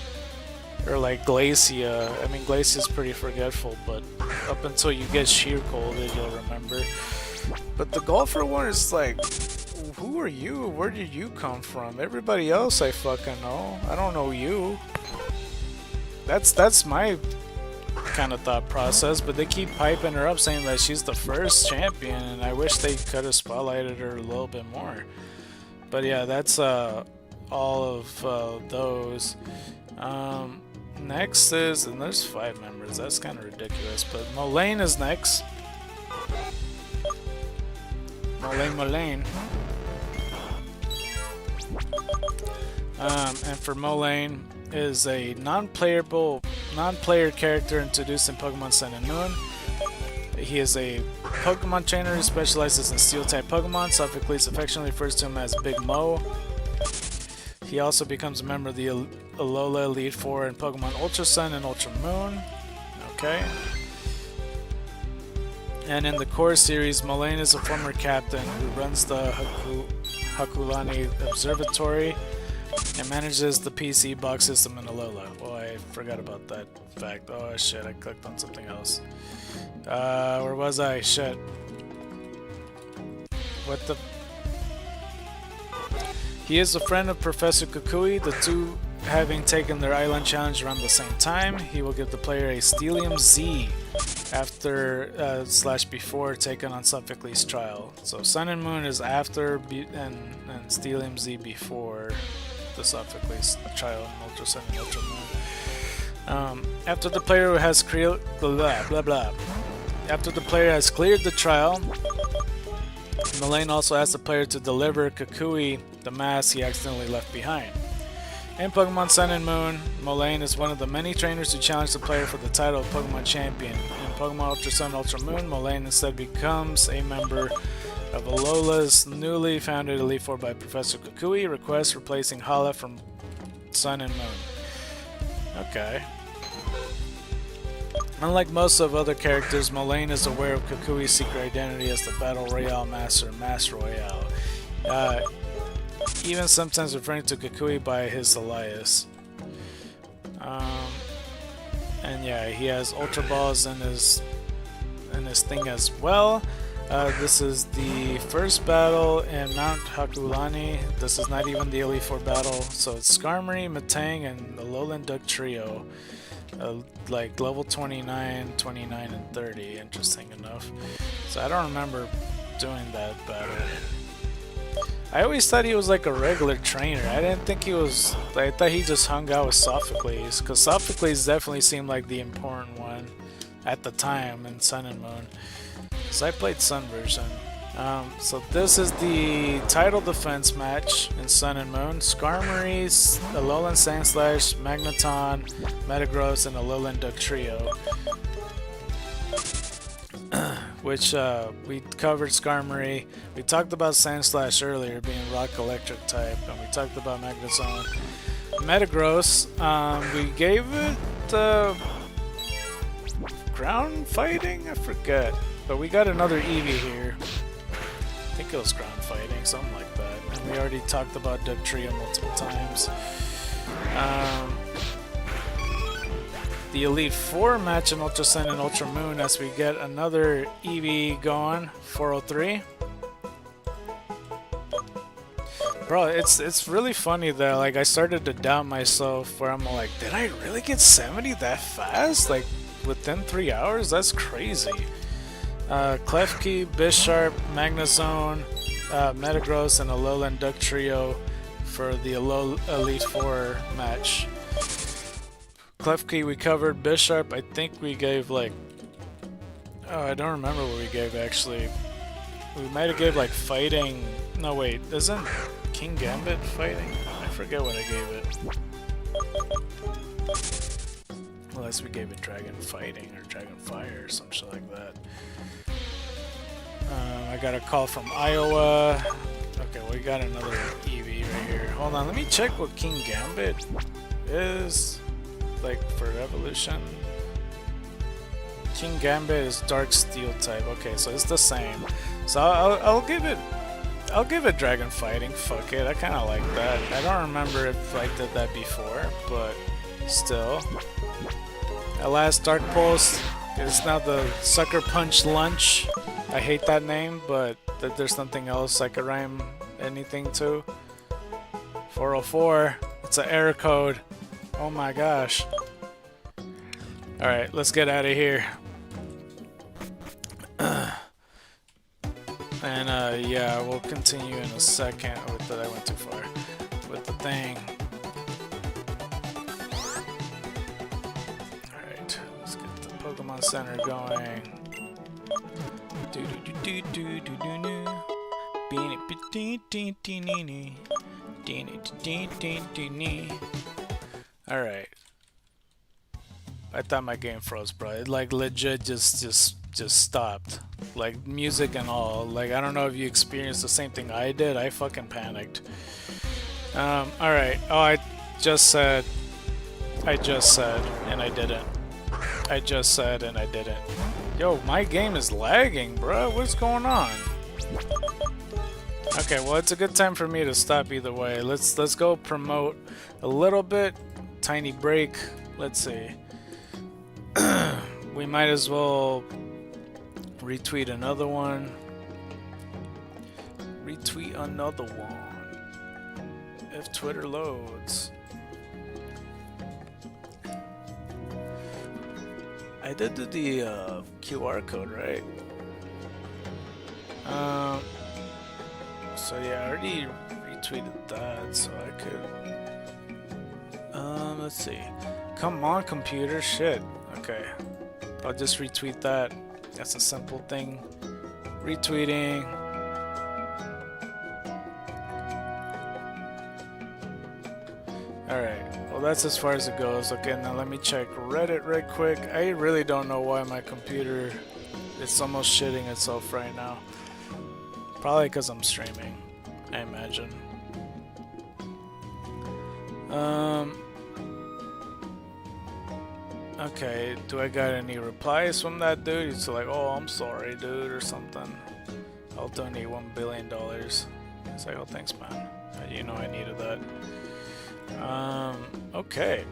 or like Glacia. I mean Glacia's pretty forgetful, but up until you get sheer colded, you'll remember. But the golfer one is like, who are you? Where did you come from? Everybody else I fucking know. I don't know you. That's my kind of thought process, but they keep piping her up saying that she's the first champion, and I wish they could have spotlighted her a little bit more. But yeah, that's all of those. Next is, and there's 5 members, that's kind of ridiculous, but Molayne is next. Molayne. And for Molayne is a non-player character introduced in Pokemon Sun and Moon. He is a Pokemon trainer who specializes in Steel-type Pokemon. Sophocles affectionately refers to him as Big Mo. He also becomes a member of the Alola Elite Four in Pokemon Ultra Sun and Ultra Moon. Okay. And in the core series, Molayne is a former captain who runs the Hakulani Observatory and manages the PC box system in Alola. Well, I forgot about that fact. Oh shit, I clicked on something else. Where was I? Shit. What the... He is a friend of Professor Kukui, the two having taken their island challenge around the same time. He will give the player a Stellium Z after / before taken on Sophocles' trial. So Sun and Moon is after and Stellium Z before the Sophocles trial in Ultra Sun and Ultra Moon. After the player has cleared After the player has cleared the trial, Mullane also asks the player to deliver Kukui the mask he accidentally left behind. In Pokemon Sun and Moon, Mullane is one of the many trainers who challenge the player for the title of Pokemon Champion. In Pokemon Ultra Sun Ultra Moon, Mullane instead becomes a member of Alola's newly founded Elite Four by Professor Kukui, requests replacing Hala from Sun and Moon. Okay. Unlike most of other characters, Mullane is aware of Kukui's secret identity as the Battle Royale Master, Master Royale. Even sometimes referring to Kukui by his alias. And yeah, he has Ultra Balls in his thing as well. This is the first battle in Mount Hakulani. This is not even the Elite Four battle. So it's Skarmory, Metang, and the Alolan Duck Trio. Like level 29, 29, and 30. Interesting enough. So I don't remember doing that battle. I always thought he was like a regular trainer. I didn't think he was... I thought he just hung out with Sophocles, because Sophocles definitely seemed like the important one at the time in Sun and Moon. Because I played Sun version. So this is the title defense match in Sun and Moon. Skarmory, Alolan Sandslash, Magneton, Metagross, and Alolan Duck Trio. Which we covered Skarmory. We talked about Sandslash earlier being Rock Electric type, and we talked about Magneton. Metagross, we gave it ground fighting? I forget. But we got another Eevee here. I think it was ground fighting, something like that. And we already talked about Duck Trio multiple times. The Elite Four match in Ultra Sun and Ultra Moon as we get another Eevee going, 403. Bro, it's really funny that like I started to doubt myself where I'm like, did I really get 70 that fast? Like within 3 hours? That's crazy. Klefki, Bisharp, Magnezone, Metagross, and Alolan Duck Trio for the Elite Four match. Klefki we covered. Bisharp I think we gave like... Oh, I don't remember what we gave actually. We might have gave like fighting... No wait, isn't King Gambit fighting? I forget what I gave it. Unless we gave it Dragon Fighting or Dragon Fire or some shit like that. I got a call from Iowa. Okay, we got another Eevee right here. Hold on, let me check what King Gambit is. Like for evolution. King Gambit is Dark Steel type. Okay, so it's the same. So I'll give it Dragon Fighting. Fuck it, I kind of like that. I don't remember if I did that before, but still. At last, Dark Pulse is now the Sucker Punch Lunch. I hate that name, but there's something else I could rhyme anything to. 404. It's an error code. Oh my gosh. Alright, let's get out of here. And yeah, we'll continue in a second with the... I went too far. With the thing. Alright, let's get the Pokemon Center going. Alright. I thought my game froze, bro. It like legit just stopped. Like music and all. Like I don't know if you experienced the same thing I did. I fucking panicked. Alright. Oh, I just said and I didn't. I just said and I didn't. Yo, my game is lagging, bro. What's going on? Okay, well, it's a good time for me to stop either way. Let's go promote a little bit. Tiny break. Let's see. We might as well retweet another one. Retweet another one. If Twitter loads. I did do the QR code, right? So yeah, I already retweeted that, so I could. Let's see. Come on, computer, shit. Okay, I'll just retweet that. That's a simple thing. Retweeting. Alright, well that's as far as it goes. Okay, now let me check Reddit right quick. I really don't know why my computer is almost shitting itself right now. Probably because I'm streaming, I imagine. Okay, do I got any replies from that dude? He's like, oh, I'm sorry, dude, or something. I'll donate $1 billion. It's like, oh, thanks, man. You know I needed that. Okay.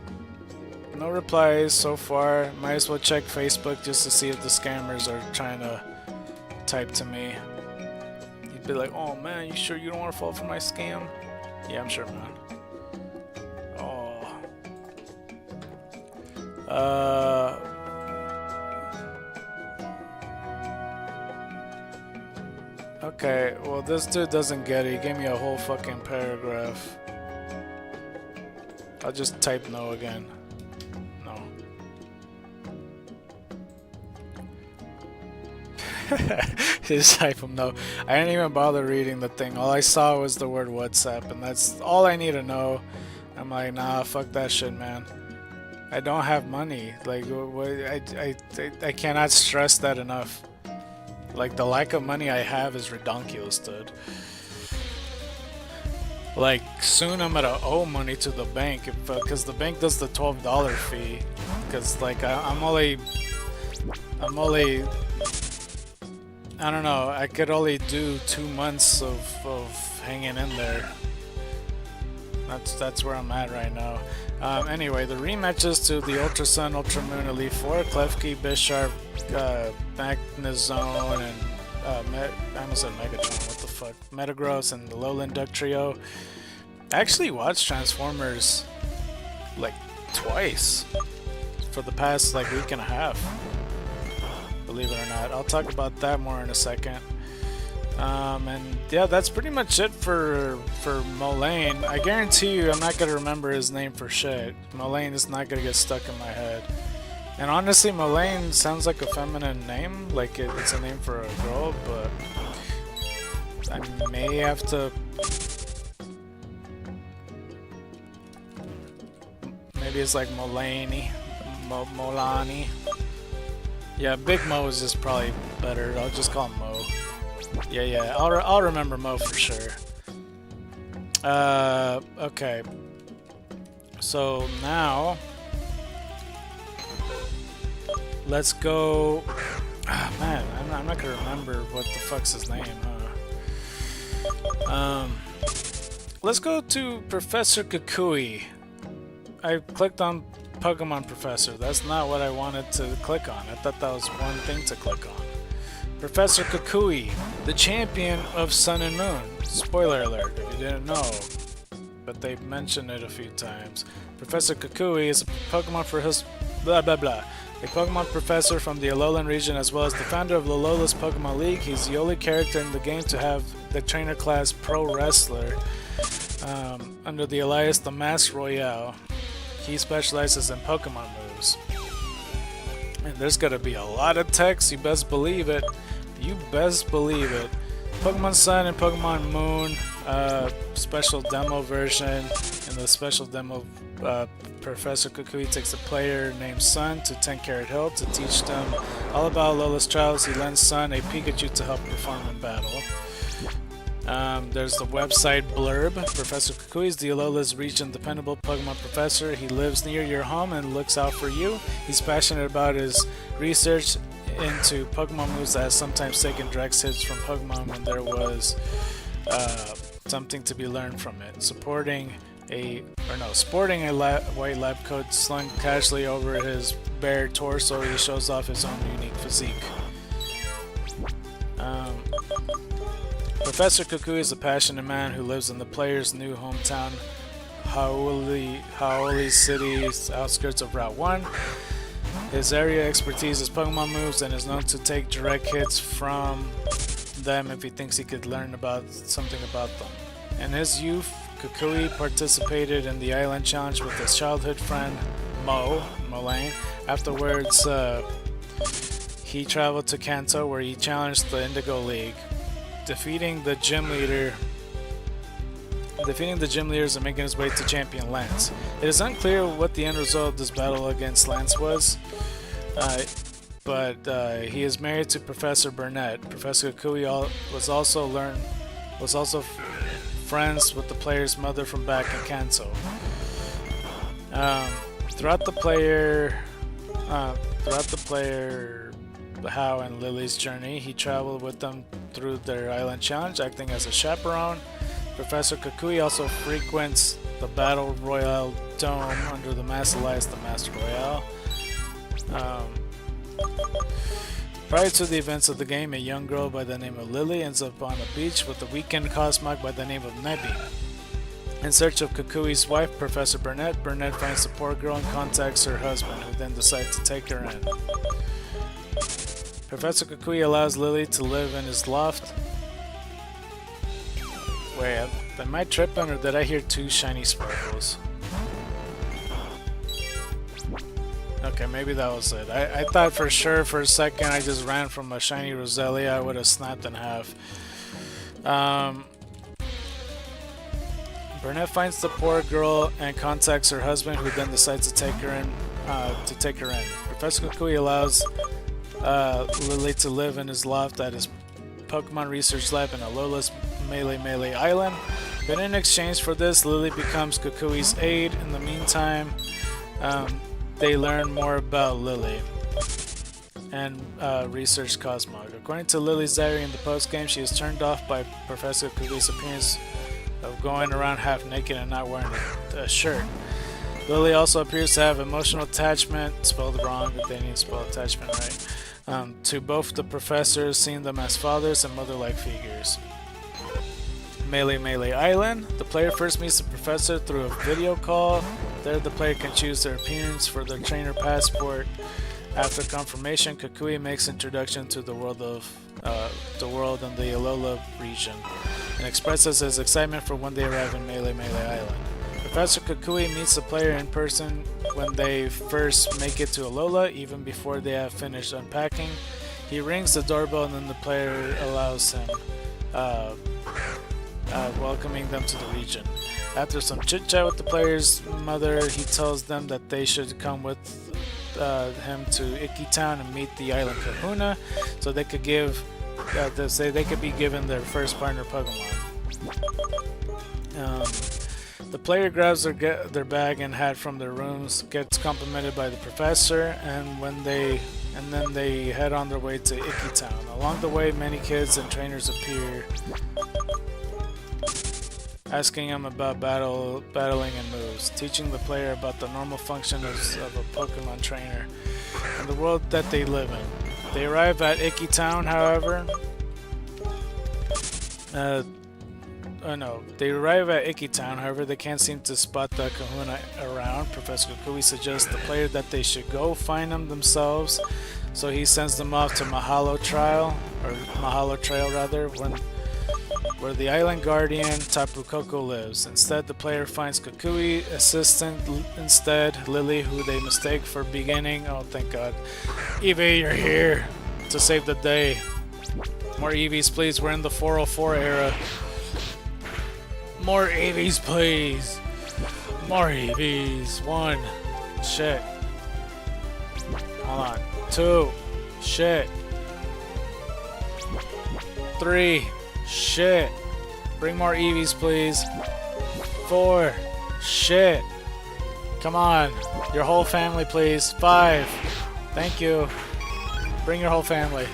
No replies so far. Might as well check Facebook just to see if the scammers are trying to type to me. He'd be like, oh man, you sure you don't want to fall for my scam? Yeah, I'm sure, man. Oh. Okay, well this dude doesn't get it. He gave me a whole fucking paragraph. I'll just type no again. No. Just type him no. I didn't even bother reading the thing. All I saw was the word WhatsApp, and that's all I need to know. I'm like, nah, fuck that shit, man. I don't have money. Like, I cannot stress that enough. Like, the lack of money I have is redonkulous, dude. Like, soon I'm gonna owe money to the bank, because the bank does the $12 fee. Because, like, I'm only, I don't know, I could only do 2 months of hanging in there. That's where I'm at right now. Anyway, the rematches to the Ultra Sun, Ultra Moon Elite Four, Klefki, Bisharp, Magnezone, and I almost said Megatron, what the fuck? Metagross and the Lowland Duck Trio. I actually watched Transformers like twice for the past like week and a half. Believe it or not. I'll talk about that more in a second. And yeah, that's pretty much it for Mulane. I guarantee you I'm not gonna remember his name for shit. Mulane is not gonna get stuck in my head. And honestly, Mulane sounds like a feminine name, like it's a name for a girl, but I may have to... Maybe it's like Mulani. Molani. Yeah, Big Mo is just probably better. I'll just call him Mo. Yeah, I'll remember Mo for sure. Okay. So now... Let's go... Oh, man, I'm not gonna remember what the fuck's his name, huh? Let's go to Professor Kukui. I clicked on Pokemon Professor. That's not what I wanted to click on. I thought that was one thing to click on. Professor Kukui, the champion of Sun and Moon. Spoiler alert if you didn't know, but they mentioned it a few times. Professor Kukui is a Pokemon for his... blah blah blah. A Pokemon professor from the Alolan region, as well as the founder of Lolola's Pokemon League. He's the only character in the game to have the trainer class Pro Wrestler under the alias the Mask Royale. He specializes in Pokemon moves. And there's gonna be a lot of text, you best believe it. You best believe it. Pokemon Sun and Pokemon Moon special demo version. In the special demo, Professor Kukui takes a player named Sun to 10 Carat Hill to teach them all about Lola's trials. He lends Sun a Pikachu to help perform in battle. There's the website blurb. Professor Kukui is the Alola's region dependable Pokemon professor. He lives near your home and looks out for you. He's passionate about his research into Pokemon moves that has sometimes taken direct hits from Pokemon when there was something to be learned from it. Sporting a white lab coat slung casually over his bare torso, he shows off his own unique physique. Professor Kukui is a passionate man who lives in the player's new hometown, Haoli City's outskirts of Route 1. His area expertise is Pokemon moves and is known to take direct hits from them if he thinks he could learn something about them. In his youth, Kukui participated in the Island Challenge with his childhood friend Mulane. Afterwards, he traveled to Kanto where he challenged the Indigo League, defeating the gym leaders and making his way to champion Lance. It is unclear what the end result of this battle against Lance was, but he is married to Professor Burnett. Professor Kukui was also friends with the player's mother from back in Kanto. Throughout the player How and Lily's journey, he traveled with them through their island challenge, acting as a chaperone. Professor Kukui also frequents the Battle Royale Dome under the Mass Alliance, the Master Royale. Prior to the events of the game, a young girl by the name of Lily ends up on a beach with a weekend Cosmog by the name of Nebby. In search of Kukui's wife, Professor Burnett, Burnett finds the poor girl and contacts her husband, who then decides to take her in. Professor Kukui allows Lily to live in his loft. Wait, am I tripping or did I hear two shiny sparkles? Okay, maybe that was it. I thought for sure for a second I just ran from a shiny Roselia. I would have snapped in half. Burnett finds the poor girl and contacts her husband, who then decides to take her in. Professor Kukui allows Lily to live in his loft at his Pokemon research lab in Alola's Melee Island. But in exchange for this, Lily becomes Kukui's aide. In the meantime, they learn more about Lily and research Cosmog. According to Lily's diary in the post-game, she is turned off by Professor Kukui's appearance of going around half naked and not wearing a shirt. Lily also appears to have emotional attachment, spelled wrong, but they need to spell attachment right, to both the professors, seeing them as fathers and mother-like figures. Melee Island. The player first meets the professor through a video call. There the player can choose their appearance for their trainer passport. After confirmation, Kukui makes introduction to the world and the Alola region, and expresses his excitement for when they arrive in Melee Island. Professor Kukui meets the player in person when they first make it to Alola, even before they have finished unpacking. He rings the doorbell and then the player allows him, welcoming them to the region. After some chit-chat with the player's mother, he tells them that they should come with him to Iki Town and meet the island Kahuna, so they could be given their first partner Pokemon. The player grabs their bag and hat from their rooms, gets complimented by the professor, and then they head on their way to Iki Town. Along the way, many kids and trainers appear, asking him about battling and moves, teaching the player about the normal function of a Pokemon trainer and the world that they live in. They arrive at Iki Town, however. They can't seem to spot the Kahuna around. Professor Kukui suggests the player that they should go find them themselves, so he sends them off to Mahalo Trail, where the island guardian Tapu Koko lives. Instead, the player finds Kukui assistant Lily, who they mistake for beginning. Oh, thank God. Eevee, you're here to save the day. More Eevees, please. We're in the 404 era. More Eevees, please. More Eevees. 1. Shit. Hold on. 2. Shit. 3. Shit. Bring more Eevees, please. 4. Shit. Come on. Your whole family, please. 5. Thank you. Bring your whole family.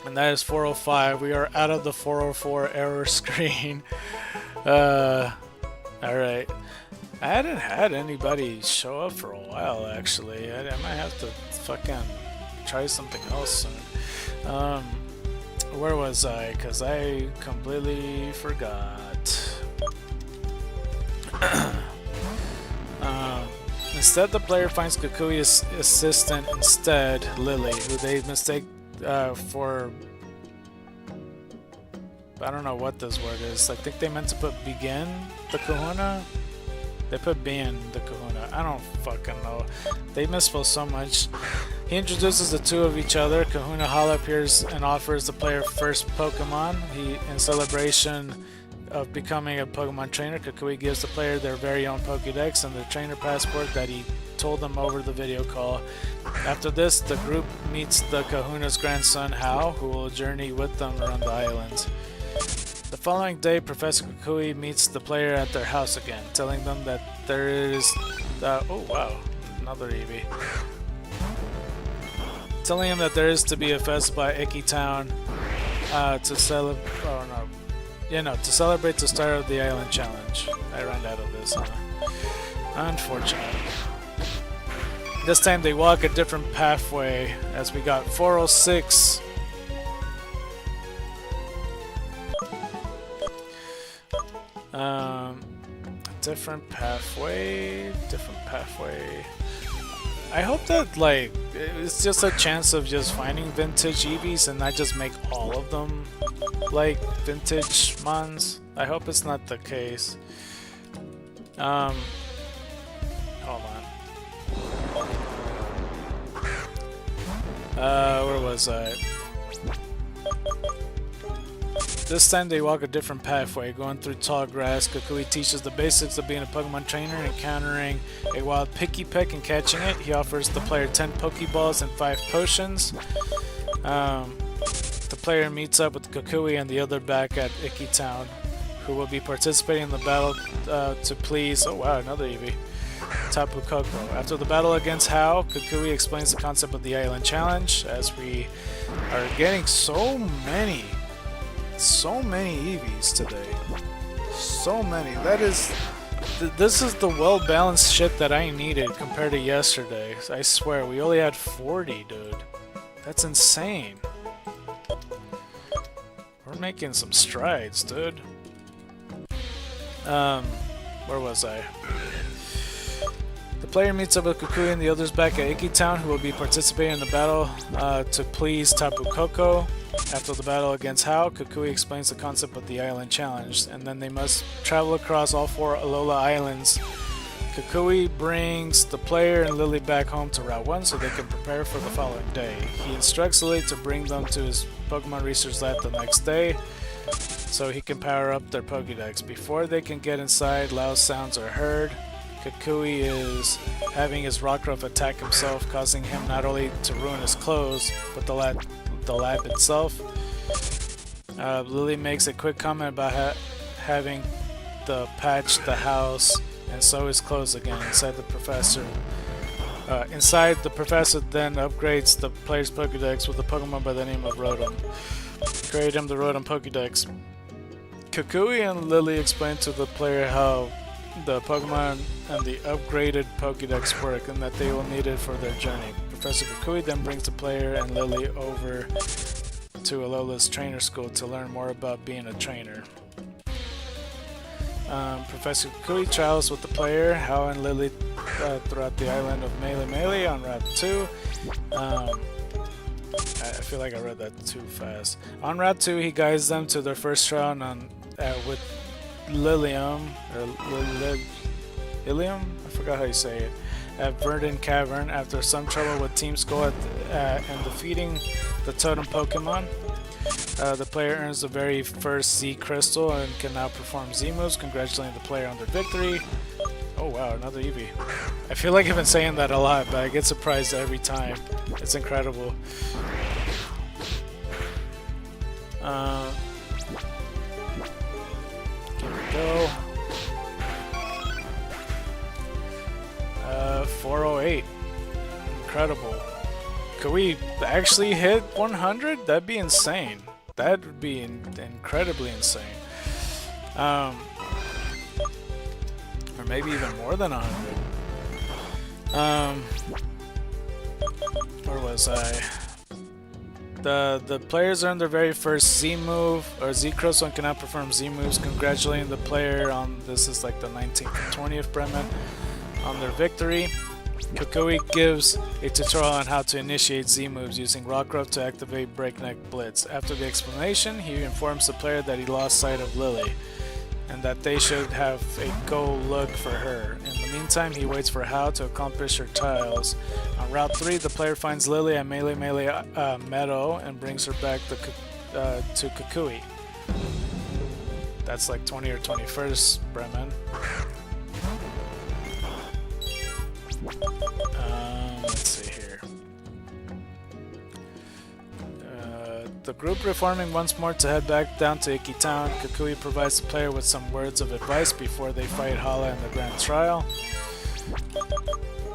And And that is 405. We are out of the 404 error screen. Alright. I hadn't had anybody show up for a while, actually. I might have to fucking try something else soon. Where was I? Because I completely forgot. Instead, the player finds Kukui's assistant instead, Lily, who they mistake for... I don't know what this word is. I think they meant to put begin the kahuna. They put B in the kahuna. I don't fucking know. They misspell so much. He introduces the two of each other. Kahuna Hala appears and offers the player first Pokemon. In celebration of becoming a Pokemon trainer, Kukui gives the player their very own Pokédex and the trainer passport that he told them over the video call. After this, the group meets the Kahuna's grandson, Hao, who will journey with them around the islands. The following day, Professor Kukui meets the player at their house again, telling them that there is... oh wow, another Eevee. Telling him that there is to be a festival at Iki Town to celebrate... Oh no. Yeah, no, to celebrate the start of the Island Challenge. I ran out of this, huh? Unfortunate. This time they walk a different pathway, as we got 406. Different pathway. I hope that, like, it's just a chance of just finding vintage Eevees and not just make all of them like vintage mons. I hope it's not the case. Hold on. Where was I? This time they walk a different pathway, going through tall grass. Kukui teaches the basics of being a Pokemon trainer, encountering a wild Pikipek and catching it. He offers the player 10 Pokeballs and 5 potions. The player meets up with Kukui and the other back at Iki Town, who will be participating in the battle to please... Oh wow, another Eevee. Tapu Koko. After the battle against Hao, Kukui explains the concept of the Island Challenge, as we are getting so many Eevees today. So many. That is... This is the well-balanced shit that I needed compared to yesterday. I swear, we only had 40, dude. That's insane. We're making some strides, dude. Where was I? The player meets up with Kukui and the others back at Iki Town, who will be participating in the battle to please Tapu Koko. After the battle against Hao, Kukui explains the concept of the Island Challenge, and then they must travel across all 4 Alola Islands. Kukui brings the player and Lily back home to Route 1 so they can prepare for the following day. He instructs Lily to bring them to his Pokemon Research Lab the next day so he can power up their Pokédex. Before they can get inside, loud sounds are heard. Kukui is having his Rockruff attack himself, causing him not only to ruin his clothes, but the lab itself. Lily makes a quick comment about having to patch the house and sew his clothes again inside the professor. The professor then upgrades the player's Pokédex with a Pokemon by the name of Rotom. Create him the Rotom Pokédex. Kukui and Lily explain to the player how the Pokemon and the upgraded Pokédex work and that they will need it for their journey. Professor Kukui then brings the player and Lily over to Alola's trainer school to learn more about being a trainer. Professor Kukui travels with the player, Hao and Lily throughout the island of Melee on Route 2. I feel like I read that too fast. On Route 2, he guides them to their first round with Lilium, I forgot how you say it, at Verdant Cavern after some trouble with Team Skull and defeating the Totem Pokemon. The player earns the very first Z Crystal and can now perform Z moves, congratulating the player on their victory. Oh wow, another Eevee. I feel like I've been saying that a lot, but I get surprised every time. It's incredible. Here we go. 408. Incredible. could we actually hit 100? That'd be insane. That would be incredibly insane. Or maybe even more than 100. Where was I? The players earn their very first Z move, or Z cross one cannot perform Z moves. Congratulating the player on, this is like the 19th and 20th Bremen, on their victory. Kukui gives a tutorial on how to initiate Z moves using Rockruff to activate Breakneck Blitz. After the explanation, he informs the player that he lost sight of Lily, and that they should have a go look for her. In the meantime, he waits for Hao to accomplish her tiles. On Route 3, the player finds Lily at Melee Meadow and brings her back to Kukui. That's like 20 or 21st Bremen. Let's see here. The group reforming once more to head back down to Iki Town. Kukui provides the player with some words of advice before they fight Hala in the grand trial.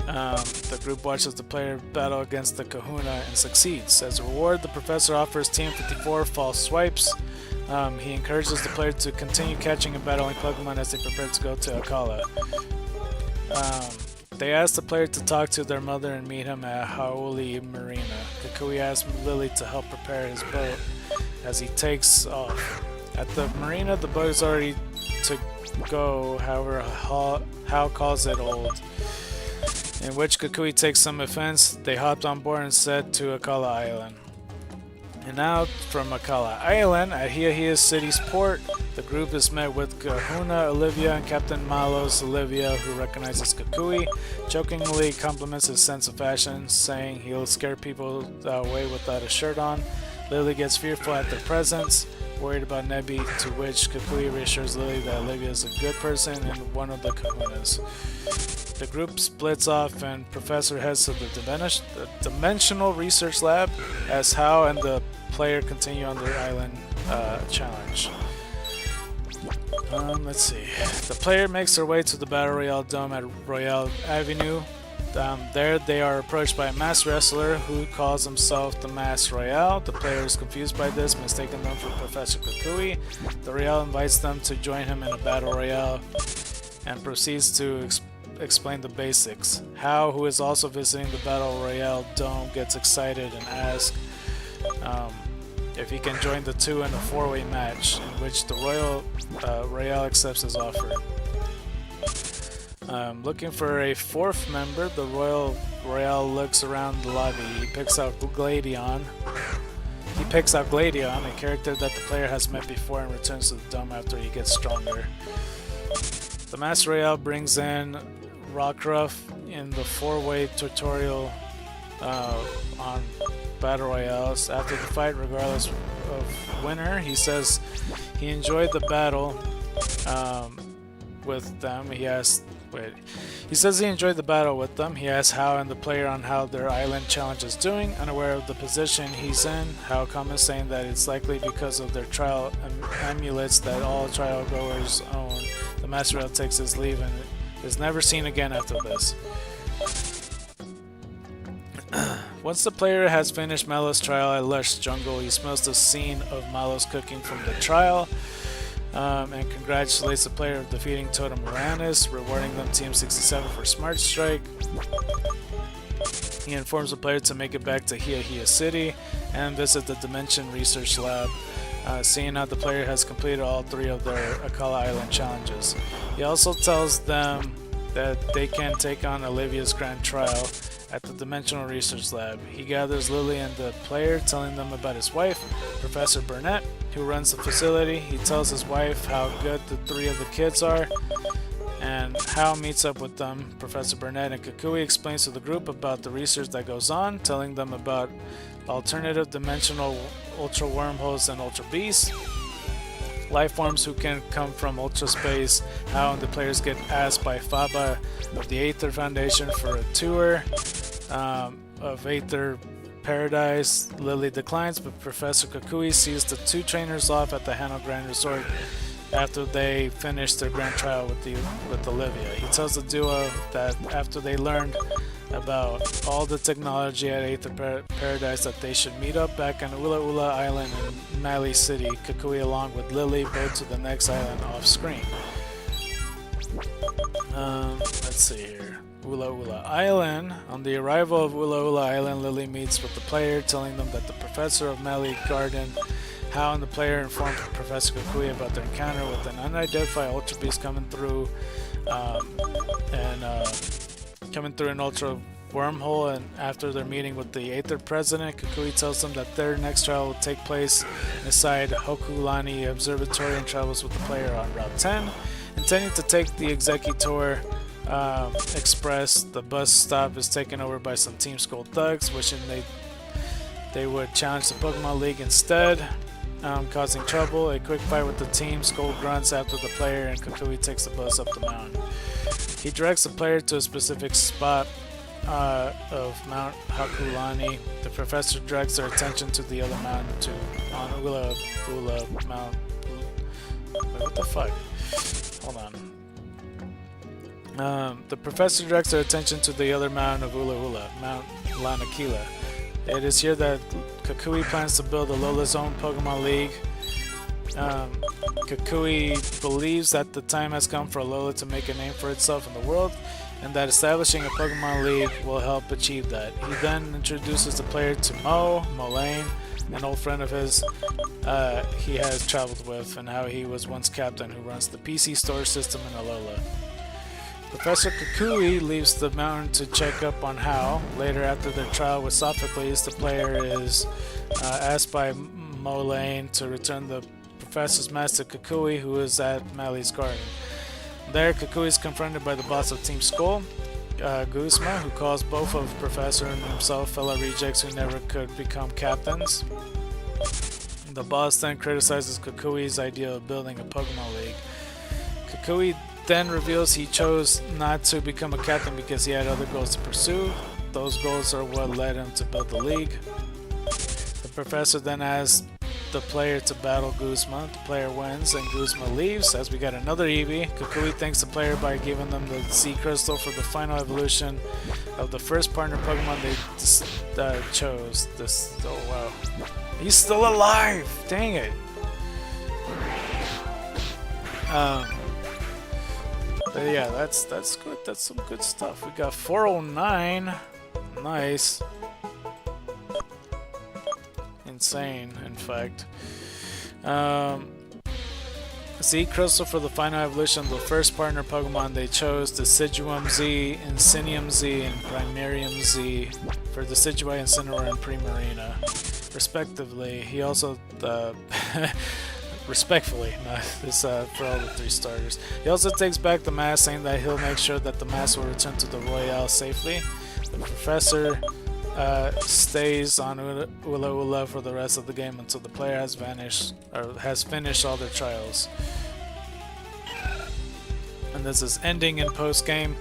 The group watches the player battle against the Kahuna and succeeds. As a reward, the professor offers Team 54 false swipes. He encourages the player to continue catching and battling Pokemon as they prepare to go to Akala. They ask the player to talk to their mother and meet him at Haoli Marina. Kukui asks Lily to help prepare his boat as he takes off. At the marina, the boat is already to go, however, Hao calls it old, in which Kukui takes some offense. They hopped on board and set to Akala Island. And now, from Akala Island, at Hiahia City's port, the group is met with Kahuna Olivia and Captain Malos Olivia, who recognizes Kukui, jokingly compliments his sense of fashion, saying he'll scare people away without a shirt on. Lily gets fearful at their presence, worried about Nebi, to which Kukui reassures Lily that Olivia is a good person and one of the Kahunas. The group splits off and Professor heads to the Dimensional Research Lab as Hao and the player continue on their island challenge. Let's see. The player makes their way to the Battle Royale Dome at Royale Avenue. There they are approached by a masked wrestler who calls himself the Masked Royale. The player is confused by this, mistaking them for Professor Kukui. The Royale invites them to join him in a Battle Royale and proceeds to explain the basics. Hao, who is also visiting the Battle Royale Dome, gets excited and asks if he can join the two in a four-way match, in which the Royale accepts his offer. Looking for a fourth member, the Royale looks around the lobby. He picks out Gladion, a character that the player has met before, and returns to the dome after he gets stronger. The Masked Royale brings in Rockruff in the four-way tutorial on Battle Royales. After the fight, regardless of winner, he says he enjoyed the battle with them. He says he enjoyed the battle with them. He asks Hao and the player on how their island challenge is doing. Unaware of the position he's in, Hao comments saying that it's likely because of their trial amulets that all trial goers own. The Master Rail takes his leave and is never seen again after this. Once the player has finished Malo's trial at Lush Jungle, he smells the scene of Malo's cooking from the trial and congratulates the player of defeating Totem Uranus, rewarding them Team 67 for Smart Strike. He informs the player to make it back to Hiahia City and visit the Dimension Research Lab, seeing how the player has completed all three of their Akala Island challenges. He also tells them that they can take on Olivia's grand trial at the Dimensional Research Lab. He gathers Lily and the player, telling them about his wife, Professor Burnett, who runs the facility. He tells his wife how good the three of the kids are, and Hao meets up with them. Professor Burnett and Kukui explains to the group about the research that goes on, telling them about alternative dimensional ultra wormholes and ultra beasts, life forms who can come from ultra space. Hao and the players get asked by Faba of the Aether Foundation for a tour of Aether Paradise. Lily declines, but Professor Kukui sees the two trainers off at the Hano Grand Resort after they finish their grand trial with Olivia. He tells the duo that after they learned about all the technology at Aether Paradise that they should meet up back on Ula Ula Island in Mali City. Kukui along with Lily boat to the next island off screen. Let's see here. Ula Ula Island. On the arrival of Ula Ula Island, Lily meets with the player, telling them that the professor of Mali Garden, How, and the player informed Professor Kukui about their encounter with an unidentified ultra beast coming through an ultra wormhole. And after their meeting with the Aether president, Kukui tells them that their next trial will take place inside Hokulani Observatory and travels with the player on Route 10. Intending to take the Executor Express, the bus stop is taken over by some Team Skull thugs, wishing they would challenge the Pokemon League instead, causing trouble. A quick fight with the Team Skull grunts after the player, and Kukui takes the bus up the mountain. He directs the player to a specific spot of Mount Hakulani. The professor directs their attention to the other mountain, on Ula Ula Mount. Wait, what the fuck? Hold on. The professor directs their attention to the other mountain of Ula Ula, Mount Lanakila. It is here that Kukui plans to build a Lola's own Pokemon League. Kukui believes that the time has come for Alola to make a name for itself in the world, and that establishing a Pokemon League will help achieve that. He then introduces the player to Lane, an old friend of his he has traveled with, and how he was once captain who runs the PC store system in Alola. Professor Kukui leaves the mountain to check up on How. Later, after their trial with Sophocles, the player is asked by Lane to return the professor's master Kukui, who is at Mali's garden. There, Kukui is confronted by the boss of Team Skull, Guzma, who calls both of Professor and himself fellow rejects who never could become captains. The boss then criticizes Kukui's idea of building a Pokemon League. Kukui then reveals he chose not to become a captain because he had other goals to pursue. Those goals are what led him to build the league. The professor then asks the player to battle Guzma. The player wins and Guzma leaves, as we got another Eevee. Kukui thanks the player by giving them the Z Crystal for the final evolution of the first partner Pokemon they chose. Oh wow. He's still alive! Dang it! But yeah, that's good. That's some good stuff. We got 409. Nice. Insane, in fact. Z Crystal for the final evolution of the first partner Pokemon they chose, Deciduum Z, Insinium Z, and Primarium Z for Decidueye, Incineroar, and Primarina, respectively. He also respectfully, this for all the 3 starters. He also takes back the mask, saying that he'll make sure that the mask will return to the Royale safely. The professor stays on Ula Ula for the rest of the game until the player has finished all their trials. And this is ending in post-game.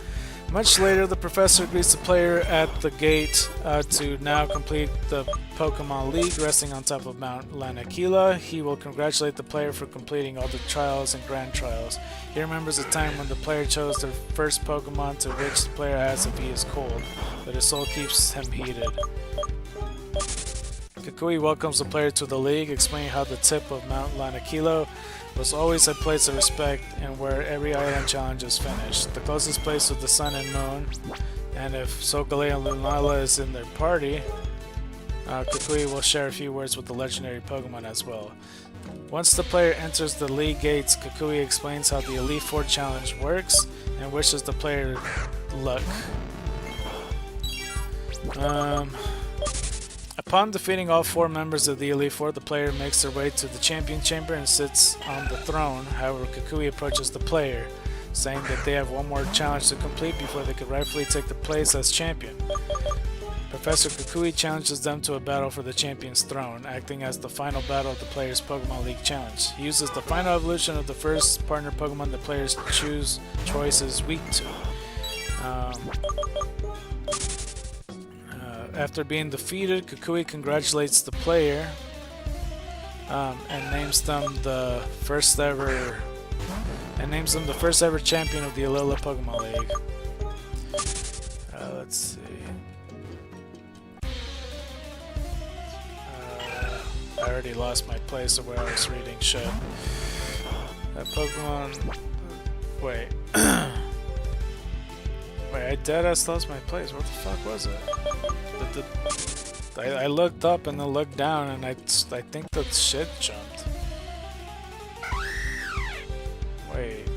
Much later, the professor greets the player at the gate to now complete the Pokemon League, resting on top of Mount Lanakila. He will congratulate the player for completing all the trials and grand trials. He remembers a time when the player chose their first Pokemon to which the player asks if he is cold, but his soul keeps him heated. Kukui welcomes the player to the league, explaining how the tip of Mount Lanakila was always a place of respect and where every island challenge is finished. The closest place to the sun and moon, and if Sokolay and Lunala is in their party, Kukui will share a few words with the legendary Pokemon as well. Once the player enters the league gates, Kukui explains how the Elite Four challenge works and wishes the player luck. Upon defeating all 4 members of the Elite Four, the player makes their way to the Champion Chamber and sits on the throne. However, Kukui approaches the player, saying that they have one more challenge to complete before they could rightfully take the place as champion. Professor Kukui challenges them to a battle for the champion's throne, acting as the final battle of the player's Pokemon League challenge. He uses the final evolution of the first partner Pokemon the player's choice is weak to. After being defeated, Kukui congratulates the player and names them the first ever champion of the Alola Pokemon League. Let's see. I already lost my place of where I was reading shit. That Pokemon... Wait. Wait, I deadass lost my place. What the fuck was it? I looked up and then looked down and I think that shit jumped. Wait.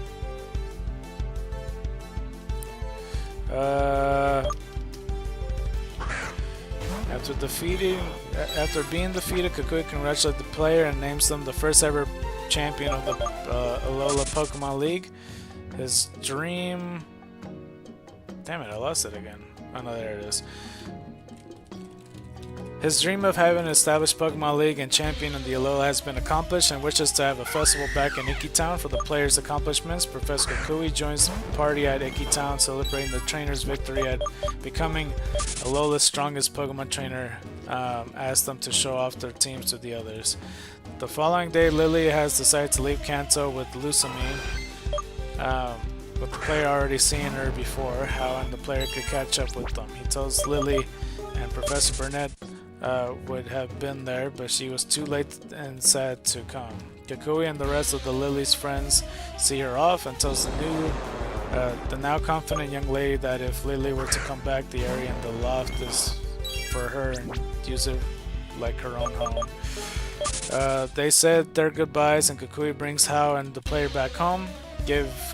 After being defeated, Kukui congratulates the player and names them the first ever champion of the Alola Pokemon League. His dream... Damn it, I lost it again. Oh no, there it is. His dream of having an established Pokemon League and champion of the Alola has been accomplished and wishes to have a festival back in Iki Town for the players' accomplishments. Professor Kukui joins the party at Iki Town, celebrating the trainer's victory at becoming Alola's strongest Pokemon trainer. Asked them to show off their teams to the others. The following day, Lily has decided to leave Kanto with Lusamine, with the player already seeing her before, how and the player could catch up with them. He tells Lily and Professor Burnett would have been there, but she was too late and sad to come. Kukui and the rest of the Lily's friends see her off and tells the now confident young lady that if Lily were to come back, the area in the loft is for her and use it like her own home. They said their goodbyes and Kukui brings Hao and the player back home,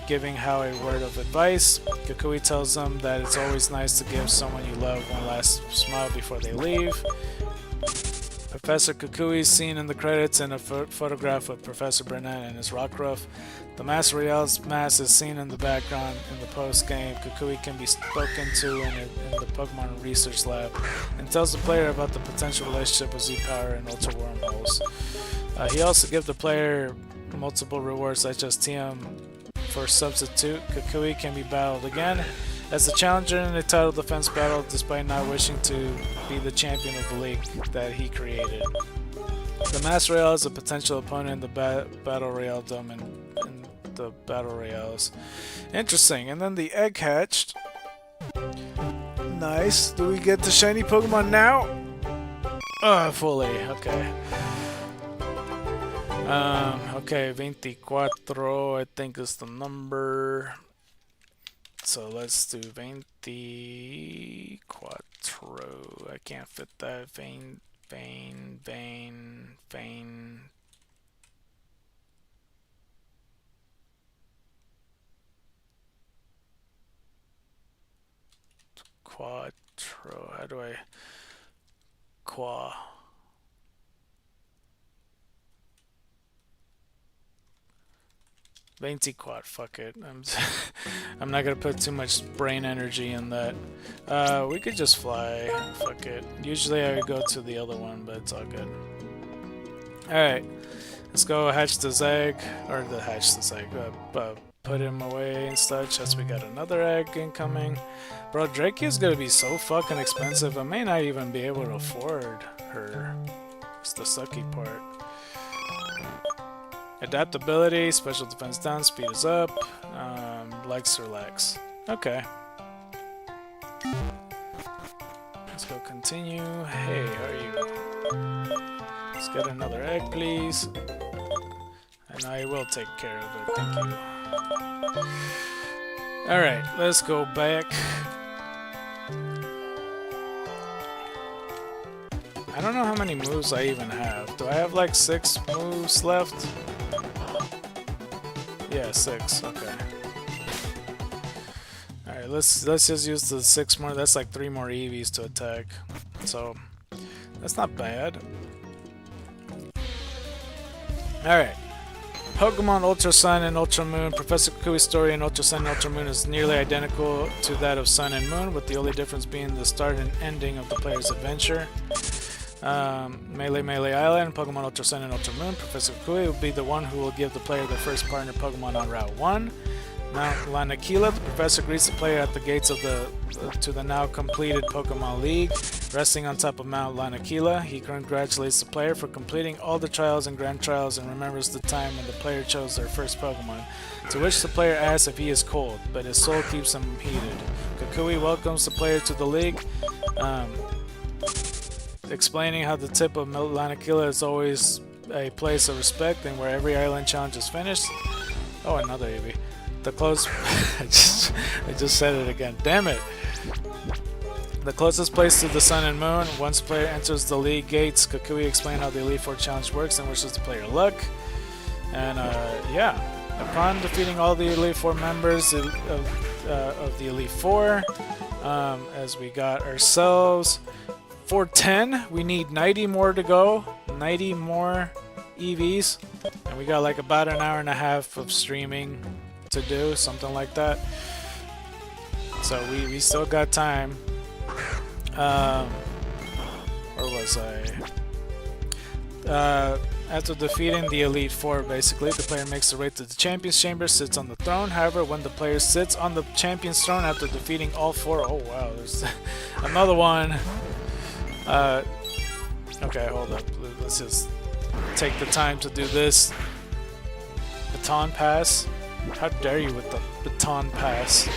giving Hao a word of advice. Kukui tells them that it's always nice to give someone you love one last smile before they leave. Professor Kukui is seen in the credits in a photograph with Professor Burnett and his Rockruff. The Master Real's mask is seen in the background in the post-game. Kukui can be spoken to in the Pokemon Research Lab and tells the player about the potential relationship with Z-Power and Ultra Wormholes. He also gives the player multiple rewards such as TM for substitute. Kukui can be battled again as the challenger in a title defense battle despite not wishing to be the champion of the league that he created. The Master Royale is a potential opponent in the Battle Royale Dome in the Battle Royales. Interesting. And then the egg hatched. Nice. Do we get the shiny Pokemon now? Fully. Okay. Okay, 24, I think is the number. So let's do 24. I can't fit that. Vein. 4. How do I... 24, fuck it. I'm not gonna put too much brain energy in that. We could just fly. Fuck it. Usually I would go to the other one, but it's all good. Alright. Let's go hatch this egg. Or hatch this egg. Put him away and such as we got another egg incoming. Bro, Drake's gonna be so fucking expensive. I may not even be able to afford her. It's the sucky part. Adaptability, special defense down, speed is up, likes relax. Okay. Let's go continue. Hey, how are you? Let's get another egg, please. And I will take care of it, thank you. Alright, let's go back. I don't know how many moves I even have. Do I have like 6 moves left? Yeah, 6. Okay. Alright, let's just use the 6 more. That's like 3 more Eevees to attack. So, that's not bad. Alright. Pokemon Ultra Sun and Ultra Moon. Professor Kukui's story in Ultra Sun and Ultra Moon is nearly identical to that of Sun and Moon, with the only difference being the start and ending of the player's adventure. Melee Island, Pokemon Ultra Sun and Ultra Moon. Professor Kukui will be the one who will give the player their first partner Pokemon on Route 1. Mount Lanakila, the professor greets the player at the gates of to the now completed Pokemon League. Resting on top of Mount Lanakila, he congratulates the player for completing all the trials and grand trials and remembers the time when the player chose their first Pokemon, to which the player asks if he is cold, but his soul keeps him heated. Kukui welcomes the player to the league. explaining how the tip of Lanakila is always a place of respect and where every island challenge is finished. Oh, another Eevee. The close. I just said it again. Damn it. The closest place to the sun and moon. Once player enters the league gates, Kukui explains how the Elite Four challenge works and wishes the player luck. And yeah, upon defeating all the Elite Four members of the Elite Four, as we got ourselves 410, we need 90 more to go. 90 more EVs, and we got like about an hour and a half of streaming to do, something like that. So we still got time. Where was I? After defeating the Elite Four, basically, the player makes the way to the Champion's Chamber, sits on the throne. However, when the player sits on the Champion's throne after defeating all four... Oh, wow, there's another one. Okay, hold up. Let's just take the time to do this. Baton pass? How dare you with the baton pass?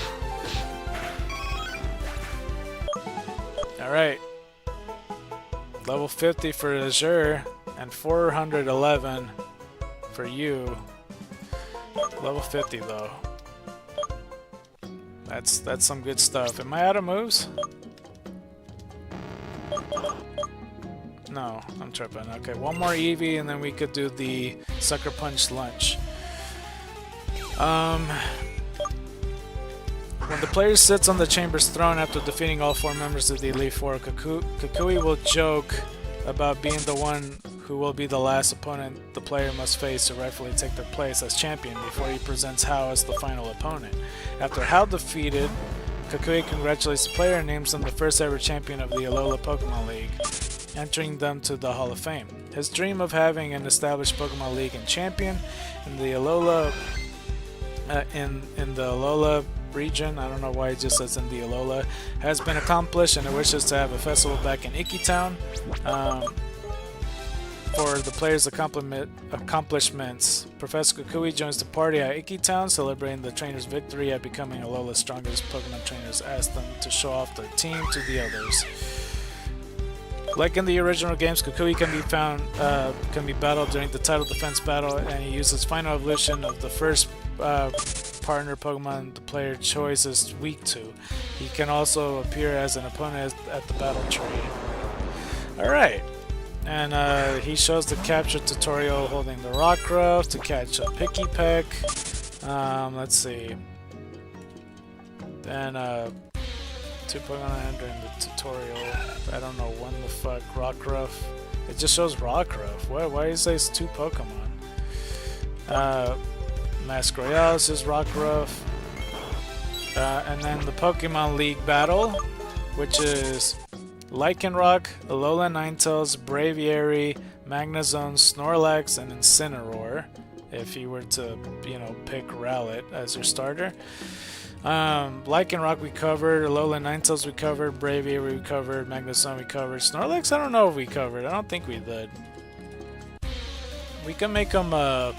Alright. Level 50 for Azure and 411 for you. Level 50 though. That's some good stuff. Am I out of moves? No, I'm tripping. Okay, one more Eevee and then we could do the Sucker Punch lunch. When the player sits on the chamber's throne after defeating all four members of the Elite Four, Kukui will joke about being the one who will be the last opponent the player must face to rightfully take their place as champion before he presents Hao as the final opponent. After Hao defeated, Kukui congratulates the player and names them the first ever champion of the Alola Pokemon League, entering them to the Hall of Fame. His dream of having an established Pokemon League and champion in the Alola in the Alola region, I don't know why it just says in the Alola, has been accomplished, and it wishes to have a festival back in Iki Town. For the players' accomplishments, Professor Kukui joins the party at Iki Town, celebrating the trainers' victory at becoming Alola's strongest Pokemon trainers. Ask them to show off their team to the others. Like in the original games, Kukui can be battled during the title defense battle, and he uses Final Evolution of the first partner Pokemon the player choice is weak to. He can also appear as an opponent at the battle tree. Alright, and he shows the capture tutorial holding the Rockruff to catch a Picky Peck. Let's see. Then two Pokemon entering the tutorial. I don't know when the fuck Rockruff. It just shows Rockruff. Why is this two Pokemon? Mask Royale says Rockruff. And then the Pokemon League battle, which is Lycanroc, Alola Ninetales, Braviary, Magnezone, Snorlax, and Incineroar. If you were to, you know, pick Rowlet as your starter. Lycanroc we covered, Alola Ninetales we covered, Braviary we covered, Magnezone we covered, Snorlax I don't know if we covered, I don't think we did. We can make him a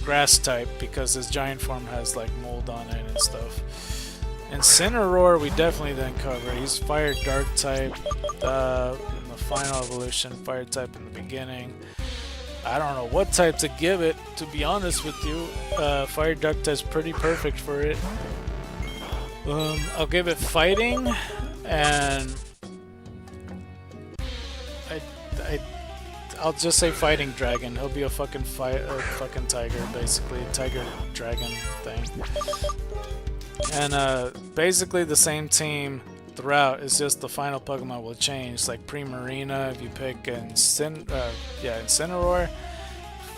grass type because his giant form has like mold on it and stuff. Incineroar we definitely didn't cover, he's fire dark type in the final evolution, fire type in the beginning. I don't know what type to give it, to be honest with you. Fire Duck type's pretty perfect for it. I'll give it fighting, and I'll just say fighting dragon. He'll be a fucking tiger, basically, tiger dragon thing. And basically the same team throughout. It's just the final Pokemon will change. Like Primarina, if you pick Incineroar.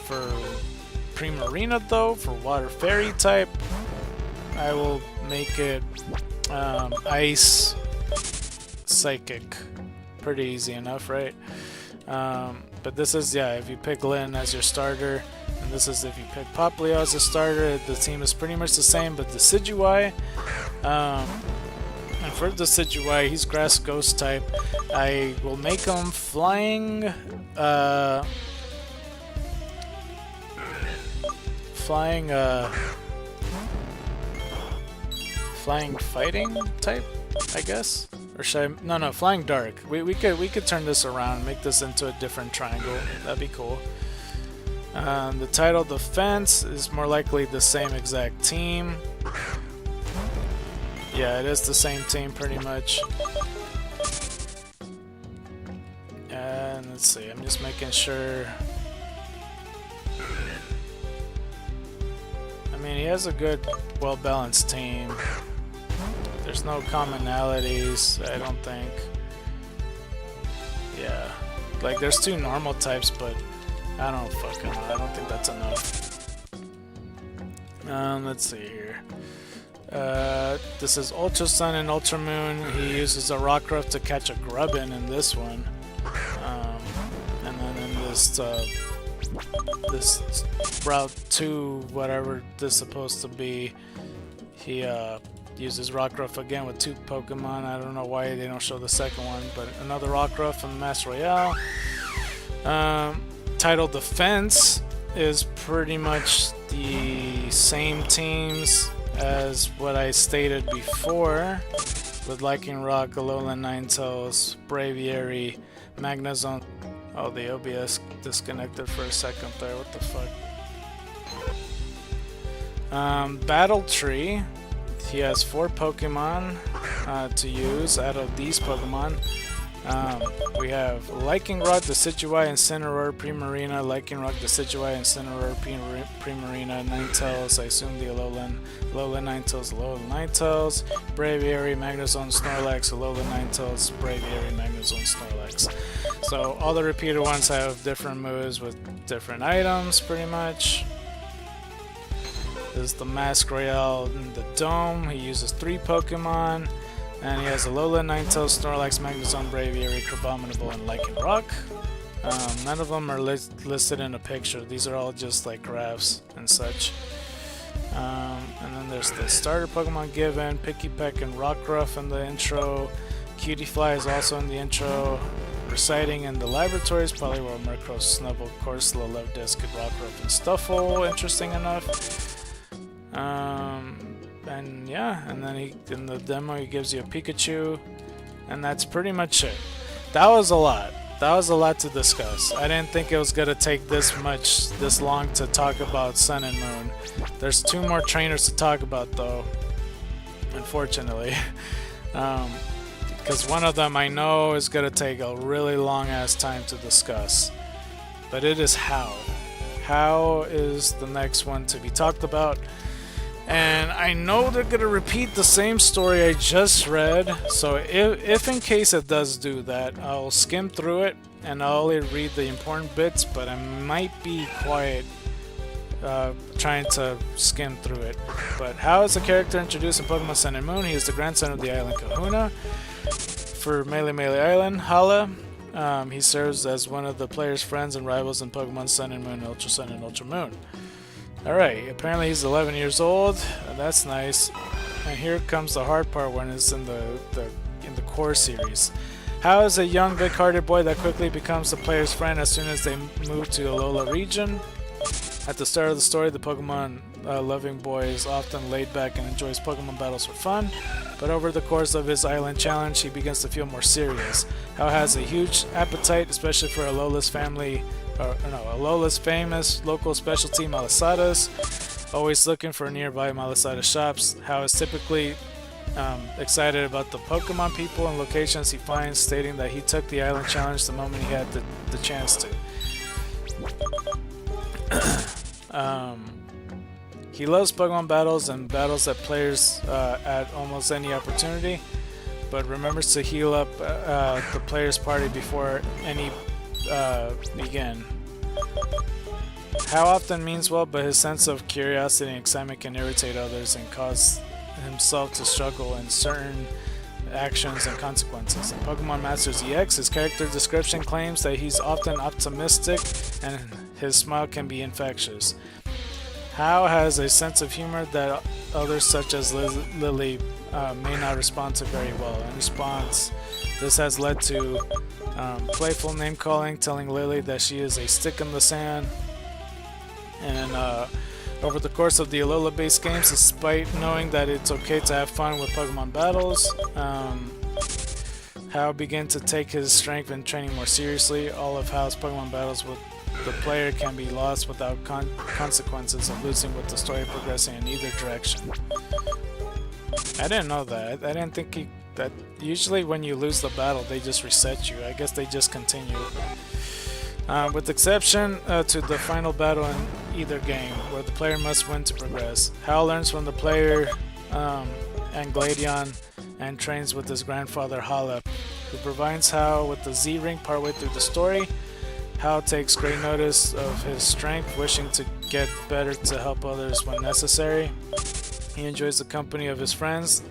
For Primarina though, for Water Fairy type, I will make it Ice Psychic. Pretty easy enough, right? But this is, yeah, if you pick Lynn as your starter, and this is if you pick Popplio as a starter, the team is pretty much the same, but Decidueye, and for Decidueye, he's Grass Ghost type. I will make him Flying Fighting type, I guess, Or should I? No, Flying Dark. We could turn this around and make this into a different triangle. That'd be cool. The title Defense is more likely the same exact team. Yeah, it is the same team pretty much. And let's see, I'm just making sure. I mean, he has a good, well-balanced team. There's no commonalities, I don't think. Yeah, like there's 2 normal types, but I don't fucking know. I don't think that's enough. Let's see here. This is Ultra Sun and Ultra Moon. He uses a Rockruff to catch a Grubbin in this one. And then in this Route 2, whatever this is supposed to be, he uses Rockruff again with 2 Pokemon. I don't know why they don't show the second one, but another Rockruff from the Master Royale. Title Defense is pretty much the same teams as what I stated before, with Lycanroc, Alolan Ninetales, Braviary, Magnezone. Oh, the OBS disconnected for a second there. What the fuck? Battle Tree. He has 4 Pokemon to use out of these Pokemon. We have Lycanroc, Decidueye, Incineroar, Primarina, Lycanroc, Decidueye, Incineroar, Primarina, Ninetales, I assume the Alolan Ninetales, Braviary, Magnezone, Snorlax, Alolan Ninetales, Braviary, Magnezone, Snorlax. So all the repeated ones have different moves with different items, pretty much. This is the Mask Royale in the Dome. He uses 3 Pokemon. And he has Alolan, Ninetales, Snorlax, Magnezone, Braviary, Crabominable, and Lycanroc. None of them are listed in a picture. These are all just like graphs and such. And then there's the starter Pokemon given, Pikipek and Rockruff in the intro. Cutiefly is also in the intro. Reciting in the laboratories, probably where Murkrow, Snubbull, Corsola, Levdisc, Rockruff, and Stuffle. Interesting enough. And yeah, and then in the demo he gives you a Pikachu, and that's pretty much it. That was a lot. That was a lot to discuss. I didn't think it was gonna take this long to talk about Sun and Moon. There's 2 more trainers to talk about though, unfortunately. Because one of them I know is gonna take a really long ass time to discuss. But it is How. How is the next one to be talked about. And I know they're going to repeat the same story I just read, so if in case it does do that, I'll skim through it and I'll only read the important bits, but I might be quiet trying to skim through it. But How is a character introduced in Pokemon Sun and Moon. He is the grandson of the island Kahuna. For Melee Island, Hala. He serves as one of the player's friends and rivals in Pokemon Sun and Moon, Ultra Sun and Ultra Moon. Alright, apparently he's 11 years old, that's nice. And here comes the hard part when it's in the core series. How is a young, big-hearted boy that quickly becomes the player's friend as soon as they move to Alola region? At the start of the story, the Pokemon loving boy is often laid back and enjoys Pokemon battles for fun, but over the course of his island challenge, he begins to feel more serious. How has a huge appetite, especially for Alola's famous local specialty Malasadas, always looking for nearby Malasada shops. How is typically excited about the Pokemon people and locations he finds, stating that he took the island challenge the moment he had the chance to. He loves Pokemon battles and battles that players at almost any opportunity, but remembers to heal up the player's party before any begin. How often means well, but his sense of curiosity and excitement can irritate others and cause himself to struggle in certain actions and consequences. In Pokemon Masters EX, his character description claims that he's often optimistic and his smile can be infectious. How has a sense of humor that others such as Lily may not respond to very well. In response, this has led to playful name calling, telling Lily that she is a stick in the sand. And over the course of the Alola based games, despite knowing that it's okay to have fun with Pokemon battles, Hal begin to take his strength and training more seriously. All of Hal's Pokemon battles with the player can be lost without consequences of losing, with the story progressing in either direction. I didn't know that. I didn't think that usually when you lose the battle they just reset you. I guess they just continue. With exception to the final battle in either game, where the player must win to progress. Hal learns from the player Ngl and trains with his grandfather Hala, who provides Hal with the Z-Ring partway through the story. Hal takes great notice of his strength, wishing to get better to help others when necessary. He enjoys the company of his friends,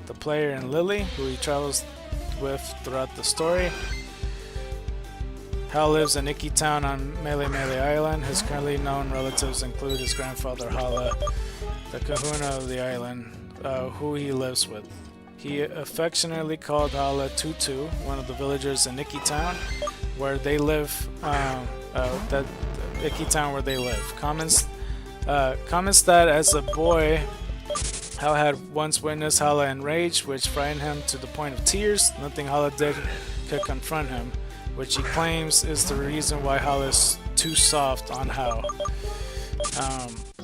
the player and Lily, who he travels with throughout the story. Hal lives in Icky Town on Melee Island. His currently known relatives include his grandfather Hala, the kahuna of the island, who he lives with. He affectionately called Hala Tutu, one of the villagers in Icky Town, where they live. That Icky Town where they live. Comments that as a boy, Hal had once witnessed Hala enraged, which frightened him to the point of tears. Nothing Hala did could confront him, which he claims is the reason why Hala is too soft on Hal.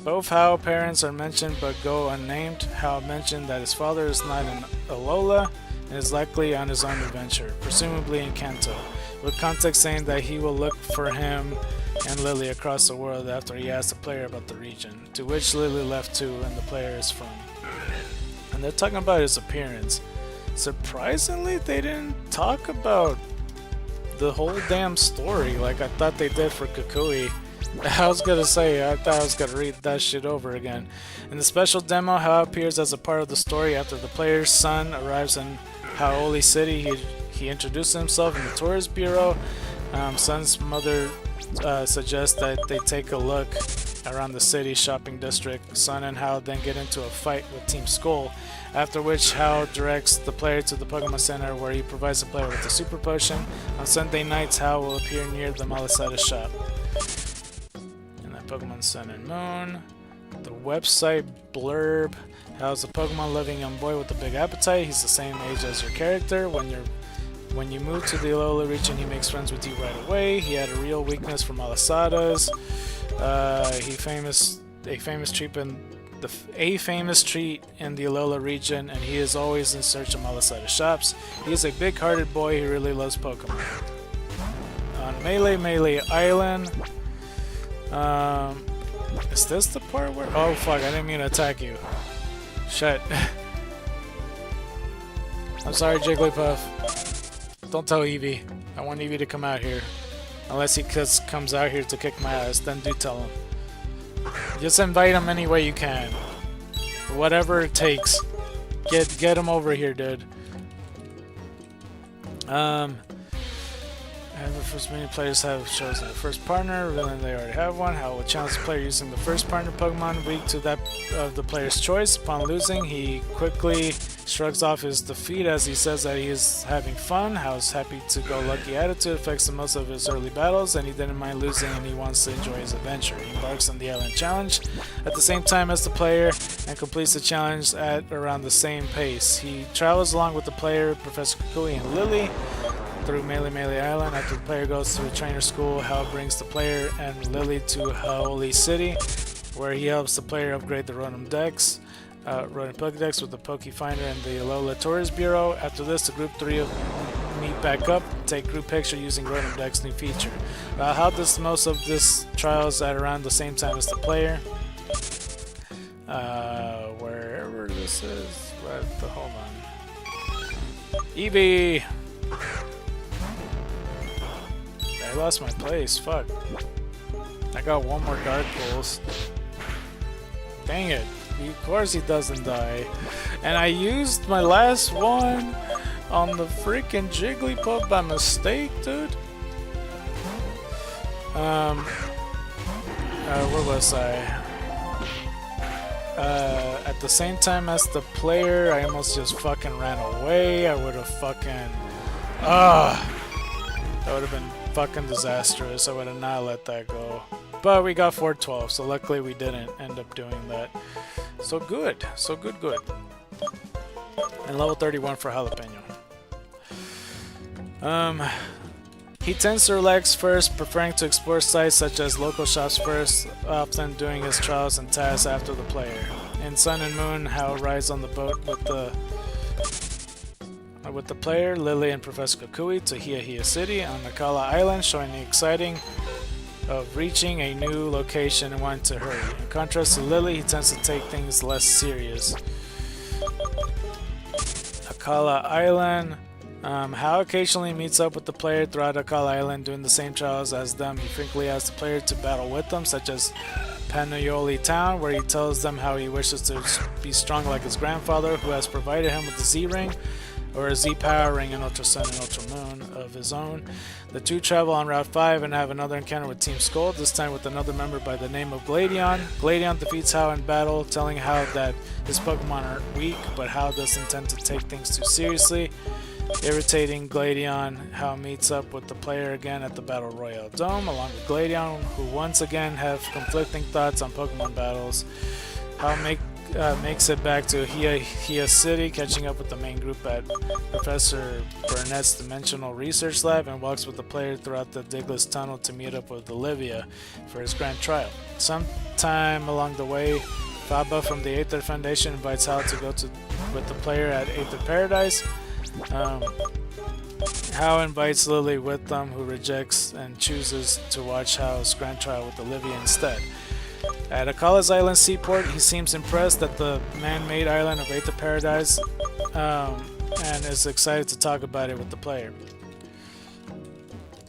Both Hal parents are mentioned but go unnamed. Hal mentioned that his father is not in Alola and is likely on his own adventure, presumably in Kanto, with context saying that he will look for him and Lily across the world after he asked the player about the region, to which Lily left to and the player is from. And they're talking about his appearance. Surprisingly, they didn't talk about the whole damn story like I thought they did for Kukui. I was gonna say, I thought I was gonna read that shit over again. In the special demo, Hal appears as a part of the story after the player's son arrives in Hau'oli City. He introduces himself in the tourist bureau. Son's mother suggests that they take a look around the city shopping district. Son and Hal then get into a fight with Team Skull, after which Hal directs the player to the Pokemon Center, where he provides the player with a Super Potion. On Sunday nights, Hal will appear near the Malasada shop. And that Pokemon Sun and Moon. The website blurb: Hal's a Pokemon-loving young boy with a big appetite. He's the same age as your character. When you move to the Alola region, he makes friends with you right away. He had a real weakness for Malasadas. A famous treat in the Alola region, and he is always in search of Malasada shops. He is a big-hearted boy who really loves Pokemon. On Melee Island, is this the part where? Oh fuck! I didn't mean to attack you. Shit. I'm sorry, Jigglypuff. Don't tell Eevee. I want Eevee to come out here. Unless he comes out here to kick my ass, then do tell him. Just invite him any way you can. Whatever it takes. Get him over here, dude. First many players have chosen the first partner, revealing they already have one. How will challenge the player using the first partner Pokemon weak to that of the player's choice. Upon losing, he quickly shrugs off his defeat as he says that he is having fun. How's happy-to-go-lucky attitude affects the most of his early battles, and he didn't mind losing and he wants to enjoy his adventure. He embarks on the island challenge at the same time as the player and completes the challenge at around the same pace. He travels along with the player, Professor Kukui, and Lily through Melee Island. After the player goes to a trainer school, Hal brings the player and Lily to Hau'oli City, where he helps the player upgrade the Rotom Pokédex with the Poke Finder and the Alola Tourist Bureau. After this, the group 3 meet back up, take group picture using Rotom Deck's new feature. Hal does most of this trials at around the same time as the player. Wherever this is, hold on. Eevee! I lost my place, fuck. I got one more Dark Pulse. Dang it. Of course he doesn't die. And I used my last one on the freaking Jigglypuff by mistake, dude. Where was I? At the same time as the player, I almost just fucking ran away. I would have fucking... that would have been fucking disastrous. I would have not let that go. But we got 412, so luckily we didn't end up doing that. So good. So good. And level 31 for Jalapeno. He tends to relax first, preferring to explore sites such as local shops first, often doing his trials and tasks after the player. In Sun and Moon, Hao rides on the boat with the player, Lily and Professor Kukui to Hiya City on Nakala Island, showing the exciting of reaching a new location and wanting to hurry. In contrast to Lily, he tends to take things less serious. Akala Island. Hao occasionally meets up with the player throughout Akala Island doing the same trials as them. He frequently asks the player to battle with them, such as Panayoli Town, where he tells them how he wishes to be strong like his grandfather, who has provided him with the Z-Ring, or a Z-Power Ring and Ultra Sun and Ultra Moon of his own. The two travel on Route 5 and have another encounter with Team Skull, this time with another member by the name of Gladion. Gladion defeats Hao in battle, telling Hao that his Pokemon are weak, but Hao doesn't intend to take things too seriously. Irritating Gladion, Hao meets up with the player again at the Battle Royale Dome, along with Gladion, who once again have conflicting thoughts on Pokemon battles. Hao makes it back to Hiya City, catching up with the main group at Professor Burnett's Dimensional Research Lab, and walks with the player throughout the Digless Tunnel to meet up with Olivia for his grand trial. Sometime along the way, Faba from the Aether Foundation invites Hao to go with the player at Aether Paradise. Hao invites Lily with them, who rejects and chooses to watch Hao's grand trial with Olivia instead. At Akala's Island seaport, he seems impressed at the man-made island of Aether Paradise, and is excited to talk about it with the player.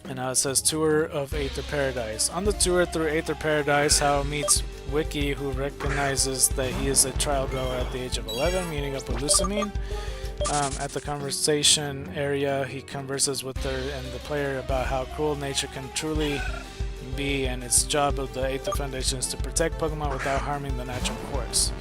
And now it says Tour of Aether Paradise. On the tour through Aether Paradise, Hao meets Wiki, who recognizes that he is a trial goer at the age of 11, meeting up with Lusamine. At the conversation area, he converses with her and the player about how cruel nature can truly be, and its job of the Aether Foundation is to protect Pokemon without harming the natural course.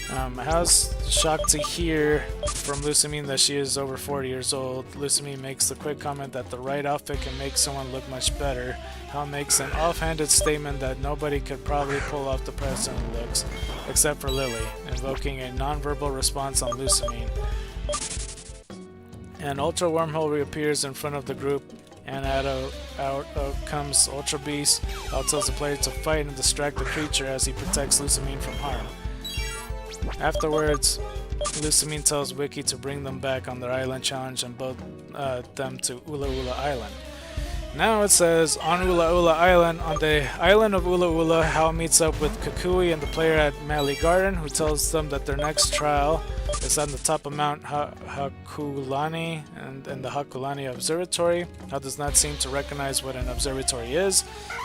Hao's shocked to hear from Lusamine that she is over 40 years old. Lusamine makes the quick comment that the right outfit can make someone look much better. Hao makes an offhanded statement that nobody could probably pull off the president looks, except for Lily, invoking a non-verbal response on Lusamine. An Ultra Wormhole reappears in front of the group, and out comes Ultra Beast. Hao tells the player to fight and distract the creature as he protects Lusamine from harm. Afterwards, Lusamine tells Wiki to bring them back on their island challenge and boat them to Ula Ula Island. Now it says, on Ula Ula Island, on the island of Ula Ula, Hao meets up with Kukui and the player at Mali Garden, who tells them that their next trial is on the top of Mount Hakulani and the Hakulani Observatory. Hao does not seem to recognize what an observatory is,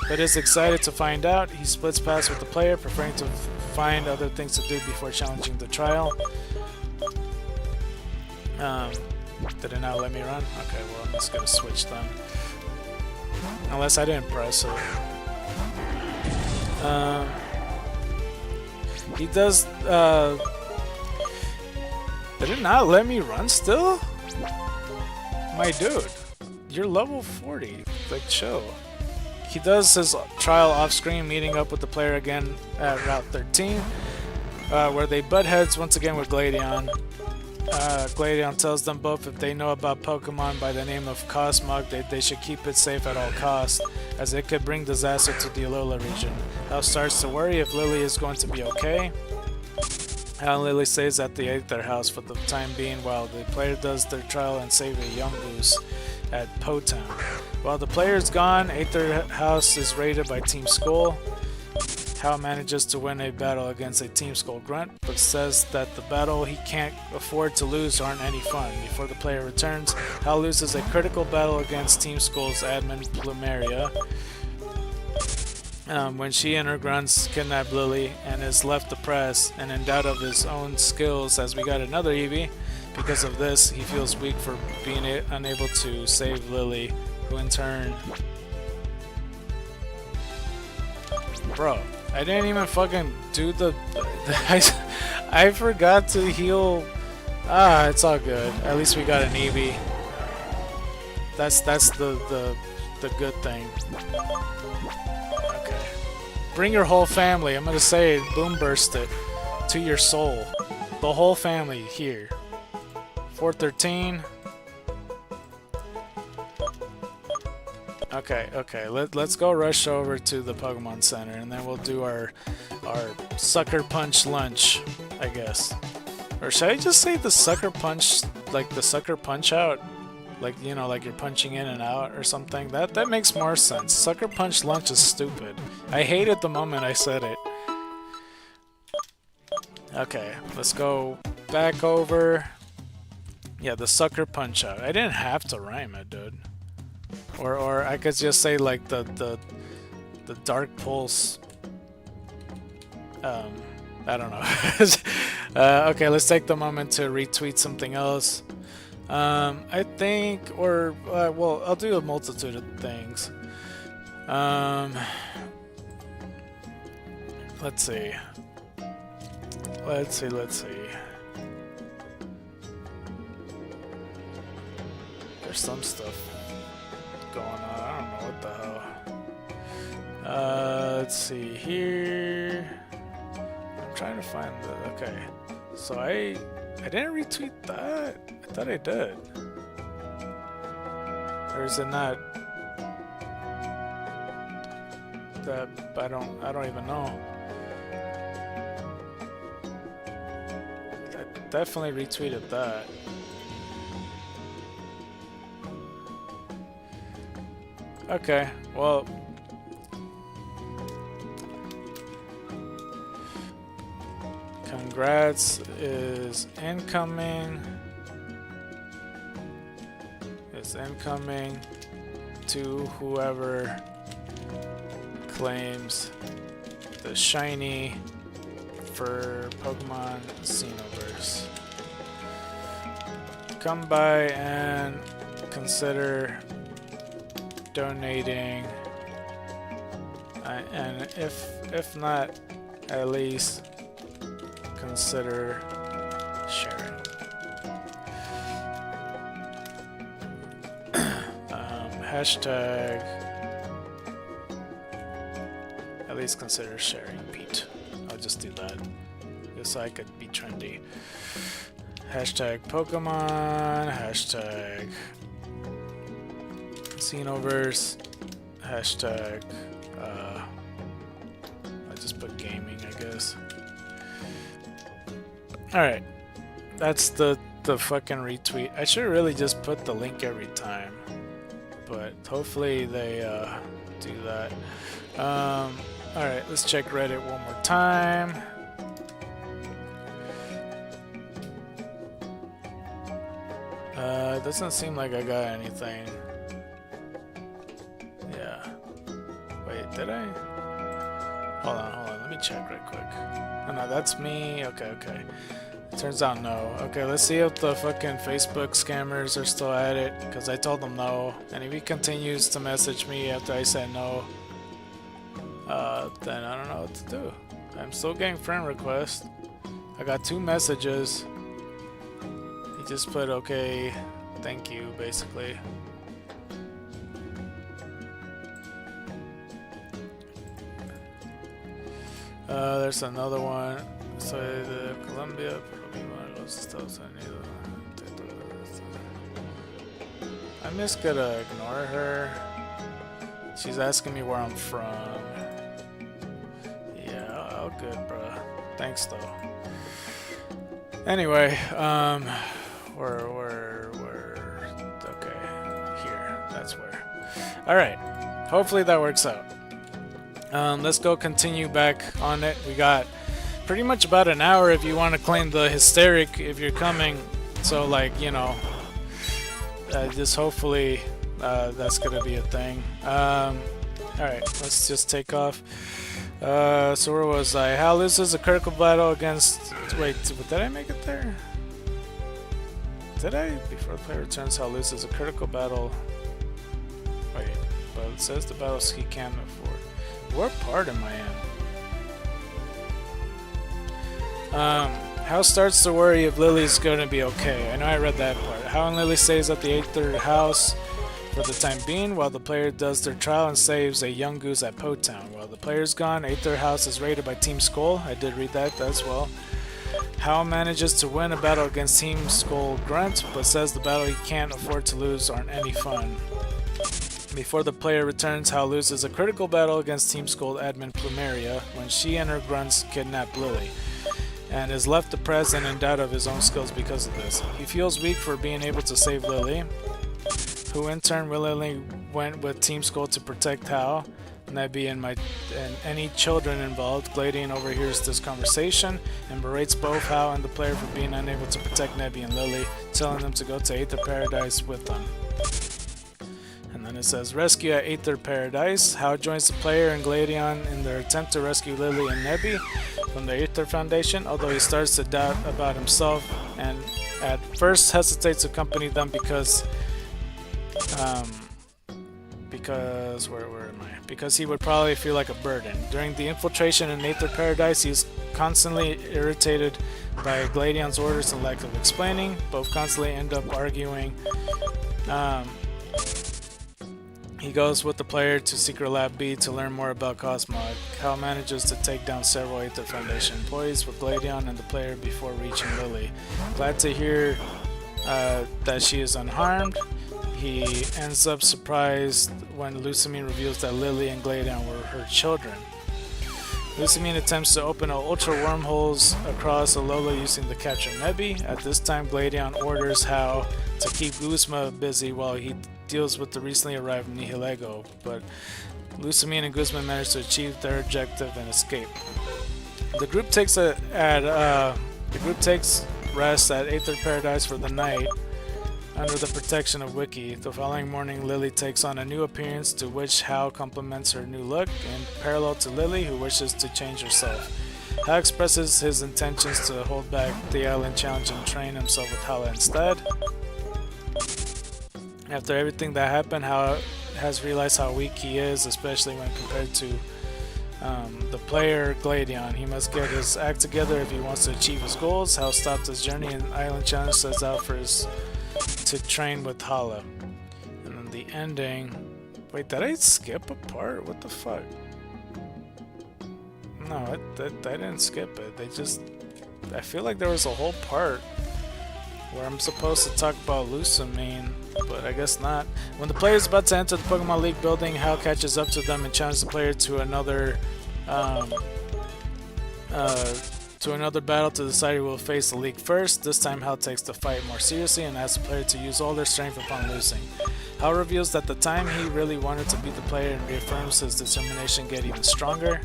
but is excited to find out. He splits paths with the player, preferring to find other things to do before challenging the trial. Did it not let me run? Okay, well, I'm just gonna switch then. Unless I didn't press it. He does, did it not let me run still? My dude, you're level 40, like chill. He does his trial off-screen, meeting up with the player again at Route 13, where they butt heads once again with Gladion. Gladion tells them both if they know about Pokemon by the name of Cosmog, they should keep it safe at all costs, as it could bring disaster to the Alola region. Hao starts to worry if Lily is going to be okay. Hao and Lily stays at the Aether House for the time being while the player does their trial and save a young goose at Po Town. While the player is gone, Aether House is raided by Team Skull. Hao manages to win a battle against a Team Skull grunt, but says that the battle he can't afford to lose aren't any fun. Before the player returns, Hao loses a critical battle against Team Skull's admin Plumeria, when she and her grunts kidnap Lily, and is left depressed and in doubt of his own skills as we got another Eevee. Because of this, he feels weak for being unable to save Lily, who in turn... Bro, I didn't even fucking do the I forgot to heal. It's all good. At least we got an Eevee. That's the good thing. Okay. Bring your whole family. I'm gonna say it, boom burst it to your soul. The whole family here. 413. Okay. Let's go rush over to the Pokemon Center, and then we'll do our sucker punch lunch, I guess. Or should I just say the sucker punch, like the sucker punch out? Like, you know, like you're punching in and out or something? That makes more sense. Sucker punch lunch is stupid. I hate it the moment I said it. Okay, let's go back over. Yeah, the sucker punch out. I didn't have to rhyme it, dude. Or I could just say like the dark pulse. I don't know. Okay, let's take the moment to retweet something else. I think, well, I'll do a multitude of things. Let's see. There's some stuff going on. I don't know what the hell. Let's see here. I'm trying to find the. Okay, so I didn't retweet that. I thought I did. Or is it not? That I don't even know. I definitely retweeted that. Okay, well. Congrats is incoming. Is incoming to whoever claims the shiny for Pokemon Xenoverse. Come by and consider donating, and if not, at least consider sharing. Hashtag at least consider sharing, Pete. I'll just do that just so I could be trendy. Hashtag Pokemon, hashtag Xenoverse, hashtag I just put gaming, I guess. Alright, that's the fucking retweet. I should really just put the link every time, but hopefully they do that. Alright, let's check Reddit one more time. It doesn't seem like I got anything. Yeah. Wait, did I? Hold on, let me check right quick. Oh no, that's me. Okay. Turns out no. Okay, let's see if the fucking Facebook scammers are still at it, because I told them no. And if he continues to message me after I said no, then I don't know what to do. I'm still getting friend requests. I got 2 messages. He just put okay, thank you, basically. There's another one. So the Colombia probably one of those stuff I need. I'm just gonna ignore her. She's asking me where I'm from. Yeah, all good, bruh. Thanks though. Anyway, we're okay. Here, that's where. All right. Hopefully that works out. Let's go continue back on it. We got pretty much about an hour if you want to claim the hysteric if you're coming. So like, you know, just hopefully that's gonna be a thing. Alright, let's just take off. So where was I? Hal loses a critical battle against... Wait, did I make it there? Did I? Before the player returns, Hal loses a critical battle. Wait, but it says the battles he can't afford. What part am I in? Hal starts to worry if Lily's gonna be okay. I know I read that part. Hal and Lily stays at the 8th house for the time being while the player does their trial and saves a young goose at Po Town. While the player's gone, 8th house is raided by Team Skull. I did read that as well. Hal manages to win a battle against Team Skull Grunt, but says the battle he can't afford to lose aren't any fun. Before the player returns, Hal loses a critical battle against Team Skull admin Plumeria when she and her grunts kidnap Lily, and is left depressed and in doubt of his own skills because of this. He feels weak for being able to save Lily, who in turn willingly went with Team Skull to protect Hal, Nebby, and any children involved. Gladian overhears this conversation and berates both Hal and the player for being unable to protect Nebby and Lily, telling them to go to Aether Paradise with them. And then it says, rescue at Aether Paradise. Hal joins the player and Gladion in their attempt to rescue Lily and Nebby from the Aether Foundation, although he starts to doubt about himself and at first hesitates to accompany them because because he would probably feel like a burden. During the infiltration in Aether Paradise, he's constantly irritated by Gladion's orders and lack of explaining. Both constantly end up arguing. He goes with the player to Secret Lab B to learn more about Cosmog. Hal manages to take down several Aether Foundation employees with Gladion and the player before reaching Lily. Glad to hear that she is unharmed. He ends up surprised when Lucamine reveals that Lily and Gladion were her children. Lucamine attempts to open ultra wormholes across Alola using the Capture Nebby. At this time, Gladion orders Hal to keep Guzma busy while he deals with the recently arrived Nihilego, but Lucamine and Guzma manage to achieve their objective and escape. The group takes rest at Aether Paradise for the night, under the protection of Wiki. The following morning, Lily takes on a new appearance, to which Hal compliments her new look, in parallel to Lily, who wishes to change herself. Hal expresses his intentions to hold back the Island Challenge and train himself with Hala instead. After everything that happened, Hal has realized how weak he is, especially when compared to the player Gladion. He must get his act together if he wants to achieve his goals. Hal stops his journey and Island Challenge sets out to train with Hala. And then the ending. Wait, did I skip a part? What the fuck? No, I didn't skip it. I feel like there was a whole part where I'm supposed to talk about Lucamine, but I guess not. When the player is about to enter the Pokemon League building, Hal catches up to them and challenges the player to another battle to decide who will face the League first. This time Hal takes the fight more seriously and asks the player to use all their strength upon losing. Hal reveals that the time he really wanted to beat the player and reaffirms his determination to get even stronger.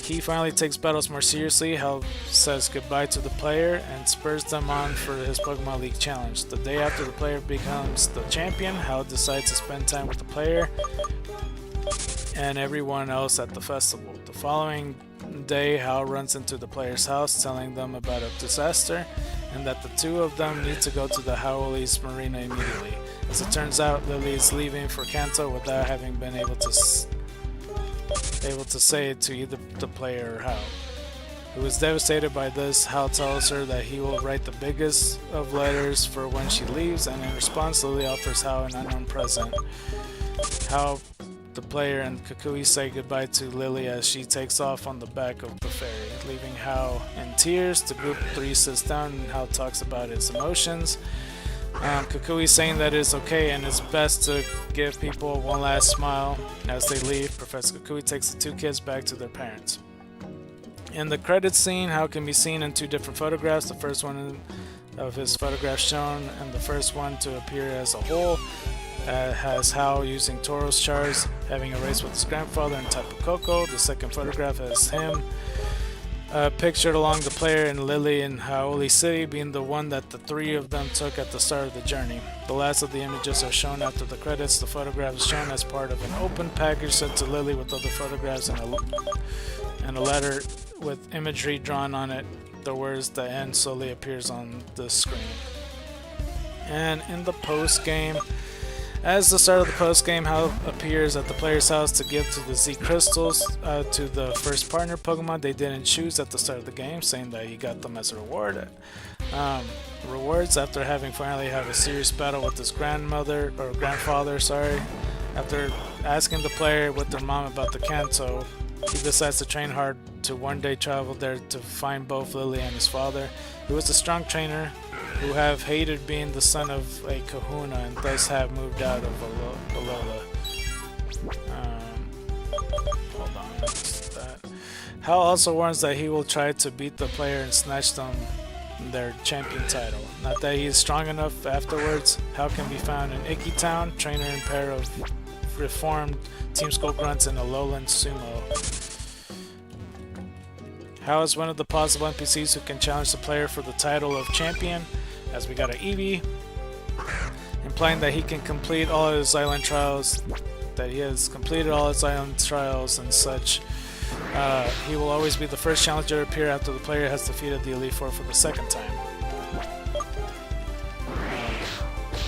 He finally takes battles more seriously. Hal says goodbye to the player and spurs them on for his Pokemon League challenge. The day after the player becomes the champion, Hal decides to spend time with the player and everyone else at the festival. The following day, Hal runs into the player's house, telling them about a disaster and that the two of them need to go to the Howleys Marina immediately. As it turns out, Lily is leaving for Kanto without having been able to say it to either the player or Hal. Who is devastated by this, Hal tells her that he will write the biggest of letters for when she leaves, and in response, Lily offers Hal an unknown present. Hal, the player, and Kukui say goodbye to Lily as she takes off on the back of the ferry, leaving Hal in tears. The group 3 sits down and Hal talks about his emotions. Kukui saying that it's okay and it's best to give people one last smile as they leave. Professor Kukui takes the two kids back to their parents. In the credits scene, Hal can be seen in two different photographs. The first one of his photograph shown, and the first one to appear as a whole has Hal using Tauros Charge, having a race with his grandfather and Tapu Koko. The second photograph has him pictured along the player and Lily in Howley City, being the one that the three of them took at the start of the journey. The last of the images are shown after the credits. The photograph is shown as part of an open package sent to Lily with other photographs and a letter with imagery drawn on it. The words "the end" slowly appears on the screen. And in the post game, as the start of the post-game, Hal appears at the player's house to give to the Z Crystals to the first partner Pokemon they didn't choose at the start of the game, saying that he got them as a reward. Rewards after having finally had a serious battle with his grandfather. After asking the player with their mom about the Kanto, he decides to train hard to one day travel there to find both Lily and his father, who was a strong trainer who have hated being the son of a kahuna and thus have moved out of Alola. Hal also warns that he will try to beat the player and snatch them their champion title. Not that he is strong enough afterwards. Hal can be found in Icky Town, trainer and pair of reformed Team Skull Grunts in a lowland sumo. Hal is one of the possible NPCs who can challenge the player for the title of champion, as we got an Eevee, implying that he can complete all his island trials, that he has completed all his island trials and such. He will always be the first challenger to appear after the player has defeated the Elite Four for the second time.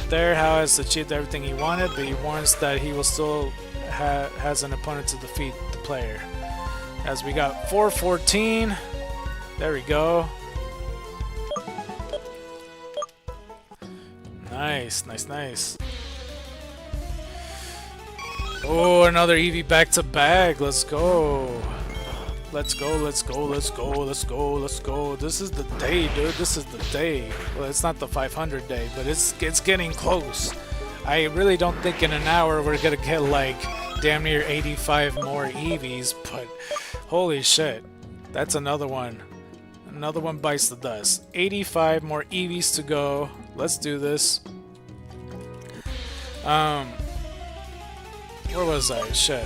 There, Hal has achieved everything he wanted, but he warns that he will still has an opponent to defeat the player. As we got 414, there we go. Nice, nice, nice. Oh, another Eevee back to back. Let's go. Let's go, let's go, let's go, let's go, let's go. This is the day, dude. This is the day. Well, it's not the 500 day, but it's getting close. I really don't think in an hour we're gonna get like damn near 85 more Eevees, but holy shit. That's another one. Another one bites the dust. 85 more Eevees to go. Let's do this. Where was I? Shit.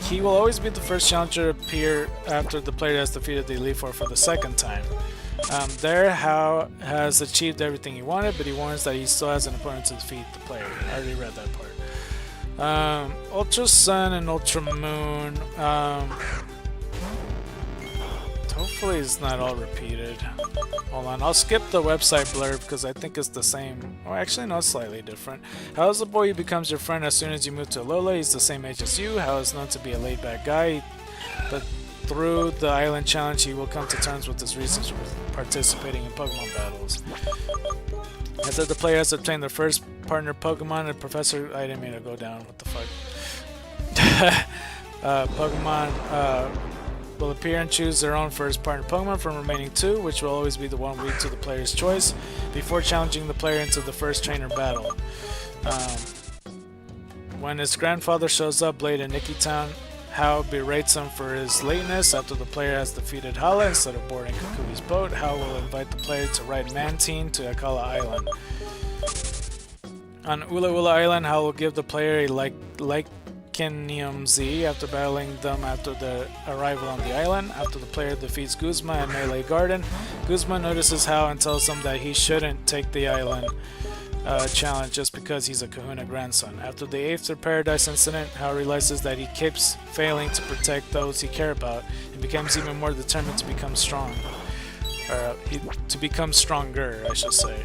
He will always be the first challenger to appear after the player has defeated the Elite Four for the second time. There, Hal has achieved everything he wanted, but he warns that he still has an opponent to defeat the player. I already read that part. Ultra Sun and Ultra Moon. Hopefully it's not all repeated. Hold on, I'll skip the website blurb because I think it's the same. Or actually, no, it's slightly different. Hal is the boy who becomes your friend as soon as you move to Alola. He's the same age as you. Hal is known to be a laid-back guy, but through the island challenge, he will come to terms with his reasons for participating in Pokemon battles. After the player has obtained their first partner Pokemon, and Professor... I didn't mean to go down. What the fuck? Pokemon... will appear and choose their own first partner Pokemon from remaining two, which will always be the one weak to the player's choice, before challenging the player into the first trainer battle. When his grandfather shows up late in Icky Town, Hal berates him for his lateness. After the player has defeated Hala instead of boarding Kukui's boat, Hal will invite the player to ride Mantine to Akala Island. On Ula Ula Island, Hal will give the player a Lycanium Z after battling them after the arrival on the island. After the player defeats Guzma in Melee Garden, Guzma notices Hal and tells him that he shouldn't take the island challenge just because he's a Kahuna grandson. After the Aether Paradise incident, Hal realizes that he keeps failing to protect those he cares about and becomes even more determined to become strong. To become stronger, I should say.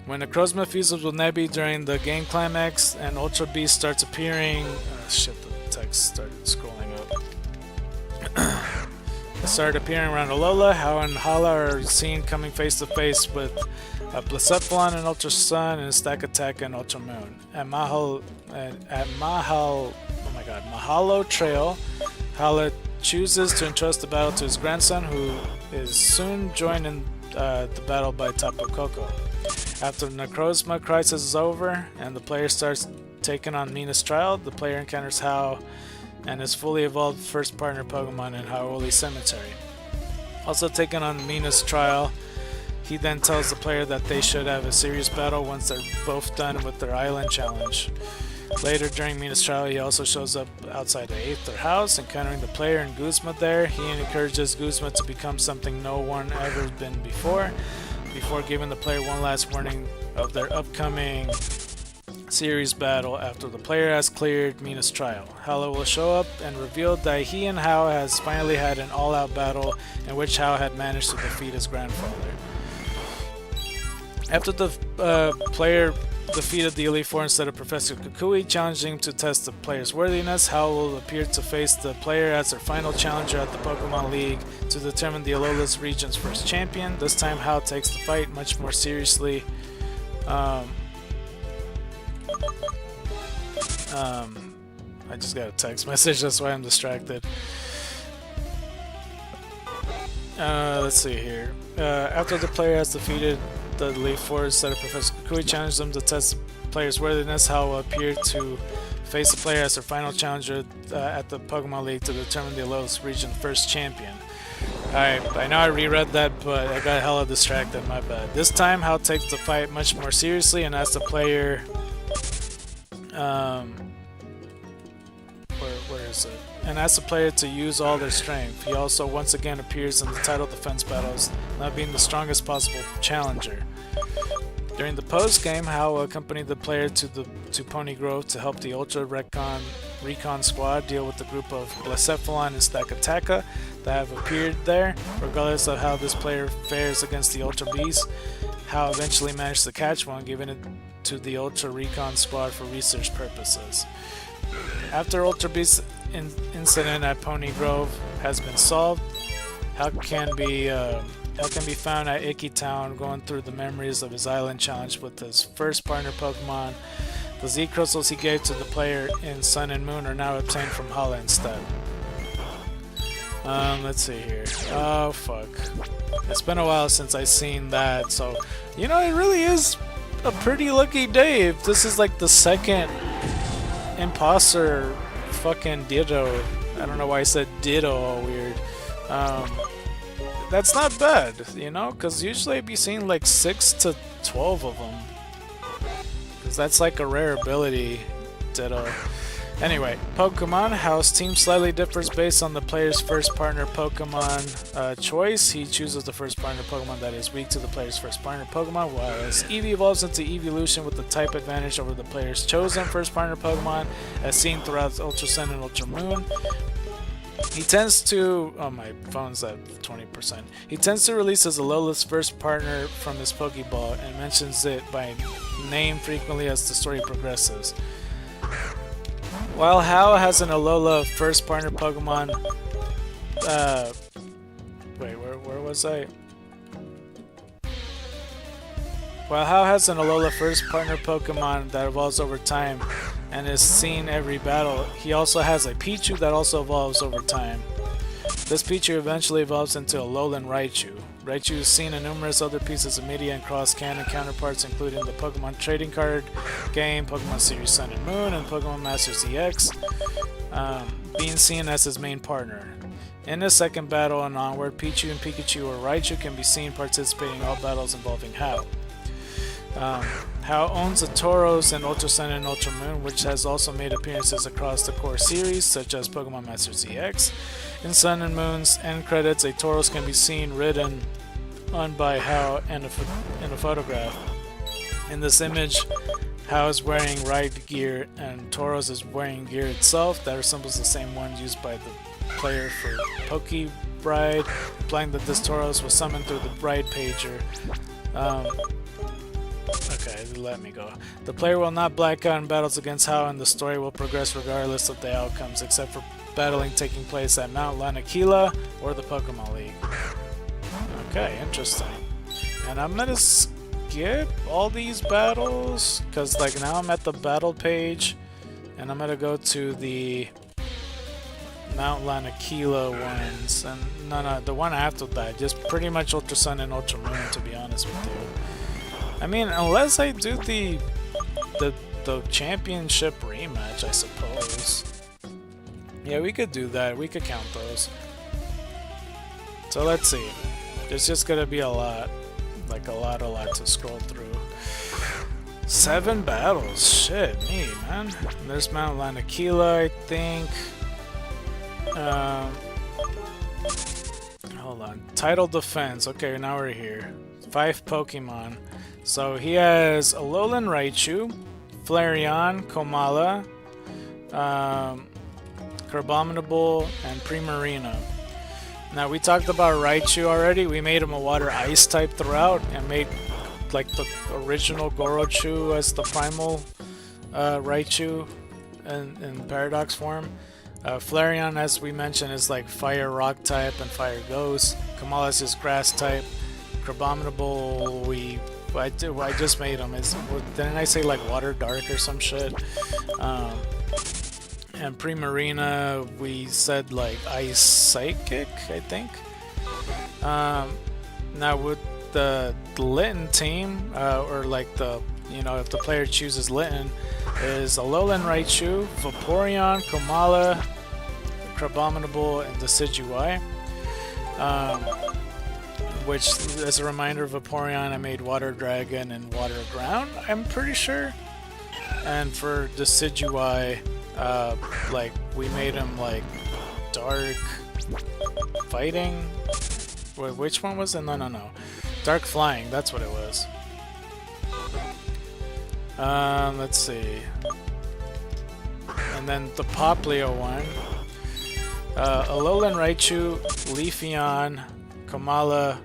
When Necrozma fuses with Nebby during the game climax and Ultra Beast starts appearing... shit, the text started scrolling up. It started appearing around Alola. Hal and Hala are seen coming face to face with Blacephalon and Ultra Sun and Stack Attack and Ultra Moon. At Mahalo Trail, Hala chooses to entrust the battle to his grandson, who is soon joined in the battle by Tapu Koko. After the Necrozma crisis is over and the player starts taking on Mina's trial, the player encounters Hal and his fully evolved first partner Pokemon in Hau'oli Cemetery. Also taking on Mina's trial, he then tells the player that they should have a serious battle once they're both done with their island challenge. Later during Mina's trial, he also shows up outside the Aether house, encountering the player and Guzma there. He encourages Guzma to become something no one ever been before giving the player one last warning of their upcoming series battle after the player has cleared Mina's trial. Hala will show up and reveal that he and Hal has finally had an all-out battle in which Hal had managed to defeat his grandfather. After the player defeated the Elite Four instead of Professor Kukui, challenging him to test the player's worthiness, Hal will appear to face the player as their final challenger at the Pokemon League to determine the Alola's region's first champion. This time Hal takes the fight much more seriously. I just got a text message, that's why I'm distracted. Let's see here. After the player has defeated the Elite Four instead of Professor Kukui, challenges them to test the player's worthiness, Hal will appear to face the player as their final challenger at the Pokemon League to determine the Alolas region first champion. Alright, I know I reread that, but I got hella distracted, my bad. This time, Hal takes the fight much more seriously and asks the player... where is it? And asks the player to use all their strength. He also once again appears in the title defense battles, not being the strongest possible challenger. During the post-game, Hal accompanied the player to Pony Grove to help the Ultra Recon squad deal with the group of Blacephalon and Stakataka that have appeared there. Regardless of how this player fares against the Ultra Beast, Hal eventually managed to catch one, giving it to the Ultra Recon squad for research purposes. After Ultra Beast incident at Pony Grove has been solved, Hal can be found at Icky Town going through the memories of his island challenge with his first partner Pokemon. The Z crystals he gave to the player in Sun and Moon are now obtained from Hala instead. Let's see here. Oh fuck. It's been a while since I've seen that, so you know, it really is a pretty lucky day if this is like the second imposter fucking Ditto. I don't know why I said Ditto all weird. That's not bad, you know, because usually I'd be seeing like 6 to 12 of them. Because that's like a rare ability, Ditto. Anyway, Pokemon House team slightly differs based on the player's first partner Pokemon choice. He chooses the first partner Pokemon that is weak to the player's first partner Pokemon, whereas Eevee evolves into Evolution with the type advantage over the player's chosen first partner Pokemon, as seen throughout Ultra Sun and Ultra Moon. He tends to... oh, my phone's at 20%. He tends to release his Alola's first partner from his Pokeball and mentions it by name frequently as the story progresses. While Hal has an Alola first partner Pokemon... wait, where was I? While Hal has an Alola first partner Pokemon that evolves over time and is seen every battle, he also has a Pichu that also evolves over time. This Pichu eventually evolves into Alolan Raichu. Raichu is seen in numerous other pieces of media and cross-canon counterparts, including the Pokemon Trading Card game, Pokemon Series Sun and Moon, and Pokemon Masters EX, being seen as his main partner. In the second battle and onward, Pichu and Pikachu or Raichu can be seen participating in all battles involving Hal. Hal owns a Tauros in Ultra Sun and Ultra Moon, which has also made appearances across the core series, such as Pokemon Masters EX. In Sun and Moon's end credits, a Tauros can be seen ridden on by Hal in a photograph. In this image, Hal is wearing ride gear and Tauros is wearing gear itself that resembles the same one used by the player for Poke Bride, implying that this Tauros was summoned through the Bride Pager. Okay, let me go. The player will not black out in battles against Hal, and the story will progress regardless of the outcomes, except for battling taking place at Mount Lanakila or the Pokemon League. Okay, interesting. And I'm gonna skip all these battles, because like now I'm at the battle page, and I'm gonna go to the Mount Lanakila ones, and no, the one after that, just pretty much Ultra Sun and Ultra Moon, to be honest with you. I mean, unless I do the championship rematch, I suppose. Yeah, we could do that. We could count those. So let's see. There's just gonna be a lot. Like a lot to scroll through. 7 battles. Shit, me, man. And there's Mount Lanakila, I think. Hold on. Title defense. Okay, now we're here. 5 Pokemon. So he has Alolan Raichu, Flareon, Komala, Crabominable, and Primarina. Now we talked about Raichu already. We made him a water ice type throughout and made like the original Gorochu as the primal Raichu in Paradox form. Flareon, as we mentioned, is like fire rock type and fire ghost. Komala is his grass type. Crabominable, I just made him. Didn't I say like water dark or some shit? And Primarina, we said like ice psychic, I think. Now with the Litten team, or like the, you know, if the player chooses Litten, is Alolan Raichu, Vaporeon, Komala, Crabominable, and Decidueye. Which, as a reminder, Vaporeon I made Water Dragon and Water Ground, I'm pretty sure. And for Decidueye, like, we made him, like, Dark Fighting? Wait, which one was it? No. Dark Flying, that's what it was. Let's see. And then the Popplio one. Alolan Raichu, Leafeon, Komala,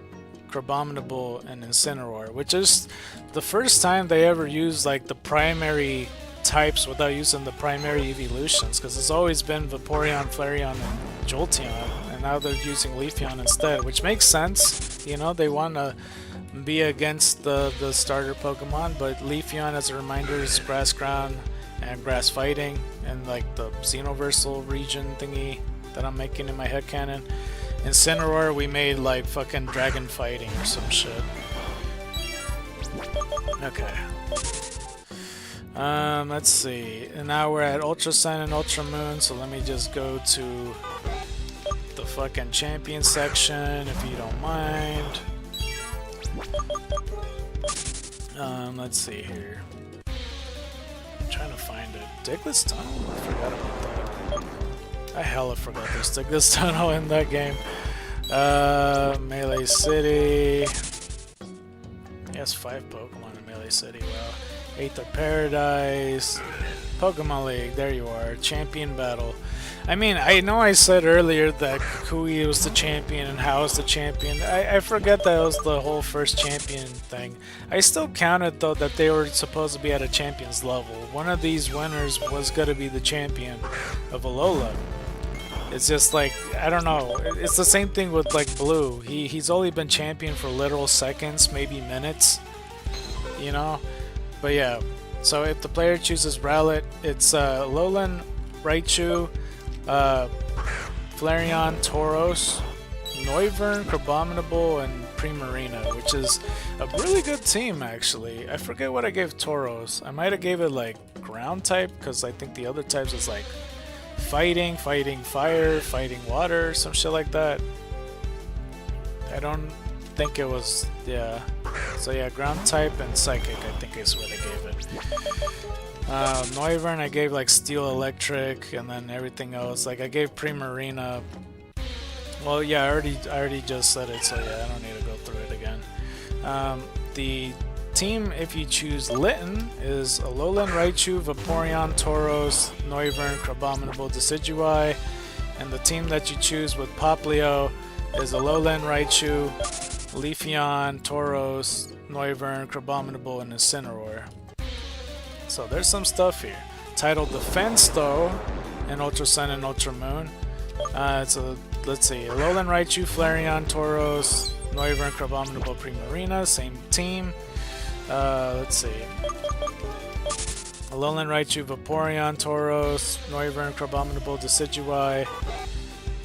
Crabominable, and Incineroar, which is the first time they ever used like the primary types without using the primary evolutions, because it's always been Vaporeon, Flareon, and Jolteon, and now they're using Leafeon instead, which makes sense. You know, they want to be against the starter Pokemon, but Leafeon, as a reminder, is Grass Ground and Grass Fighting, and like the Xenoversal region thingy that I'm making in my headcanon. Incineroar, we made like fucking Dragon Fighting or some shit. Okay. Let's see. And now we're at Ultra Sun and Ultra Moon, so let me just go to the fucking champion section if you don't mind. Let's see here. I'm trying to find it. Diglett Tunnel? I forgot about that. I hella forgot there's Diglett Tunnel in that game. Melee City. He has 5 Pokemon in Melee City. Wow. Aether Paradise. Pokemon League. There you are. Champion Battle. I mean, I know I said earlier that Kui was the champion and Hao was the champion. I forget that was the whole first champion thing. I still counted, though, that they were supposed to be at a champion's level. One of these winners was going to be the champion of Alola. It's just like, I don't know. It's the same thing with, like, Blue. He's only been champion for literal seconds, maybe minutes. You know? But yeah. So if the player chooses Rowlet, it's Alolan, Raichu, Flareon, Tauros, Noivern, Crabominable, and Primarina, which is a really good team, actually. I forget what I gave Tauros. I might have gave it, like, ground type, because I think the other types is, like, fighting fire, fighting water, some shit like that. I don't think it was, yeah. So yeah, ground type and psychic, I think is what I gave it. Noivern I gave like steel electric, and then everything else. Like I gave Primarina. Well, yeah, I already just said it, so yeah, I don't need to go through it again. The team, if you choose Litten, is Alolan, Raichu, Vaporeon, Tauros, Noivern, Crabominable, Decidueye, and the team that you choose with Popplio is Alolan, Raichu, Leafeon, Tauros, Noivern, Crabominable, and Incineroar. So there's some stuff here. Titled Defense, though, in Ultra Sun and Ultra Moon. So let's see. Alolan, Raichu, Flareon, Tauros, Noivern, Crabominable, Primarina. Same team. Let's see. Alolan, Raichu, Vaporeon, Tauros, Noivern, Crabominable, Decidueye.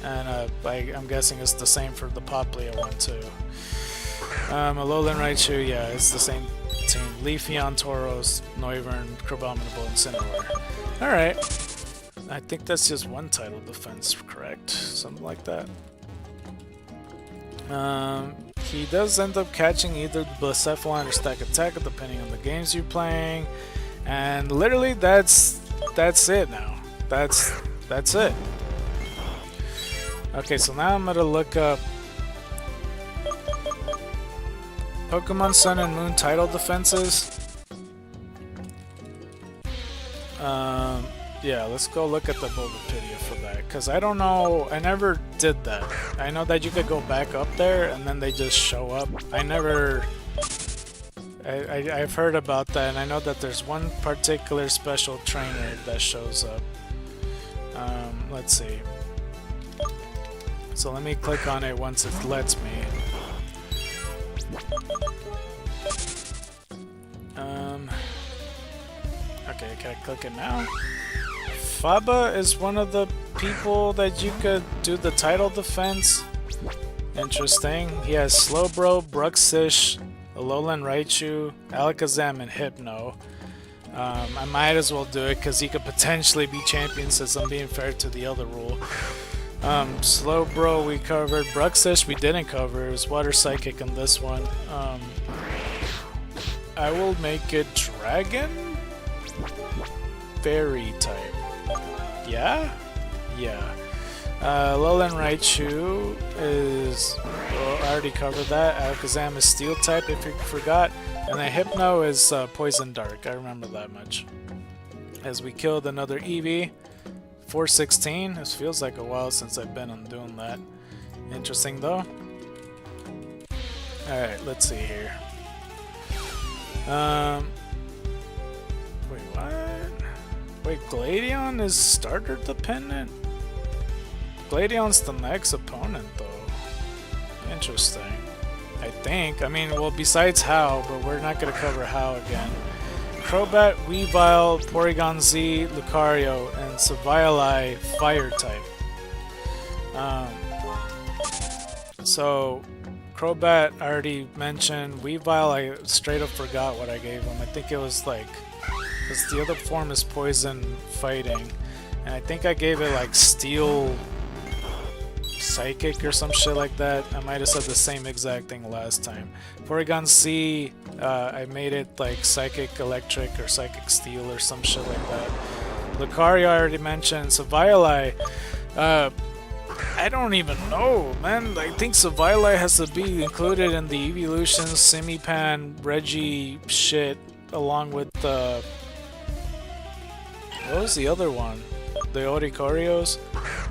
And I'm guessing it's the same for the Popplio one, too. Alolan, Raichu, yeah, it's the same team. Leafeon, Tauros, Noivern, Crabominable, and Incineroar. Alright. I think that's just one title defense, correct? Something like that. He does end up catching either Blacephalon or Stack Attack, depending on the games you're playing. And literally, that's it now. That's it. Okay, so now I'm gonna look up Pokemon Sun and Moon title defenses. Yeah, let's go look at the Bulbapedia for that, because I don't know, I never did that. I know that you could go back up there and then they just show up. I've heard about that, and I know that there's one particular special trainer that shows up. Let's see. So let me click on it once it lets me. Okay, can I click it now? Faba is one of the people that you could do the title defense. Interesting. He has Slowbro, Bruxish, Alolan Raichu, Alakazam, and Hypno. I might as well do it because he could potentially be champion since I'm being fair to the other rule. Slowbro we covered. Bruxish we didn't cover. It was Water Psychic in this one. I will make it Dragon? Fairy type. Yeah? Yeah. Alolan Raichu is... Well, I already covered that. Alakazam is Steel type if you forgot. And then Hypno is Poison Dark. I remember that much. As we killed another Eevee. 416. This feels like a while since I've been on doing that. Interesting though. Alright, let's see here. Wait, what? Wait, Gladion is starter dependent? Gladion's the next opponent though. Interesting. I think. I mean, well, besides How, but we're not going to cover How again. Crobat, Weavile, Porygon Z, Lucario, and Savioli Fire type. So, Crobat I already mentioned. Weavile, I straight up forgot what I gave him. I think it was like... Because the other form is Poison Fighting. And I think I gave it like Steel... Psychic or some shit like that. I might have said the same exact thing last time. Porygon C, I made it like Psychic Electric or Psychic Steel or some shit like that. Lucario I already mentioned. Savioli, I don't even know, man. I think Savioli has to be included in the Evolutions, Simipan, Reggie shit, along with the... What was the other one? The Oricorios?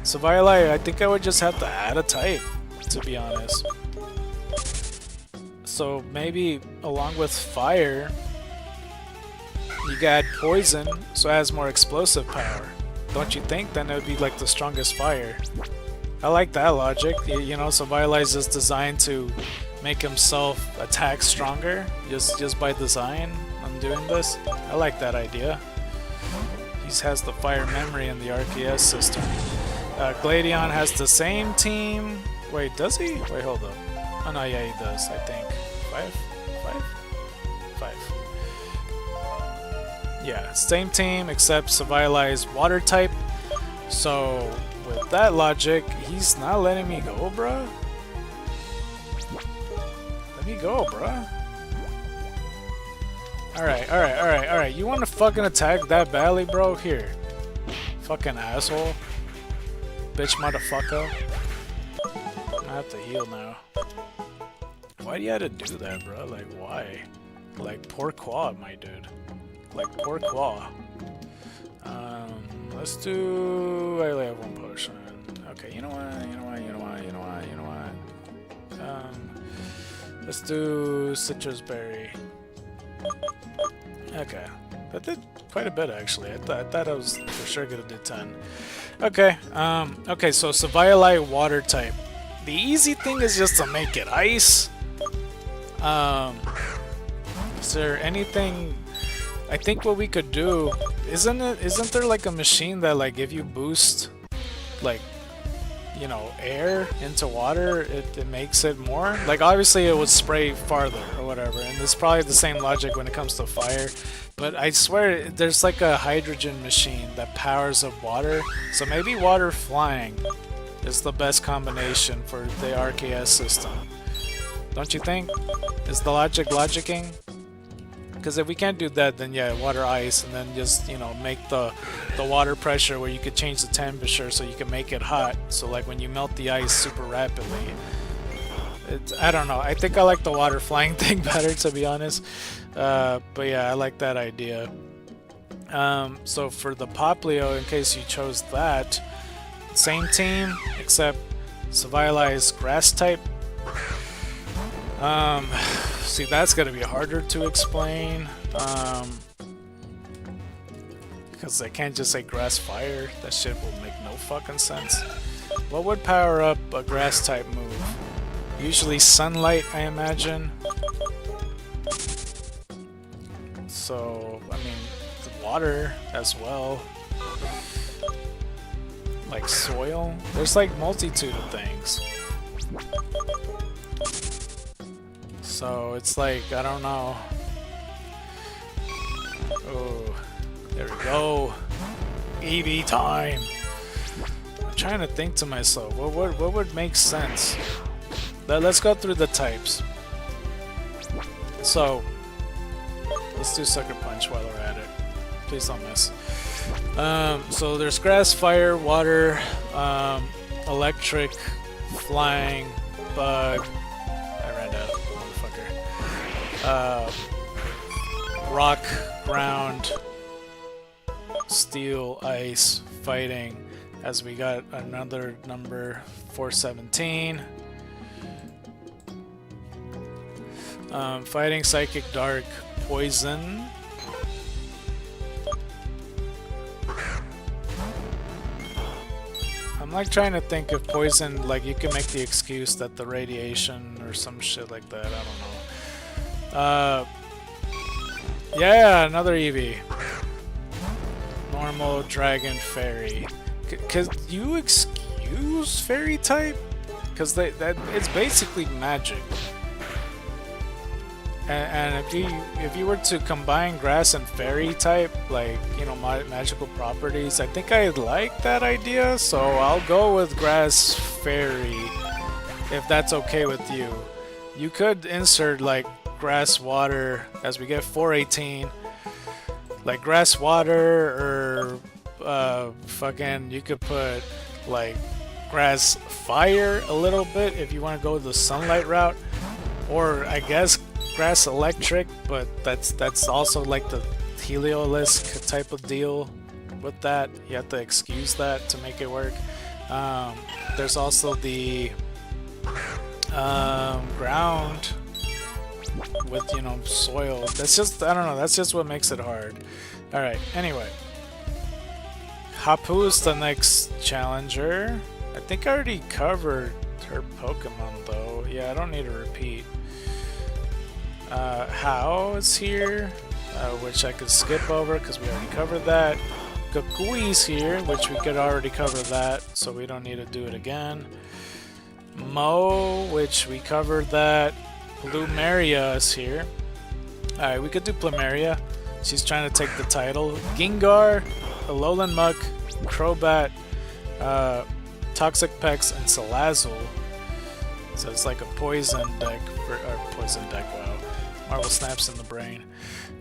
Savioli, I think I would just have to add a type, to be honest. So maybe along with Fire, you could add Poison, so it has more explosive power. Don't you think? Then it would be like the strongest Fire. I like that logic. You know, Savioli is just designed to make himself attack stronger, just by design. I'm doing this. I like that idea. He has the fire memory in the RKS system. Gladion has the same team. Wait, does he? Wait, hold up. Oh no, yeah, he does, I think. Five? Yeah, same team, except Savioli is water type. So, with that logic, he's not letting me go, bruh. Let me go, bruh. Alright. You wanna fucking attack that badly, bro? Here. Fucking asshole. Bitch motherfucker. I have to heal now. Why do you have to do that, bro? Like, why? Like, pourquoi, my dude? Like, pourquoi? Let's do... I only have one potion. Okay, you know what? Let's do Citrus Berry. Okay, that did quite a bit actually. I thought I was for sure gonna do 10. Okay, okay, so Savioli water type. The easy thing is just to make it ice. Is there anything? I think what we could do isn't there like a machine that like if you boost like, you know, air into water, it makes it more? Like, obviously it would spray farther or whatever, and it's probably the same logic when it comes to fire, but I swear there's like a hydrogen machine that powers up water, so maybe water flying is the best combination for the RKS system. Don't you think? Is the logic logicking? Because if we can't do that, then yeah, water ice, and then just, you know, make the water pressure where you could change the temperature so you can make it hot. So like when you melt the ice super rapidly. I don't know. I think I like the water flying thing better, to be honest. But yeah, I like that idea. So for the Poplio, in case you chose that, same team, except Savioli is grass type. See, that's gonna be harder to explain, because I can't just say grass fire. That shit will make no fucking sense. What would power up a grass type move? Usually sunlight, I imagine. So, I mean, water as well. Like soil. There's like multitude of things. So it's like, I don't know. Oh, there we go. Eevee time. I'm trying to think to myself, what would make sense? Let's go through the types. So, let's do Sucker Punch while we're at it. Please don't miss. So there's grass, fire, water, electric, flying, bug. I ran out, motherfucker. Rock, ground, steel, ice, fighting. As we got another number 417. Fighting, psychic, dark, poison. I'm like trying to think of poison, like you can make the excuse that the radiation or some shit like that, I don't know. Yeah, another Eevee. Normal, dragon, fairy. Could you excuse fairy type? Because it's basically magic. And if you were to combine grass and fairy type, like, you know, magical properties, I think I like that idea, so I'll go with grass fairy, if that's okay with you. You could insert, like, grass water, as we get 418, like grass water, or fucking, you could put, like, grass fire a little bit, if you want to go the sunlight route, or, I guess, grass electric, but that's also like the Heliolisk type of deal with that. You have to excuse that to make it work. There's also the ground with, you know, soil. That's just, I don't know, that's just what makes it hard. Alright, anyway. Hapu is the next challenger. I think I already covered her Pokemon though. Yeah, I don't need to repeat. How is here, which I could skip over because we already covered that. Kukui's here, which we could already cover that, so we don't need to do it again. Mo, which we covered that. Plumeria is here. Alright, we could do Plumeria. She's trying to take the title. Gengar, Alolan Muck, Crobat, Toxic Pex, and Salazzle. So it's like a poison deck, wow. Marble snaps in the brain.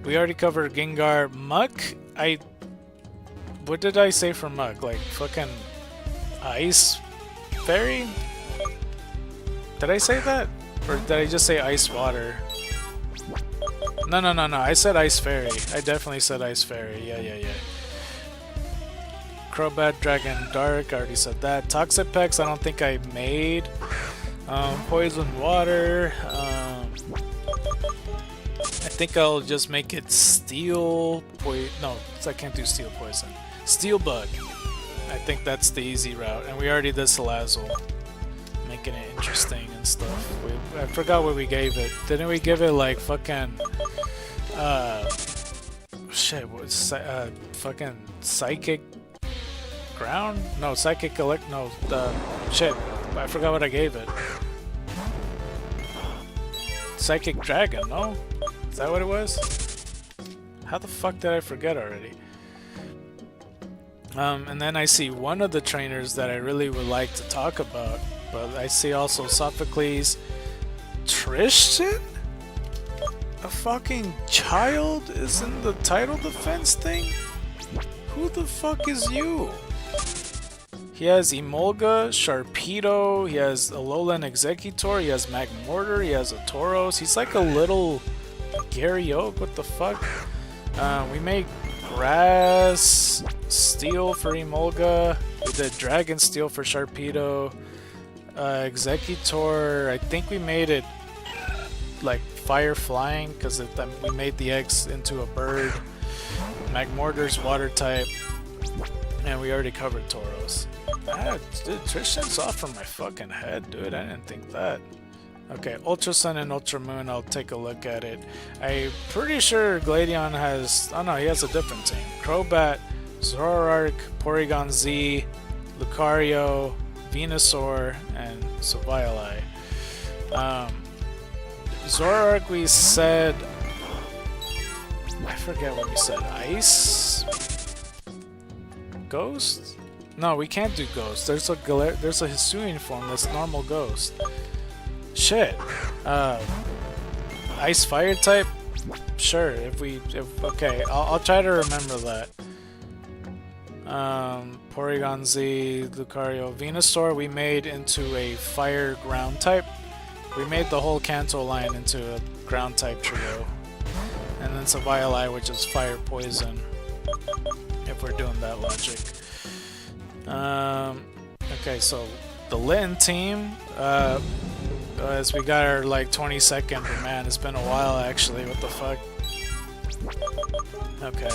We already covered Gengar. Muck, what did I say for Muck? Like fucking Ice Fairy? Did I say that? Or did I just say Ice Water? No, I said Ice Fairy. I definitely said Ice Fairy. Yeah. Crobat, Dragon, Dark, I already said that. Toxic Pex, I don't think I made. Poison Water, I think I'll just make it Steel no, I can't do Steel Poison. Steel Bug. I think that's the easy route, and we already did Salazzle, making it interesting and stuff. I forgot what we gave it. Didn't we give it like fucking shit, what's fucking Psychic Ground? No, Psychic Elect, no, shit, I forgot what I gave it. Psychic Dragon, no? Is that what it was? How the fuck did I forget already? And then I see one of the trainers that I really would like to talk about, but I see also Sophocles. Tristan? A fucking child is in the title defense thing? Who the fuck is you? He has Emolga, Sharpedo, he has Alolan Executor, he has Magmortar, he has a Tauros. He's like a little Gary Oak, what the fuck? We made Grass Steel for Emolga, we did Dragon Steel for Sharpedo, Executor, I think we made it like Fire Flying because we made the eggs into a bird. Magmortar's Water type, and we already covered Tauros. Dude, Tristan's off from my fucking head, dude. I didn't think that. Okay, Ultra Sun and Ultra Moon, I'll take a look at it. I'm pretty sure Gladion has... Oh no, he has a different team. Crobat, Zoroark, Porygon Z, Lucario, Venusaur, and Sylveoli. Zoroark we said... I forget what we said. Ice? Ghost? No, we can't do ghost. There's a Hisuian form that's normal ghost. Shit. Ice fire type? Sure, okay, I'll try to remember that. Porygon Z, Lucario, Venusaur we made into a fire ground type. We made the whole Kanto line into a ground type trio. And then Savioli, which is fire poison. If we're doing that logic. Okay, so the Litten team, as we got our like 20-second, but man, it's been a while actually, what the fuck? Okay.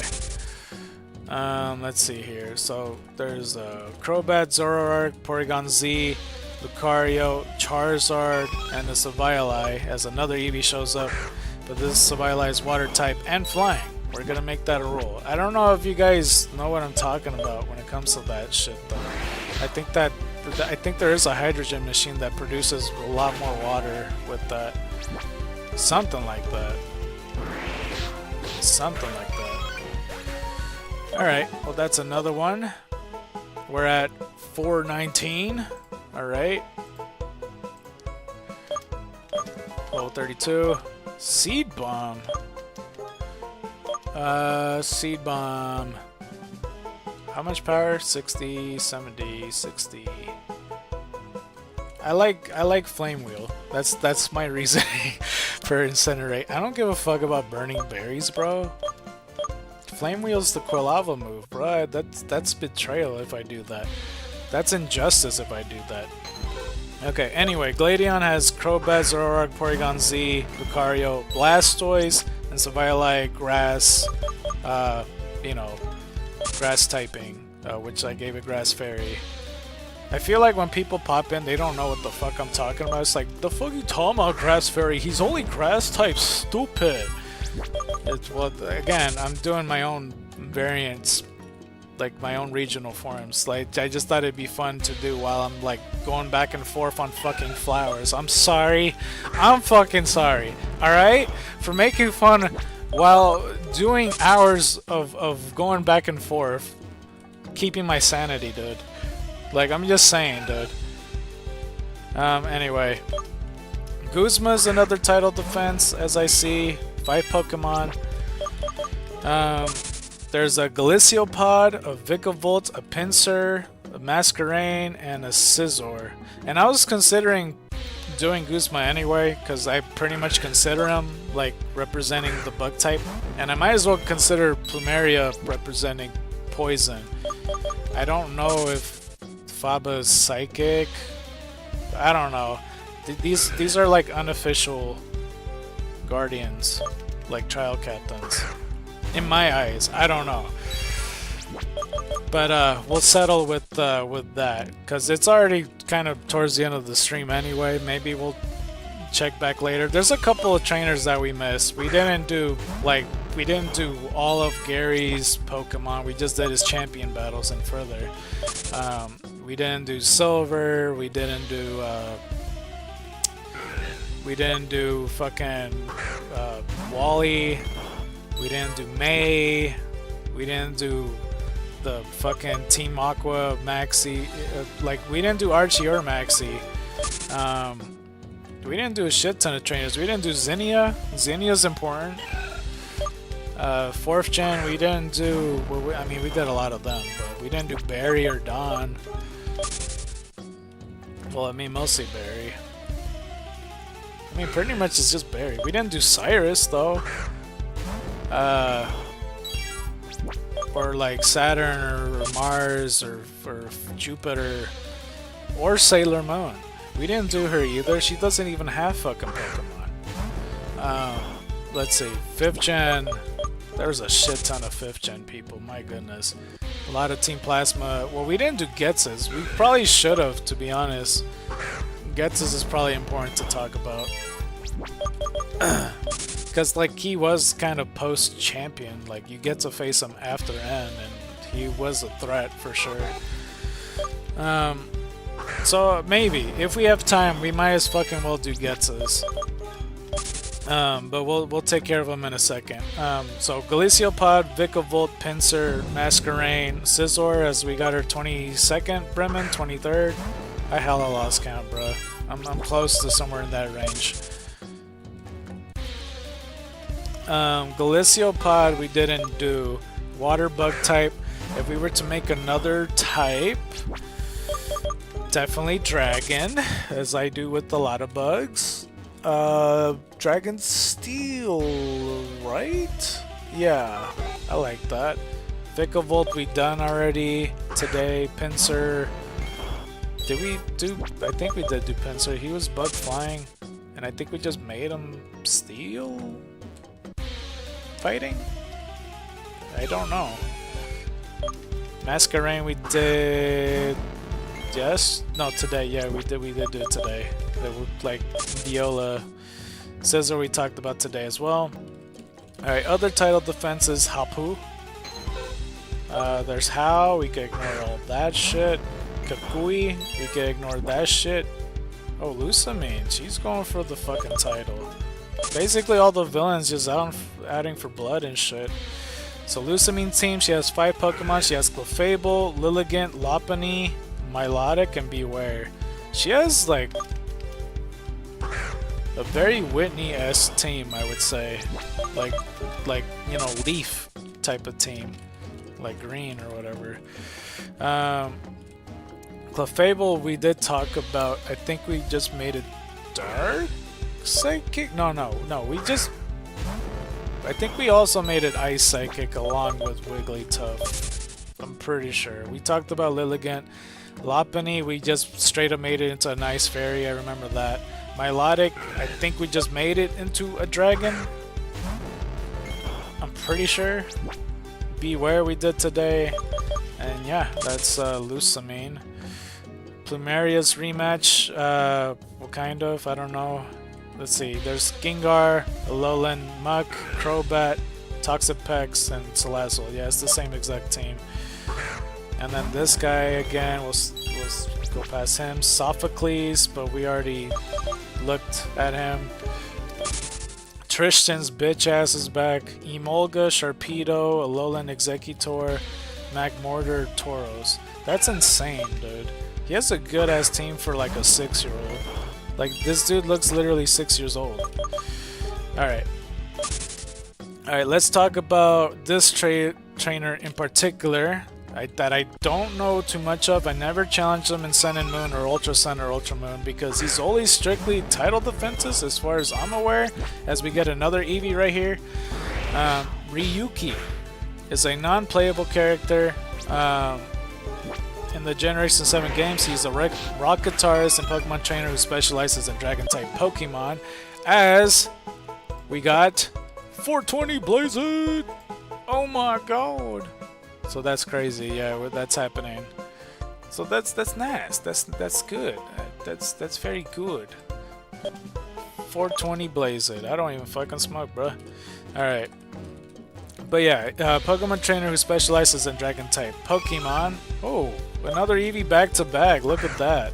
Let's see here. So there's Crobat, Zoroark, Porygon Z, Lucario, Charizard, and the Savioli as another Eevee shows up. But this Savioli is water type and flying. We're gonna make that a rule. I don't know if you guys know what I'm talking about when it comes to that shit though. I think there is a hydrogen machine that produces a lot more water with that. Something like that. Something like that. Alright, well that's another one. We're at 419. Alright. Level 32. Seed Bomb. Seed Bomb. How much power? 60, 70, 60. I like Flame Wheel. That's my reasoning for Incinerate. I don't give a fuck about burning berries, bro. Flame Wheel's the Quilava move, bro. That's betrayal if I do that. That's injustice if I do that. Okay, anyway, Gladion has Crobat, Zoroark, Porygon Z, Lucario, Blastoise, and Savioli Grass, Grass typing, which I gave a Grass Fairy. I feel like when people pop in, they don't know what the fuck I'm talking about. It's like, the fuck you talking about, Grass Fairy? He's only Grass type, stupid. Well, again, I'm doing my own variants, like my own regional forums. Like, I just thought it'd be fun to do while I'm like going back and forth on fucking flowers. I'm sorry. I'm fucking sorry. Alright? For making fun while doing hours of going back and forth, keeping my sanity, dude. Like, I'm just saying, dude. Anyway. Guzma's another title defense, as I see. 5 Pokemon. There's a Galiciopod, a Vikavolt, a Pinsir, a Masquerain, and a Scizor. And I was considering doing Guzma anyway, because I pretty much consider him like representing the bug type. And I might as well consider Plumeria representing poison. I don't know if Faba's psychic. I don't know. These are like unofficial guardians, like trial captains. In my eyes, I don't know. But we'll settle with that, because it's already kind of towards the end of the stream anyway. Maybe we'll check back later. There's a couple of trainers that we missed. We didn't do all of Gary's Pokemon. We just did his champion battles and further. We didn't do Silver. We didn't do fucking Wally. We didn't do May. We didn't do the fucking Team Aqua Maxi. Like, we didn't do Archie or Maxi. We didn't do a shit ton of trainers. We didn't do Zinnia. Zinnia's important. 4th gen, we didn't do... Well, I mean, we did a lot of them, but we didn't do Barry or Dawn. Well, I mean, mostly Barry. I mean, pretty much it's just Barry. We didn't do Cyrus, though. Or like Saturn or Mars or Jupiter or Sailor Moon. We didn't do her either. She doesn't even have fucking Pokemon. Let's see. 5th gen. There's a shit ton of 5th gen people. My goodness. A lot of Team Plasma. Well, we didn't do Getz's. We probably should have, to be honest. Getz's is probably important to talk about. Because, like, he was kind of post-champion. Like, you get to face him after N, and he was a threat for sure. So, maybe. If we have time, we might as fucking well do Getz's. But we'll take care of them in a second. So Galiciopod, Vicavolt, Pinsir, Masquerain, Scizor, as we got our 22nd Bremen, 23rd. I hella lost count, bro. I'm close to somewhere in that range. Galiciopod we didn't do. Water bug type. If we were to make another type, definitely dragon, as I do with a lot of bugs. Dragon Steel, right? Yeah, I like that. Vicavolt we done already today. Pinsir, did we do? I think we did do Pinsir. He was bug flying, and I think we just made him steel fighting. I don't know. Masquerain we did. Yes? No, today. Yeah, we did do it today. Like Viola. Scizor we talked about today as well. Alright, other title defenses, Hapu. There's How, we can ignore all that shit. Kakui, we can ignore that shit. Oh, Lusamine, she's going for the fucking title. Basically all the villains just adding for blood and shit. So Lusamine team, she has 5 Pokemon. She has Clefable, Lilligant, Lopunny, Milotic, and Beware. She has like a very Whitney-esque team, I would say. Like you know, Leaf type of team, like green or whatever. Clefable we did talk about. I think we just made it dark psychic. No, we just. I think we also made it ice psychic along with Wigglytuff. I'm pretty sure. We talked about Lilligant. Lopunny, we just straight up made it into an ice fairy. I remember that. Milotic, I think we just made it into a dragon. I'm pretty sure. Beware we did today. And yeah, that's Lusamine. Plumeria's rematch. What kind of? I don't know. Let's see. There's Gengar, Alolan Muck, Crobat, Toxapex, and Salazzle. Yeah, it's the same exact team. And then this guy again, we'll go past him. Sophocles, but we already looked at him. Tristan's bitch ass is back. Emolga, Sharpedo, Alolan Executor, Magmortar, Tauros. That's insane, dude. He has a good ass team for like a 6-year-old. Like, this dude looks literally 6 years old. Alright. Alright, let's talk about this trainer in particular. That I don't know too much of. I never challenged him in Sun and Moon or Ultra Sun or Ultra Moon because he's only strictly title defenses as far as I'm aware, as we get another Eevee right here. Ryuki is a non-playable character. In the Generation 7 games, he's a rock guitarist and Pokemon trainer who specializes in Dragon-type Pokemon. As we got 420 Blazed! Oh my god! So that's crazy, yeah, that's happening. So that's nice. That's good. That's very good. 420 Blazed. I don't even fucking smoke, bruh. Alright. But yeah, Pokemon trainer who specializes in Dragon-type Pokemon. Oh, another Eevee back to back. Look at that.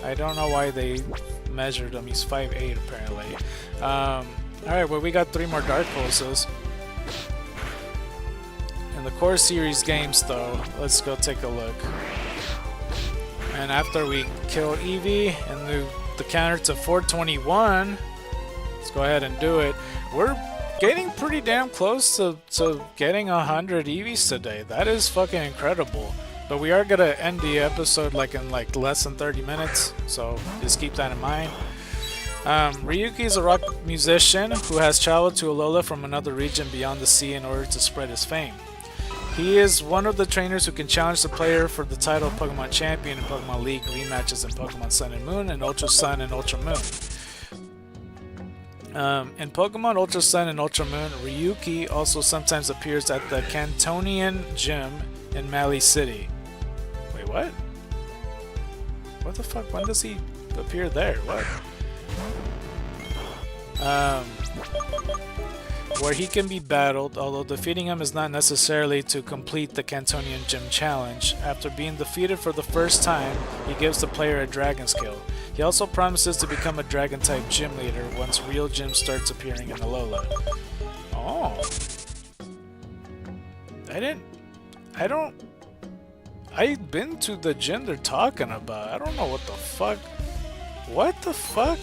I don't know why they measured him. He's 5'8" apparently. Alright, well we got 3 more Dark Pulses. In the core series games though, let's go take a look. And after we kill Eevee and move the counter to 421, let's go ahead and do it. We're getting pretty damn close to getting 100 Eevees today. That is fucking incredible. But we are gonna end the episode like in like less than 30 minutes, so just keep that in mind. Ryuki is a rock musician who has traveled to Alola from another region beyond the sea in order to spread his fame. He is one of the trainers who can challenge the player for the title of Pokemon Champion in Pokemon League rematches in Pokemon Sun and Moon and Ultra Sun and Ultra Moon. In Pokemon Ultra Sun and Ultra Moon, Ryuki also sometimes appears at the Cantonian Gym in Mali City. Wait, what? What the fuck? When does he appear there? What? Where he can be battled, although defeating him is not necessarily to complete the Cantonian Gym challenge. After being defeated for the first time, he gives the player a Dragon Skill. He also promises to become a Dragon-type gym leader once real gym starts appearing in Alola. Oh. I've been to the gym they're talking about. I don't know what the fuck. What the fuck?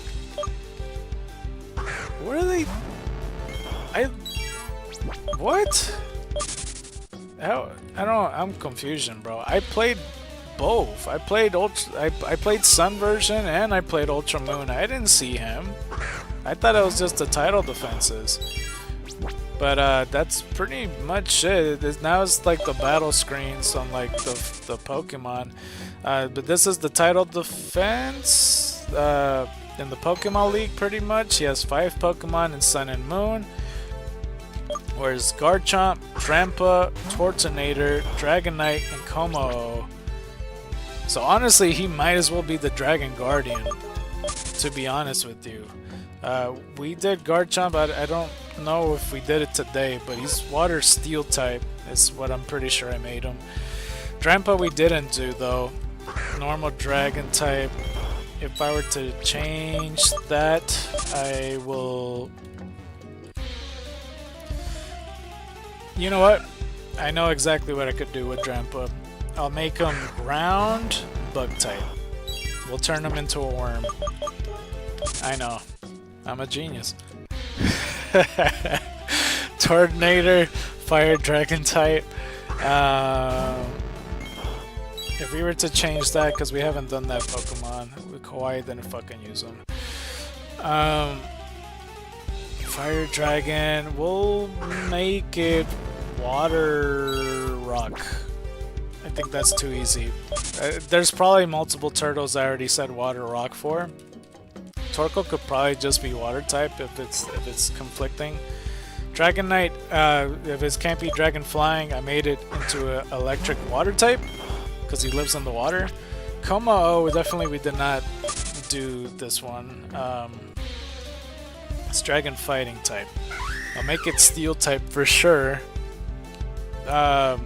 Where are they? What? How? I don't. I'm confusion, bro. I played both. I played I played Sun version and I played Ultra Moon. I didn't see him. I thought it was just the title defenses. But that's pretty much it. Now it's like the battle screens on like the Pokemon. But this is the title defense in the Pokemon League pretty much. He has 5 Pokemon in Sun and Moon. Whereas Garchomp, Trampa, Tortonator, Dragonite, and Como. So honestly, he might as well be the Dragon Guardian, to be honest with you. We did Garchomp, I don't know if we did it today, but he's Water Steel type, is what I'm pretty sure I made him. Trampa we didn't do though. Normal Dragon type. If I were to change that, I will... You know what? I know exactly what I could do with Trampa. I'll make him Ground Bug type. We'll turn him into a worm. I know. I'm a genius. Tornado, Fire Dragon type. If we were to change that, because we haven't done that Pokemon, with Kawaii didn't fucking use them. Fire Dragon, we'll make it Water Rock. I think that's too easy. There's probably multiple turtles I already said Water Rock for. Torkoal could probably just be Water type if it's conflicting. Dragonite, if it can't be Dragon Flying, I made it into an Electric Water type because he lives in the water. Como, definitely we did not do this one. It's Dragon Fighting type. I'll make it Steel type for sure. I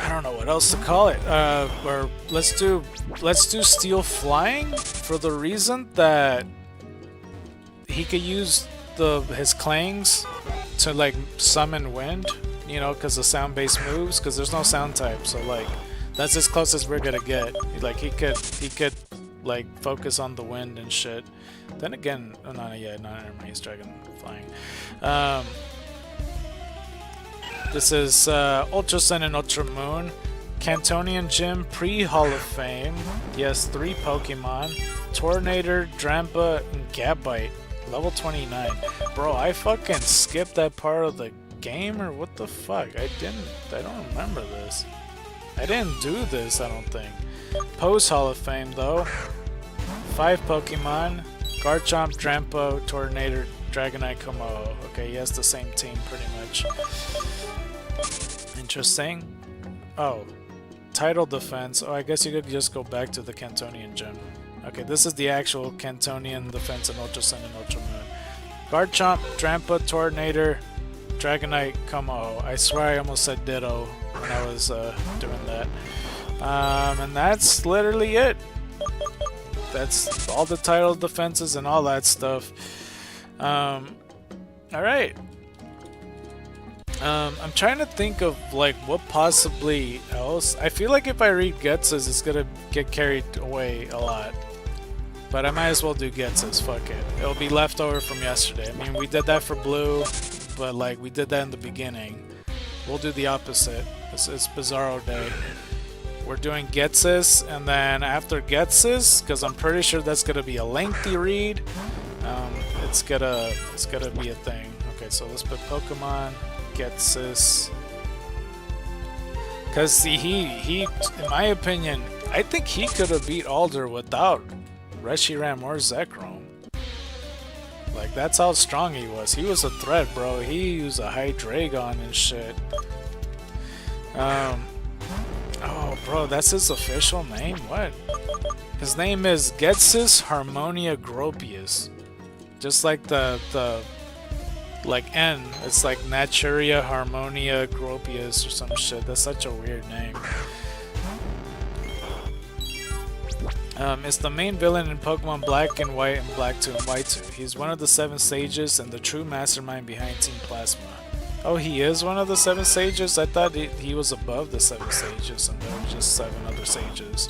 don't know what else to call it. Or let's do Steel Flying for the reason that he could use his clangs to like summon wind, you know, because the sound based moves. Because there's no sound type, so like that's as close as we're gonna get. Like he could like focus on the wind and shit. Then again, oh, no, yeah, no, never mind. He's Dragon Flying. This is Ultra Sun and Ultra Moon. Cantonian Gym pre-Hall of Fame. He has 3 Pokemon. Tornado, Drampa, and Gabite. Level 29. Bro, I fucking skipped that part of the game, or what the fuck? I don't remember this. I didn't do this, I don't think. Post-Hall of Fame, though. 5 Pokemon. Garchomp, Drampa, Tornado, Dragonite, Como. Okay, he has the same team, pretty much. Interesting. Oh, title defense. Oh, I guess you could just go back to the Cantonian Gym. Okay, this is the actual Cantonian defense in Ultra Sun and Ultra Moon. Garchomp, Trampa, Tornado, Dragonite, Como. I swear I almost said Ditto when I was doing that. And that's literally it. That's all the title defenses and all that stuff. Alright. I'm trying to think of like what possibly else. I feel like if I read Gets's, it's gonna get carried away a lot. But I might as well do Gets's, fuck it. It'll be leftover from yesterday. I mean, we did that for Blue, but like we did that in the beginning. We'll do the opposite. It's Bizarro Day. We're doing Gets's, and then after Gets's, because I'm pretty sure that's gonna be a lengthy read. It's gonna be a thing. Okay, so let's put Pokemon. Gets's, because he in my opinion, I think he could have beat Alder without Reshiram or Zekrom. Like, that's how strong he was. He was a threat, bro. He used a Hydreigon and shit. Oh, bro, that's his official name? What? His name is Gets's Harmonia Gropius. Just like the like N, it's like Naturia Harmonia Gropius or some shit. That's such a weird name. Is the main villain in Pokemon Black and White and Black 2 and White 2. He's one of the 7 sages and the true mastermind behind Team Plasma. Oh, he is one of the 7 sages? I thought he was above the 7 sages and there were just 7 other sages.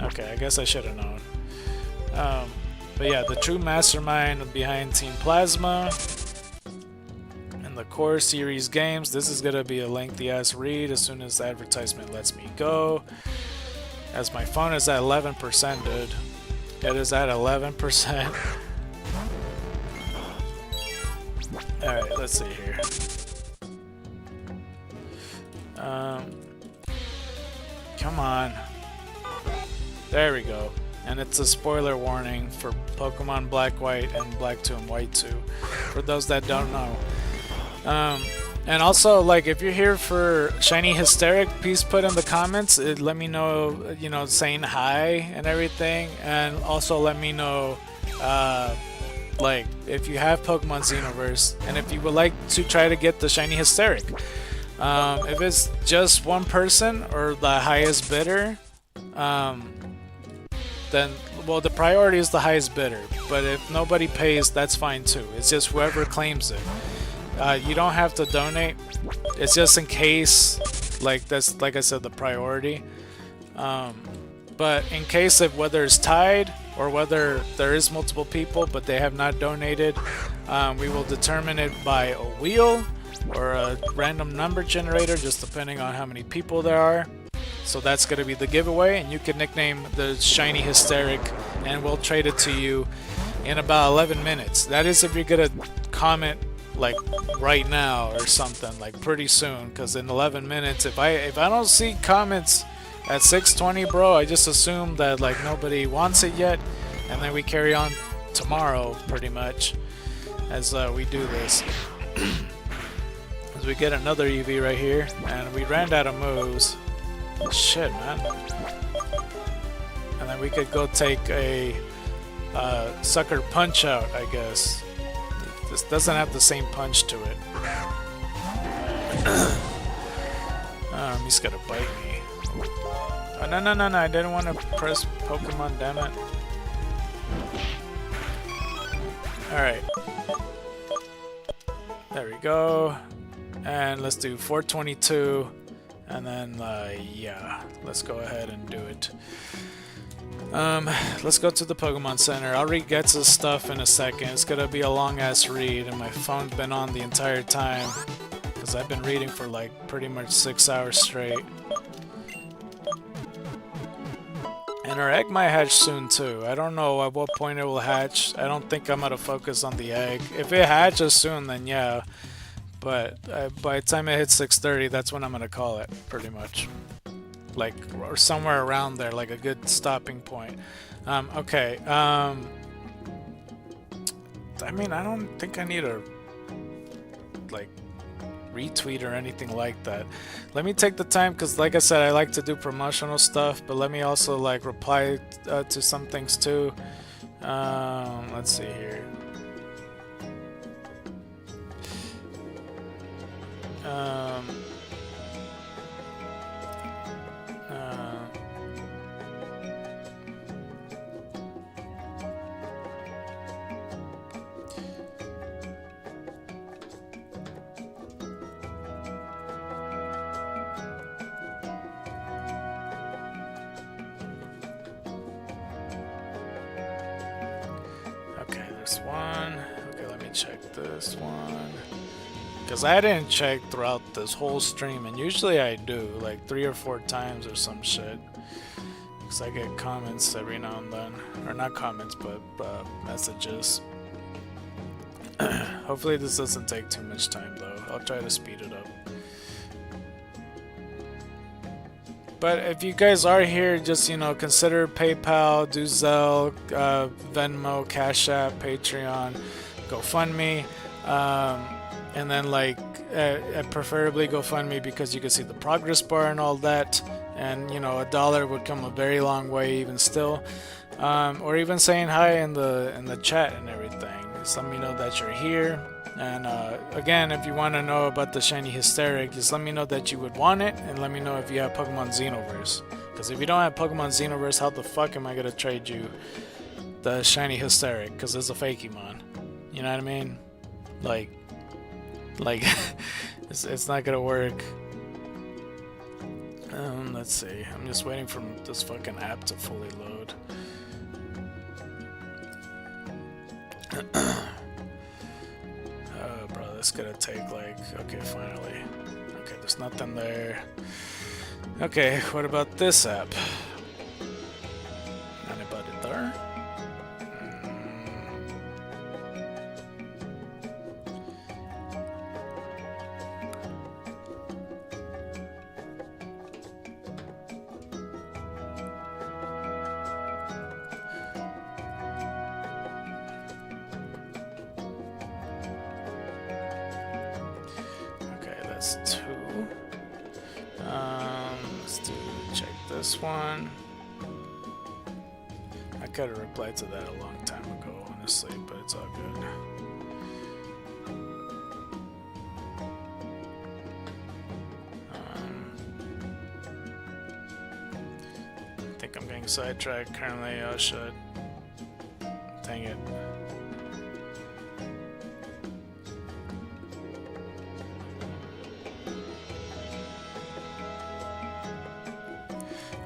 Okay, I guess I should have known. But yeah, the true mastermind behind Team Plasma. And the core series games. This is gonna be a lengthy ass read as soon as the advertisement lets me go. As my phone is at 11%, dude. It is at 11%. Alright, let's see here. Come on. There we go. And it's a spoiler warning for Pokemon Black, White, and Black 2 and White 2. For those that don't know. And also, like, if you're here for Shiny Hysteric, please put in the comments. Let me know, you know, saying hi and everything. And also let me know, like, if you have Pokemon Xenoverse and if you would like to try to get the Shiny Hysteric. If it's just one person or the highest bidder, then, well, the priority is the highest bidder. But if nobody pays, that's fine too. It's just whoever claims it. You don't have to donate. It's just in case, like that's like I said, the priority. But in case of whether it's tied or whether there is multiple people but they have not donated, we will determine it by a wheel or a random number generator, just depending on how many people there are. So that's going to be the giveaway, and you can nickname the Shiny Hysteric, and we'll trade it to you in about 11 minutes. That is if you're going to comment like right now or something, like pretty soon, because in 11 minutes, if I don't see comments at 6:20, bro, I just assume that like nobody wants it yet, and then we carry on tomorrow pretty much as we do this. As we get another Eevee right here, and we ran out of moves. Shit, man. And then we could go take a sucker punch out, I guess. This doesn't have the same punch to it. He's gonna bite me. Oh, no, I didn't want to press Pokemon, damn it. Alright. There we go. And let's do 422. And then, yeah, let's go ahead and do it. Let's go to the Pokemon Center. I'll read Getz's stuff in a second. It's gonna be a long-ass read, and my phone's been on the entire time. Because I've been reading for, like, pretty much 6 hours straight. And our egg might hatch soon, too. I don't know at what point it will hatch. I don't think I'm gonna focus on the egg. If it hatches soon, then yeah. But by the time it hits 6:30, that's when I'm gonna call it, pretty much. Like, or somewhere around there, like a good stopping point. Okay, I mean, I don't think I need a, like, retweet or anything like that. Let me take the time, because like I said, I like to do promotional stuff, but let me also, like, reply to some things, too. Let's see here. Okay, there's one. Okay, let me check this one. Because I didn't check throughout this whole stream, and usually I do, like 3 or 4 times or some shit. Because I get comments every now and then. Or not comments, but messages. Hopefully this doesn't take too much time, though. I'll try to speed it up. But if you guys are here, just, you know, consider PayPal, do Zelle, Venmo, Cash App, Patreon, GoFundMe. And then, like, preferably GoFundMe, because you can see the progress bar and all that. And, you know, $1 would come a very long way even still. Or even saying hi in the chat and everything. Just let me know that you're here. And again, if you want to know about the Shiny Hysteric, just let me know that you would want it. And let me know if you have Pokemon Xenoverse. Because if you don't have Pokemon Xenoverse, how the fuck am I gonna trade you the Shiny Hysteric? Because it's a Fakemon. You know what I mean? Like it's not gonna work. Let's see. I'm just waiting for this fucking app to fully load. Oh, bro, this is gonna take like... Okay, finally. Okay, there's nothing there. Okay, what about this app? Anybody there? That's 2. Let's check this one. I could have replied to that a long time ago, honestly, but it's all good. I think I'm getting sidetracked currently. Oh shit. Dang it.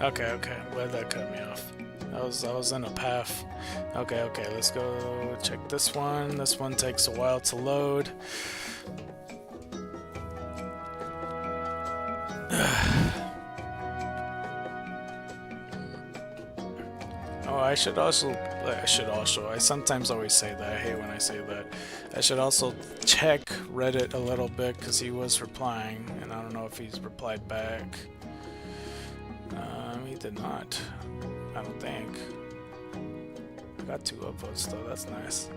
Okay, glad that cut me off. I was in a path. Okay, let's go check this one. This one takes a while to load. Oh, I sometimes always say that. I hate when I say that. I should also check Reddit a little bit because he was replying, and I don't know if he's replied back. He did not. I don't think. I got 2 upvotes though, that's nice.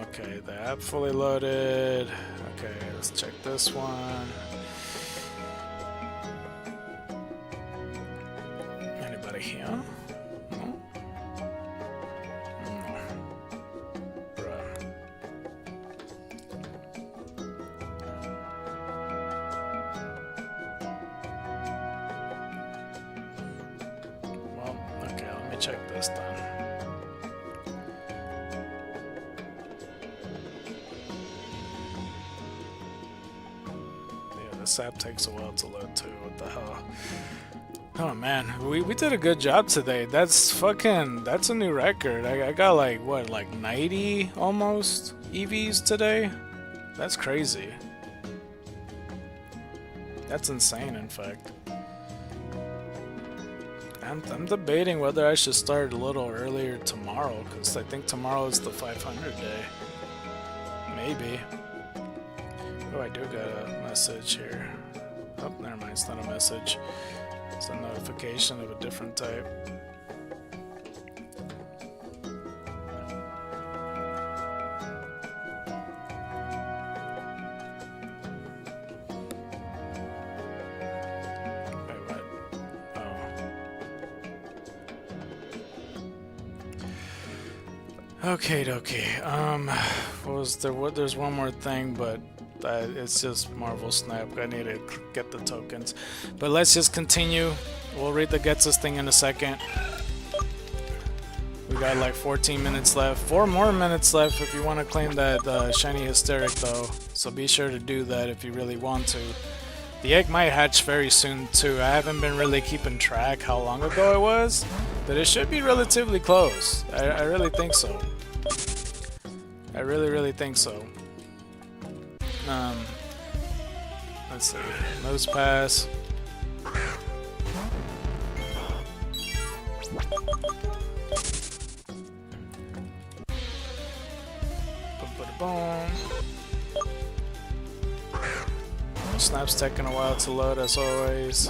Okay, the app fully loaded. Okay, let's check this one. Anybody here? Check this then. Yeah, this app takes a while to load too. What the hell? Oh man, we did a good job today. That's a new record. I got like what, like 90 almost Eevees today? That's crazy. That's insane, in fact. I'm debating whether I should start a little earlier tomorrow, because I think tomorrow is the 500 day. Maybe. Oh, I do got a message here. Oh, never mind, it's not a message. It's a notification of a different type. Okay. What was there? There's one more thing, but it's just Marvel Snap. I need to get the tokens. But let's just continue. We'll read the Gets Us thing in a second. We got like 14 minutes left. 4 more minutes left if you want to claim that Shiny Hysteric though. So be sure to do that if you really want to. The egg might hatch very soon too. I haven't been really keeping track how long ago it was, but it should be relatively close. I really think so. I really think so. Let's see. Nose pass. Boom. Snap's taking a while to load as always.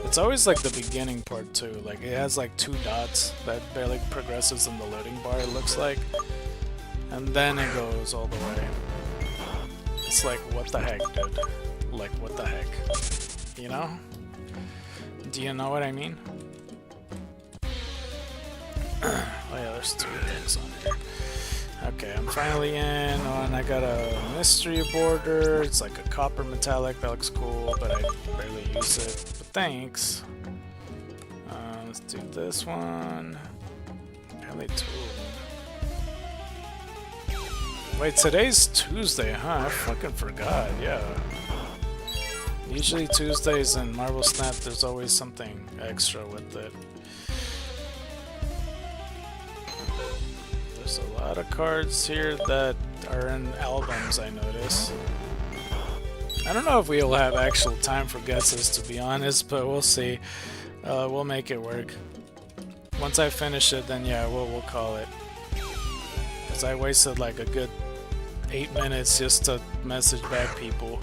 It's always like the beginning part too. Like it has like 2 dots that barely progresses in the loading bar, it looks like. And then it goes all the way. It's like, what the heck, dude? Like, what the heck? You know? Do you know what I mean? Oh yeah, there's 2 things on here. Okay, I'm finally in on, I got a mystery border. It's like a copper metallic, that looks cool, but I barely use it. But thanks. Let's do this one. Apparently 2 of them. Wait, today's Tuesday, huh? I fucking forgot, yeah. Usually Tuesdays in Marvel Snap, there's always something extra with it. There's a lot of cards here that are in albums, I notice. I don't know if we'll have actual time for guesses, to be honest, but we'll see. We'll make it work. Once I finish it, then yeah, we'll call it. Because I wasted like a good 8 minutes just to message back people.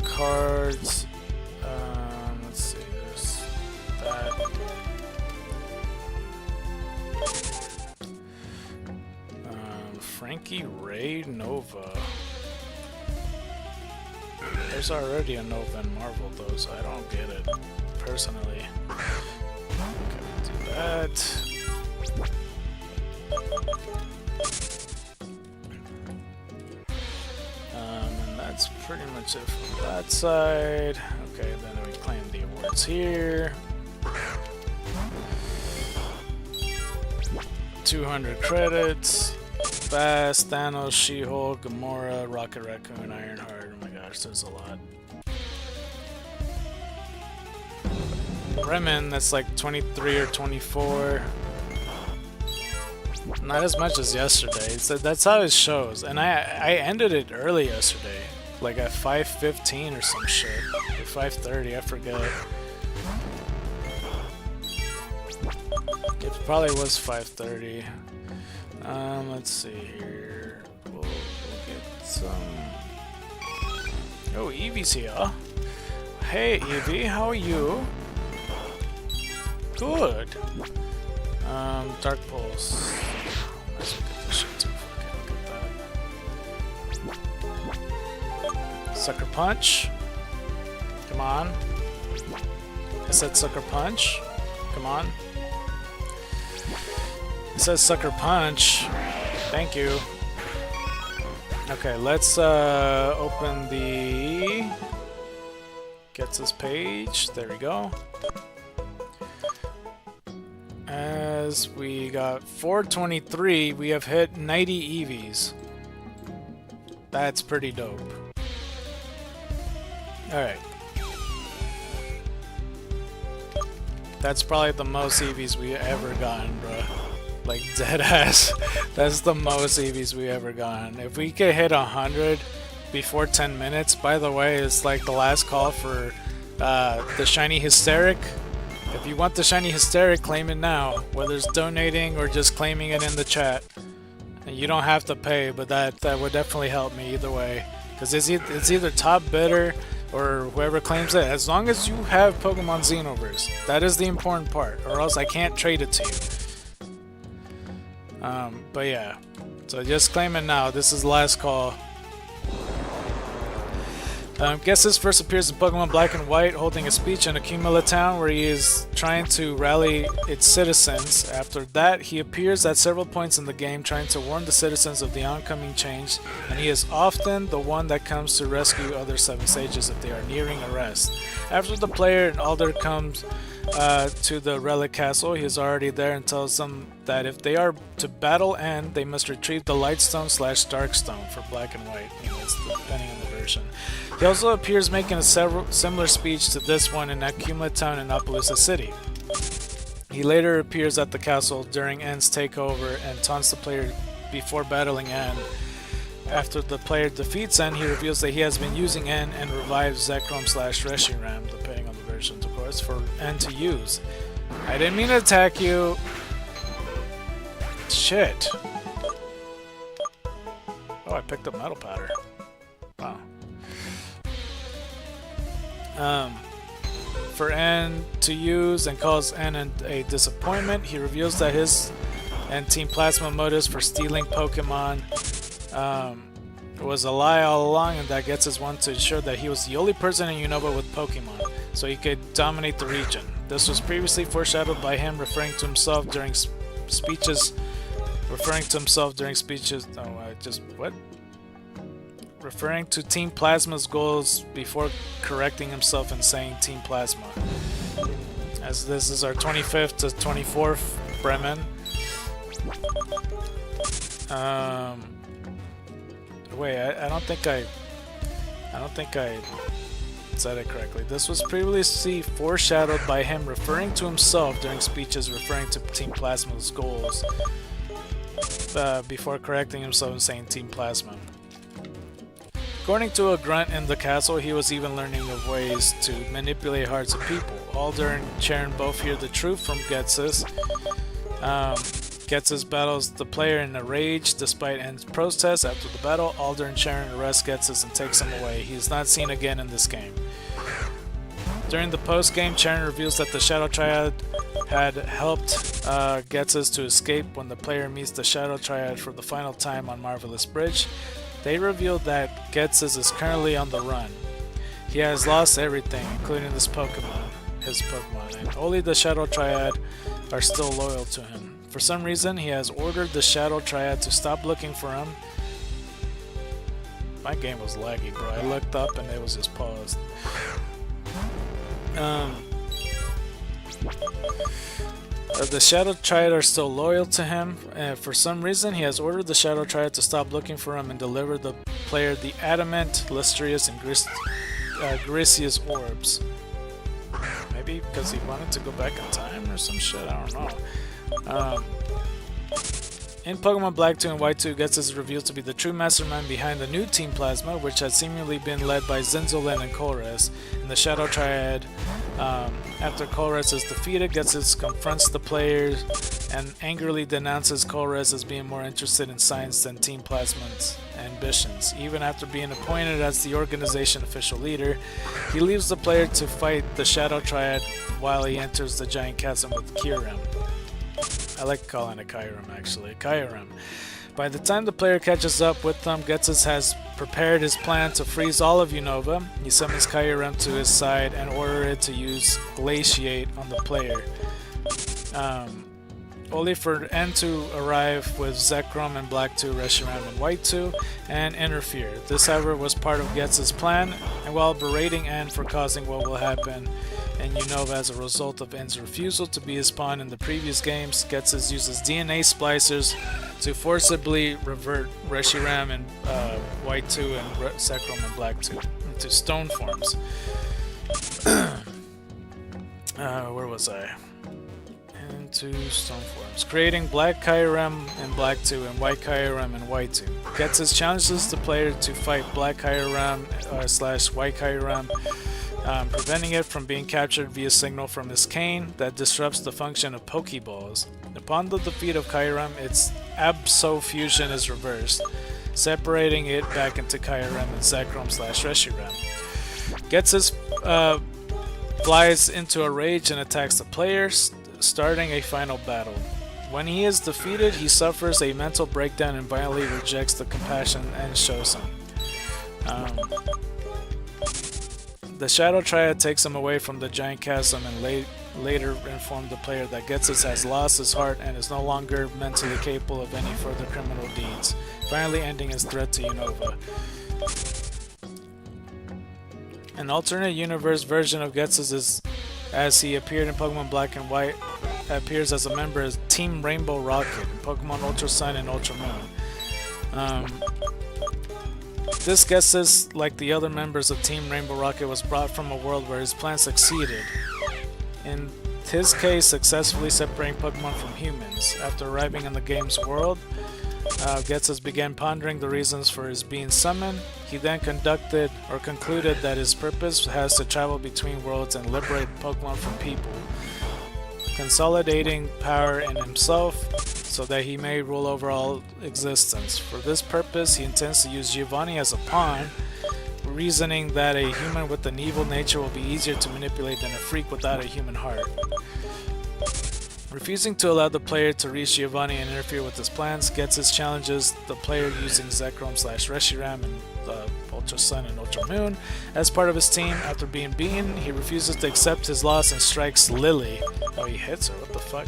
Cards. Let's see, there's that. Frankie Ray Nova. There's already a Nova in Marvel though, so I don't get it personally. Okay, we'll do that. And that's pretty much it from that side. Okay, then we claim the awards here. 200 credits. Fast, Thanos, She-Hulk, Gamora, Rocket Raccoon, Ironheart. Oh my gosh, there's a lot. Bremen, that's like 23 or 24. Not as much as yesterday. So that's how it shows. And I ended it early yesterday. Like at 5:15 or some shit. Or 5:30, I forget. It probably was 5:30. Let's see here. We'll get some. Oh, Eevee's here. Hey, Eevee, how are you? Good. Dark Pulse. Let's look at this shit too. Okay, look at that. Sucker Punch. Come on. I said Sucker Punch. Come on. It says Sucker Punch. Thank you. Okay, let's open the gets us page. There we go. As we got 423, we have hit 90 Eevees. That's pretty dope. Alright. That's probably the most Eevees we ever gotten, bro. Like, dead ass. That's the most Eevees we ever gotten. If we could hit 100 before 10 minutes, by the way, it's like the last call for the Shiny Hysteric. If you want the Shiny Hysteric, claim it now. Whether it's donating or just claiming it in the chat. And you don't have to pay, but that would definitely help me either way. Because it's either top bidder or whoever claims it. As long as you have Pokemon Xenoverse. That is the important part. Or else I can't trade it to you. But yeah, so just claim it now. This is the last call. Guesses first appears in Pokemon Black and White holding a speech in Accumula Town where he is trying to rally its citizens. After that, he appears at several points in the game trying to warn the citizens of the oncoming change, and he is often the one that comes to rescue other 7 sages if they are nearing arrest. After the player and Alder comes to the Relic Castle, he is already there and tells them that if they are to battle end, they must retrieve the Lightstone / Darkstone for Black and White. You know, it's depending on the version. He also appears making a similar speech to this one in Accumula Town in Appaloosa City. He later appears at the castle during End's takeover and taunts the player before battling End. After the player defeats End, he reveals that he has been using End and revives Zekrom / Reshiram, depending on the versions, of course, for End to use. I didn't mean to attack you. Shit. Oh, I picked up Metal Powder. Wow. For N to use and calls N a disappointment, he reveals that his and Team Plasma motives for stealing Pokemon was a lie all along, and that gets us one to ensure that he was the only person in Unova with Pokemon. so he could dominate the region. This was previously foreshadowed by him referring to himself during speeches. Referring to Team Plasma's goals before correcting himself and saying Team Plasma. As this is our 25th to 24th Bremen. Wait, I don't think I said it correctly. This was previously foreshadowed by him referring to himself during speeches referring to Team Plasma's goals before correcting himself and saying Team Plasma. According to a grunt in the castle, he was even learning of ways to manipulate hearts of people. Alder and Charon both hear the truth from Ghetsis. Ghetsis battles the player in a rage despite N's protest. After the battle, Alder and Charon arrest Ghetsis and takes him away. He is not seen again in this game. During the post-game, Charon reveals that the Shadow Triad had helped Ghetsis to escape when the player meets the Shadow Triad for the final time on Marvelous Bridge. They reveal that Ghetsis is currently on the run. He has lost everything, including his Pokemon, and only the Shadow Triad are still loyal to him. For some reason, he has ordered the Shadow Triad to stop looking for him. My game was laggy, bro. I looked up and it was just paused. The Shadow Triad are still loyal to him. For some reason, he has ordered the Shadow Triad to stop looking for him and deliver the player the Adamant, Lustrious, and Grisius orbs. Maybe because he wanted to go back in time or some shit, I don't know. In Pokemon Black 2 and White 2, Ghetsis is revealed to be the true mastermind behind the new Team Plasma, which had seemingly been led by Zinzolin and Colress, and the Shadow Triad. After Colress is defeated, Ghetsis confronts the players and angrily denounces Colress as being more interested in science than Team Plasma's ambitions. Even after being appointed as the organization official leader, he leaves the player to fight the Shadow Triad while he enters the giant chasm with Kyurem. I like calling it Kyurem actually. Kyurem. By the time the player catches up with them, Ghetsis has prepared his plan to freeze all of Unova. He summons Kyurem to his side and orders it to use Glaciate on the player. Only for N to arrive with Zekrom in Black 2, Reshiram in White 2, and interfere. This, however, was part of Ghetsis' plan, and while berating N for causing what will happen in Unova as a result of N's refusal to be his pawn in the previous games, Ghetsis uses DNA splicers to forcibly revert Reshiram in White 2 and Zekrom in Black 2 into stone forms. Where was I? Into stone forms, creating Black Kyurem in Black 2 and White Kyurem in White 2. Ghetsis challenges the player to fight Black Kyurem / White Kyurem, preventing it from being captured via signal from his cane that disrupts the function of Pokeballs. Upon the defeat of Kyurem, its Abso-fusion is reversed, separating it back into Kyurem and Zekrom / Reshiram. Ghetsis flies into a rage and attacks the player, starting a final battle. When he is defeated, he suffers a mental breakdown and violently rejects the compassion and shows him. The Shadow Triad takes him away from the giant chasm and later informed the player that Ghetsis has lost his heart and is no longer mentally capable of any further criminal deeds, finally ending his threat to Unova. An alternate universe version of Ghetsis is, as he appeared in Pokemon Black and White, appears as a member of Team Rainbow Rocket in Pokemon Ultra Sun and Ultra Moon. This Ghetsis, like the other members of Team Rainbow Rocket, was brought from a world where his plan succeeded. In his case, successfully separating Pokemon from humans. After arriving in the game's world, Ghetsis began pondering the reasons for his being summoned. He then concluded that his purpose has to travel between worlds and liberate Pokemon from people, consolidating power in himself so that he may rule over all existence. For this purpose, he intends to use Giovanni as a pawn, reasoning that a human with an evil nature will be easier to manipulate than a freak without a human heart. Refusing to allow the player to reach Giovanni and interfere with his plans, Ghetsis challenges the player using Zekrom / Reshiram in Ultra Sun and Ultra Moon as part of his team. After being beaten, he refuses to accept his loss and strikes Lily. Oh, he hits her, what the fuck?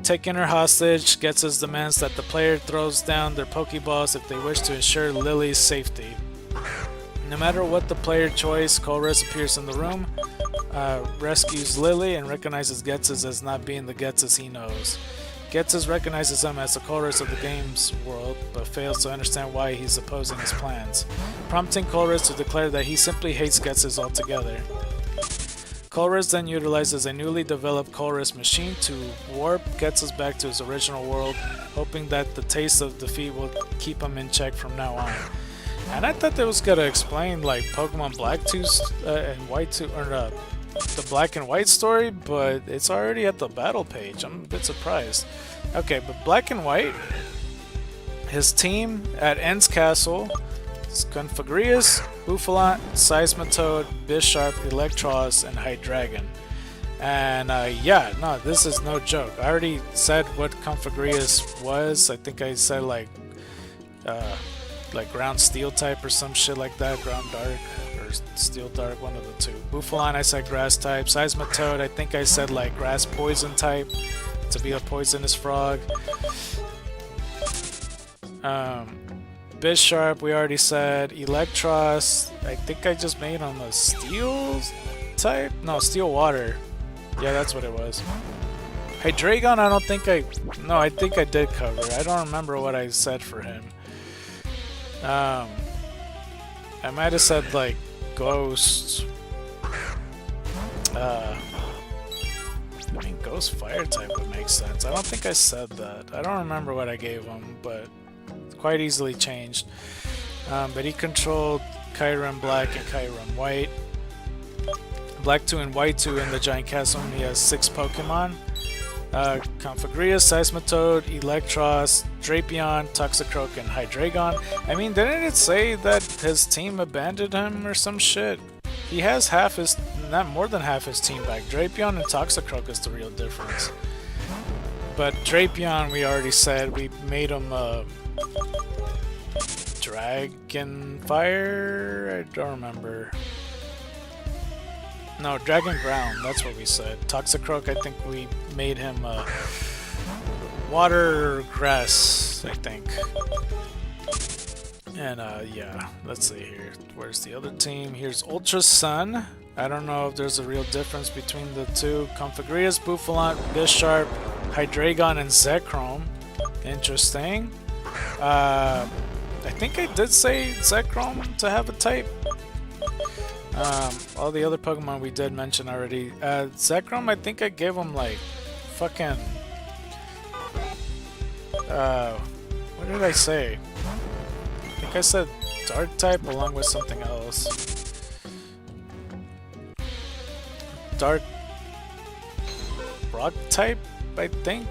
Taking her hostage, Ghetsis demands that the player throws down their Pokeballs if they wish to ensure Lily's safety. No matter what the player choice, Colress appears in the room, rescues Lily, and recognizes Ghetsis as not being the Ghetsis he knows. Ghetsis recognizes him as the Colress of the game's world, but fails to understand why he's opposing his plans, prompting Colress to declare that he simply hates Ghetsis altogether. Colress then utilizes a newly developed Colress machine to warp Ghetsis back to his original world, hoping that the taste of defeat will keep him in check from now on. And I thought that was gonna explain like Pokemon Black 2 and White 2, or the Black and White story, but it's already at the battle page. I'm a bit surprised. Okay, but Black and White, his team at End's Castle, Confagrius, Bouffalant, Seismitoad, Bisharp, Electros, and Hydreigon. And yeah, no, this is no joke. I already said what Confagrius was. I think I said like Ground Steel type or some shit like that. Ground Dark or Steel Dark, one of the two. Bouffalant, I said Grass type. Seismitoad, I think I said like Grass Poison type to be a poisonous frog. Bisharp, we already said. Electros, I think I just made him a Steel type? No, Steel Water. Yeah, that's what it was. Hydreigon, I don't think I... No, I think I did cover. I don't remember what I said for him. I might have said, like, Ghost... I mean, Ghost Fire type would make sense. I don't think I said that. I don't remember what I gave him, but... quite easily changed. But he controlled Kyurem Black and Kyurem White. Black 2 and White 2 in the Giant Castle, he has 6 Pokemon. Confagrius, Seismitoad, Electros, Drapion, Toxicroak, and Hydreigon. I mean, didn't it say that his team abandoned him or some shit? He has half his, not more than half his team back. Drapion and Toxicroak is the real difference. But Drapion, we already said, we made him Dragon Fire? I don't remember. No, Dragon Ground, that's what we said. Toxicroak, I think we made him Water Grass, I think. And yeah, let's see here. Where's the other team? Here's Ultra Sun. I don't know if there's a real difference between the two. Confagrius, Bouffalant, Bisharp, Hydreigon, and Zekrom. Interesting. I think I did say Zekrom to have a type. All the other Pokemon we did mention already. Zekrom, I think I gave him like fucking... what did I say? I think I said Dark type along with something else. Dark Rock type, I think.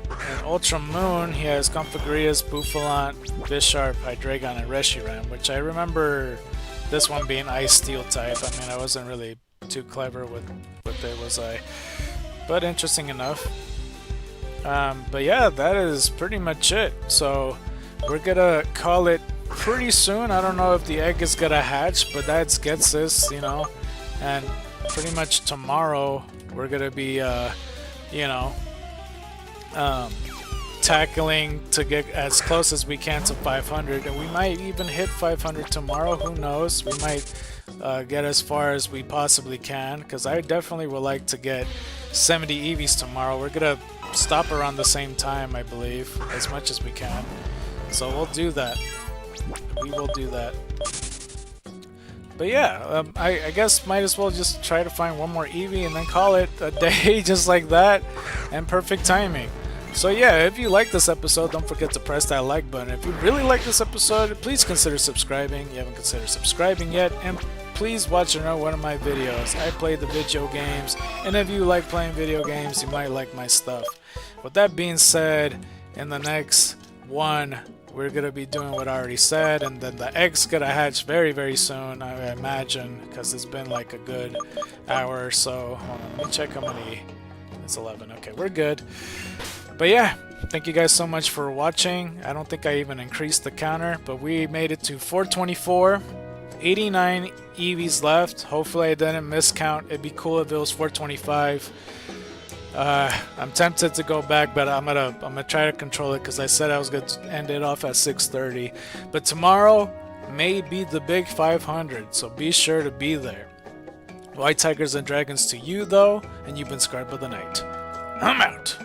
In Ultra Moon, he has Confagrius, Bouffalant, Bisharp, Hydreigon, and Reshiram, which I remember this one being Ice Steel type. I mean, I wasn't really too clever with it, was I? But interesting enough. But yeah, that is pretty much it. So we're gonna call it pretty soon. I don't know if the egg is gonna hatch, but that gets this, you know. And pretty much tomorrow we're gonna be, you know, tackling to get as close as we can to 500, and we might even hit 500 tomorrow. Who knows? We might get as far as we possibly can, because I definitely would like to get 70 Eevees tomorrow. We're gonna stop around the same time, I believe, as much as we can. So we'll do that. We will do that. But yeah, I guess might as well just try to find one more Eevee and then call it a day, just like that, and perfect timing. So yeah, if you like this episode, don't forget to press that like button. If you really like this episode, please consider subscribing. You haven't considered subscribing yet, and please watch another one of my videos. I play the video games, and if you like playing video games, you might like my stuff. With that being said, in the next one, we're gonna be doing what I already said, and then the egg's gonna hatch very, very soon, I imagine, because it's been like a good hour or so. Hold on, let me check how many. It's 11. Okay, we're good. But yeah, thank you guys so much for watching. I don't think I even increased the counter, but we made it to 424. 89 Eevees left. Hopefully I didn't miscount. It'd be cool if it was 425. I'm tempted to go back, but I'm gonna try to control it because I said I was gonna end it off at 6:30. But tomorrow may be the big 500, so be sure to be there. White Tigers and Dragons to you though, and you've been Scarred by the Night. I'm out.